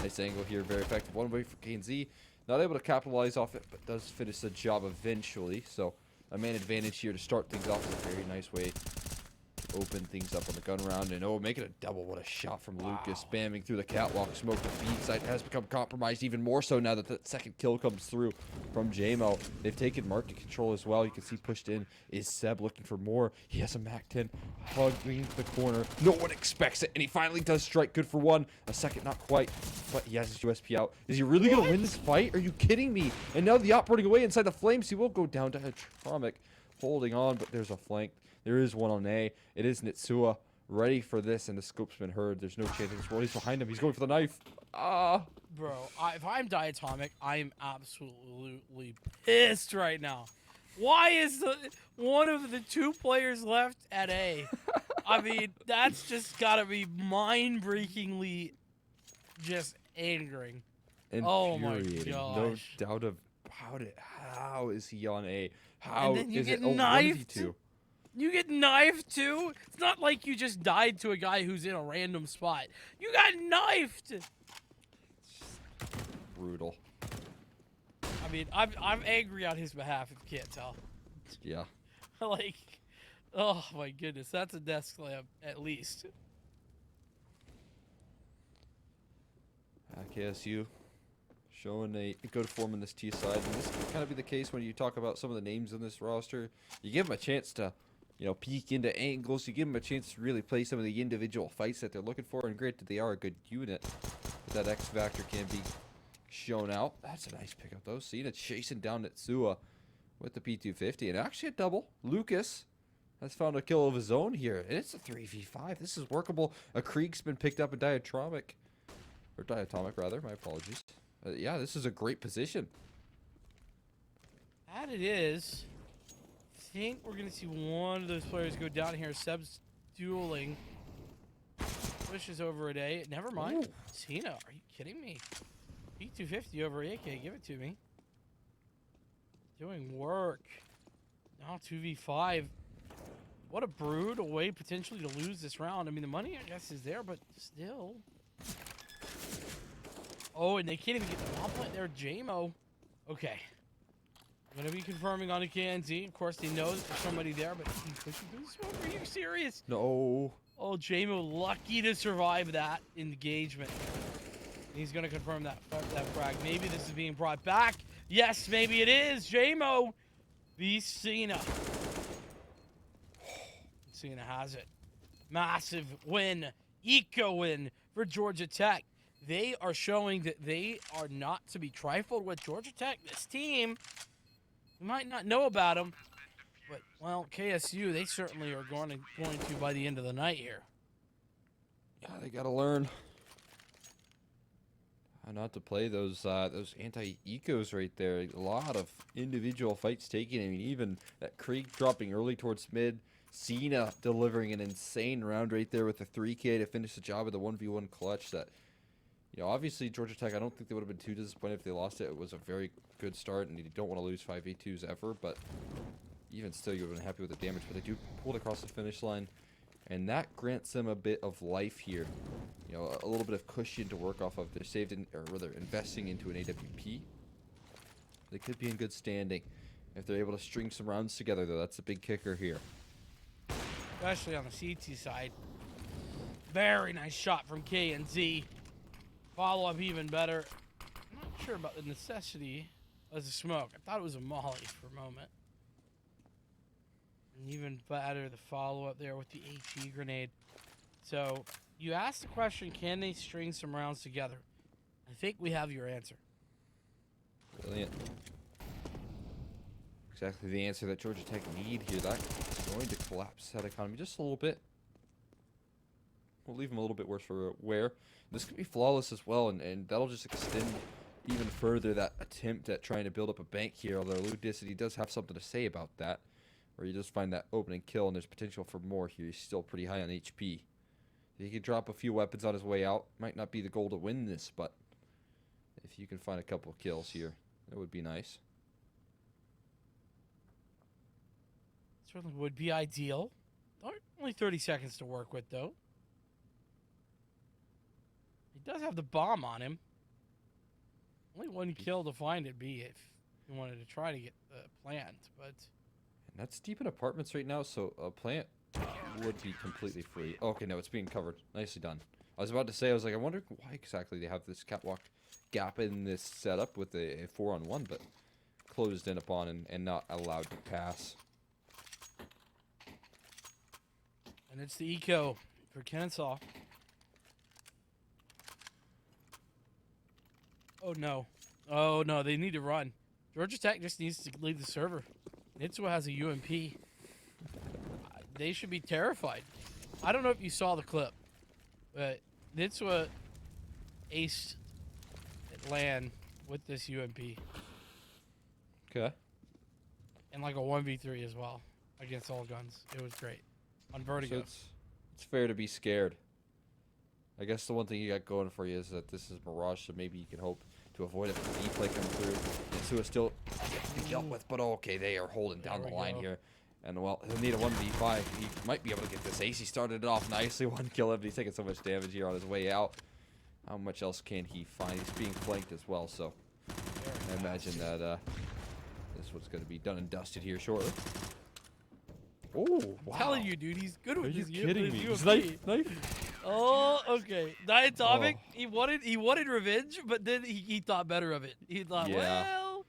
Nice angle here, very effective. One way for KNZ. Not able to capitalize off it, but does finish the job eventually. So a man advantage here to start things off is a very nice way to open things up on the gun round. And oh, make it a double. What a shot from Lucas, spamming through the catwalk. Smoke, the B side has become compromised even more so now that the second kill comes through from JMO. They've taken market control as well. You can see pushed in is Seb looking for more. He has a MAC-10 hugging the corner. No one expects it, and he finally does strike. Good for one. A second, not quite, but he has his USP out. Is he really going to win this fight? Are you kidding me? And now the op running away inside the flames. He will go down to Atromic, holding on, but there's a flank. There is one on A. It is Nitsua ready for this, and the scope's been heard. There's no chance of this roll. He's behind him. He's going for the knife. Ah. Bro, if I'm Diatomic, I'm absolutely pissed right now. Why is one of the two players left at A? I mean, that's just gotta be mind-breakingly just angering. Oh my gosh. No doubt about it. How is he on A? How and then you is get it? Oh, knifed. You get knifed too? It's not like you just died to a guy who's in a random spot. You got knifed! Brutal. I mean, I'm angry on his behalf if you can't tell. Yeah. Like, oh my goodness, that's a desk slam at least. KSU showing a good form in this T side, and this can kind of be the case when you talk about some of the names in this roster. You give them a chance to, you know, peek into angles. You give them a chance to really play some of the individual fights that they're looking for, and granted, they are a good unit. But that X Factor can be shown out. That's a nice pickup, though. Cena chasing down Nitsua with the P250, and actually a double. Lucas has found a kill of his own here, and it's a 3v5. This is workable. A Krieg's been picked up in Diatomic, rather. My apologies. Yeah, this is a great position. That it is. I think we're going to see one of those players go down here. Seb's dueling. Pushes over at A. Never mind. Ooh. Cena, are you kidding me? P250 over AK. Give it to me. Doing work. Now 2v5. What a brutal way potentially to lose this round. I mean, the money, I guess, is there, but still. Oh, and they can't even get the bomb plant there. JMO. Okay. I'm going to be confirming on a KNZ. Of course, they know that there's somebody there, but he's pushing through the smoke. Are you serious? No. Oh, JMO lucky to survive that engagement. He's going to confirm that frag. Maybe this is being brought back. Yes, maybe it is. JMO beats Cena. Cena has it. Massive win. Eco win for Georgia Tech. They are showing that they are not to be trifled with. Georgia Tech, this team, you might not know about them, but, well, KSU, they certainly are going to by the end of the night here. Yeah, they got to learn how not to play those anti-ecos right there. A lot of individual fights taken. I mean, even that Krieg dropping early towards mid. Cena delivering an insane round right there with the 3K to finish the job of the 1v1 clutch that, you know, obviously Georgia Tech, I don't think they would have been too disappointed if they lost it. It was a very good start, and you don't want to lose 5v2s ever, but even still, you would have been happy with the damage. But they do pull it across the finish line, and that grants them a bit of life here. You know, a little bit of cushion to work off of. They're saved in, or rather, investing into an AWP. They could be in good standing. If they're able to string some rounds together, though, that's the big kicker here. Especially on the CT side. Very nice shot from K&Z. Follow up even better. I'm not sure about the necessity of the smoke. I thought it was a molly for a moment. And even better, the follow up there with the HE grenade. So you asked the question, can they string some rounds together? I think we have your answer. Brilliant. Exactly the answer that Georgia Tech need here. That's going to collapse that economy just a little bit. We'll leave them a little bit worse for wear. This could be flawless as well, and that'll just extend even further that attempt at trying to build up a bank here, although Ludicity does have something to say about that, where you just find that opening kill, and there's potential for more here. He's still pretty high on HP. He could drop a few weapons on his way out. Might not be the goal to win this, but if you can find a couple of kills here, that would be nice. Certainly would be ideal. Only 30 seconds to work with, though. He does have the bomb on him. Only one kill to find it, be if you wanted to try to get the plant, but... And that's deep in apartments right now, so a plant would be completely free. Okay, no, it's being covered. Nicely done. I was about to say, I was like, I wonder why exactly they have this catwalk gap in this setup with a 4-on-1, but closed in upon and not allowed to pass. And it's the eco for Kennesaw. Oh, no. Oh, no, they need to run. Georgia Tech just needs to leave the server. Nitsuo has a UMP. They should be terrified. I don't know if you saw the clip, but Nitsuo aced at LAN with this UMP. Okay. And like a 1v3 as well against all guns. It was great. On Vertigo. So it's fair to be scared. I guess the one thing you got going for you is that this is Mirage, so maybe you can hope to avoid a play coming through. Nitsuo still gets to be dealt with, but okay, they are holding down the line here. And, well, he'll need a 1v5. He might be able to get this ace. He started it off nicely. One kill him. He's taking so much damage here on his way out. How much else can he find? He's being flanked as well, so I imagine that this one's going to be done and dusted here shortly. Oh, wow. I'm telling you, dude, he's good with Are you his kidding me? UMP. Knife? Oh, okay. Diatomic, he wanted revenge, but then he thought better of it. He thought, well,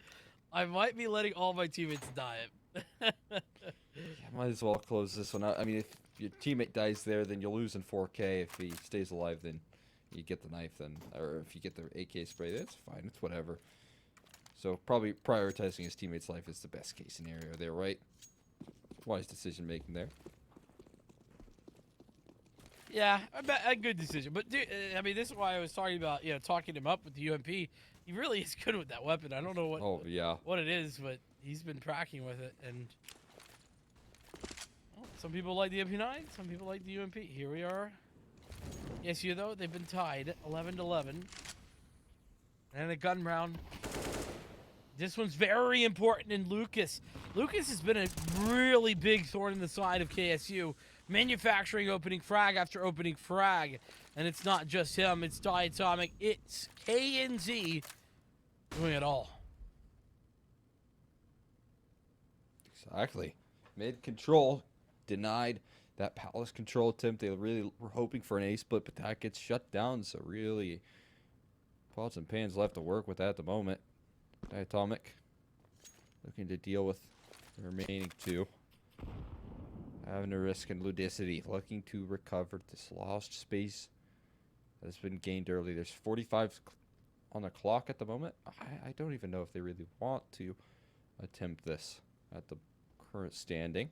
I might be letting all my teammates die. Might as well close this one out. I mean, if your teammate dies there, then you'll lose in 4K. If he stays alive, then you get the knife. Then, or if you get the AK spray, that's fine. It's whatever. So probably prioritizing his teammate's life is the best case scenario there, right? Wise decision making there. Yeah, a good decision. But dude, I mean, this is why I was talking about, talking him up with the UMP. He really is good with that weapon. I don't know what it is, but he's been cracking with it. And well, some people like the MP9, some people like the UMP. Here we are. Yes, though, they've been tied 11-11. And a gun round. This one's very important in Lucas. Lucas has been a really big thorn in the side of KSU. Manufacturing opening frag after opening frag. And it's not just him, it's Diatomic, it's K&Z doing it all. Exactly. Mid control, denied that palace control attempt. They really were hoping for an A split, but that gets shut down. So really, pots and pans left to work with at the moment. Diatomic looking to deal with the remaining two. Having a risk in Ludicity, looking to recover this lost space that has been gained early. There's 45 on the clock at the moment. I don't even know if they really want to attempt this at the current standing.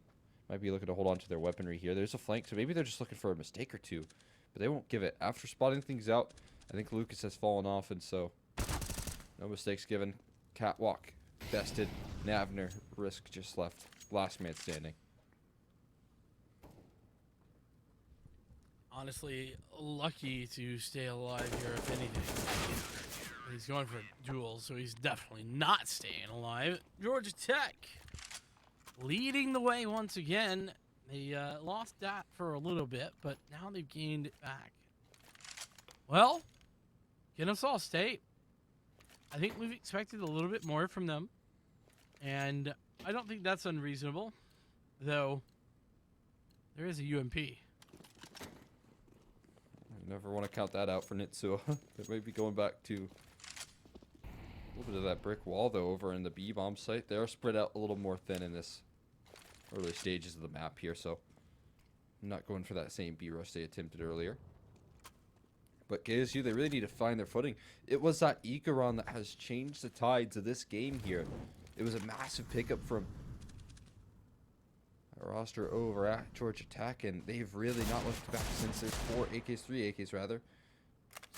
Might be looking to hold on to their weaponry here. There's a flank, so maybe they're just looking for a mistake or two. But they won't give it. After spotting things out, I think Lucas has fallen off, and so no mistakes given. Catwalk bested. Navner risk just left. Last man standing. Honestly, lucky to stay alive here, if anything. He's going for a duel, so he's definitely not staying alive. Georgia Tech leading the way once again. They lost that for a little bit, but now they've gained it back. Well, Kennesaw State. I think we've expected a little bit more from them. And I don't think that's unreasonable, though. There is a UMP. You never want to count that out for Nitsuo. They might be going back to a little bit of that brick wall, though, over in the B-bomb site. They are spread out a little more thin in this early stages of the map here, so I'm not going for that same B-rush they attempted earlier. But KSU, they really need to find their footing. It was that Ikaron that has changed the tides of this game here. It was a massive pickup from a roster over at Georgia Tech, and they've really not looked back since there's 4 AKs, 3 AKs rather.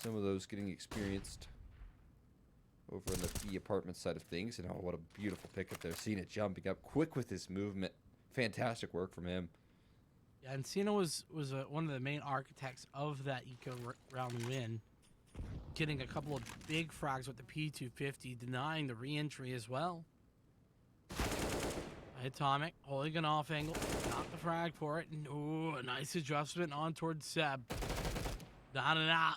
Some of those getting experienced over in the B apartment side of things. And oh, what a beautiful pickup there. Cena jumping up quick with his movement. Fantastic work from him. Yeah, and Cena was one of the main architects of that eco round win, getting a couple of big frags with the P250, denying the re-entry as well. Atomic, holding an off angle, not the frag for it, and ooh, a nice adjustment on towards Seb. Down and out.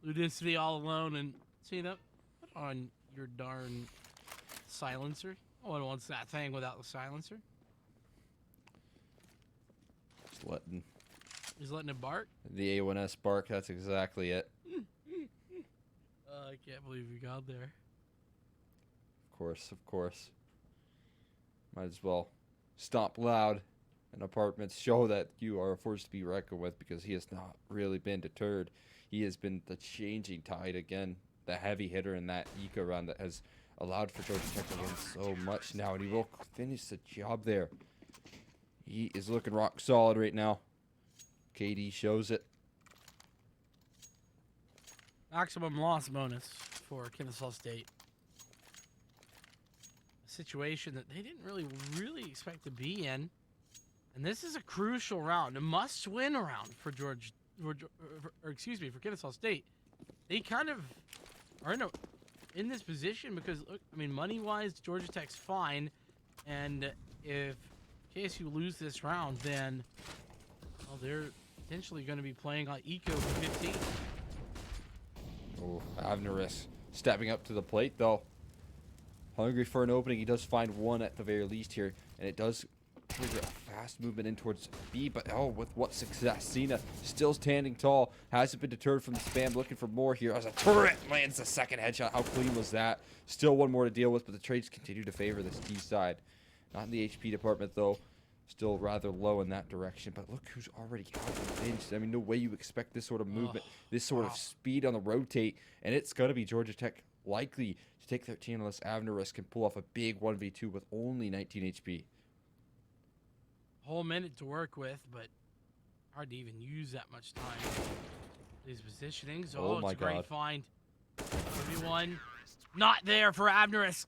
Ludicity all alone, and Cena, put on your darn silencer. No one wants that thing without the silencer. He's letting it bark? The A1S bark, that's exactly it. I can't believe we got there. Of course, of course. Might as well stomp loud in apartments, show that you are a force to be reckoned with, because he has not really been deterred. He has been the changing tide again, the heavy hitter in that eco round that has allowed for Georgia Tech to win so much now, and he will finish the job there. He is looking rock solid right now. KD shows it. Maximum loss bonus for Kennesaw State. A situation that they didn't really expect to be in. And this is a crucial round, a must-win round for for Kennesaw State. They kind of are in this position because, look, I mean, money-wise, Georgia Tech's fine. And if KSU lose this round, then, well, they're potentially going to be playing on Eco for 15. Oh, Avneris stepping up to the plate, though. Hungry for an opening. He does find one at the very least here, and it does trigger a fast movement in towards B, but oh, with what success. Cena still standing tall, hasn't been deterred from the spam, looking for more here as a turret lands the second headshot. How clean was that? Still one more to deal with, but the trades continue to favor this D side. Not in the HP department, though. Still rather low in that direction, but look who's already out and pinched. I mean, no way you expect this sort of movement, this sort of speed on the rotate, and it's going to be Georgia Tech likely to take 13 unless Avneris can pull off a big 1v2 with only 19 HP. Whole minute to work with, but hard to even use that much time. These positionings. Oh, it's a great find. 31. Not there for Avneris.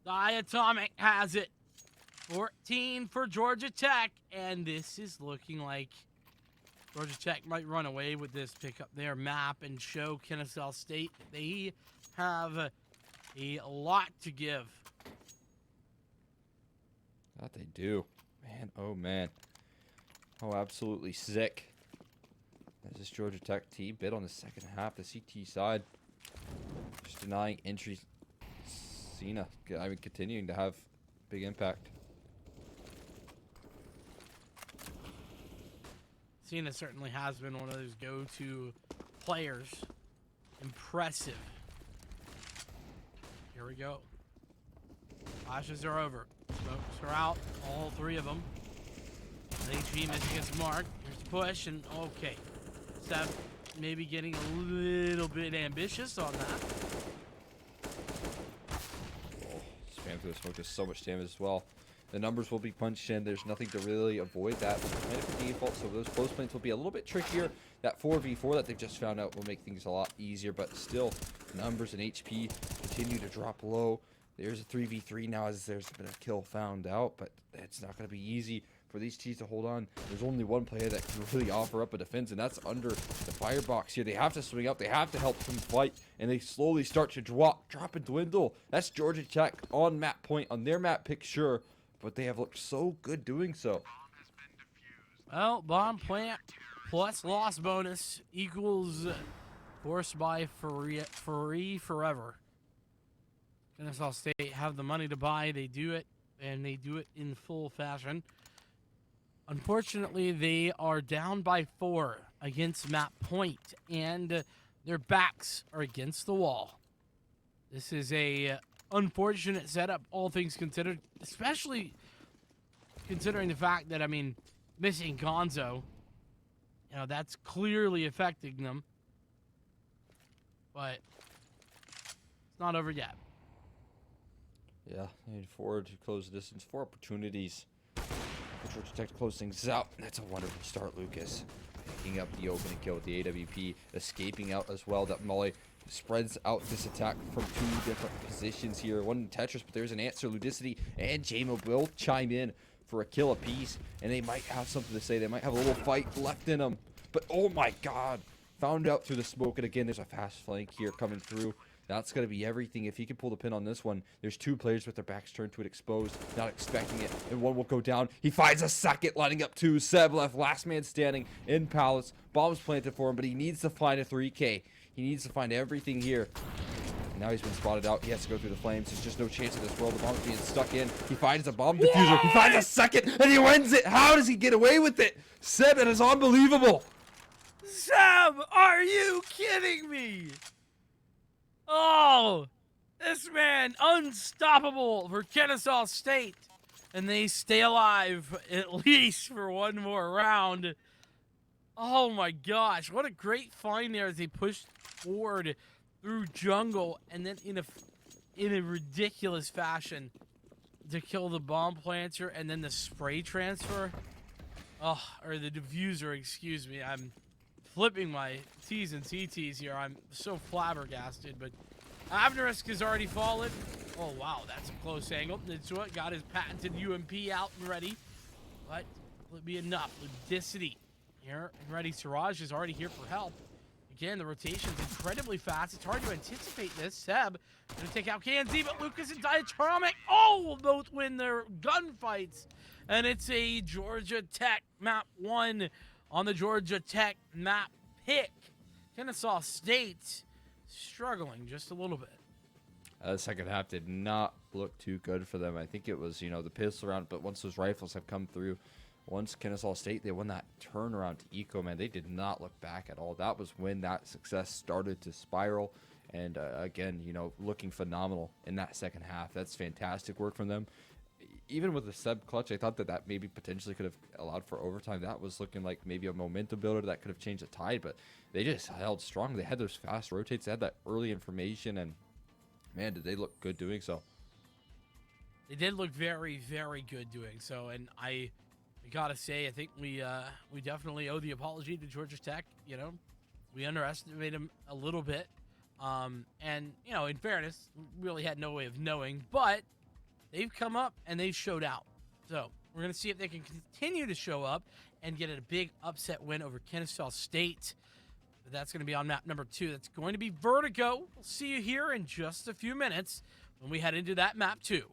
The Atomic has it. 14 for Georgia Tech, and this is looking like Georgia Tech might run away with this, pick up their map and show Kennesaw State they have a lot to give. That they do. Man, oh man. Oh, absolutely sick. As this Georgia Tech team bid on the second half, the CT side just denying entry. Cena, I mean, continuing to have big impact. Cena certainly has been one of those go-to players. Impressive. Here we go. Flashes are over. Smokes are out. All three of them. HP missing its mark. Here's the push, and okay. Seb maybe getting a little bit ambitious on that. Oh, spam through the smoke does so much damage as well. The numbers will be punched in. There's nothing to really avoid that. Kind of a default, so those close planes will be a little bit trickier. That 4v4 that they've just found out will make things a lot easier, but still, numbers and HP continue to drop low. There's a 3v3 now as there's been a kill found out, but it's not going to be easy for these teams to hold on. There's only one player that can really offer up a defense, and that's under the firebox here. They have to swing up. They have to help them fight, and they slowly start to drop and dwindle. That's Georgia Tech on map point, on their map pick, sure, but they have looked so good doing so. Well, bomb plant plus loss bonus equals forced by free forever. Kennesaw State have the money to buy. They do it. and they do it in full fashion. Unfortunately, they are down by 4 against map point, and their backs are against the wall. This is a unfortunate setup, all things considered, especially considering the fact that, I mean, missing Gonzo, you know, that's clearly affecting them. But it's not over yet. Yeah, they need 4 to close the distance. 4 opportunities for Georgia Tech to close things out. That's a wonderful start, Lucas. Picking up the opening kill with the AWP, escaping out as well. That Molly spreads out this attack from 2 different positions here. One in Tetris, but there's an answer. Ludicity and JMO will chime in for a kill apiece, and they might have something to say. They might have a little fight left in them. But oh my god, found out through the smoke. And again, there's a fast flank here coming through. That's going to be everything. If he can pull the pin on this one, there's 2 players with their backs turned to it, exposed, not expecting it, and one will go down. He finds a second, lining up 2. Seb left, last man standing in Palace. Bombs planted for him, but he needs to find a 3K. He needs to find everything here. And now he's been spotted out. He has to go through the flames. There's just no chance in this world. The bomb's being stuck in. He finds a bomb diffuser. What? He finds a second, and he wins it. How does he get away with it? Seb, that is unbelievable. Seb, are you kidding me? Oh, this man, unstoppable for Kennesaw State. And they stay alive at least for one more round. Oh my gosh, what a great find there as they pushed forward through jungle and then in a ridiculous fashion to kill the bomb planter and then the spray transfer. Oh, or the diffuser, excuse me. I'm flipping my T's and CT's here. I'm so flabbergasted, but Avnarisk has already fallen. Oh, wow, that's a close angle. That's what got his patented UMP out and ready. But will it be enough? Ludicity here and ready. Siraj is already here for help. Again, the rotation's incredibly fast. It's hard to anticipate this. Seb going to take out KNZ, but Lucas and Diatromic, will both win their gunfights. And it's a Georgia Tech map 1 on the Georgia Tech map pick. Kennesaw State struggling just a little bit. The second half did not look too good for them. I think it was, the pistol round, but once those rifles have come through, once Kennesaw State, they won that turnaround to Eco, man, they did not look back at all. That was when that success started to spiral. And again, looking phenomenal in that second half. That's fantastic work from them. Even with the Seb clutch, I thought that maybe potentially could have allowed for overtime. That was looking like maybe a momentum builder that could have changed the tide, but they just held strong. They had those fast rotates. They had that early information, and man, did they look good doing so. They did look very, very good doing so, and I gotta say, I think we definitely owe the apology to Georgia Tech. We underestimated them a little bit, and in fairness, we really had no way of knowing, but they've come up and they've showed out. So we're going to see if they can continue to show up and get a big upset win over Kennesaw State. But that's going to be on map number 2. That's going to be Vertigo. We'll see you here in just a few minutes when we head into that map 2.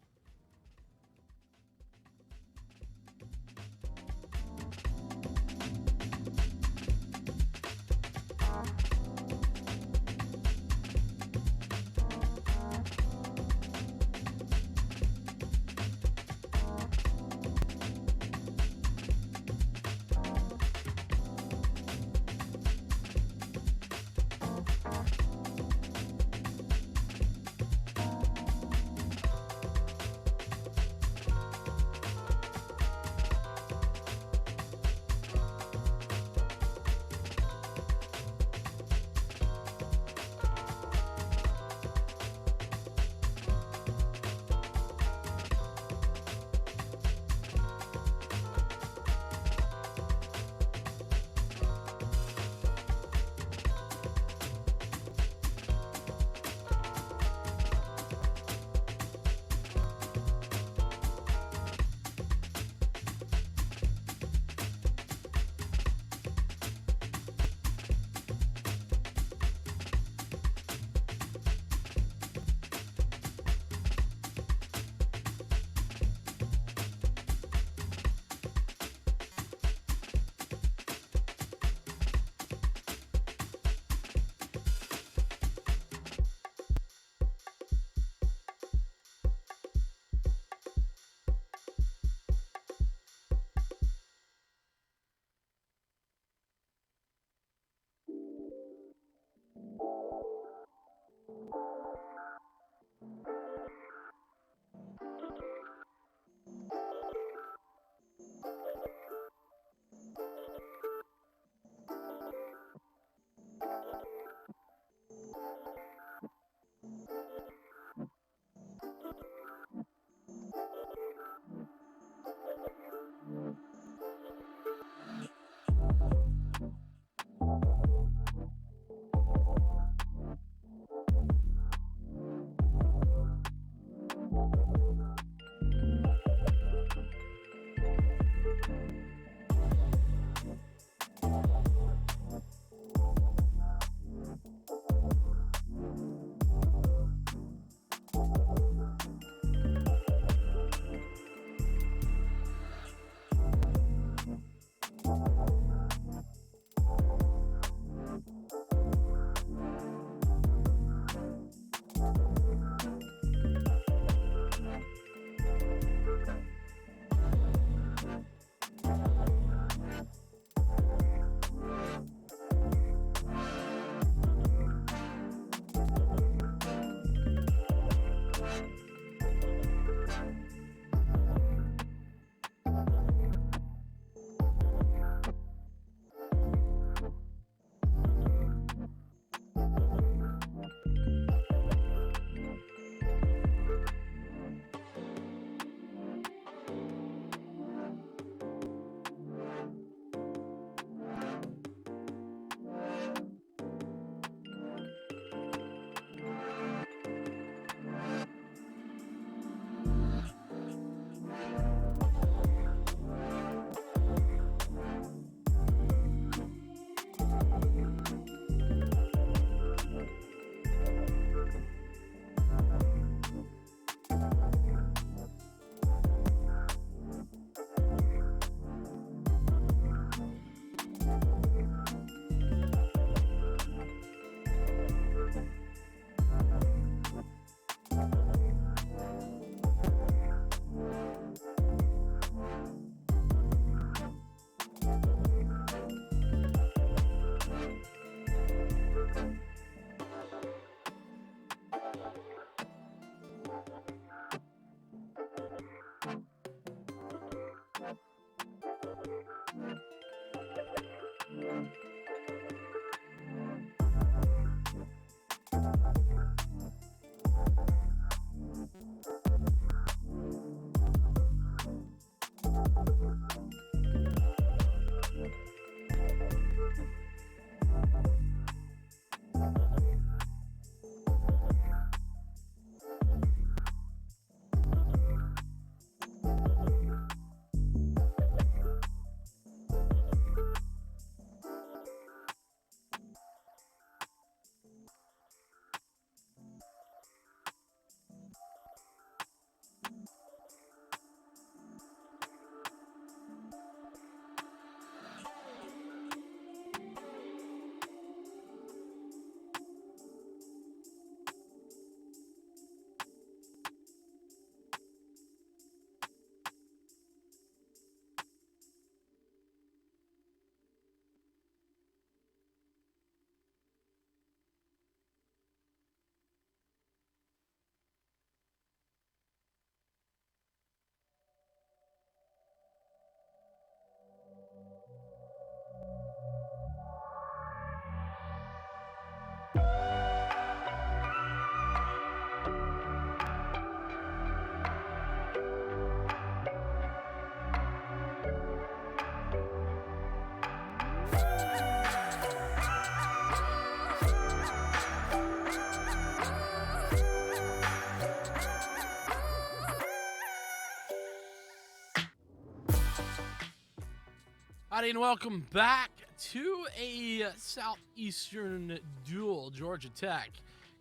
Howdy and welcome back to a Southeastern duel. Georgia Tech,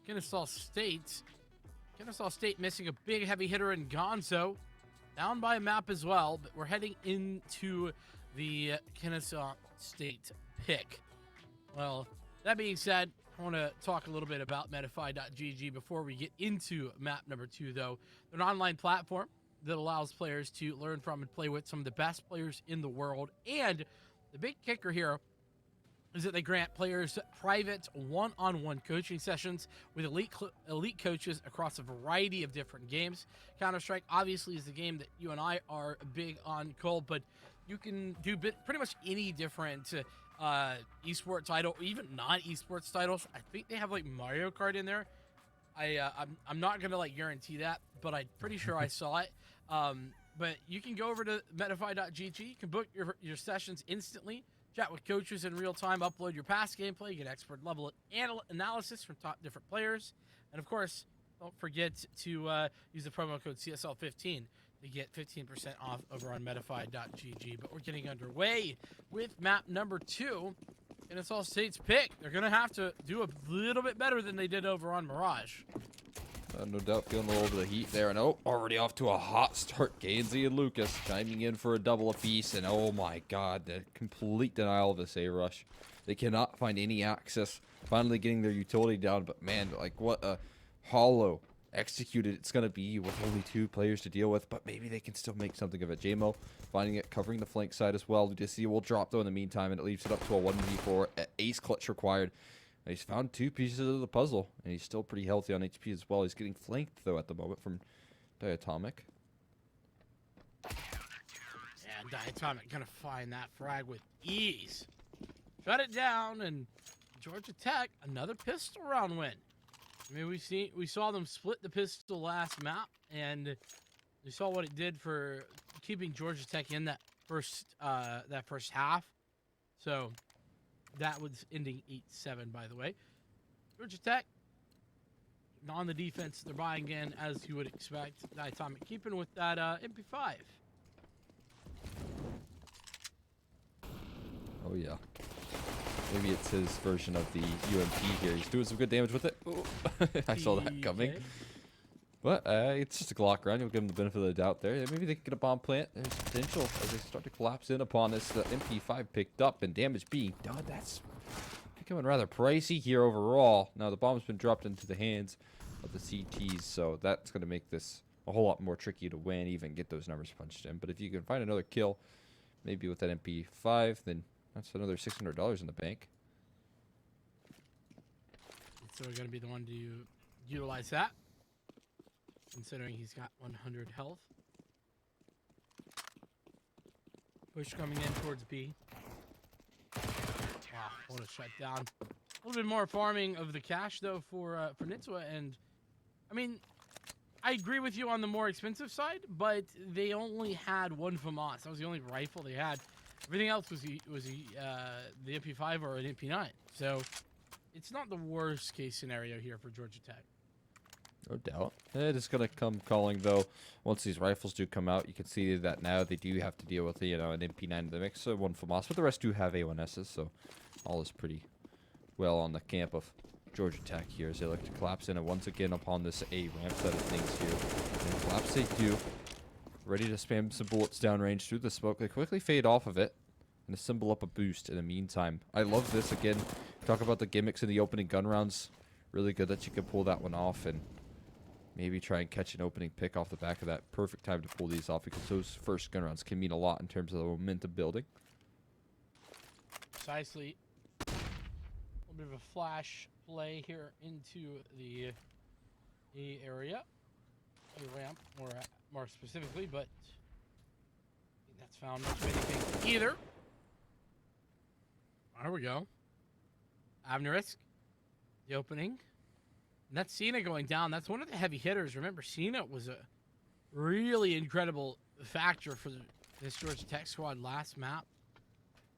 Kennesaw State. Kennesaw State missing a big heavy hitter in Gonzo. Down by a map as well, but we're heading into the Kennesaw State pick. Well, that being said, I want to talk a little bit about Metafy.gg before we get into map number 2, though. They're an online platform that allows players to learn from and play with some of the best players in the world. And the big kicker here is that they grant players private one-on-one coaching sessions with elite coaches across a variety of different games. Counter-Strike obviously is the game that you and I are big on, Cole, but you can do pretty much any different esports title, even non-esports titles. I think they have like Mario Kart in there. I'm not gonna like guarantee that, but I'm pretty sure I saw it. But you can go over to Metafy.gg. You can book your sessions instantly, chat with coaches in real time, upload your past gameplay, get expert level analysis from top different players, and of course, Don't forget to use the promo code CSL15 to get 15% off over on metafi.gg. But we're getting underway with map number 2. And it's all State's pick. They're going to have to do a little bit better than they did over on Mirage. No doubt feeling a little bit of heat there. And already off to a hot start. KNZ and Lucas chiming in for a double apiece. And oh my god, the complete denial of this A-rush. They cannot find any access. Finally getting their utility down. But man, like what a hollow executed it's going to be with only 2 players to deal with. But maybe they can still make something of it. JMO finding it, covering the flank side as well. Ludici will drop though in the meantime, and it leaves it up to a 1v4. Ace clutch required. And he's found 2 pieces of the puzzle, and he's still pretty healthy on HP as well. He's getting flanked though at the moment from Diatomic. And Diatomic gonna find that frag with ease. Shut it down, and Georgia Tech another pistol round win. I mean, we saw them split the pistol last map, and we saw what it did for keeping Georgia Tech in that first half. So that was ending 8-7, by the way. Georgia Tech on the defense, they're buying in as you would expect. Diatomic keeping with that MP5. Oh yeah. Maybe it's his version of the UMP here. He's doing some good damage with it. Ooh. I saw that coming. But it's just a Glock round. You'll give him the benefit of the doubt there. Maybe they can get a bomb plant. There's potential as they start to collapse in upon this. The MP5 picked up and damage being done. That's becoming rather pricey here overall. Now the bomb's been dropped into the hands of the CTs, so that's going to make this a whole lot more tricky to win, even get those numbers punched in. But if you can find another kill, maybe with that MP5, then that's another $600 in the bank. So we're going to be the one to utilize that, considering he's got 100 health. Push coming in towards B. Wow, what a shutdown. A little bit more farming of the cash, though, for Nitzwa. And, I mean, I agree with you on the more expensive side, but they only had 1 FAMAS. That was the only rifle they had. Everything else was the MP5 or an MP9. So it's not the worst case scenario here for Georgia Tech. No doubt. It is going to come calling, though. Once these rifles do come out, you can see that now they do have to deal with, an MP9 in the mix. So 1 FAMAS, but the rest do have A1Ss, so all is pretty well on the camp of Georgia Tech here as they look to collapse in. And once again upon this A ramp side of things here. And collapse they do. Ready to spam some bullets downrange through the smoke. They quickly fade off of it and assemble up a boost in the meantime. I love this. Again, talk about the gimmicks in the opening gun rounds. Really good that you can pull that one off and maybe try and catch an opening pick off the back of that. Perfect time to pull these off because those first gun rounds can mean a lot in terms of the momentum building. Precisely. A little bit of a flash play here into the A area. A ramp, more specifically, but I think that's found much of anything either. There we go. Avnerisk, the opening. And that's Cena going down. That's one of the heavy hitters. Remember, Cena was a really incredible factor for this Georgia Tech squad last map.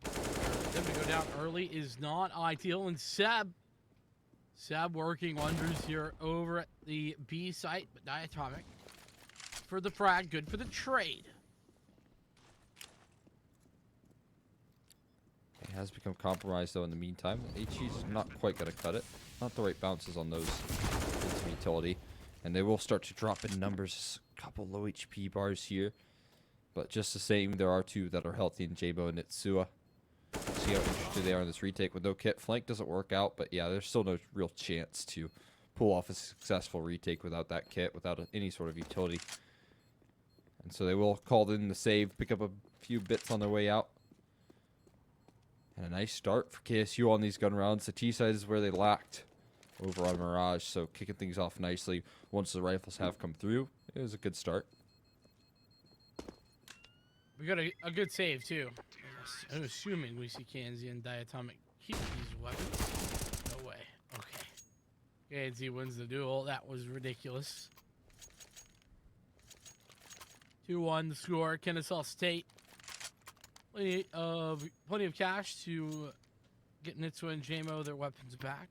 Them to go down early is not ideal. And Seb working wonders here over at the B site, but Diatomic for the frag, good for the trade. It has become compromised though in the meantime. HE's not quite going to cut it. Not the right bounces on those into utility. And they will start to drop in numbers. A couple low HP bars here. But just the same, there are 2 that are healthy in Jabo and Nitsua. See how interested they are in this retake with no kit. Flank doesn't work out, but yeah, there's still no real chance to pull off a successful retake without that kit, without any sort of utility. And so they will call in the save, pick up a few bits on their way out. And a nice start for KSU on these gun rounds. The T side is where they lacked over on Mirage, so kicking things off nicely once the rifles have come through. It was a good start. We got a good save, too. I'm assuming we see KNZ and Diatomic keep these weapons. No way. Okay. KNZ wins the duel. That was ridiculous. 2-1 the score. Kennesaw State. Plenty of cash to get Nitsua and JMO their weapons back.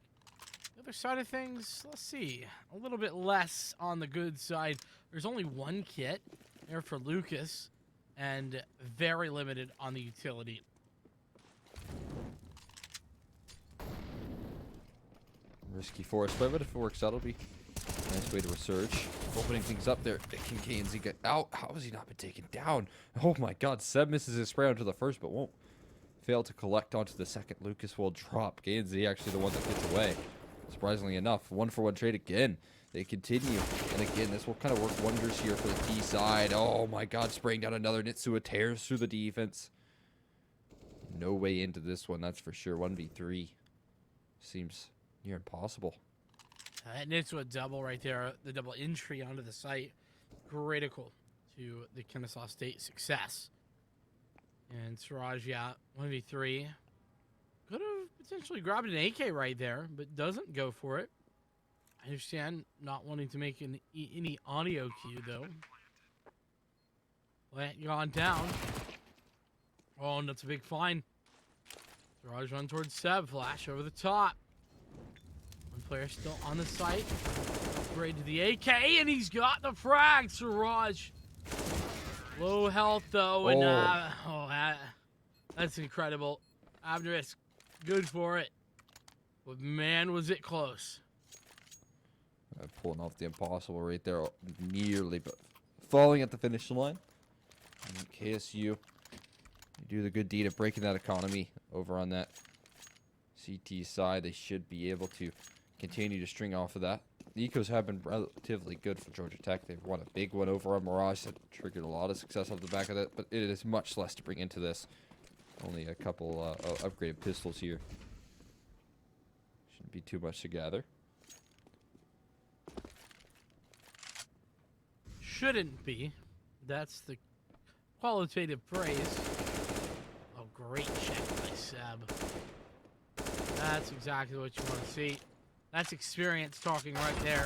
other side of things, let's see. A little bit less on the good side. There's only one kit there for Lucas, and very limited on the utility. Risky for us, but if it works out, it'll be a nice way to resurge. Opening things up there. Can KNZ get out? How has he not been taken down? Oh my god, Seb misses his spray onto the first, but won't fail to collect onto the second. Lucas will drop. KNZ actually the one that gets away. Surprisingly enough, 1-for-1 trade again. They continue, and again, this will kind of work wonders here for the D side. Oh my god, spraying down another. Nitsua tears through the defense. No way into this one, that's for sure. 1v3 seems near impossible. That Nitsua double right there, the double entry onto the site, critical to the Kennesaw State success. And Siraj, yeah, 1v3. Could have potentially grabbed an AK right there, but doesn't go for it. I understand not wanting to make any audio cue, though. Plant gone down. Oh, and that's a big find. Siraj run towards Seb. Flash over the top. One player still on the site. Upgrade to the AK, and he's got the frag, Siraj. Low health, though, and that's incredible. Abdurrahman, good for it. But man, was it close. Pulling off the impossible right there, nearly, but falling at the finish line. And KSU, you do the good deed of breaking that economy over on that CT side. They should be able to continue to string off of that. The ecos have been relatively good for Georgia Tech. They've won a big one over on Mirage that triggered a lot of success off the back of it, but it is much less to bring into this. Only a couple upgraded pistols here. Shouldn't be too much to gather. Shouldn't be. That's the qualitative praise. Oh, great check by Seb. That's exactly what you want to see. That's experience talking right there.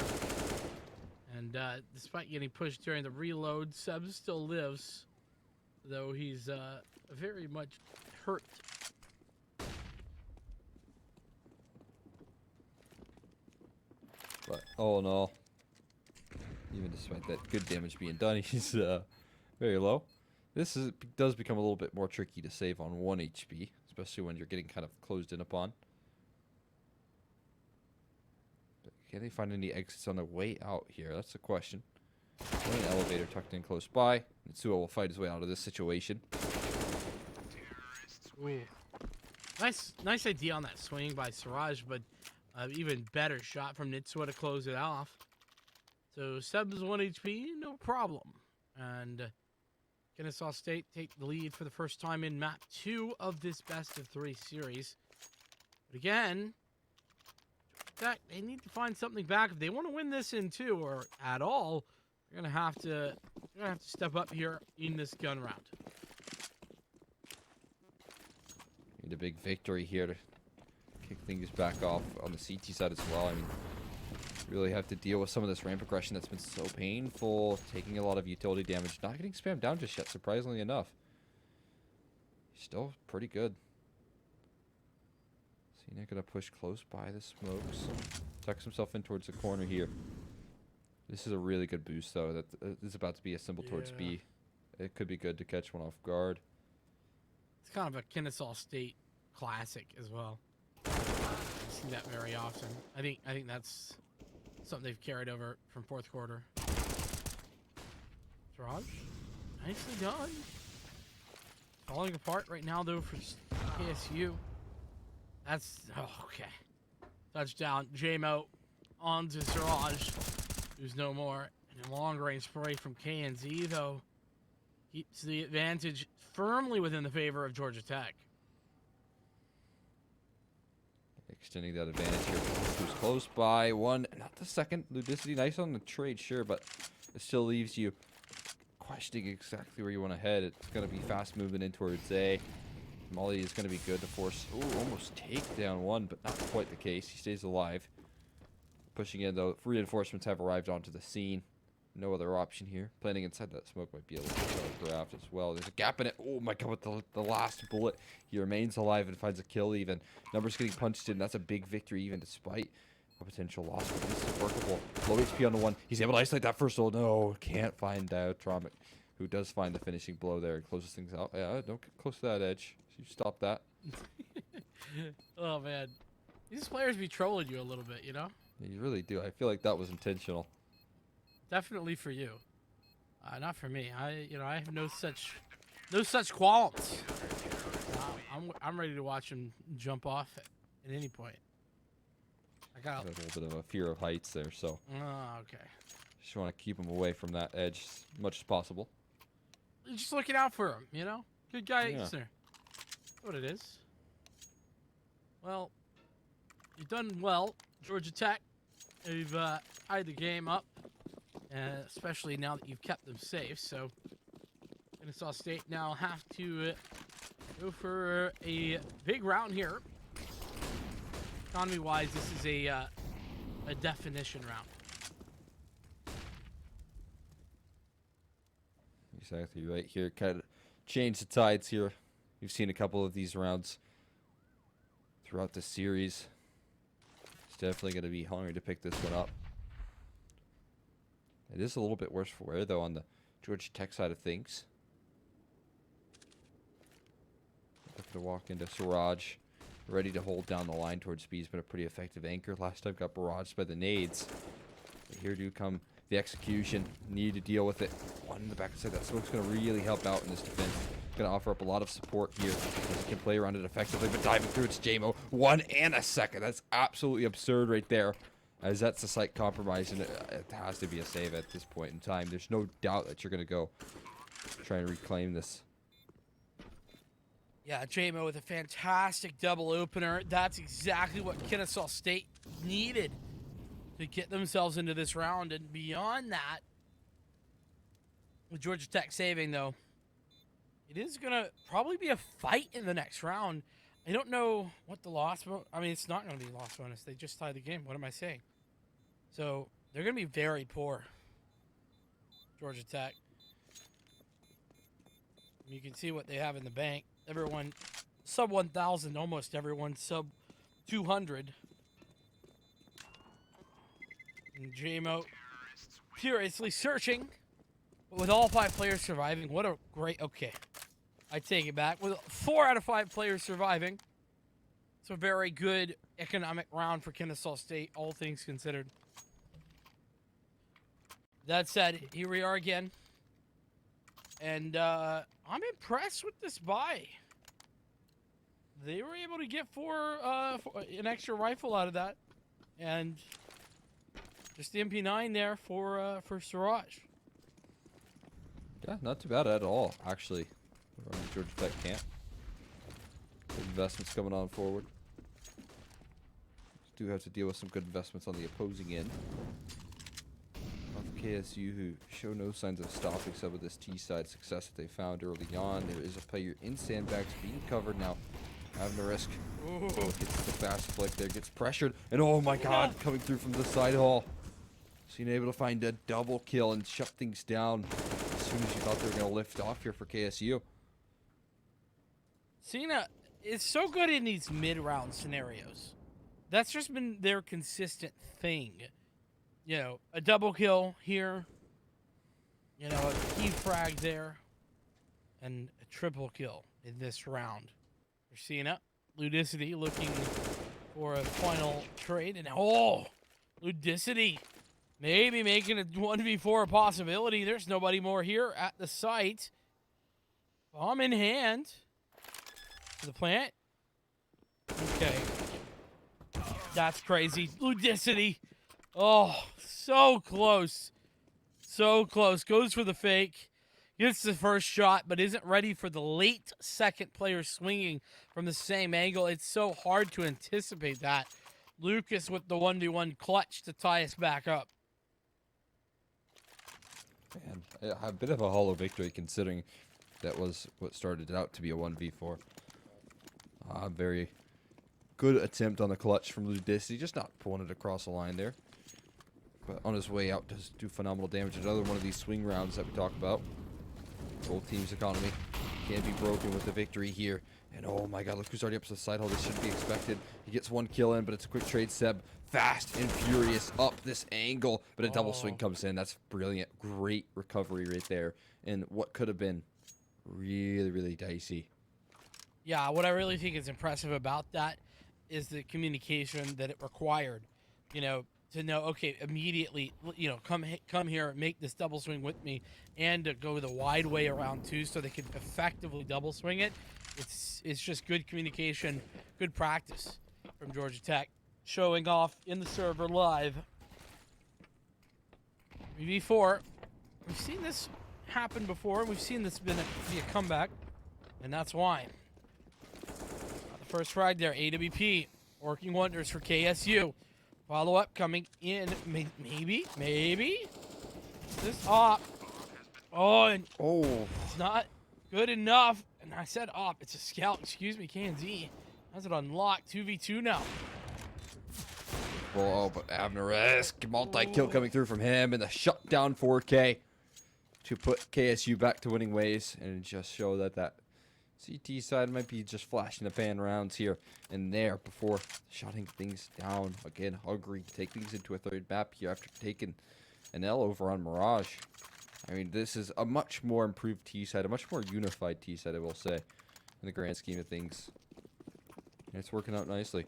And despite getting pushed during the reload, Seb still lives, though he's very much hurt. But all in all, even despite that good damage being done, he's very low. This does become a little bit more tricky to save on 1 HP, especially when you're getting kind of closed in upon. But can they find any exits on their way out here? That's the question. An elevator tucked in close by. Nitsua will fight his way out of this situation. Ooh. Nice idea on that swing by Siraj, but even better shot from Nitsua to close it off. So Seb's 1 HP, no problem. And Kennesaw State take the lead for the first time in map 2 of this best of 3 series. But again, they need to find something back if they want to win this in 2 or at all. They're gonna have to step up here in this gun round. Need a big victory here to kick things back off on the CT side as well. I mean, really have to deal with some of this ramp aggression that's been so painful, taking a lot of utility damage, not getting spammed down just yet, surprisingly enough. Still pretty good. Cena gonna push close by the smokes, tucks himself in towards the corner here. This is a really good boost, though. That is about to be a symbol towards B. It could be good to catch one off guard. It's kind of a Kennesaw State classic as well. I see that very often. I think that's something they've carried over from 4th quarter. Siraj, nicely done. Falling apart right now, though, for KSU. That's okay. Touchdown, JMO onto Siraj, who's no more. And a long-range spray from KNZ, though, keeps the advantage firmly within the favor of Georgia Tech. Extending that advantage here. Who's close by. One, not the second. Ludicity, nice on the trade, sure, but it still leaves you questioning exactly where you want to head. It's going to be fast moving in towards A. Molly is going to be good to force. Ooh, almost take down one, but not quite the case. He stays alive. Pushing in, though. Reinforcements have arrived onto the scene. No other option here. Planning inside that smoke might be a little bit telegraphed as well. There's a gap in it. Oh my god, with the last bullet. He remains alive and finds a kill even. Numbers getting punched in. That's a big victory even despite A potential loss, but this is workable. Low HP on the one. He's able to isolate that first. Oh no, can't find Diatromic, who does find the finishing blow there and closes things out. Yeah, don't get close to that edge. You stop that. Oh man, these players be trolling you a little bit, you know. Yeah, you really do. I feel like that was intentional. Definitely for you, not for me. I have no such qualms. I'm ready to watch him jump off at any point. I got a little bit of a fear of heights there, so. Oh, okay. Just want to keep him away from that edge as much as possible. You're just looking out for him, you know. Good guy, Yeah. That's what it is. Well, you've done well, Georgia Tech. You've tied the game up, especially now that you've kept them safe. So, Kennesaw State now have to go for a big round here. Economy-wise, this is a definition round. Exactly right here. Kind of change the tides here. We've seen a couple of these rounds throughout the series. It's definitely going to be hungry to pick this one up. It is a little bit worse for wear, though, on the Georgia Tech side of things. Looking to walk into Siraj. Ready to hold down the line towards B. He's been a pretty effective anchor. Last time got barraged by the nades. But here do come the execution. Need to deal with it. One in the back side. That smoke's going to really help out in this defense. Going to offer up a lot of support here. He can play around it effectively, but diving through it's JMO. 1 and a second. That's absolutely absurd right there. As that's the site compromise, and it has to be a save at this point in time. There's no doubt that you're going to go try and reclaim this. Yeah, JMO with a fantastic double opener. That's exactly what Kennesaw State needed to get themselves into this round. And beyond that, with Georgia Tech saving, though, it is going to probably be a fight in the next round. I don't know what the loss bonus. I mean, it's not going to be loss bonus. They just tied the game. What am I saying? So they're going to be very poor, Georgia Tech. You can see what they have in the bank. Everyone sub 1,000, almost everyone sub 200. And JMO furiously searching, but with all 5 players surviving, what a great, okay. I take it back. With 4 out of 5 players surviving, it's a very good economic round for Kennesaw State, all things considered. That said, here we are again. And I'm impressed with this buy. They were able to get an extra rifle out of that, and just the MP9 there for Siraj. Yeah, not too bad at all, actually. We're on the Georgia Tech camp. Good investments coming on forward. Do have to deal with some good investments on the opposing end. Of KSU, who show no signs of stopping some of this T-side success that they found early on. There is a player in sandbags being covered now, having to risk. Oh, gets the fast flick there, gets pressured, and oh my god, coming through from the side hall. So you're able to find a double kill and shut things down as soon as you thought they were going to lift off here for KSU. Cena is so good in these mid-round scenarios. That's just been their consistent thing. You know, a double kill here, you know, a key frag there, and a triple kill in this round. We're seeing up. Ludicity looking for a final trade, and oh, Ludicity maybe making a 1v4 a possibility. There's nobody more here at the site. Bomb in hand to the plant. Okay. That's crazy. Ludicity. Oh, so close. So close. Goes for the fake. Gets the first shot, but isn't ready for the late second player swinging from the same angle. It's so hard to anticipate that. Lucas with the 1v1 clutch to tie us back up. Man, a bit of a hollow victory considering that was what started out to be a 1v4. Very good attempt on the clutch from Ludicity, just not pulling it across the line there. But on his way out does do phenomenal damage. Another one of these swing rounds that we talk about. Both teams' economy can be broken with the victory here. And oh my god, look who's already up to the side hole. This shouldn't be expected. He gets one kill in, but it's a quick trade. Seb, fast and furious up this angle. But a double swing comes in. That's brilliant. Great recovery right there. And what could have been really, really dicey. Yeah, what I really think is impressive about that is the communication that it required. You know, to know, okay, immediately, you know, come here, make this double swing with me, and to go the wide way around too, so they could effectively double swing it. It's just good communication, good practice from Georgia Tech, showing off in the server live. 3v4. We've seen this happen before. We've seen this be a comeback, and that's why. The first frag there, AWP, working wonders for KSU. Follow-up coming in, maybe? This op. Oh, and it's not good enough. And I said op, it's a scout, excuse me, KNZ. Has it unlocked, 2v2 now. Oh, but Avner-esque multi-kill coming through from him, and the shutdown 4K to put KSU back to winning ways, and just show that that CT side might be just flashing the pan rounds here and there before shutting things down. Again, hungry to take things into a third map here after taking an L over on Mirage. I mean, this is a much more improved T side, a much more unified T side, I will say, in the grand scheme of things. And it's working out nicely.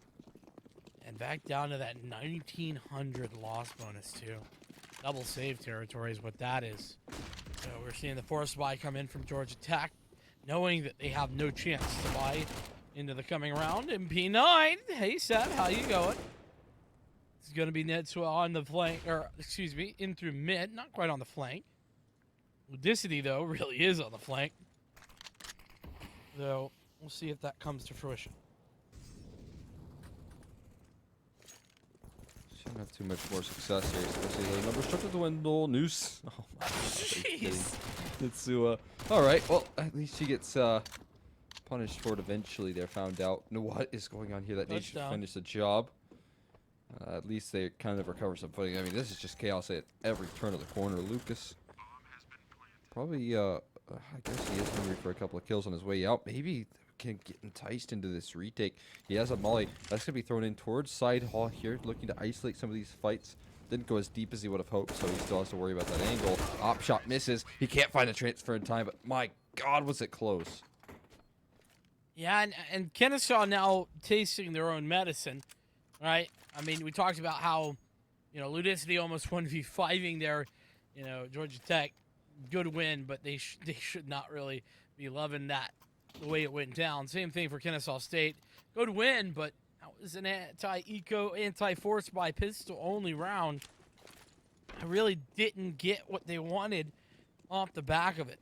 And back down to that 1900 loss bonus, too. Double save territory is what that is. So we're seeing the force buy come in from Georgia Tech, knowing that they have no chance to buy into the coming round. And P9, hey Seb, how you going? It's going to be Netsua on the flank, or excuse me, in through mid, not quite on the flank. Ludicity, though, really is on the flank. So we'll see if that comes to fruition. Shouldn't have too much more success here, especially the numbers start to dwindle. Noose. Oh my god. Jeez. Netsua. Alright, well, at least he gets punished for it eventually. They're found out. What is going on here? That needs to finish the job. At least they kind of recover some footing. I mean, this is just chaos at every turn of the corner. Lucas probably, I guess he is hungry for a couple of kills on his way out. Maybe can get enticed into this retake. He has a molly. That's going to be thrown in towards side hall here, looking to isolate some of these fights. Didn't go as deep as he would have hoped, so he still has to worry about that angle. Op shot misses. He can't find a transfer in time, but my god, was it close. Yeah, and Kennesaw now tasting their own medicine, right? I mean, we talked about how, you know, Ludicity almost 1v5ing there, you know, Georgia Tech. Good win, but they should not really be loving that the way it went down. Same thing for Kennesaw State. Good win, but that was an anti-eco, anti-force by pistol only round. I really didn't get what they wanted off the back of it.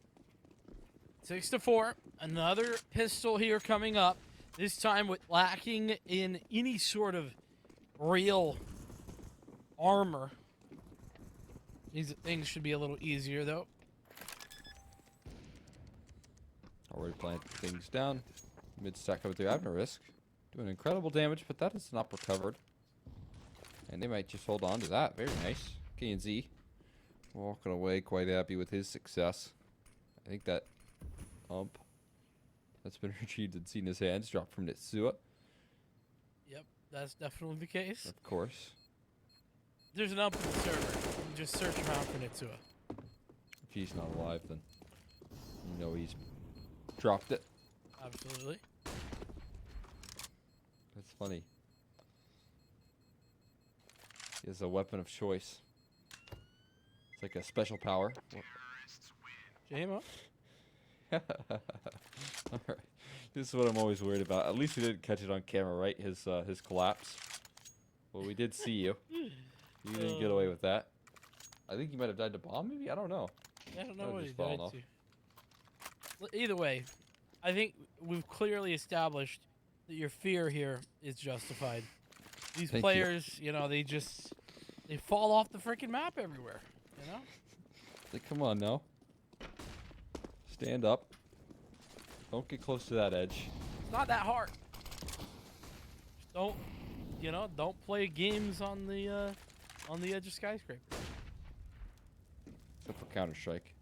6-4, another pistol here coming up. This time with lacking in any sort of real armor. These things should be a little easier though. Already planting things down. Mid-stack coming through. Avner-esque doing incredible damage, but that is not recovered. And they might just hold on to that. Very nice. KNZ walking away quite happy with his success. I think that ump that's been retrieved and seen his hands dropped from Netsua. Yep, that's definitely the case. Of course. There's an ump in the server. You can just search around for Netsua. If he's not alive, then you know he's dropped it. Absolutely. That's funny. He has a weapon of choice. It's like a special power. JMO? Alright. This is what I'm always worried about. At least we didn't catch it on camera, right? His collapse. Well, we did see you. You didn't get away with that. I think he might have died to bomb, maybe? I don't know. I don't know what he died to. Either way, I think we've clearly established that your fear here is justified. These players, you know, they fall off the freaking map everywhere, you know? Like, come on now. Stand up. Don't get close to that edge. It's not that hard. Just don't play games on the edge of skyscraper. Except for Counter-Strike.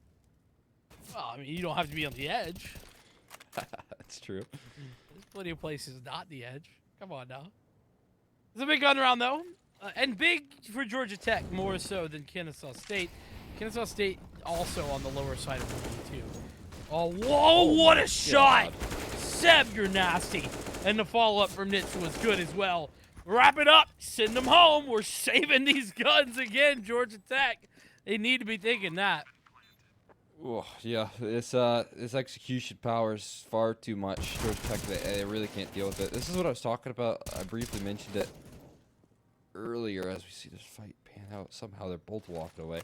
Well, I mean, you don't have to be on the edge. That's true. There's plenty of places not the edge. Come on now. It's a big gun round, though. And big for Georgia Tech, more so than Kennesaw State. Kennesaw State also on the lower side of the league, too. Oh, whoa, what a shot! Seb, you're nasty. And the follow-up from Nitz was good as well. Wrap it up. Send them home. We're saving these guns again, Georgia Tech. They need to be thinking that. Oh, yeah, this execution power is far too much. Georgia Tech, they really can't deal with it. This is what I was talking about. I briefly mentioned it earlier as we see this fight pan out. Somehow they're both walking away.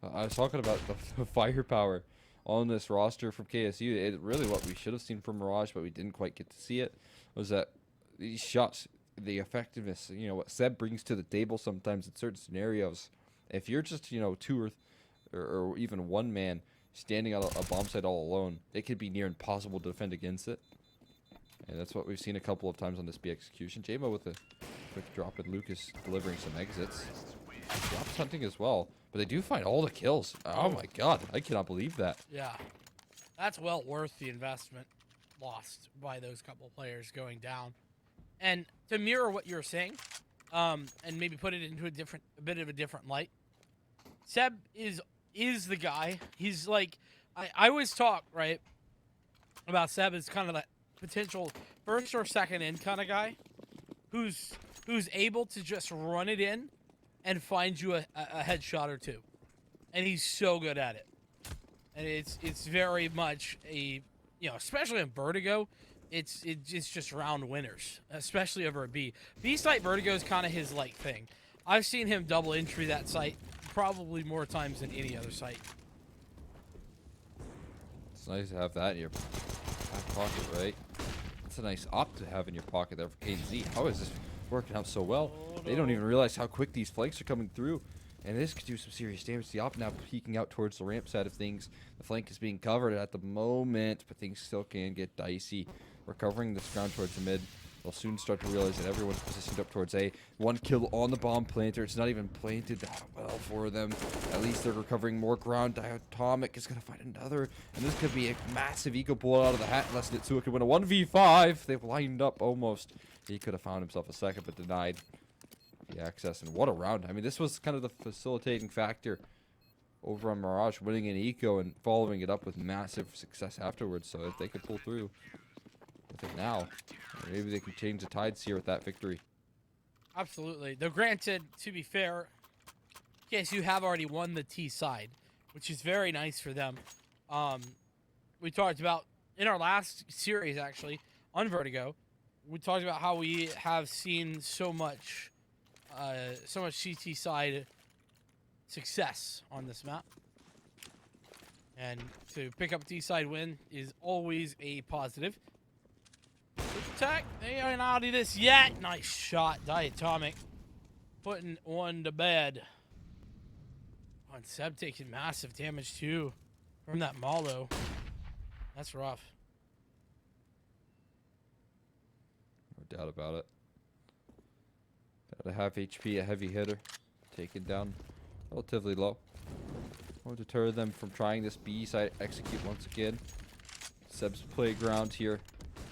I was talking about the firepower on this roster from KSU. It really what we should have seen from Mirage, but we didn't quite get to see it, was that these shots, the effectiveness, you know, what Seb brings to the table sometimes in certain scenarios. If you're just, you know, two or even one man standing on a bomb site all alone, it could be near impossible to defend against it. And that's what we've seen a couple of times on this B execution. J-Mo with a quick drop, and Lucas delivering some exits. Drops hunting as well, but they do find all the kills. Oh my god, I cannot believe that. Yeah, that's well worth the investment lost by those couple players going down. And to mirror what you're saying, and maybe put it into a bit of a different light, Seb is the guy. He's like, I always talk, right, about Seb as kind of that potential first or second in kind of guy who's able to just run it in and find you a headshot or two. And he's so good at it. And it's very much a, you know, especially in Vertigo, it's just round winners, especially over a B. B site Vertigo is kind of his like thing. I've seen him double entry that site probably more times than any other site. It's nice to have that in your back pocket, right? It's a nice op to have in your pocket there for KZ. How is this working out so well? They don't even realize how quick these flanks are coming through. And this could do some serious damage. The op now peeking out towards the ramp side of things. The flank is being covered at the moment, but things still can get dicey. Recovering this ground towards the mid. They'll soon start to realize that everyone's positioned up towards A. One kill on the bomb planter. It's not even planted that well for them. At least they're recovering more ground. Diatomic is going to find another. And this could be a massive eco pull out of the hat unless Nitsua can win a 1v5. They've lined up almost. He could have found himself a second, but denied the access. And what a round. I mean, this was kind of the facilitating factor over on Mirage, winning an eco and following it up with massive success afterwards. So if they could pull through with it now, maybe they can change the tides here with that victory. Absolutely. Though granted, to be fair, KSU have already won the T side, which is very nice for them. We talked about in our last series, actually, on Vertigo, we talked about how we have seen so much CT side success on this map. And to pick up a T side win is always a positive. Attack. They ain't out of this yet. Nice shot, Diatomic. Putting one to bed. Oh, and Seb taking massive damage too from that Malo. That's rough. No doubt about it. Got a half HP, a heavy hitter. Taken down relatively low. Won't deter them from trying this B side execute once again. Seb's playground here.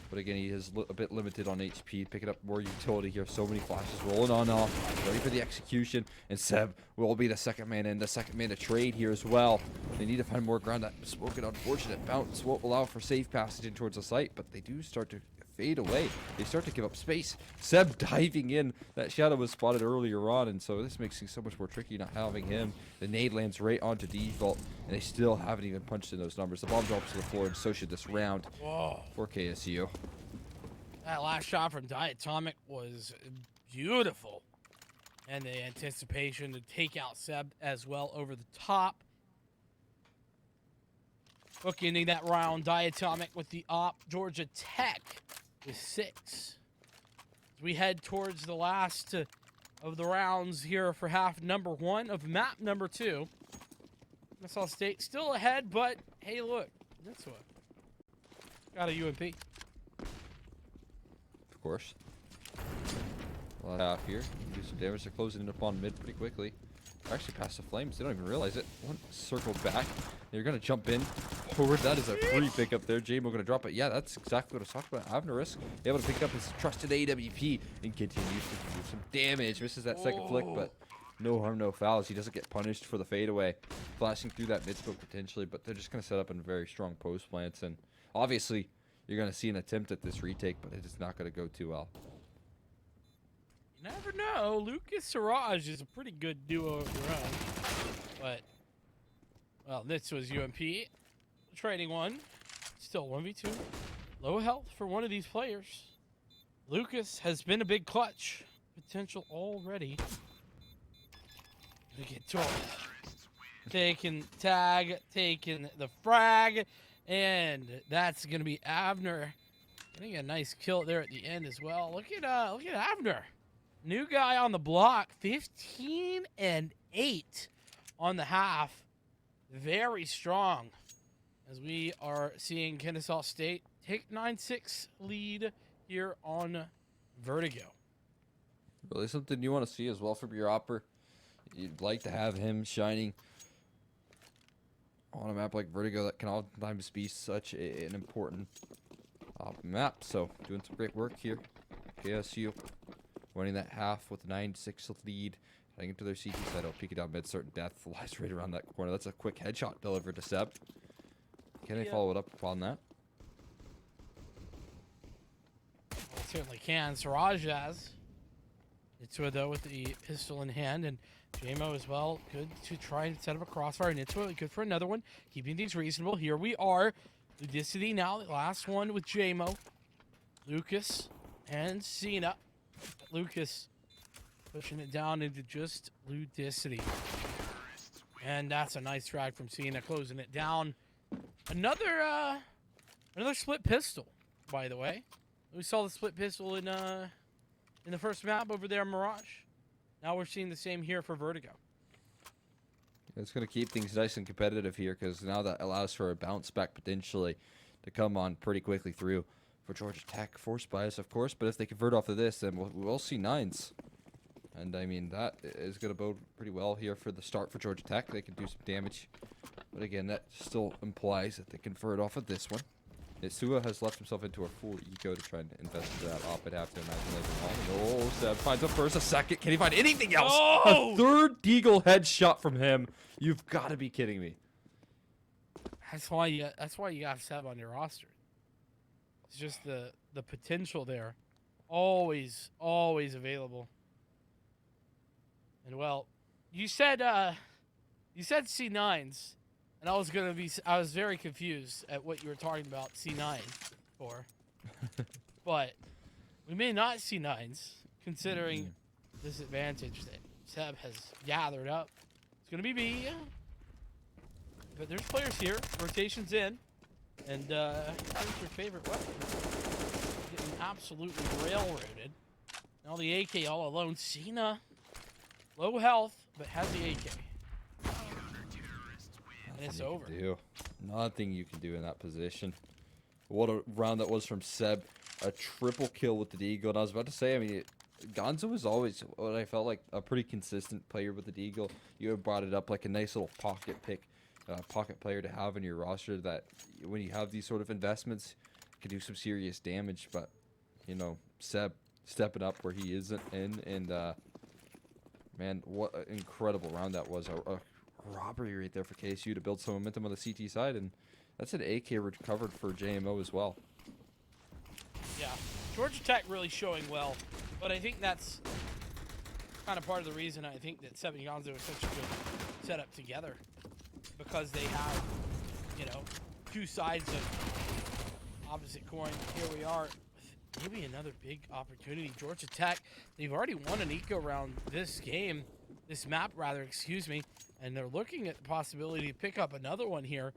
But again, he is a bit limited on HP. Picking up more utility here. So many flashes rolling on off. Ready for the execution. And Seb will be the second man in. The second man to trade here as well. They need to find more ground. That smoke and unfortunate bounce won't allow for safe passage in towards the site. But they do start to fade away. They start to give up space. Seb diving in. That shadow was spotted earlier on. And so this makes things so much more tricky not having him. The nade lands right onto default. And they still haven't even punched in those numbers. The bomb drops to the floor. And so should this round. Whoa. For KSU. That last shot from Diatomic was beautiful. And the anticipation to take out Seb as well over the top. Bookending that round, Diatomic with the op. Georgia Tech is 6. As we head towards the last of the rounds here for half number 1 of map number 2. Kennesaw State still ahead, but hey, look, this one got a UMP. Of course. A lot half here. Do some damage. They're closing in upon mid pretty quickly. They're actually past the flames. They don't even realize it. One circled back. They're going to jump in. forward. That is a free pickup there. JMO going to drop it. Yeah, that's exactly what I was talking about. Avner Risk able to pick up his trusted AWP and continues to do some damage. Misses that second flick, but no harm, no fouls. He doesn't get punished for the fadeaway. Flashing through that mid smoke potentially, but they're just going to set up in very strong post plants. And obviously, you're going to see an attempt at this retake, but it is not going to go too well. You never know. Lucas Siraj is a pretty good duo of their own. But, well, this was UMP. Trading one. Still 1v2. Low health for one of these players. Lucas has been a big clutch. Potential already. We get 12. Taking tag, taking the frag, and that's gonna be Avner getting a nice kill there at the end as well. Look at Avner, new guy on the block, 15 and 8 on the half, very strong. As we are seeing Kennesaw State take 9-6 lead here on Vertigo. Really something you want to see as well from your opper. You'd like to have him shining on a map like Vertigo that can oftentimes be such an important map. So doing some great work here. KSU winning that half with a 9-6 lead. Heading into their CT side. I'll peek it down mid, certain death. Lies right around that corner. That's a quick headshot delivered to Seb. Can they follow it up upon that? Well, certainly can. Siraj has. Nitsua, though, with the pistol in hand, and JMO as well. Good to try and set up a crossfire. Nitsua, good for another one. Keeping things reasonable. Here we are. Ludicity now, the last one with JMO. Lucas and Cena. Lucas pushing it down into just Ludicity. And that's a nice drag from Cena, closing it down. Another split pistol, by the way. We saw the split pistol in the first map over there, Mirage. Now we're seeing the same here for Vertigo. It's going to keep things nice and competitive here because now that allows for a bounce back potentially to come on pretty quickly through for Georgia Tech. Force bias, of course, but if they convert off of this, then we'll see 9s. And, I mean, that is going to bode pretty well here for the start for Georgia Tech. They can do some damage. But, again, that still implies that they convert off of this one. Nitsua has left himself into a full eco to try and invest into that op at half to imagine later on. Oh, Seb finds a first, a second. Can he find anything else? Oh! A third Deagle headshot from him. You've got to be kidding me. That's why you got Seb on your roster. It's just the potential there. Always available. And well, you said C9s. And I was very confused at what you were talking about C9 for. But we may not see 9s, considering this advantage that Seb has gathered up. It's going to be B. But there's players here. Rotation's in. And here's your favorite weapon. Getting absolutely railroaded. Now the AK all alone. Cena, low health, but has the AK. It's over. Nothing you can do in that position. What a round that was from Seb. A triple kill with the Deagle. And I was about to say, I mean, Gonzo was always what I felt like a pretty consistent player with the Deagle. You have brought it up like a nice little pocket pick, pocket player to have in your roster that when you have these sort of investments, can do some serious damage. But, you know, Seb stepping up where he isn't in. And, man, what an incredible round that was. A robbery right there for KSU to build some momentum on the CT side, and that's an AK recovered for JMO as well. Yeah, Georgia Tech really showing well, but I think that's kind of part of the reason I think that Seb and Gonzo is such a good setup together, because they have, you know, two sides of opposite coin. Here we are with maybe another big opportunity. Georgia Tech, they've already won an eco round this map, excuse me. And they're looking at the possibility to pick up another one here,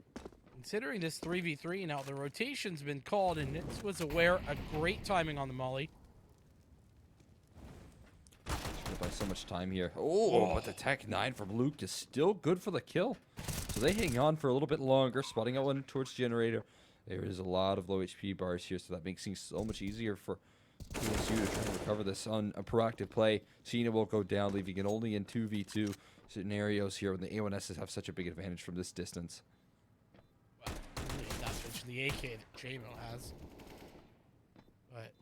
considering this 3v3. Now, the rotation's been called, and this was aware of great timing on the molly. By so much time here. Oh, but the Tech 9 from Luke is still good for the kill. So they hang on for a little bit longer, spotting out one towards Generator. There is a lot of low HP bars here, so that makes things so much easier for KSU to try and recover this on a proactive play. Cena will go down, leaving it only in 2v2 scenarios here when the A1Ss have such a big advantage from this distance. Wow. than the AK that JMO has. But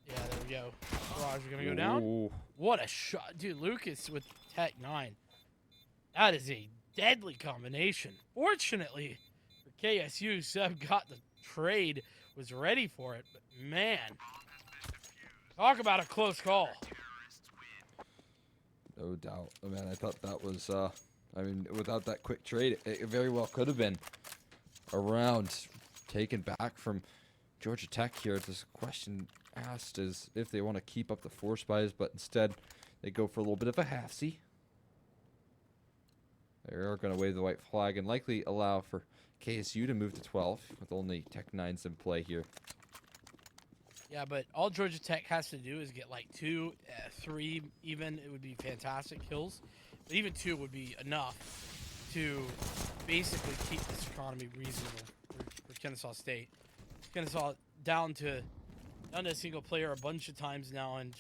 yeah, there we go. Garage are gonna go down. Ooh. What a shot, dude! Lucas with Tech 9. That is a deadly combination. Fortunately for KSU, Seb got the trade, was ready for it, but man, talk about a close call. No doubt. Oh, man, I thought that was, I mean, without that quick trade, it very well could have been a round taken back from Georgia Tech here. This question asked is if they want to keep up the 4 spies, but instead they go for a little bit of a halfsy. They are going to wave the white flag and likely allow for KSU to move to 12 with only Tech 9s in play here. Yeah, but all Georgia Tech has to do is get like 2, 3 even. It would be fantastic kills. But even 2 would be enough to basically keep this economy reasonable for Kennesaw State. Kennesaw down to a single player a bunch of times now, and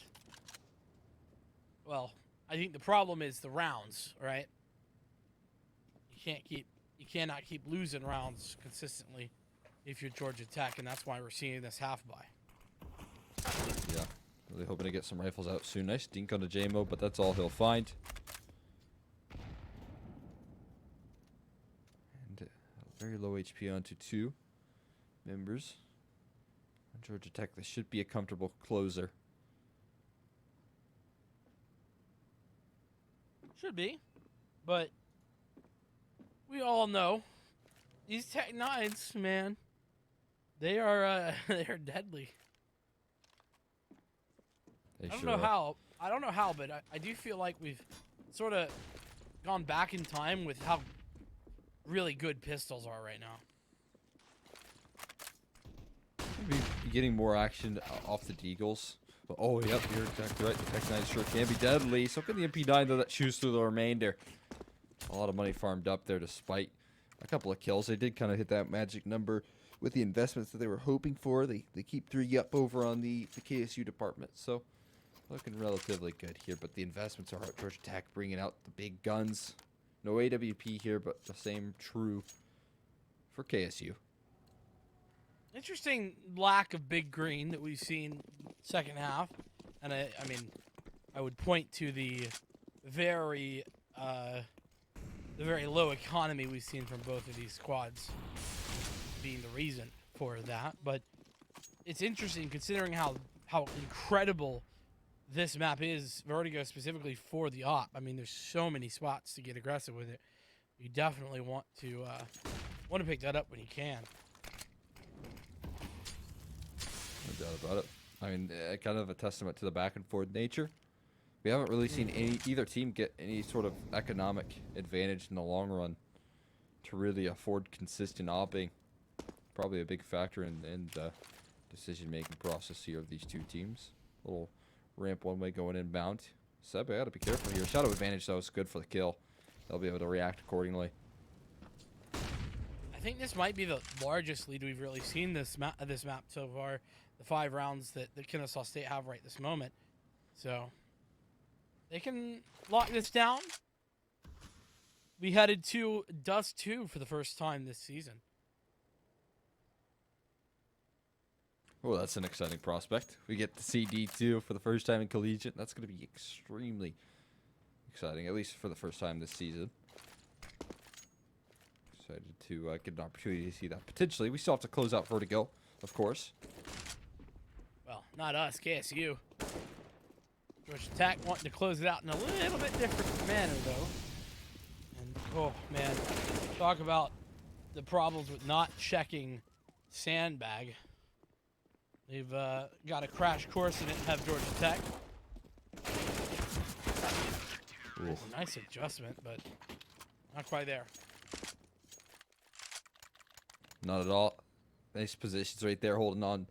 well, I think the problem is the rounds, right? You cannot keep losing rounds consistently if you're Georgia Tech, and that's why we're seeing this half buy. Yeah, really hoping to get some rifles out soon. Nice dink on the JMO, but that's all he'll find. And very low HP onto 2 members. On Georgia Tech, this should be a comfortable closer. Should be, but we all know these Tech 9s, man, they are they're deadly. I don't know how, but I do feel like we've sort of gone back in time with how really good pistols are right now. Be getting more action off the Deagles. But, oh, yep, you're exactly right. The Tech 9 sure can be deadly. So can the MP9, though, that chews through the remainder. A lot of money farmed up there despite a couple of kills. They did kind of hit that magic number with the investments that they were hoping for. They keep 3 up over on the KSU department. So looking relatively good here. But the investments are out. Georgia Tech bringing out the big guns. No AWP here, but the same true for KSU. Interesting lack of big green that we've seen second half, and I mean, I would point to the very low economy we've seen from both of these squads being the reason for that. But it's interesting considering how incredible this map is, Vertigo specifically for the op. I mean, there's so many spots to get aggressive with it. You definitely want to pick that up when you can. No doubt about it. I mean, kind of a testament to the back and forth nature. We haven't really seen either team get any sort of economic advantage in the long run to really afford consistent opping. Probably a big factor in the decision-making process here of these two teams. Little ramp one way going inbound. Seb, I gotta be careful here. Shadow advantage, though, is good for the kill. They'll be able to react accordingly. I think this might be the largest lead we've really seen this map so far. The 5 rounds that Kennesaw State have right this moment. So they can lock this down. We headed to Dust 2 for the first time this season. Oh, that's an exciting prospect. We get to see D2 for the first time in Collegiate. That's going to be extremely exciting, at least for the first time this season. Excited to get an opportunity to see that potentially. We still have to close out Vertigo, of course. Well, not us, KSU. Georgia Tech wanting to close it out in a little bit different manner, though. And, oh, man, talk about the problems with not checking Sandbag. They've got a crash course in it, have Georgia Tech. Nice adjustment, but not quite there. Not at all. Nice positions right there, holding on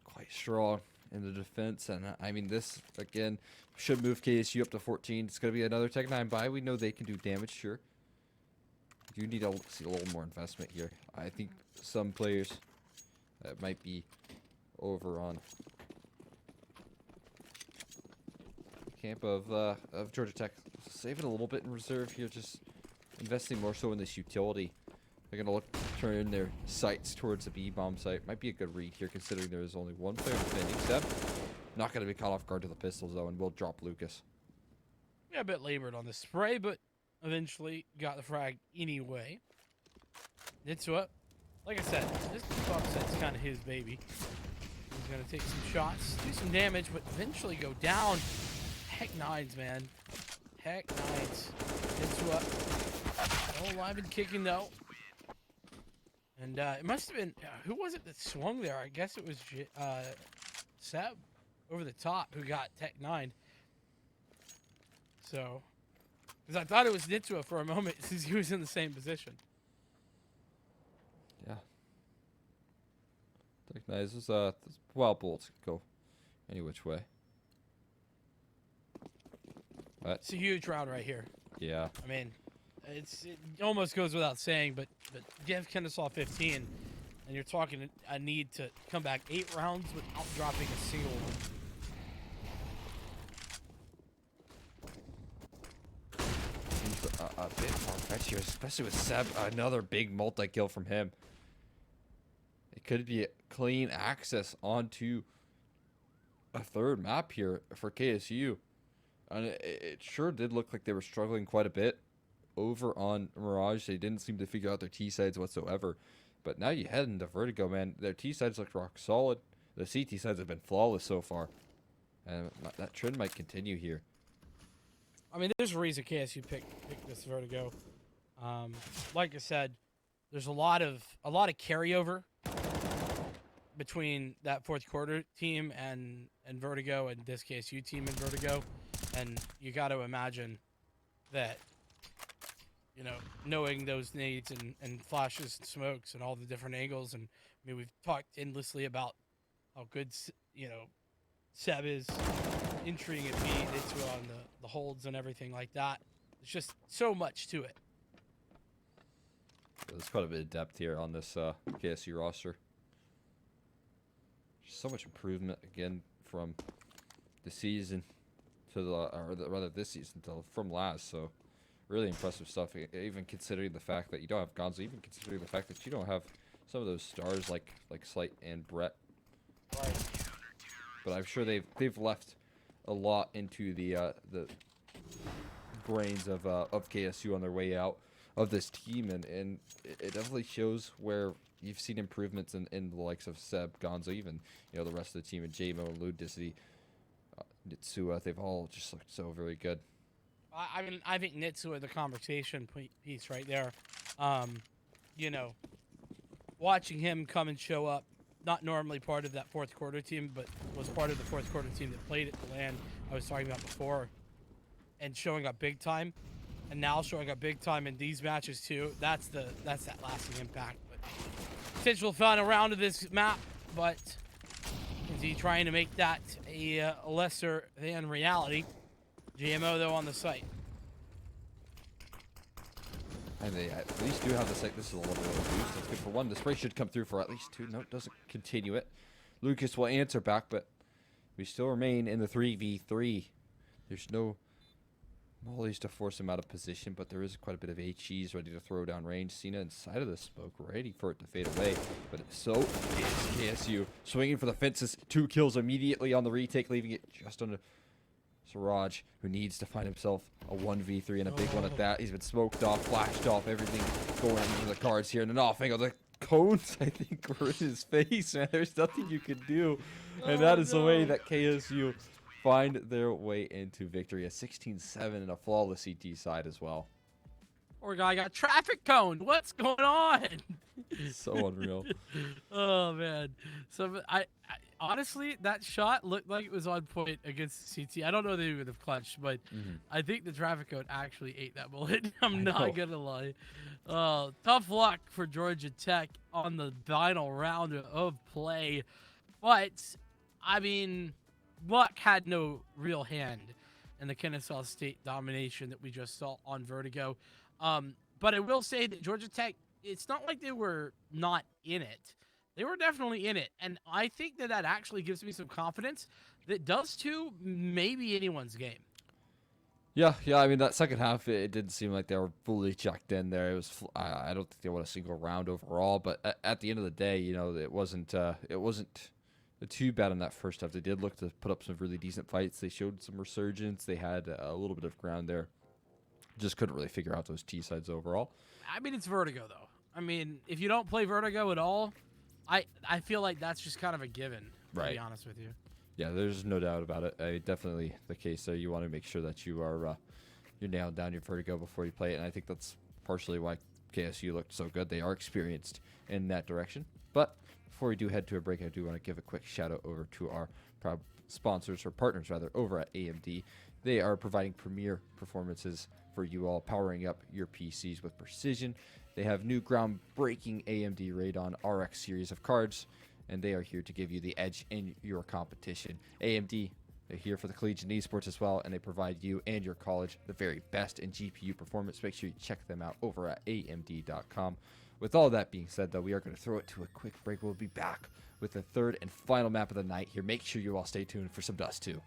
quite strong in the defense. And I mean, this, again, should move KSU up to 14. It's going to be another Tech 9 buy. We know they can do damage, sure. We do need to see a little more investment here. I think some players that might be over on camp of Georgia Tech, saving a little bit in reserve here, just investing more so in this utility They're gonna turn their sights towards the B-bomb site. Might be a good read here, considering there is only one player defending Seb. Not gonna be caught off guard to the pistols though, and will drop Lucas. Yeah, a bit labored on the spray, but eventually got the frag anyway. Nitsua, like I said, this B-bomb site's kind of his baby. He's gonna take some shots, do some damage, but eventually go down. Heck nines, man. Heck nines. Nitsua, all alive and kicking though. And it must have been, who was it that swung there? I guess it was Seb over the top who got Tech 9. So, because I thought it was Nitsua for a moment since he was in the same position. Yeah. Tech 9 is wild bullets go any which way. But It's a huge round right here. yeah. I mean, it almost goes without saying, but give Kennesaw 15, and you're talking a need to come back 8 rounds without dropping a single one. Seems a bit far-fetched here, especially with Seb. Another big multi-kill from him. It could be a clean access onto a third map here for KSU. And it sure did look like they were struggling quite a bit over on Mirage. They didn't seem to figure out their T-sides whatsoever. But now you head into Vertigo, man. Their T-sides look rock solid. The CT sides have been flawless so far. And that trend might continue here. I mean, there's a reason KSU picked this Vertigo. Like I said, there's a lot of carryover between that fourth quarter team and Vertigo and this KSU team and Vertigo. And you got to imagine that, you know, knowing those nades and flashes and smokes and all the different angles. And I mean, we've talked endlessly about how good, you know, Seb is entering at B, into on the holds and everything like that. There's just so much to it. There's quite a bit of depth here on this KSU roster. So much improvement again from the season to rather this season from last. So really impressive stuff. Even considering the fact that you don't have Gonzo, even considering the fact that you don't have some of those stars like Slight and Brett. Right. But I'm sure they've left a lot into the brains of KSU on their way out of this team, and it definitely shows where you've seen improvements in the likes of Seb, Gonzo, even the rest of the team, and JMO and Ludicity, Nitsua. They've all just looked so very good. I mean, I think Nitsua, the conversation piece right there. You know, watching him come and show up, not normally part of that fourth quarter team, but was part of the fourth quarter team that played at the LAN I was talking about before, and showing up big time, and now showing up big time in these matches too. That's that lasting impact. But potential final round of this map, but is he trying to make that a lesser than reality? GMO though on the site. And they at least do have the site. This is a little bit of a boost. That's good for one. The spray should come through for at least 2. No, it doesn't continue it. Lucas will answer back, but we still remain in the 3v3. There's no mollies to force him out of position, but there is quite a bit of HEs ready to throw down range. Cena inside of the smoke, ready for it to fade away. But so is KSU. Swinging for the fences. 2 kills immediately on the retake, leaving it just under Siraj, who needs to find himself a 1v3 and a big one at that. He's been smoked off, flashed off, everything going into the cards here. And an off angle. The cones, I think, were in his face, man. There's nothing you can do. And that is the way that KSU find their way into victory. A 16-7 and a flawless CT side as well. Poor guy got traffic coned. What's going on? So unreal. Oh man. So I honestly, that shot looked like it was on point against CT. I don't know that he would have clutched, but I think the traffic cone actually ate that bullet. I'm not gonna lie. Tough luck for Georgia Tech on the final round of play, but I mean, luck had no real hand in the Kennesaw State domination that we just saw on Vertigo. But I will say that Georgia Tech, it's not like they were not in it. They were definitely in it. And I think that actually gives me some confidence that does too maybe anyone's game. Yeah. I mean, that second half, it didn't seem like they were fully checked in there. It was, I don't think they won a single round overall. But at the end of the day, it wasn't too bad in that first half. They did look to put up some really decent fights. They showed some resurgence. They had a little bit of ground there. Just couldn't really figure out those T sides overall. I mean, it's Vertigo though. I mean, if you don't play Vertigo at all, I feel like that's just kind of a given. To Right. be honest with you. Yeah, there's no doubt about it. Definitely the case there. You want to make sure that you're nailing down your Vertigo before you play it, and I think that's partially why KSU looked so good. They are experienced in that direction. But before we do head to a break, I do want to give a quick shout out over to our proud sponsors, or partners rather, over at AMD. They are providing premier performances for you all, powering up your PCs with precision. They have new groundbreaking AMD Radeon RX series of cards, and they are here to give you the edge in your competition. AMD, they're here for the collegiate esports as well, and they provide you and your college the very best in GPU performance. Make sure you check them out over at amd.com. With all that being said, though, we are going to throw it to a quick break. We'll be back with the third and final map of the night here. Make sure you all stay tuned for some Dust 2.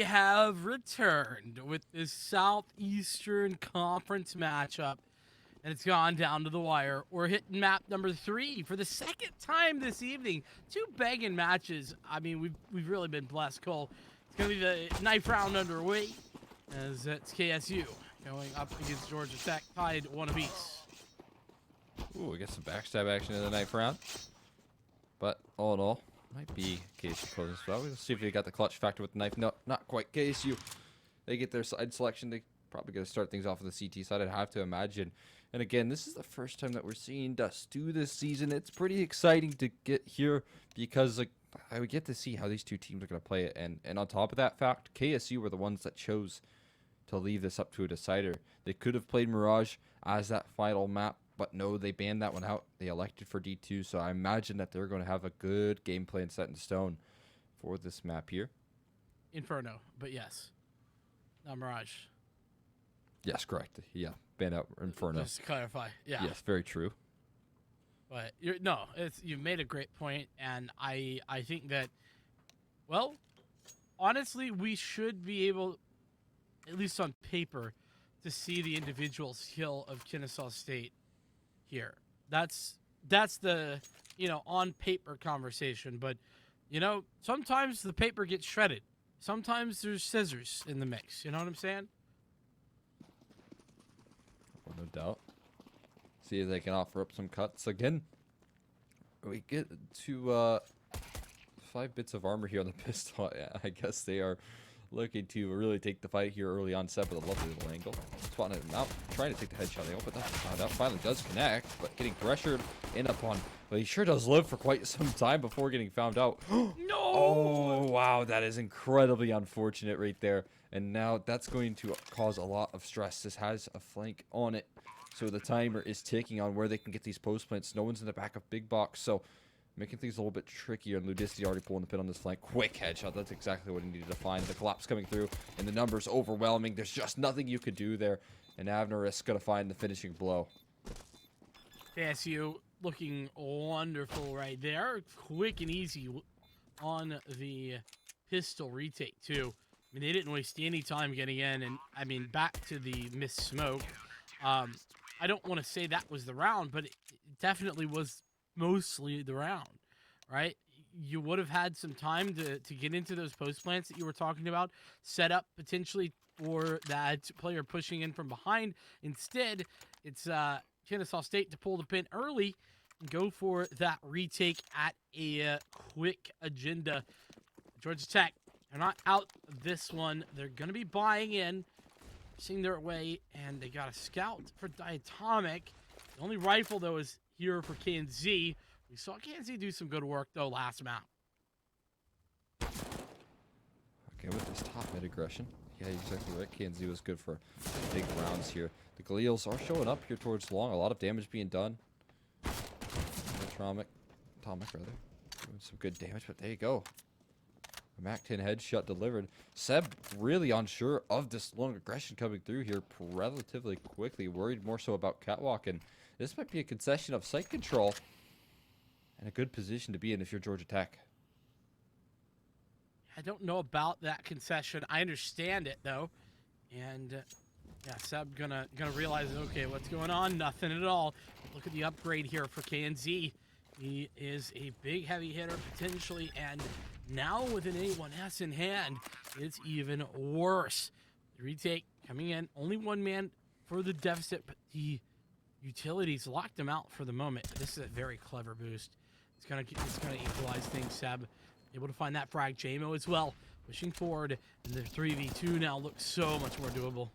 have returned with this Southeastern Conference matchup, and it's gone down to the wire. We're hitting map number 3 for the second time this evening. 2 banging matches. I mean, we've really been blessed, Cole. It's going to be the knife round underway, as it's KSU going up against Georgia Tech, tied 1 apiece. Ooh, we get some backstab action in the knife round. But all in all, might be KSU closing as well. We'll see if they got the clutch factor with the knife. No, not quite. KSU, they get their side selection. They probably going to start things off on the CT side, I'd have to imagine. And again, this is the first time that we're seeing Dust 2 this season. It's pretty exciting to get here because like I would get to see how these two teams are going to play it. And on top of that fact, KSU were the ones that chose to leave this up to a decider. They could have played Mirage as that final map, but no, they banned that one out. They elected for D2, so I imagine that they're going to have a good game plan set in stone for this map here. Inferno, but yes. Not Mirage. Yes, correct. Yeah, banned out Inferno. Just to clarify. Yeah. Yes, very true. But you've made a great point, and I think that, well, honestly, we should be able, at least on paper, to see the individual skill of Kennesaw State here. That's the on paper conversation, but sometimes the paper gets shredded. Sometimes there's scissors in the mix. You know what I'm saying? No doubt. See if they can offer up some cuts again. We get to 5 bits of armor here on the pistol. Yeah, I guess they are looking to really take the fight here early on. Set with a lovely little angle. Spotting him out, trying to take the headshot angle, but that's found out. Finally does connect, but getting pressured in upon. But he sure does live for quite some time before getting found out. No! Oh, wow, that is incredibly unfortunate right there. And now that's going to cause a lot of stress. This has a flank on it, so the timer is ticking on where they can get these post plants. No one's in the back of big box, so making things a little bit trickier. And Ludicity already pulling the pin on this flank. Quick headshot. That's exactly what he needed to find. The collapse coming through, and the numbers overwhelming. There's just nothing you could do there. And Avner is going to find the finishing blow. KSU looking wonderful right there. Quick and easy on the pistol retake, too. I mean, they didn't waste any time getting in. And, I mean, back to the missed smoke. I don't want to say that was the round, but it definitely was mostly the round, right? You would have had some time to get into those post plants that you were talking about, set up potentially for that player pushing in from behind. Instead, it's Kennesaw State to pull the pin early and go for that retake at a quick agenda. Georgia Tech, they're not out of this one. They're going to be buying in, seeing their way, and they got a scout for Diatomic. The only rifle, though, is here for KNZ. We saw KNZ do some good work, though, last map. Okay, with this top mid aggression. Yeah, exactly right. KNZ was good for big rounds here. The Galeals are showing up here towards long. A lot of damage being done. Atomic, rather. Doing some good damage, but there you go. A Mac 10 headshot delivered. Seb really unsure of this long aggression coming through here relatively quickly. Worried more so about Catwalk, and this might be a concession of site control. And a good position to be in if you're Georgia Tech. I don't know about that concession. I understand it, though. And, yeah, Seb gonna realize, okay, what's going on? Nothing at all. Look at the upgrade here for KNZ. He is a big heavy hitter, potentially, and now with an A1S in hand, it's even worse. The retake coming in. Only one man for the deficit, but the utilities locked him out for the moment. This is a very clever boost. It's gonna equalize things. Seb able to find that frag. JMO as well, pushing forward, and the 3v2 now looks so much more doable.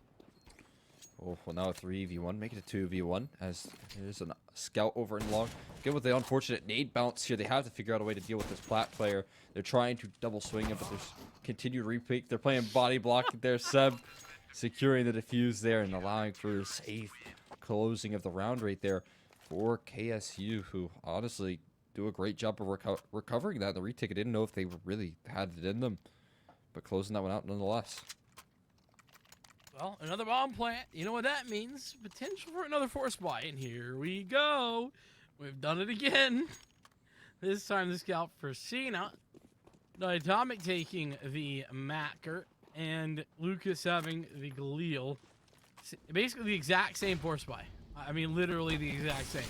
Oh, well, now a 3v1, make it a 2v1 as there's a scout over in long. Again, with the unfortunate nade bounce here, they have to figure out a way to deal with this plat player. They're trying to double swing him, but there's continued repeat. They're playing body block there. Seb securing the defuse there and allowing for a safe closing of the round right there for KSU, who honestly do a great job of recovering that in the retake. I didn't know if they really had it in them, but closing that one out nonetheless. Well, another bomb plant. You know what that means? Potential for another force buy. And here we go. We've done it again. This time the scout for Cena. Diatomic taking the Macker. and Lucas having the Galil. Basically the exact same force buy. I mean, literally the exact same.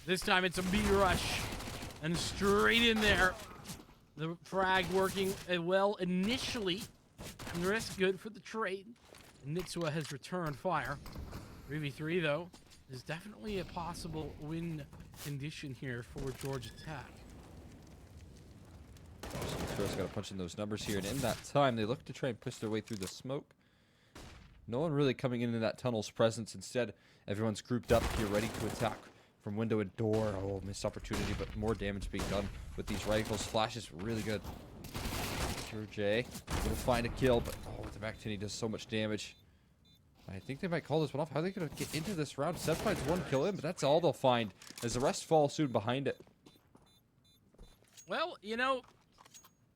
This time it's a B rush, and straight in there. The frag working well initially. And the rest good for the trade. Nitsua has returned fire. 3v3 though is definitely a possible win condition here for Georgia Tech. First got to punch in those numbers here, and in that time they look to try and push their way through the smoke. No one really coming into that tunnel's presence. Instead, everyone's grouped up here, ready to attack from window and door. Oh, missed opportunity, but more damage being done with these rifles. Flash is really good. Pure J will find a kill, but oh, the MAC-10 does so much damage. I think they might call this one off. How are they going to get into this round? Seb finds one kill in, but that's all they'll find, as the rest fall soon behind it. Well, you know,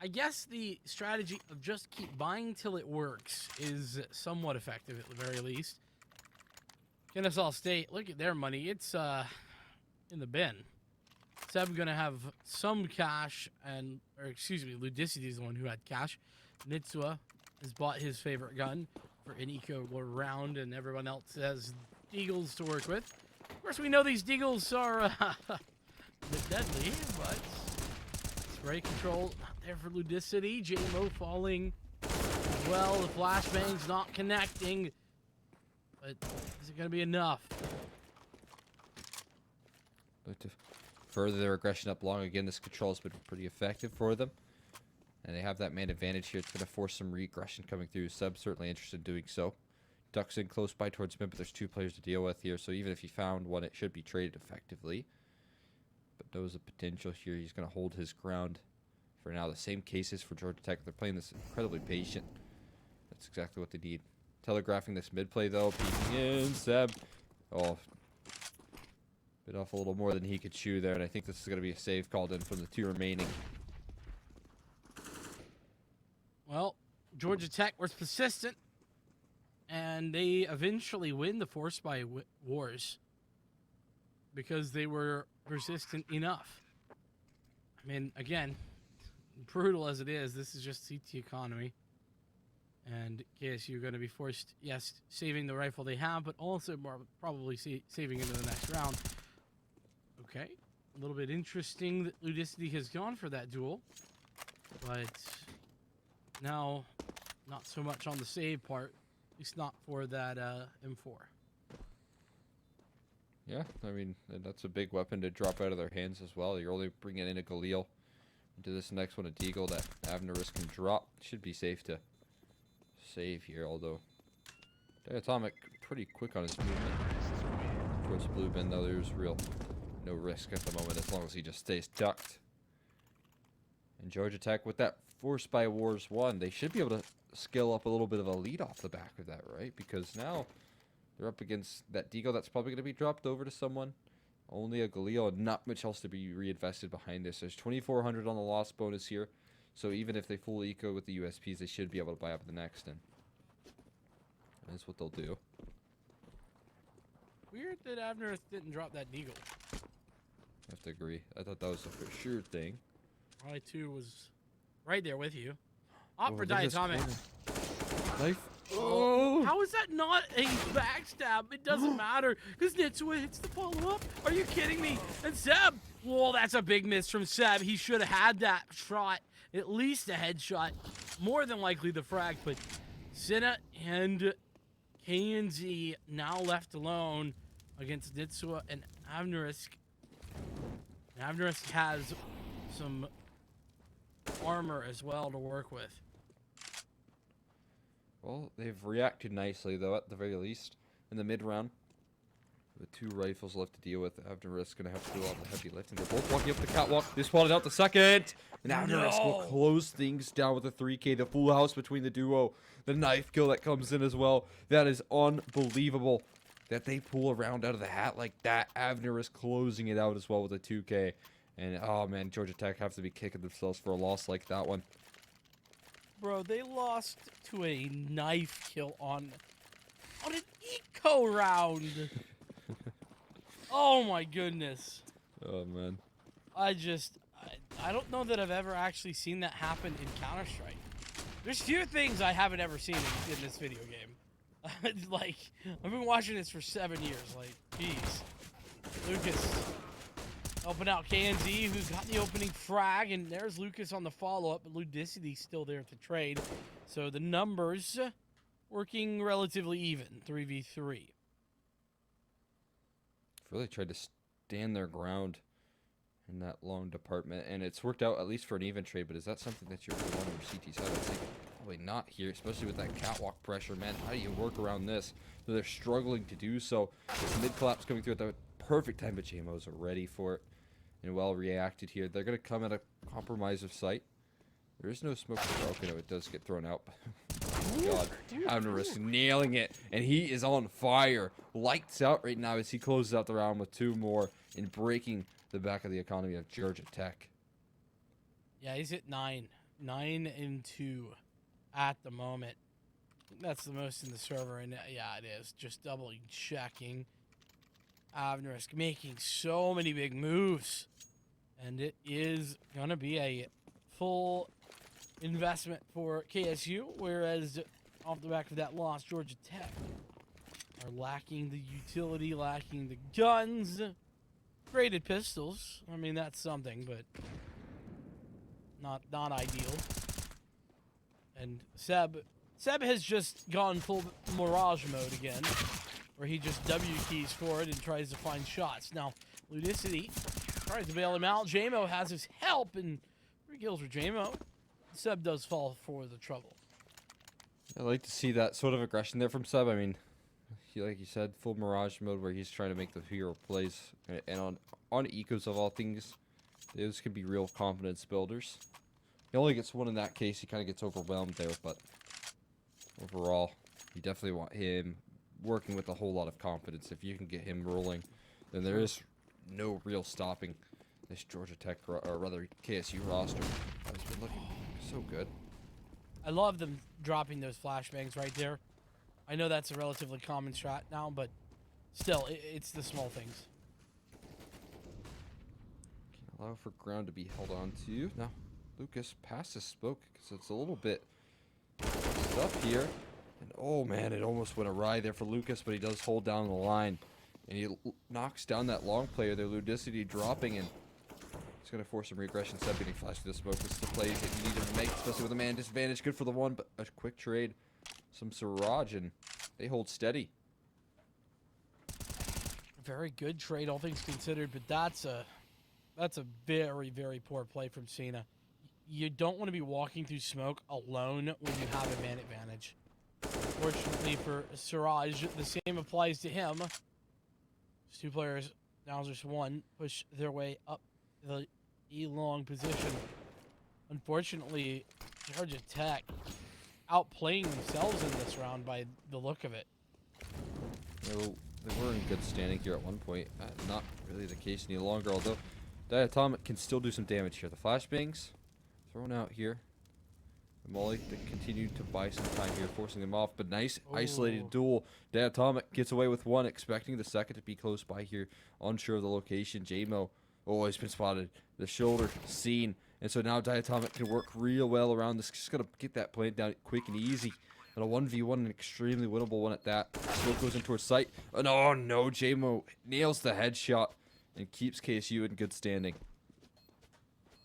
I guess the strategy of just keep buying till it works is somewhat effective at the very least. Kennesaw State, look at their money. It's in the bin. Seb gonna have some cash, or excuse me, Ludicity is the one who had cash. Nitsua has bought his favorite gun for an eco round, and everyone else has deagles to work with. Of course, we know these deagles are a bit deadly, but spray control not there for Ludicity. JMO falling as well. The flashbang's not connecting, but is it gonna be enough? Look to further their aggression up long. Again, this control has been pretty effective for them. And they have that man advantage here. It's going to force some regression coming through. Sub's certainly interested in doing so. Ducks in close by towards mid, but there's two players to deal with here. So even if he found one, it should be traded effectively. But knows the potential here. He's going to hold his ground for now. The same cases for Georgia Tech. They're playing this incredibly patient. That's exactly what they need. Telegraphing this mid play, though. Peeking in. Seb. Oh, bit off a little more than he could chew there, and I think this is going to be a save called in from the two remaining. Well, Georgia Tech was persistent, and they eventually win the force buy wars because they were persistent enough. I mean, again, brutal as it is, this is just CT economy. And KSU are going to be forced, yes, saving the rifle they have, but also more probably saving into the next round. Okay, a little bit interesting that Ludicity has gone for that duel, but now not so much on the save part, at least not for that M4. Yeah, I mean, that's a big weapon to drop out of their hands as well. You're only bringing in a Galil. Into this next one, a Deagle that Avnerus can drop. Should be safe to save here, although Diatomic pretty quick on his movement. Towards blue bin, though, there's no risk at the moment as long as he just stays ducked. And Georgia Tech, with that Force by Wars 1, they should be able to scale up a little bit of a lead off the back of that, right? Because now they're up against that Deagle that's probably going to be dropped over to someone. Only a Galil and not much else to be reinvested behind this. There's 2,400 on the loss bonus here. So even if they full eco with the USPs, they should be able to buy up the next. And that's what they'll do. Weird that Avnerus didn't drop that Deagle. I have to agree. I thought that was a for sure thing. I2 was right there with you. Opt for look at this Diatomic. corner. Knife. Oh. How is that not a backstab? It doesn't matter because Nitsua hits the follow-up. Are you kidding me? And Seb, whoa, that's a big miss from Seb. He should have had that shot, at least a headshot. More than likely the frag, but Senna and KNZ now left alone against Nitsua and Avnerus. Avnerus has some armor as well to work with. Well, they've reacted nicely, though, at the very least. In the mid-round, with two rifles left to deal with, Avnerus going to have to do all the heavy lifting. They're both walking up the catwalk. They spotted out the second. And Avnerus will close things down with a 3K. The full house between the duo. The knife kill that comes in as well. That is unbelievable that they pull a round out of the hat like that. Avnerus closing it out as well with a 2K. And, oh, man, Georgia Tech have to be kicking themselves for a loss like that one. Bro, they lost to a knife kill on an eco round. Oh my goodness. Oh, man. I don't know that I've ever actually seen that happen in Counter-Strike. There's few things I haven't ever seen in this video game. Like, I've been watching this for 7 years. Like, geez. Lucas helping out KNZ, who's got the opening frag, and there's Lucas on the follow-up, but Ludicity's still there to trade. So the numbers working relatively even, 3v3. Really tried to stand their ground in that long department, and it's worked out at least for an even trade, but is that something that you're really on your CT side? I think probably not here, especially with that catwalk pressure, man. How do you work around this? So they're struggling to do so. This mid collapse coming through at the perfect time, but JMO's ready for it and well reacted here. They're going to come at a compromise of sight. There is no smoke for broken, though it does get thrown out. God, Avnerus nailing it, and he is on fire. Lights out right now as he closes out the round with 2 more and breaking the back of the economy of Georgia Tech. Yeah, he's at 9. 9-2 at the moment. That's the most in the server, and yeah, it is. Just doubling checking. Avnerus making so many big moves, and it is going to be a full investment for KSU, whereas off the back of that loss, Georgia Tech are lacking the utility, lacking the guns. Graded pistols. I mean, that's something, but not ideal. And Seb has just gone full Mirage mode again, where he just W keys for it and tries to find shots. Now, Ludicity tries to bail him out. JMO has his help, and 3 kills for JMO. Seb does fall for the trouble. I like to see that sort of aggression there from Seb. I mean, like you said, full Mirage mode where he's trying to make the hero plays. And on ecos of all things, those could be real confidence builders. He only gets 1 in that case. He kind of gets overwhelmed there, but overall, you definitely want him working with a whole lot of confidence. If you can get him rolling, then there is no real stopping this Georgia Tech, or rather KSU roster. It's been looking so good. I love them dropping those flashbangs right there. I know that's a relatively common strat now, but still, it's the small things. Can't allow for ground to be held on to. Now, Lucas passes smoke because it's a little bit stuff here. And oh man, it almost went awry there for Lucas, but he does hold down the line. And he knocks down that long player there, Ludicity dropping, and it's going to force some regression. Seb getting flashed through the smoke. This is the plays that you need to make, especially with a man disadvantage. Good for the 1, but a quick trade. Some Siraj, and they hold steady. Very good trade, all things considered, but that's a very, very poor play from Cena. You don't want to be walking through smoke alone when you have a man advantage. Fortunately for Siraj, the same applies to him. There's 2 players, now there's 1, push their way up the E-long position. Unfortunately, Georgia Tech outplaying themselves in this round by the look of it. They were in good standing here at one point. Not really the case any longer, although Diatomic can still do some damage here. The flashbangs thrown out here. Molly to continue to buy some time here, forcing them off. But nice isolated duel. Diatomic gets away with 1, expecting the second to be close by here. Unsure of the location. JMO, oh, he's been spotted. The shoulder seen. And so now Diatomic can work real well around this. Just got to get that plant down quick and easy. And a 1v1, an extremely winnable one at that. Smoke goes into her sight. And oh no, JMO nails the headshot and keeps KSU in good standing.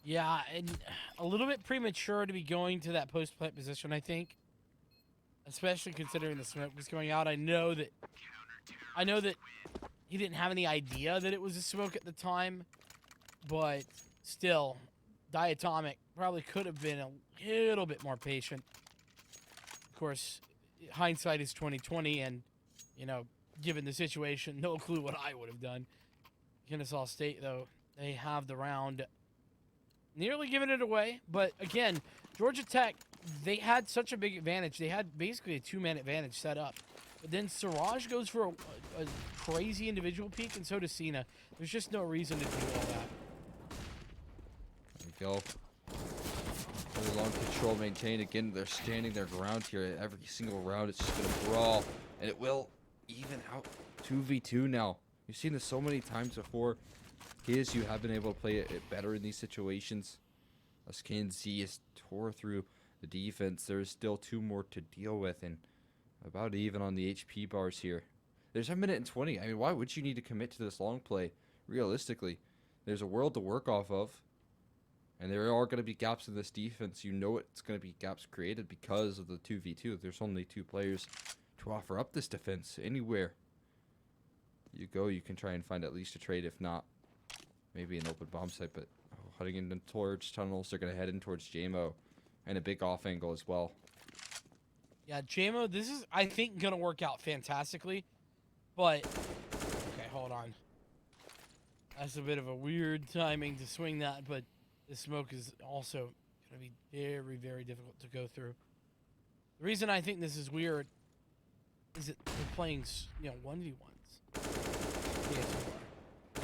Yeah, and a little bit premature to be going to that post-plant position, I think. Especially considering the smoke was going out. I know that he didn't have any idea that it was a smoke at the time, but still, Diatomic probably could have been a little bit more patient. Of course, hindsight is 20/20, and given the situation, no clue what I would have done. Kennesaw State, though, they have the round. Nearly giving it away, but again, Georgia Tech, they had such a big advantage. They had basically a 2-man advantage set up. But then Siraj goes for a crazy individual peak, and so does Cena. There's just no reason to do all that. There we go. Really long control maintained. Again, they're standing their ground here. Every single round, it's just going to brawl, and it will even out 2v2 now. You've seen this so many times before. KSU have been able to play it better in these situations. As KNZ is tore through The defense, there's still 2 more to deal with, and about even on the HP bars here. There's a minute and 20. I mean, why would you need to commit to this long play? Realistically, there's a world to work off of, and there are going to be gaps in this defense. You know it's going to be gaps created because of the 2v2. There's only 2 players to offer up this defense. Anywhere you go, you can try and find at least a trade, if not maybe an open bomb site. But heading in towards tunnels, they're going to head in towards JMO, and a big off angle as well. Yeah, JMO, this is, I think, going to work out fantastically. But, okay, hold on. That's a bit of a weird timing to swing that, but the smoke is also going to be very, very difficult to go through. The reason I think this is weird is that they're playing, 1v1s.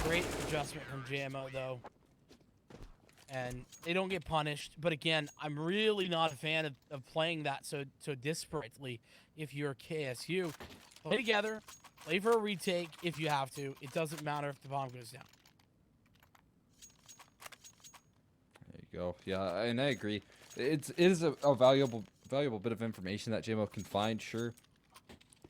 Great adjustment from JMO, though. And they don't get punished. But again, I'm really not a fan of playing that so disparately if you're KSU. Play together. Play for a retake if you have to. It doesn't matter if the bomb goes down. There you go. Yeah, and I agree. It is a valuable bit of information that JMO can find, sure.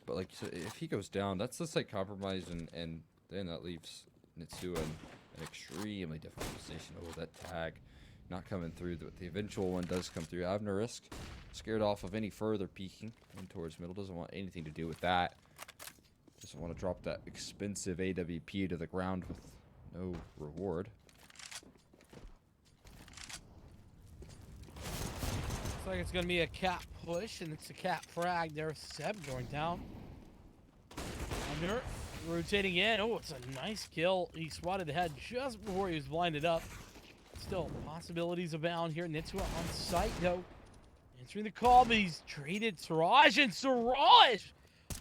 But like you said, if he goes down, that's just like compromise, and then that leaves Nitsua in an extremely difficult position. Oh, that tag not coming through. The eventual one does come through. Avnarisk scared off of any further peeking in towards middle. Doesn't want anything to do with that. Doesn't want to drop that expensive AWP to the ground with no reward. Looks like it's going to be a cap push, and it's a cap frag. There's Seb going down. Under, rotating in. Oh, it's a nice kill. He swatted the head just before he was blinded up. Still, possibilities abound here. Nitsua on site, though. Answering the call, but he's traded Siraj, and Siraj!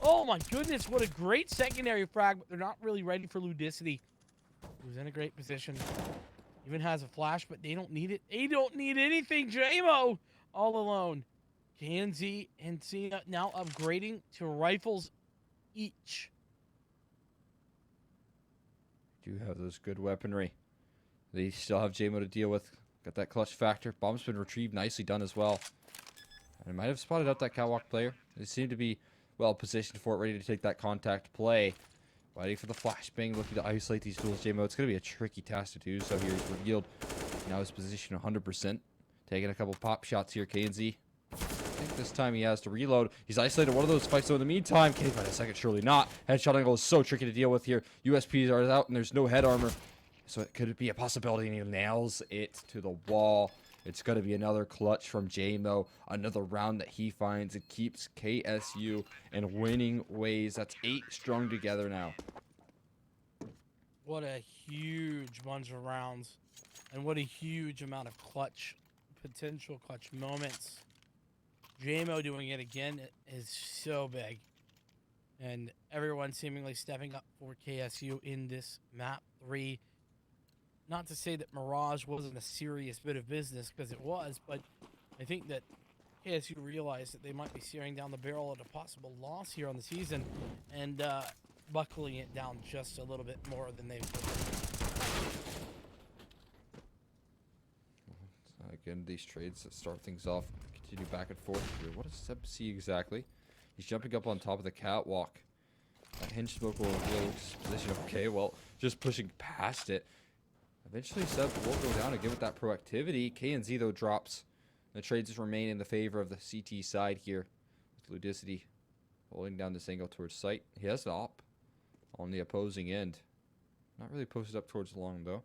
Oh my goodness, what a great secondary frag, but they're not really ready for Ludicity. Who's in a great position. Even has a flash, but they don't need it. They don't need anything, JMO! All alone. KNZ and Cena now upgrading to rifles each. Do have those good weaponry. They still have JMO to deal with. Got that clutch factor. Bomb's been retrieved. Nicely done as well. And I might have spotted out that catwalk player. They seem to be well positioned for it, ready to take that contact play. Waiting for the flashbang, looking to isolate these tools. JMO, it's going to be a tricky task to do. So here he's revealed now his position 100%. Taking a couple pop shots here, KNZ. I think this time he has to reload. He's isolated one of those fights, though. In the meantime, can he find a second? Surely not. Headshot angle is so tricky to deal with here. USPs are out, and there's no head armor. So it could be a possibility, and he nails it to the wall. It's going to be another clutch from JMO. Another round that he finds. It keeps KSU in winning ways. That's 8 strong together now. What a huge bunch of rounds. And what a huge amount of potential clutch moments. JMO doing it again is so big. And everyone seemingly stepping up for KSU in this map 3. Not to say that Mirage wasn't a serious bit of business, because it was, but I think that KSU realized that they might be staring down the barrel at a possible loss here on the season, and buckling it down just a little bit more than they've done. Again, these trades that start things off continue back and forth here. What does Seb see exactly? He's jumping up on top of the catwalk. That hinge smoke will reveal his position. Okay, well, just pushing past it. Eventually, Seb will go down and give it that proactivity. KNZ, though, drops. The trades remain in the favor of the CT side here. With Ludicity holding down this angle towards site. He has the op on the opposing end. Not really posted up towards long, though.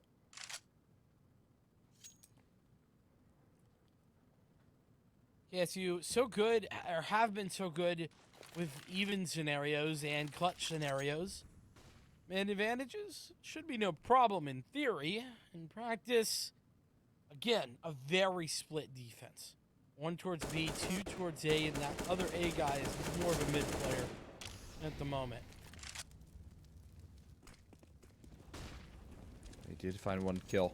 KSU so good, or have been so good, with even scenarios and clutch scenarios. Man advantages should be no problem in theory. In practice, again, a very split defense. 1 towards B, 2 towards A, and that other A guy is more of a mid player at the moment. They did find 1 kill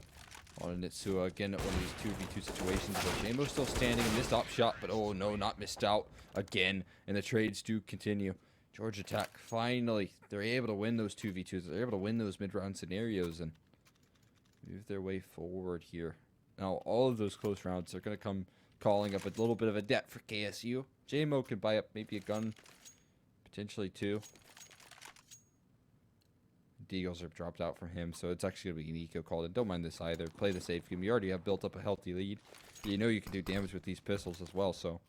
on Nitsua. Again, at one of these 2v2 situations. But JMO still standing. Missed op shot, but oh no, not missed out again. And the trades do continue. Georgia Tech, finally, they're able to win those 2v2s. They're able to win those mid-round scenarios and move their way forward here. Now, all of those close rounds are going to come calling up a little bit of a debt for KSU. JMO could buy up maybe a gun, potentially 2. Deagles are dropped out from him, so it's actually going to be an eco call. And don't mind this either. Play the safe game. You already have built up a healthy lead. You know you can do damage with these pistols as well, so.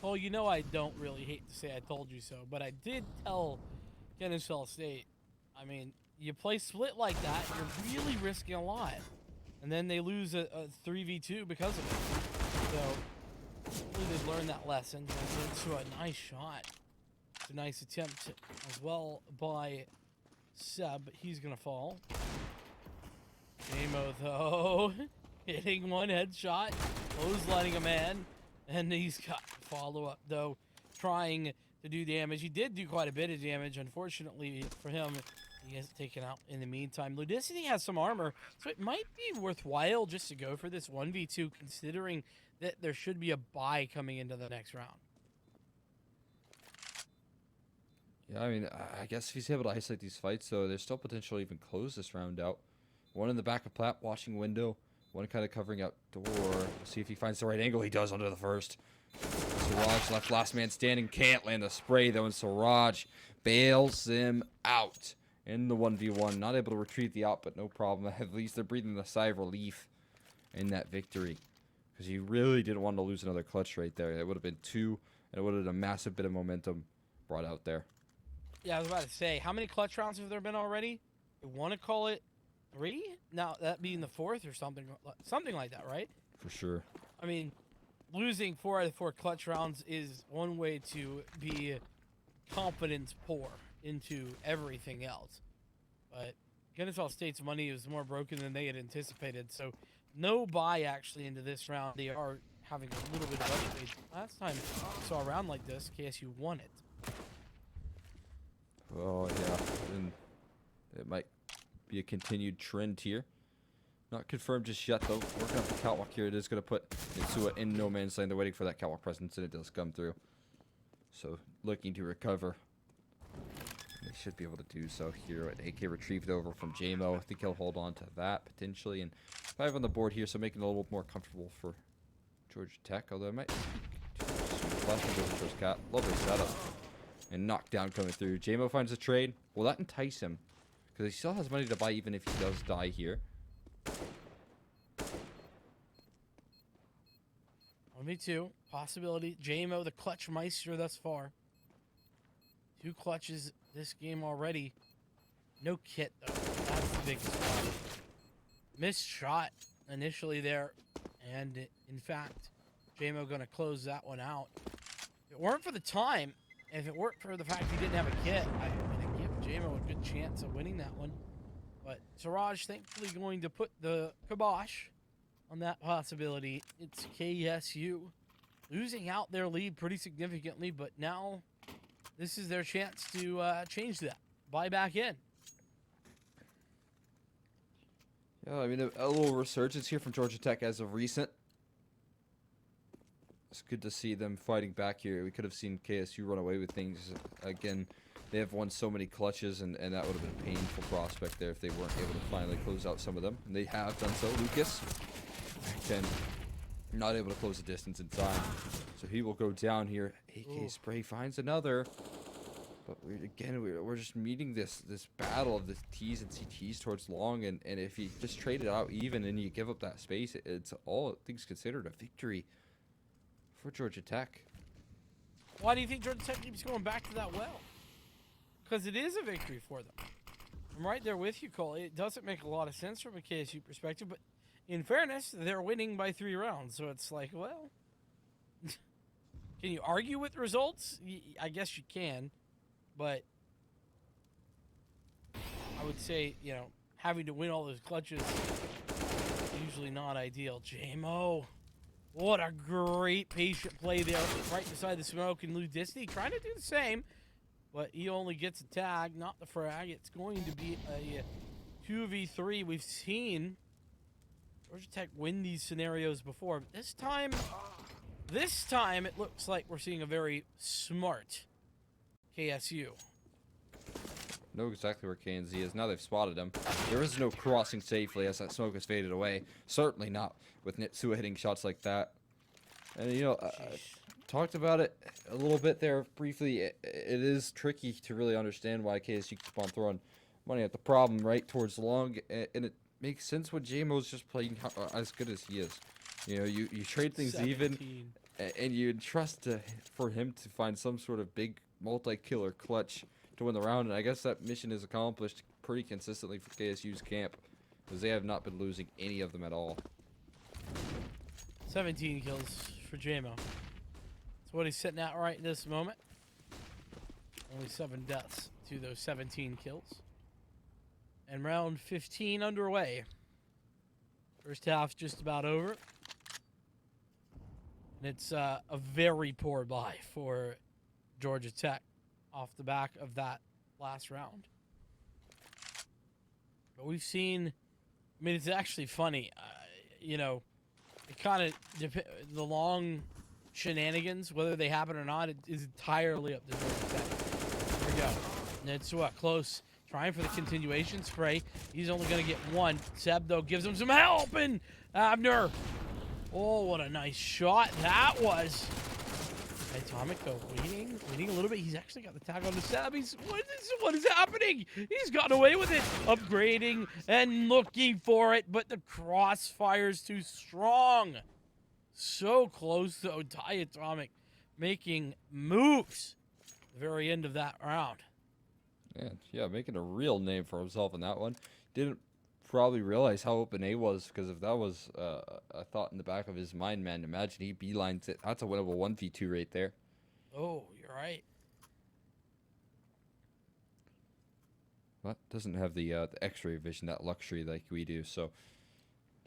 Well, you know I don't really hate to say I told you so, but I did tell Kennesaw State, I mean, you play split like that, you're really risking a lot. And then they lose a 3v2 because of it. So, hopefully they've learned that lesson. Into a nice shot. It's a nice attempt as well by Seb. He's going to fall. Amo, though, hitting one headshot, clotheslining a man, and he's got follow-up, though, trying to do damage. He did do quite a bit of damage. Unfortunately for him, he gets taken out in the meantime. Ludicity has some armor, so it might be worthwhile just to go for this 1v2, considering that there should be a bye coming into the next round. Yeah, I mean, I guess if he's able to isolate these fights, so there's still potential to even close this round out. One in the back of Platt, watching window. One kind of covering out door. We'll see if he finds the right angle. He does under the first. Siraj left last man standing. Can't land the spray, though, and Siraj bails him out in the 1v1. Not able to retrieve the out, but no problem. At least they're breathing a sigh of relief in that victory. Because you really didn't want to lose another clutch right there. It would have been 2, and it would have been a massive bit of momentum brought out there. Yeah, I was about to say, how many clutch rounds have there been already? You want to call it 3? Now, that being the 4th or something like that, right? For sure. I mean, losing 4 out of 4 clutch rounds is one way to be confidence poor into everything else. But Kennesaw State's money is more broken than they had anticipated, so no buy actually into this round. They are having a little bit of upgrade. Last time we saw a round like this, KSU won it. Oh, yeah. And it might be a continued trend here. Not confirmed just yet, though. Working up the catwalk here. It is going to put Mitsua in no man's land. They're waiting for that catwalk presence, and it does come through. So, looking to recover. They should be able to do so here. An AK retrieved over from JMO. I think he'll hold on to that, potentially. And 5 on the board here, so making it a little more comfortable for Georgia Tech. Although it might be flash into the first cat. Lovely setup. And knockdown coming through. JMO finds a trade. Will that entice him? Because he still has money to buy even if he does die here. 1v2. Possibility. JMO, the clutch meister thus far. 2 clutches this game already. No kit, though. That's the biggest problem. Missed shot initially there. And, in fact, JMO going to close that one out. If it weren't for the time, if it weren't for the fact he didn't have a kit, I'm going to give JMO a good chance of winning that one. But Siraj thankfully going to put the kibosh on that possibility. It's KSU losing out their lead pretty significantly, but now this is their chance to change that. Buy back in. Yeah, I mean, a little resurgence here from Georgia Tech as of recent. It's good to see them fighting back here. We could have seen KSU run away with things. Again, they have won so many clutches, and that would have been a painful prospect there if they weren't able to finally close out some of them. And they have done so. Lucas, again, not able to close the distance in time. So he will go down here. AK spray finds another. But we're just meeting this battle of the T's and CTs towards long. And if you just trade it out even and you give up that space, it's all things considered a victory for Georgia Tech. Why do you think Georgia Tech keeps going back to that well? Because it is a victory for them. I'm right there with you, Cole. It doesn't make a lot of sense from a KSU perspective, but in fairness, they're winning by 3 rounds. So it's like, well, can you argue with results? I guess you can, but I would say, having to win all those clutches is usually not ideal. JMO. What a great patient play there, right beside the smoke, and Ludicity trying to do the same, but he only gets a tag, not the frag. It's going to be a 2v3. We've seen Georgia Tech win these scenarios before, but this time it looks like we're seeing a very smart KSU. know exactly where KNZ is. Now they've spotted him. There is no crossing safely as that smoke has faded away. Certainly not with Nitsua hitting shots like that. And, you know, talked about it a little bit there briefly. It is tricky to really understand why KSU keeps on throwing money at the problem right towards the long. And it makes sense when JMO's just playing as good as he is. You know, you trade things 17. even, and you entrust for him to find some sort of big multi-killer clutch to win the round. And I guess that mission is accomplished pretty consistently for KSU's camp, because they have not been losing any of them at all. 17 kills for JMO. That's what he's sitting at right in this moment. Only 7 deaths to those 17 kills. And round 15 underway. First half just about over. And it's a very poor buy for Georgia Tech off the back of that last round. But we've seen, I mean, it's actually funny, you know, it kind of the long shenanigans, whether they happen or not, it is entirely up to Georgia Tech. Here we go. Nitsua close, trying for the continuation spray. He's only going to get one. Seb, though, gives him some help, and Abner. Oh, what a nice shot that was. Atomic, though, waiting a little bit. He's actually got the tag on the Seb. What is happening? He's gotten away with it. Upgrading and looking for it, but the crossfire's too strong. So close, though. Diatomic making moves at the very end of that round. Yeah, making a real name for himself in that one. Didn't probably realize how open A was, because if that was a thought in the back of his mind, man, imagine he beelines it. That's a winnable 1v2 right there. Oh, you're right. But doesn't have the X-ray vision, that luxury like we do, so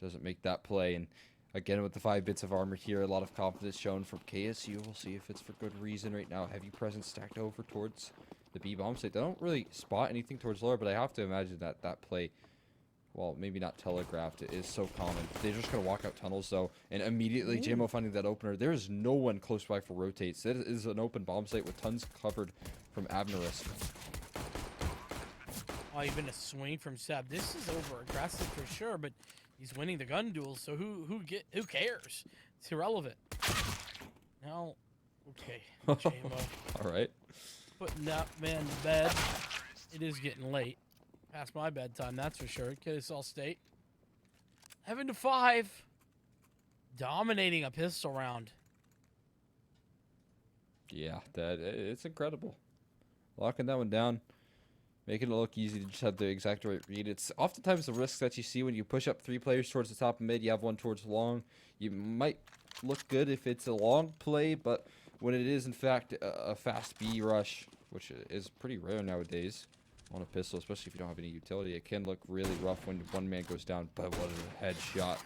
doesn't make that play. And again, with the 5 bits of armor here, a lot of confidence shown from KSU. We'll see if it's for good reason right now. Heavy presence stacked over towards the B bomb site. They don't really spot anything towards lower, but I have to imagine that that play, well, maybe not telegraphed, it is so common. They're just going to walk out tunnels, though, and immediately JMO finding that opener. There is no one close by for rotates. It is an open bomb site with tons covered from Abnerist. Oh, even a swing from Seb. This is over aggressive for sure, but he's winning the gun duel, so who cares? It's irrelevant. Now, okay, JMO. All right. Putting that man to bed. It is getting late. Past my bedtime, that's for sure. Kennesaw State. 7-5. Dominating a pistol round. Yeah, it's incredible. Locking that one down. Making it look easy to just have the exact right read. It's oftentimes the risks that you see when you push up 3 players towards the top of mid. You have one towards long. You might look good if it's a long play, but when it is, in fact, a fast B rush, which is pretty rare nowadays on a pistol, especially if you don't have any utility, it can look really rough when one man goes down. But what a headshot.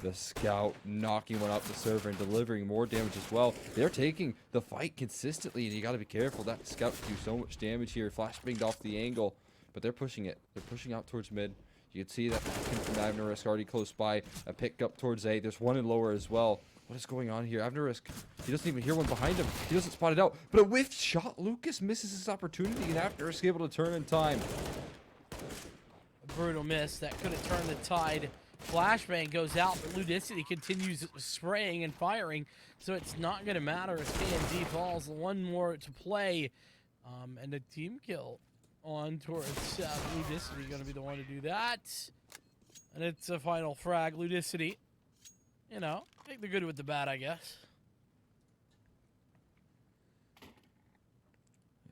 The scout knocking one off the server and delivering more damage as well. They're taking the fight consistently, and you got to be careful. That scout can do so much damage here. Flashbanged off the angle, but they're pushing it. They're pushing out towards mid. You can see that from Abnerisk already close by. A pick up towards A. There's one in lower as well. What is going on here? Abnerisk, he doesn't even hear one behind him. He doesn't spot it out, but a whiffed shot. Lucas misses his opportunity, and Abnerisk able to turn in time. A brutal miss that could have turned the tide. Flashbang goes out, but Ludicity continues spraying and firing, so it's not going to matter if KNZ falls. One more to play, and a team kill on towards Ludicity. Going to be the one to do that, and it's a final frag. Ludicity, you know, take the good with the bad, I guess.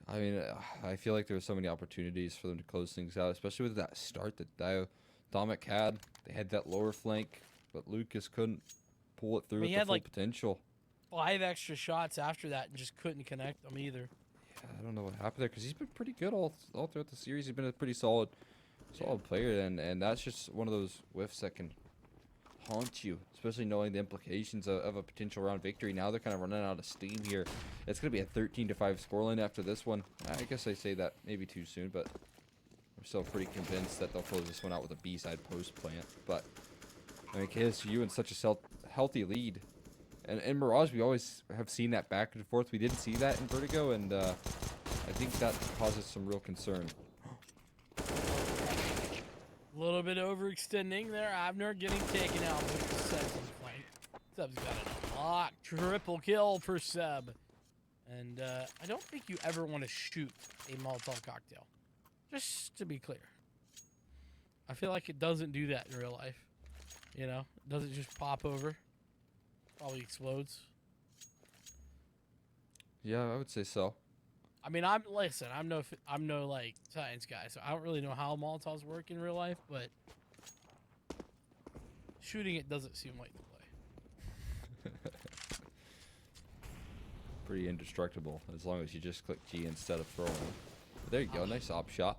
I mean, I feel like there were so many opportunities for them to close things out, especially with that start that Diatomic had. They had that lower flank, but Lucas couldn't pull it through with the full potential. 5 extra shots after that and just couldn't connect them either. Yeah, I don't know what happened there, because he's been pretty good all throughout the series. He's been a pretty solid player, and that's just one of those whiffs that can haunt you, especially knowing the implications of a potential round victory. Now they're kind of running out of steam here. It's going to be a 13-5 scoreline after this one. I guess I say that maybe too soon, but I'm still pretty convinced that they'll close this one out with a B-side post plant. But I mean, KSU in such a healthy lead. And in Mirage, we always have seen that back and forth. We didn't see that in Vertigo, and I think that causes some real concern. A little bit overextending there. Abner getting taken out with the Seb's in flank. Seb's got an unlock. Triple kill for Seb. And I don't think you ever want to shoot a Molotov cocktail. Just to be clear. I feel like it doesn't do that in real life. You know? It doesn't just pop over. Probably explodes. Yeah, I would say so. I mean, I'm no like science guy, so I don't really know how Molotovs work in real life, but shooting it doesn't seem like the play. Pretty indestructible as long as you just click G instead of throwing. But there you go, nice op shot.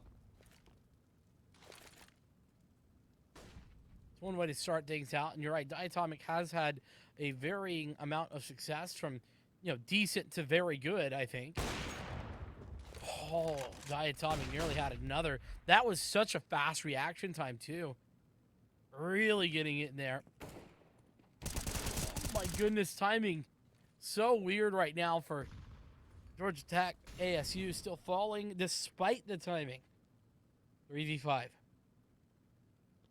It's one way to start things out, and you're right. Diatomic has had a varying amount of success from, decent to very good, I think. Oh, Diatomic nearly had another. That was such a fast reaction time, too. Really getting it in there. Oh, my goodness, timing. So weird right now for Georgia Tech. ASU still falling despite the timing. 3v5.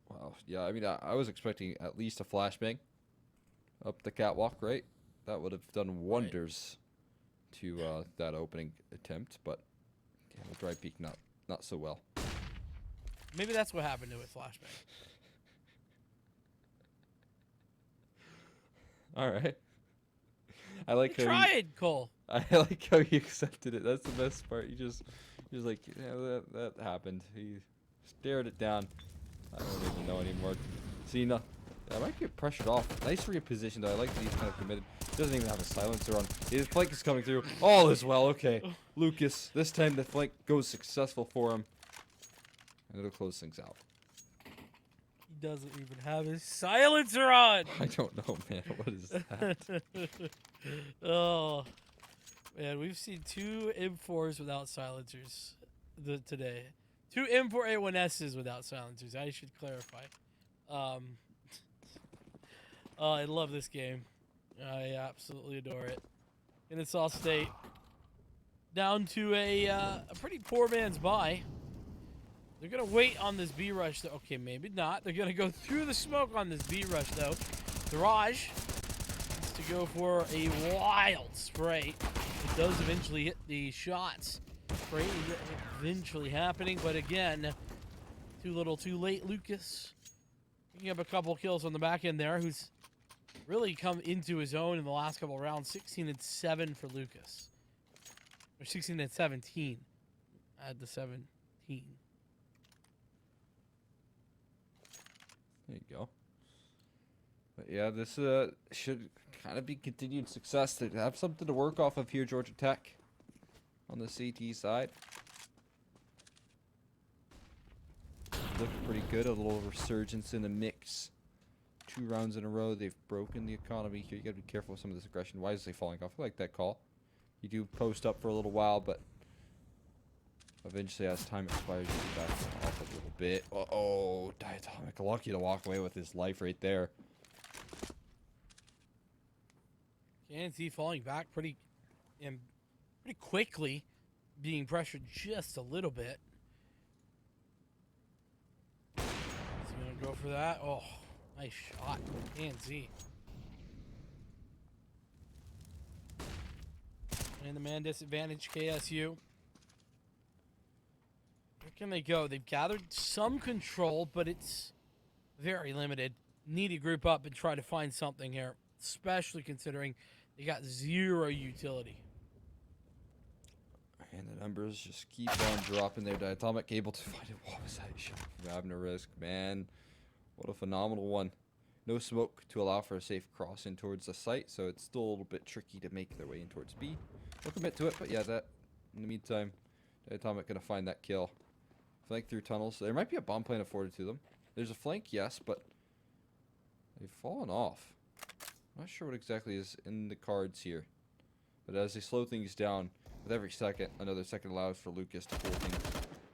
Wow, yeah, I mean, I was expecting at least a flashbang up the catwalk, right? That would have done wonders to that opening attempt, but yeah, the dry peak not so well. Maybe that's what happened to it, flashbang. All right. I like you how tried, Cole. I like how he accepted it. That's the best part. He was like, yeah, that happened. He stared it down. I don't even know anymore. See, no, I might get pressured off. Nice reposition though. I like that he's kind of committed. He doesn't even have a silencer on. His flank is coming through. All is well. Okay, Lucas. This time the flank goes successful for him, and it'll close things out. He doesn't even have his silencer on. I don't know, man. What is that? Oh, man, we've seen 2 M4s without silencers today. 2 M4A1Ss without silencers. I should clarify. Oh, I love this game. I absolutely adore it. And it's all state down to a pretty poor man's buy. They're gonna wait on this B rush though. Okay, maybe not. They're gonna go through the smoke on this B rush though. Garage needs to go for a wild spray. It does eventually hit the shots. Spray eventually happening, but again, too little, too late. Lucas picking up a couple kills on the back end there. Who's really come into his own in the last couple of rounds. 16-7 for Lucas, or 16-17. Add the 17. There you go. But yeah, this should kind of be continued success to have something to work off of here, Georgia Tech, on the CT side. Looking pretty good. A little resurgence in the mix. 2 rounds in a row. They've broken the economy here. You gotta be careful with some of this aggression. Why is they falling off? I like that call. You do post up for a little while, but eventually, as time expires, you get back off a little bit. Uh-oh, Diatomic, lucky to walk away with his life right there. KNC falling back pretty quickly, being pressured just a little bit. Is he gonna go for that? Oh, nice shot, KNC. And the man disadvantage, KSU. Where can they go? They've gathered some control, but it's very limited. Need to group up and try to find something here, especially considering they got 0 utility. And the numbers just keep on dropping there. Diatomic able to find it. What was that shot from Abner Risk? Man, what a phenomenal one. No smoke to allow for a safe cross in towards the site, so it's still a little bit tricky to make their way in towards B. We'll commit to it, but yeah, that in the meantime, Diatomic gonna find that kill. Flank through tunnels. There might be a bomb plane afforded to them. There's a flank, yes, but they've fallen off. I'm not sure what exactly is in the cards here. But as they slow things down, with every second, another second allows for Lucas to pull things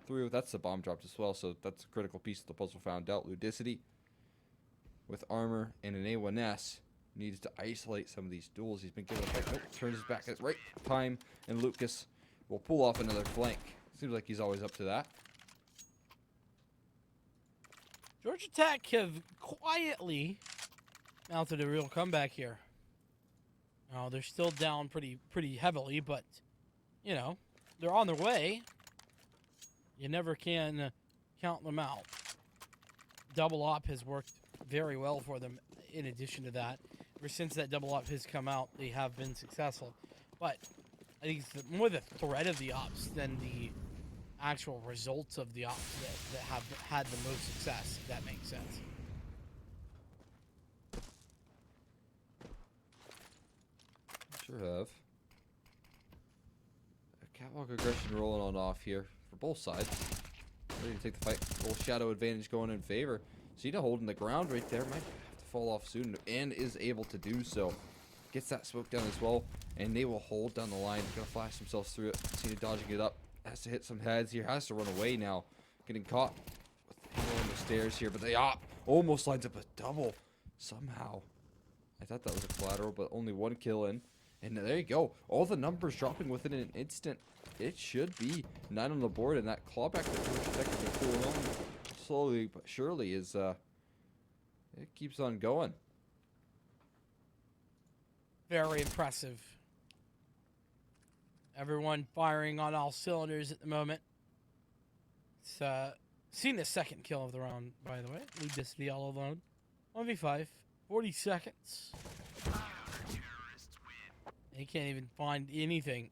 through. That's the bomb dropped as well, so that's a critical piece of the puzzle found out. Ludicity, with armor and an A1S, needs to isolate some of these duels. He's been given a fight. Nope, turns his back at the right time, and Lucas will pull off another flank. Seems like he's always up to that. Georgia Tech have quietly mounted a real comeback here. Now, they're still down pretty heavily, but, you know, they're on their way. You never can count them out. Double op has worked very well for them in addition to that. Ever since that double op has come out, they have been successful. But I think it's more the threat of the ops than the actual results of the ops that have had the most success, if that makes sense. Sure have. A catwalk aggression rolling on off here for both sides. Ready to take the fight. Full shadow advantage going in favor. Cena holding the ground right there. Might have to fall off soon and is able to do so. Gets that smoke down as well. And they will hold down the line. Gonna flash themselves through it. Cena dodging it up. Has to hit some heads here. Has to run away now. Getting caught with the on the stairs here. But they almost lines up a double somehow. I thought that was a collateral, but only one kill in. And there you go. All the numbers dropping within an instant. It should be 9 on the board, and that clawback that Georgia Tech has been cooling on slowly but surely is it keeps on going. Very impressive. Everyone firing on all cylinders at the moment. It's seen the second kill of the round, by the way. Lead this to the all alone. 1v5, 40 seconds. He can't even find anything.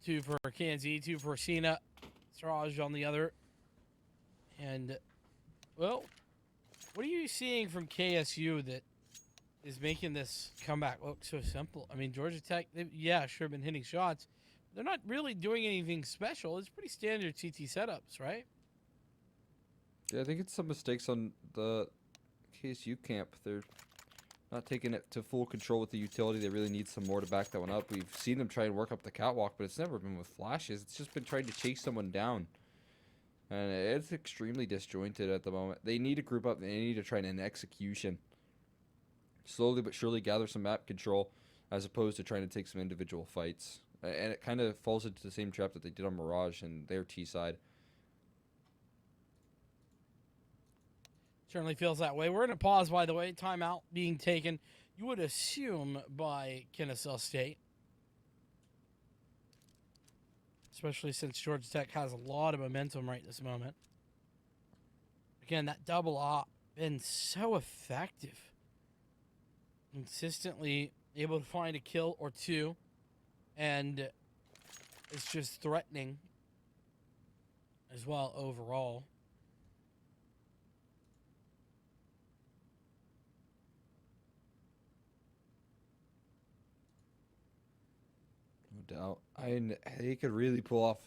2 for Kanzi, 2 for Cena. Siraj on the other. And, well, what are you seeing from KSU that is making this comeback look so simple? I mean, Georgia Tech, yeah, sure been hitting shots. They're not really doing anything special. It's pretty standard CT setups, right? Yeah, I think it's some mistakes on the KSU camp. They're not taking it to full control with the utility. They really need some more to back that one up. We've seen them try and work up the catwalk, but it's never been with flashes. It's just been trying to chase someone down. And it's extremely disjointed at the moment. They need to group up. They need to try an execution. Slowly but surely gather some map control as opposed to trying to take some individual fights. And it kind of falls into the same trap that they did on Mirage and their T side. Certainly feels that way. We're in a pause, by the way. Timeout being taken, you would assume, by Kennesaw State. Especially since Georgia Tech has a lot of momentum right this moment. Again, that double op been so effective. Consistently able to find a kill or two. And it's just threatening as well overall. No doubt. They could really pull off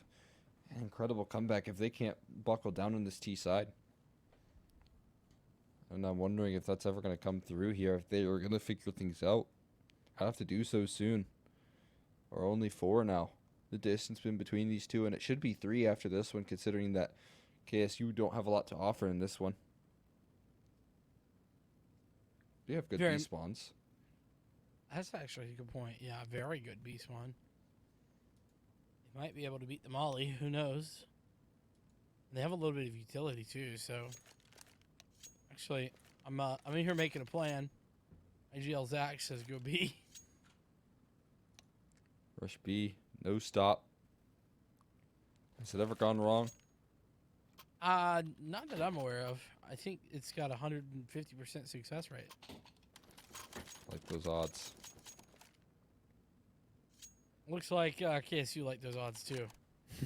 an incredible comeback if they can't buckle down on this T side. And I'm wondering if that's ever going to come through here. If they are going to figure things out, I'd have to do so soon. Or only 4 now. The distance in between these two, and it should be 3 after this one, considering that KSU don't have a lot to offer in this one. They have good B spawns. That's actually a good point. Yeah, very good B spawn. They might be able to beat the Molly. Who knows? And they have a little bit of utility too. So, actually, I'm in here making a plan. IGL Zach says go B. Rush B, no stop. Has it ever gone wrong? Not that I'm aware of. I think it's got 150% success rate. Like those odds. Looks like KSU like those odds too.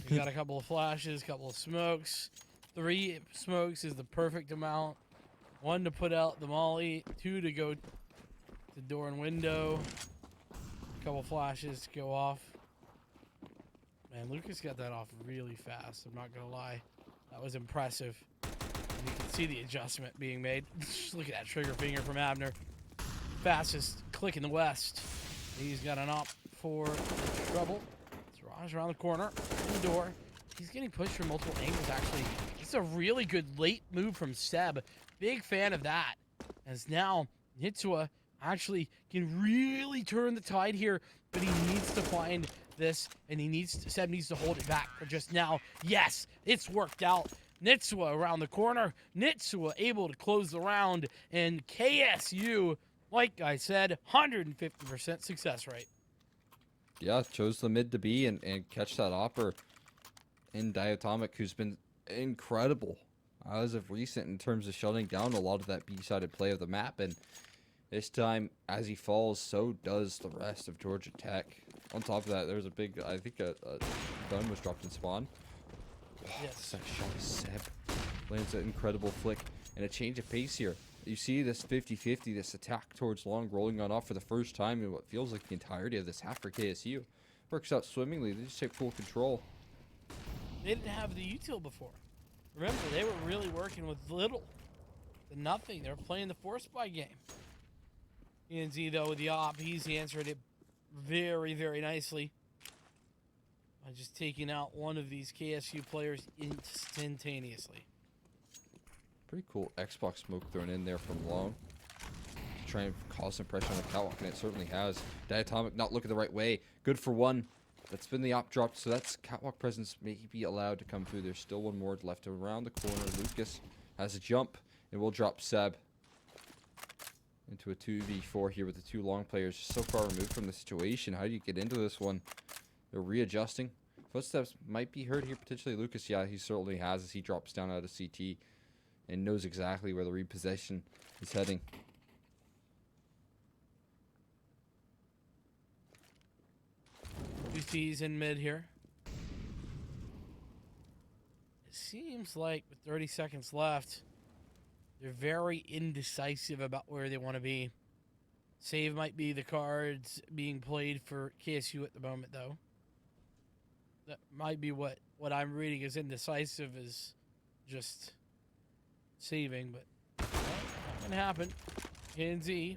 We got a couple of flashes, couple of smokes. 3 smokes is the perfect amount. 1 to put out the molly, 2 to go to door and window. A couple flashes to go off. Man, Lucas got that off really fast. I'm not gonna lie, that was impressive. And you can see the adjustment being made. Just look at that trigger finger from Abner. Fastest click in the West. He's got an op for trouble. Siraj around the corner, in the door. He's getting pushed from multiple angles, actually. It's a really good late move from Seb. Big fan of that. As now, Nitsua actually can really turn the tide here, but he needs to find this, and Seb needs to hold it back for just now. Yes, it's worked out. Nitsua around the corner. Nitsua able to close the round. And KSU, like I said, 150% success rate. Yeah, chose the mid to be and catch that opper in Diatomic, who's been incredible as of recent in terms of shutting down a lot of that B-sided play of the map. And this time, as he falls, so does the rest of Georgia Tech. On top of that, there's a big, I think a gun was dropped in spawn. Yes. That shot is Seb. Lands an incredible flick and a change of pace here. You see this 50-50, this attack towards long rolling on off for the first time in what feels like the entirety of this half for KSU. Works out swimmingly. They just take full control. They didn't have the util before. Remember, they were really working with little to nothing. They were playing the force buy game. ENZ, though, with the op, he's answered it very, very nicely by just taking out one of these KSU players instantaneously. Pretty cool Xbox smoke thrown in there from long to try and cause some pressure on the catwalk, and it certainly has. Diatomic not looking the right way. Good for one. That's been the op dropped, so that's catwalk presence may be allowed to come through. There's still one more left around the corner. Lucas has a jump, and we'll drop Seb into a 2v4 here with the two long players so far removed from the situation. How do you get into this one? They're readjusting. Footsteps might be heard here, potentially. Lucas, yeah, he certainly has as he drops down out of CT and knows exactly where the repossession is heading. UC's in mid here. It seems like with 30 seconds left, they're very indecisive about where they want to be. Save might be the cards being played for KSU at the moment, though. That might be what I'm reading as indecisive is just saving, but not going to happen. KNZ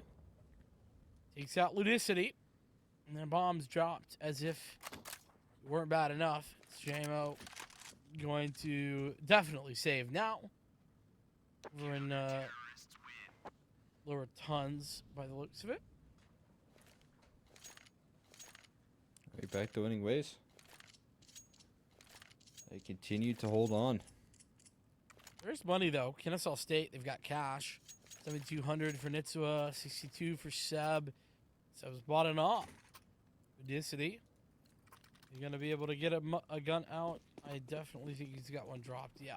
takes out Ludicity, and then bombs dropped as if it weren't bad enough. It's JMO going to definitely save now. We're in lower tons by the looks of it. Right back to winning ways. They continue to hold on. There's money though. Kennesaw State, they've got cash. 7,200 for Nitsua, 62 for Seb. Seb's bought an op. Udicity. You're gonna be able to get a gun out. I definitely think he's got one dropped. Yeah,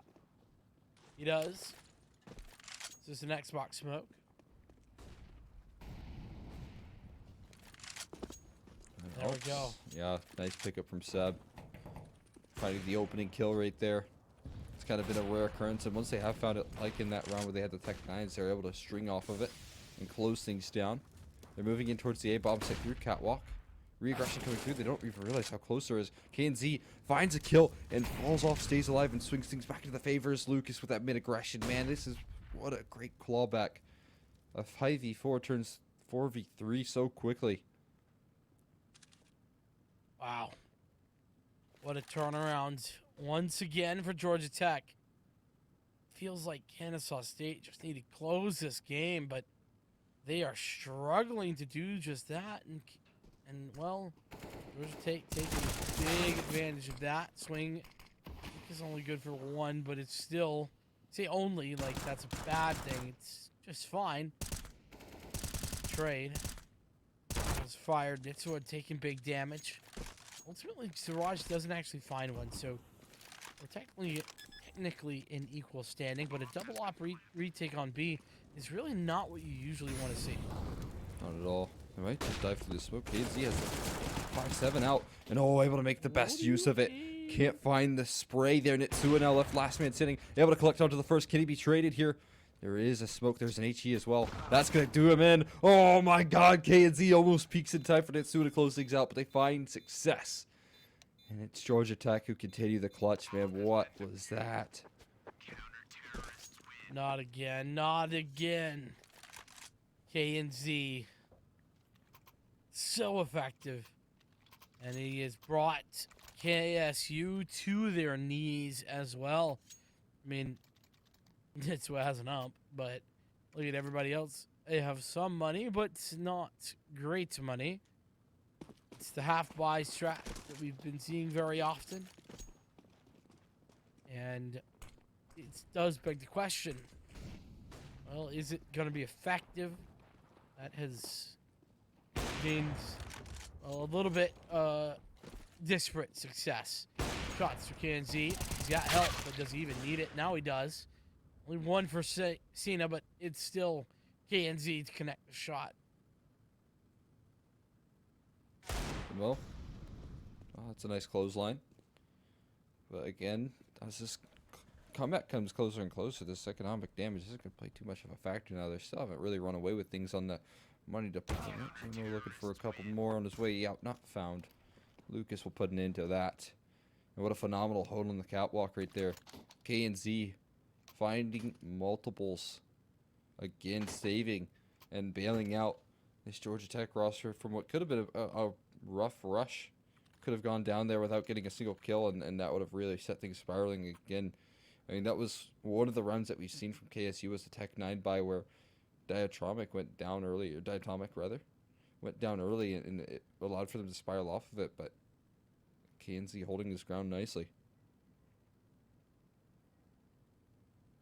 he does. This is an Xbox smoke. There we go. Yeah, nice pickup from Seb. Finding the opening kill right there. It's kind of been a rare occurrence, and once they have found it, like in that round where they had the Tech 9s, they're able to string off of it and close things down. They're moving in towards the A-bomb site through catwalk. Re-aggression coming through. They don't even realize how close there is. KNZ finds a kill and falls off, stays alive, and swings things back into the favors. Lucas with that mid-aggression. Man, this is what a great clawback. A 5v4 turns 4v3 so quickly. Wow. What a turnaround once again for Georgia Tech. Feels like Kennesaw State just need to close this game, but they are struggling to do just that. And well, Georgia Tech taking big advantage of that. Swing is only good for one, but it's still, say only, like that's a bad thing. It's just fine. Trade. Was fired. Nitsua taking big damage. Ultimately, Siraj doesn't actually find one, so we're technically in equal standing, but a double op retake on B is really not what you usually want to see. Not at all. They might just dive through the smoke. KZ has the 5-7 out, and able to make the best use of it. Can't find the spray there. Nitsua now left last man sitting. Able to collect onto the first. Can he be traded here? There is a smoke. There's an HE as well. That's going to do him in. Oh my god. KZ almost peaks in time for Nitsua to close things out, but they find success. And it's Georgia Tech who continue the clutch, man. What was that? Not again. Not again. KNZ. So effective. And he has brought KSU to their knees as well. I mean, Nitsua has an ump, but look at everybody else. They have some money, but it's not great money. It's the half-buy strat that we've been seeing very often. And it does beg the question. Well, is it going to be effective? That has gained a little bit disparate success. Shots for KNZ. He's got help, but does he even need it? Now he does. Only one for Cena, but it's still KNZ to connect the shot. Well, that's a nice clothesline. But again, as this combat comes closer and closer, this economic damage isn't going to play too much of a factor now. They still haven't really run away with things on the money department. We're looking for a couple more on his way out. Not found. Lucas will put an end to that. And what a phenomenal hold on the catwalk right there. KNZ finding multiples. Again, saving and bailing out this Georgia Tech roster from what could have been a rough rush. Could have gone down there without getting a single kill, and that would have really set things spiraling again. I mean, that was one of the runs that we've seen from KSU was the Tech 9 buy where Diatomic went down early, went down early, and it allowed for them to spiral off of it, but KNZ holding his ground nicely.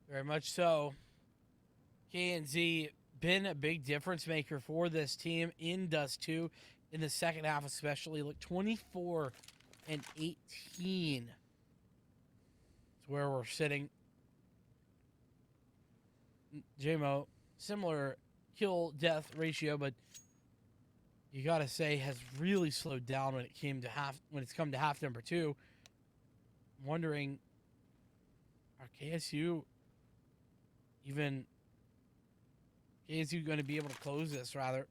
Very much so. KNZ been a big difference maker for this team in Dust 2 in the second half especially. Look, 24 and 18 is where we're sitting. JMO, similar kill death ratio, but you gotta say has really slowed down when it's come to half number 2. I'm wondering, are KSU going to be able to close this, rather?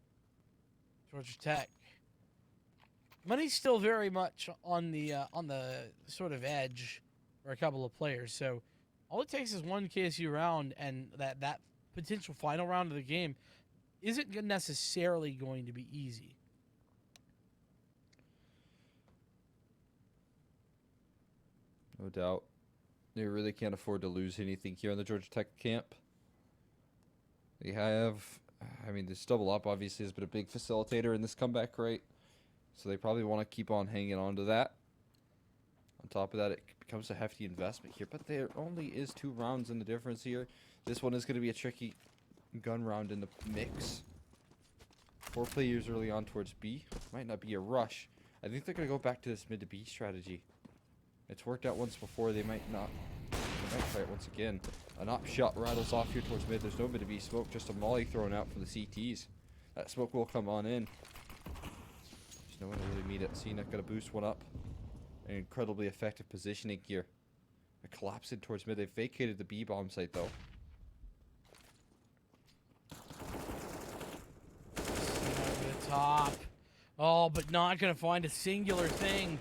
Georgia Tech. Money's still very much on the sort of edge for a couple of players. So all it takes is one KSU round, and that potential final round of the game isn't necessarily going to be easy. No doubt. They really can't afford to lose anything here in the Georgia Tech camp. They have, this double up obviously has been a big facilitator in this comeback rate. So they probably want to keep on hanging on to that. On top of that, it becomes a hefty investment here. But there only is 2 rounds in the difference here. This one is going to be a tricky gun round in the mix. 4 players early on towards B. Might not be a rush. I think they're going to go back to this mid to B strategy. It's worked out once before. They might not. They might try it once again. An op shot rattles off here towards mid. There's no mid to B smoke. Just a molly thrown out from the CTs. That smoke will come on in. There's no one to really meet it. Cena got to boost one up. An incredibly effective positioning here. A collapse in towards mid. They vacated the B bomb site though. Over the top. Oh, but not going to find a singular thing.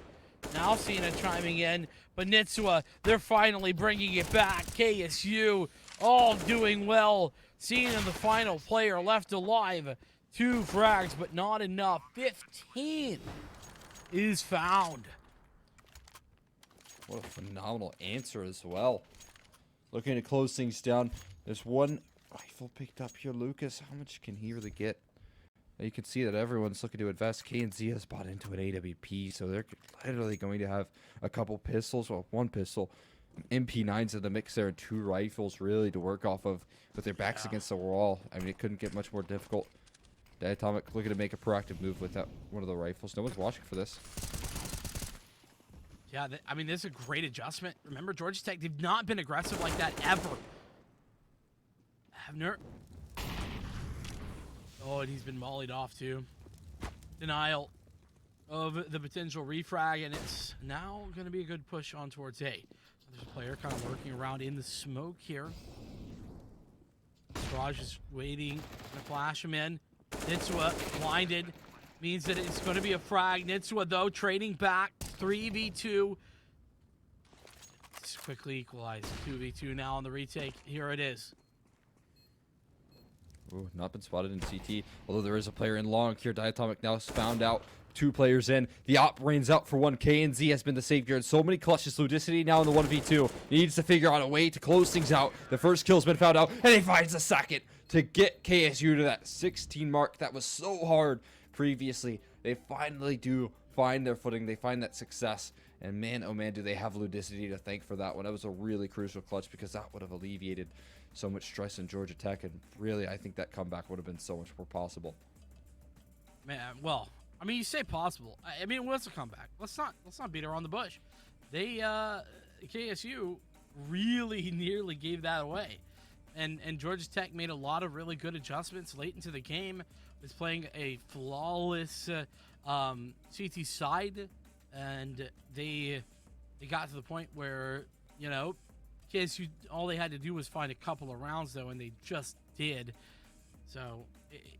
Now Cena chiming in, but Nitsua, they're finally bringing it back. KSU, all doing well. Cena, the final player left alive. 2 frags, but not enough. 15 is found. What a phenomenal answer as well. Looking to close things down. There's 1 rifle picked up here. Lucas, how much can he really get? You can see that everyone's looking to invest. KNZ has bought into an AWP, so they're literally going to have a couple pistols. Well, 1 pistol. MP9s in the mix there and 2 rifles really to work off of with their backs against the wall. It couldn't get much more difficult. Diatomic looking to make a proactive move with that one of the rifles. No one's watching for this. Yeah, this is a great adjustment. Remember, Georgia Tech, they've not been aggressive like that ever. Havner. Oh, and he's been mollied off too. Denial of the potential refrag, and it's now going to be a good push on towards A. There's a player kind of working around in the smoke here. Straj is waiting to flash him in. Nitsua blinded. Means that it's going to be a frag. Nitsua, though, trading back. 3v2. Just quickly equalized. 2v2 now on the retake. Here it is. Ooh, not been spotted in CT. Although there is a player in long here. Diatomic now has found out. 2 players in. The op rains out for 1. KNZ has been the savior in so many clutches. Ludicity now in the 1v2. He needs to figure out a way to close things out. The first kill's been found out, and he finds a second to get KSU to that 16 mark. That was so hard previously. They finally do find their footing. They find that success, And man, oh man, do they have Ludicity to thank for that one. That was a really crucial clutch because that would have alleviated so much stress in Georgia Tech. And really, I think that comeback would have been so much more possible. Man, well, I mean, you say possible. I mean, what's a comeback? Let's not beat around the bush. They KSU really nearly gave that away, and Georgia Tech made a lot of really good adjustments late into the game. Was playing a flawless CT side, and they got to the point where, you know, KSU, all they had to do was find a couple of rounds though, and they just did. So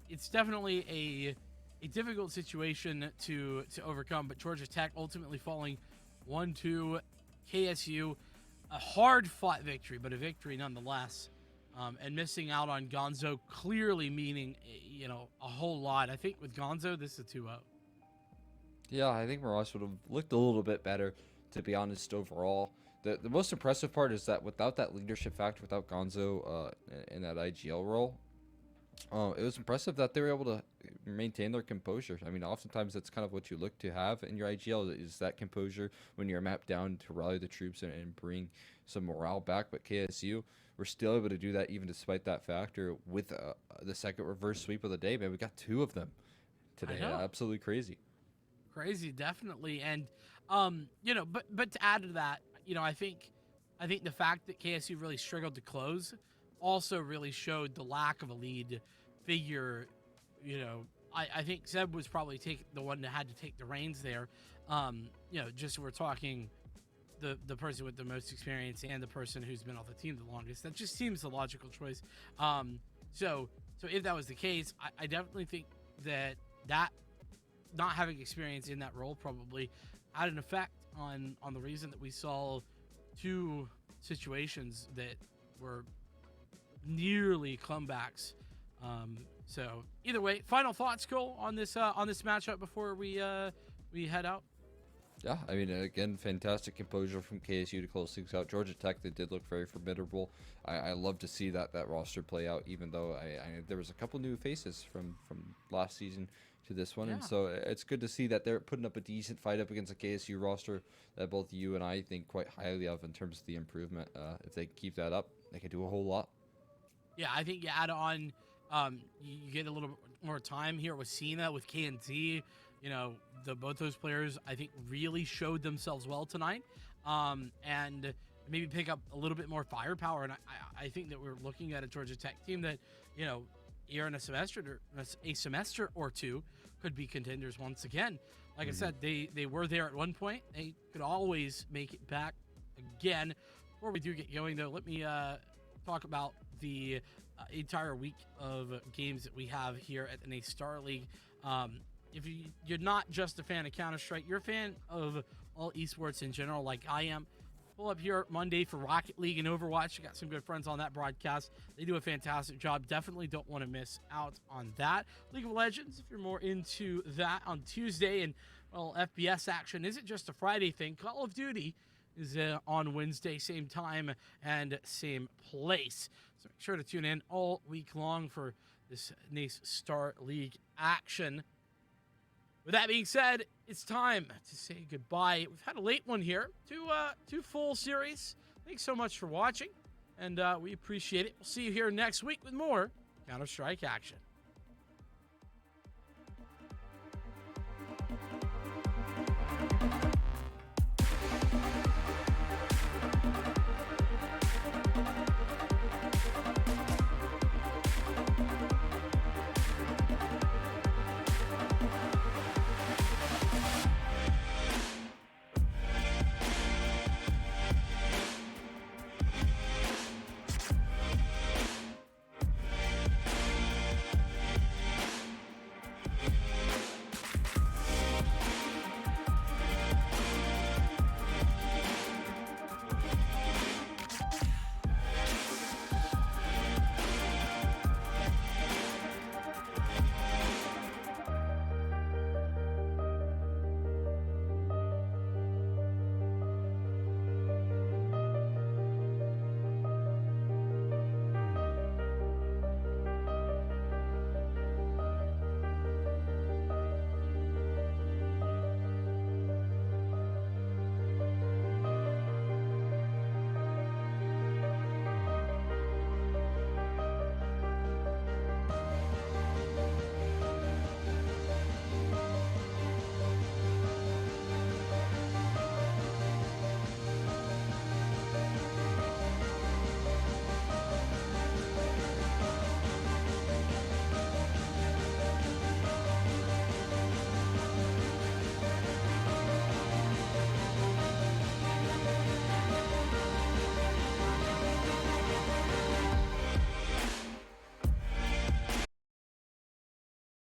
it's definitely a difficult situation to overcome, but Georgia Tech ultimately falling 1-2. KSU, a hard-fought victory, but a victory nonetheless. And missing out on Gonzo clearly meaning, you know, a whole lot. I think with Gonzo, this is a 2-0. Yeah, I think Morales would have looked a little bit better, to be honest, overall. The most impressive part is that without that leadership factor, without Gonzo in that IGL role, it was impressive that they were able to maintain their composure. I mean, oftentimes that's kind of what you look to have in your IGL, is that composure when you're mapped down to rally the troops and bring some morale back. But KSU were still able to do that even despite that factor with the second reverse sweep of the day. Man, we got 2 of them today. Absolutely crazy. Crazy, definitely. And you know, but to add to that, you know, I think the fact that KSU really struggled to close also really showed the lack of a lead figure. You know, I think Zeb was probably the one that had to take the reins there. You know, just we're talking the person with the most experience and the person who's been on the team the longest. That just seems the logical choice. So if that was the case, I definitely think that not having experience in that role probably had an effect on the reason that we saw 2 situations that were nearly comebacks. So either way, final thoughts, Cole, on this matchup before we head out. Yeah, I mean, again, fantastic composure from KSU to close things out. Georgia Tech, they did look very formidable. I love to see that roster play out, even though there was a couple new faces from last season to this one. Yeah. And so it's good to see that they're putting up a decent fight up against a KSU roster that both you and I think quite highly of in terms of the improvement. If they keep that up, they can do a whole lot. Yeah, I think you add on, you get a little more time here with Cena, with KNT. You know, both those players, I think, really showed themselves well tonight, and maybe pick up a little bit more firepower. And I think that we're looking at a Georgia Tech team that, you know, here in a semester or 2 could be contenders once again. Like I said, they were there at one point. They could always make it back again. Before we do get going, though, let me talk about the entire week of games that we have here at the NACE Starleague. If you're not just a fan of Counter-Strike, you're a fan of all esports in general, like I am, pull up here Monday for Rocket League and Overwatch. I got some good friends on that broadcast. They do a fantastic job. Definitely don't want to miss out on that. League of Legends, if you're more into that, on Tuesday. And, well, FPS action isn't just a Friday thing. Call of Duty is on Wednesday, same time and same place. So make sure to tune in all week long for this NACE Starleague action. With that being said, it's time to say goodbye. We've had a late one here, two full series. Thanks so much for watching, and we appreciate it. We'll see you here next week with more Counter-Strike action.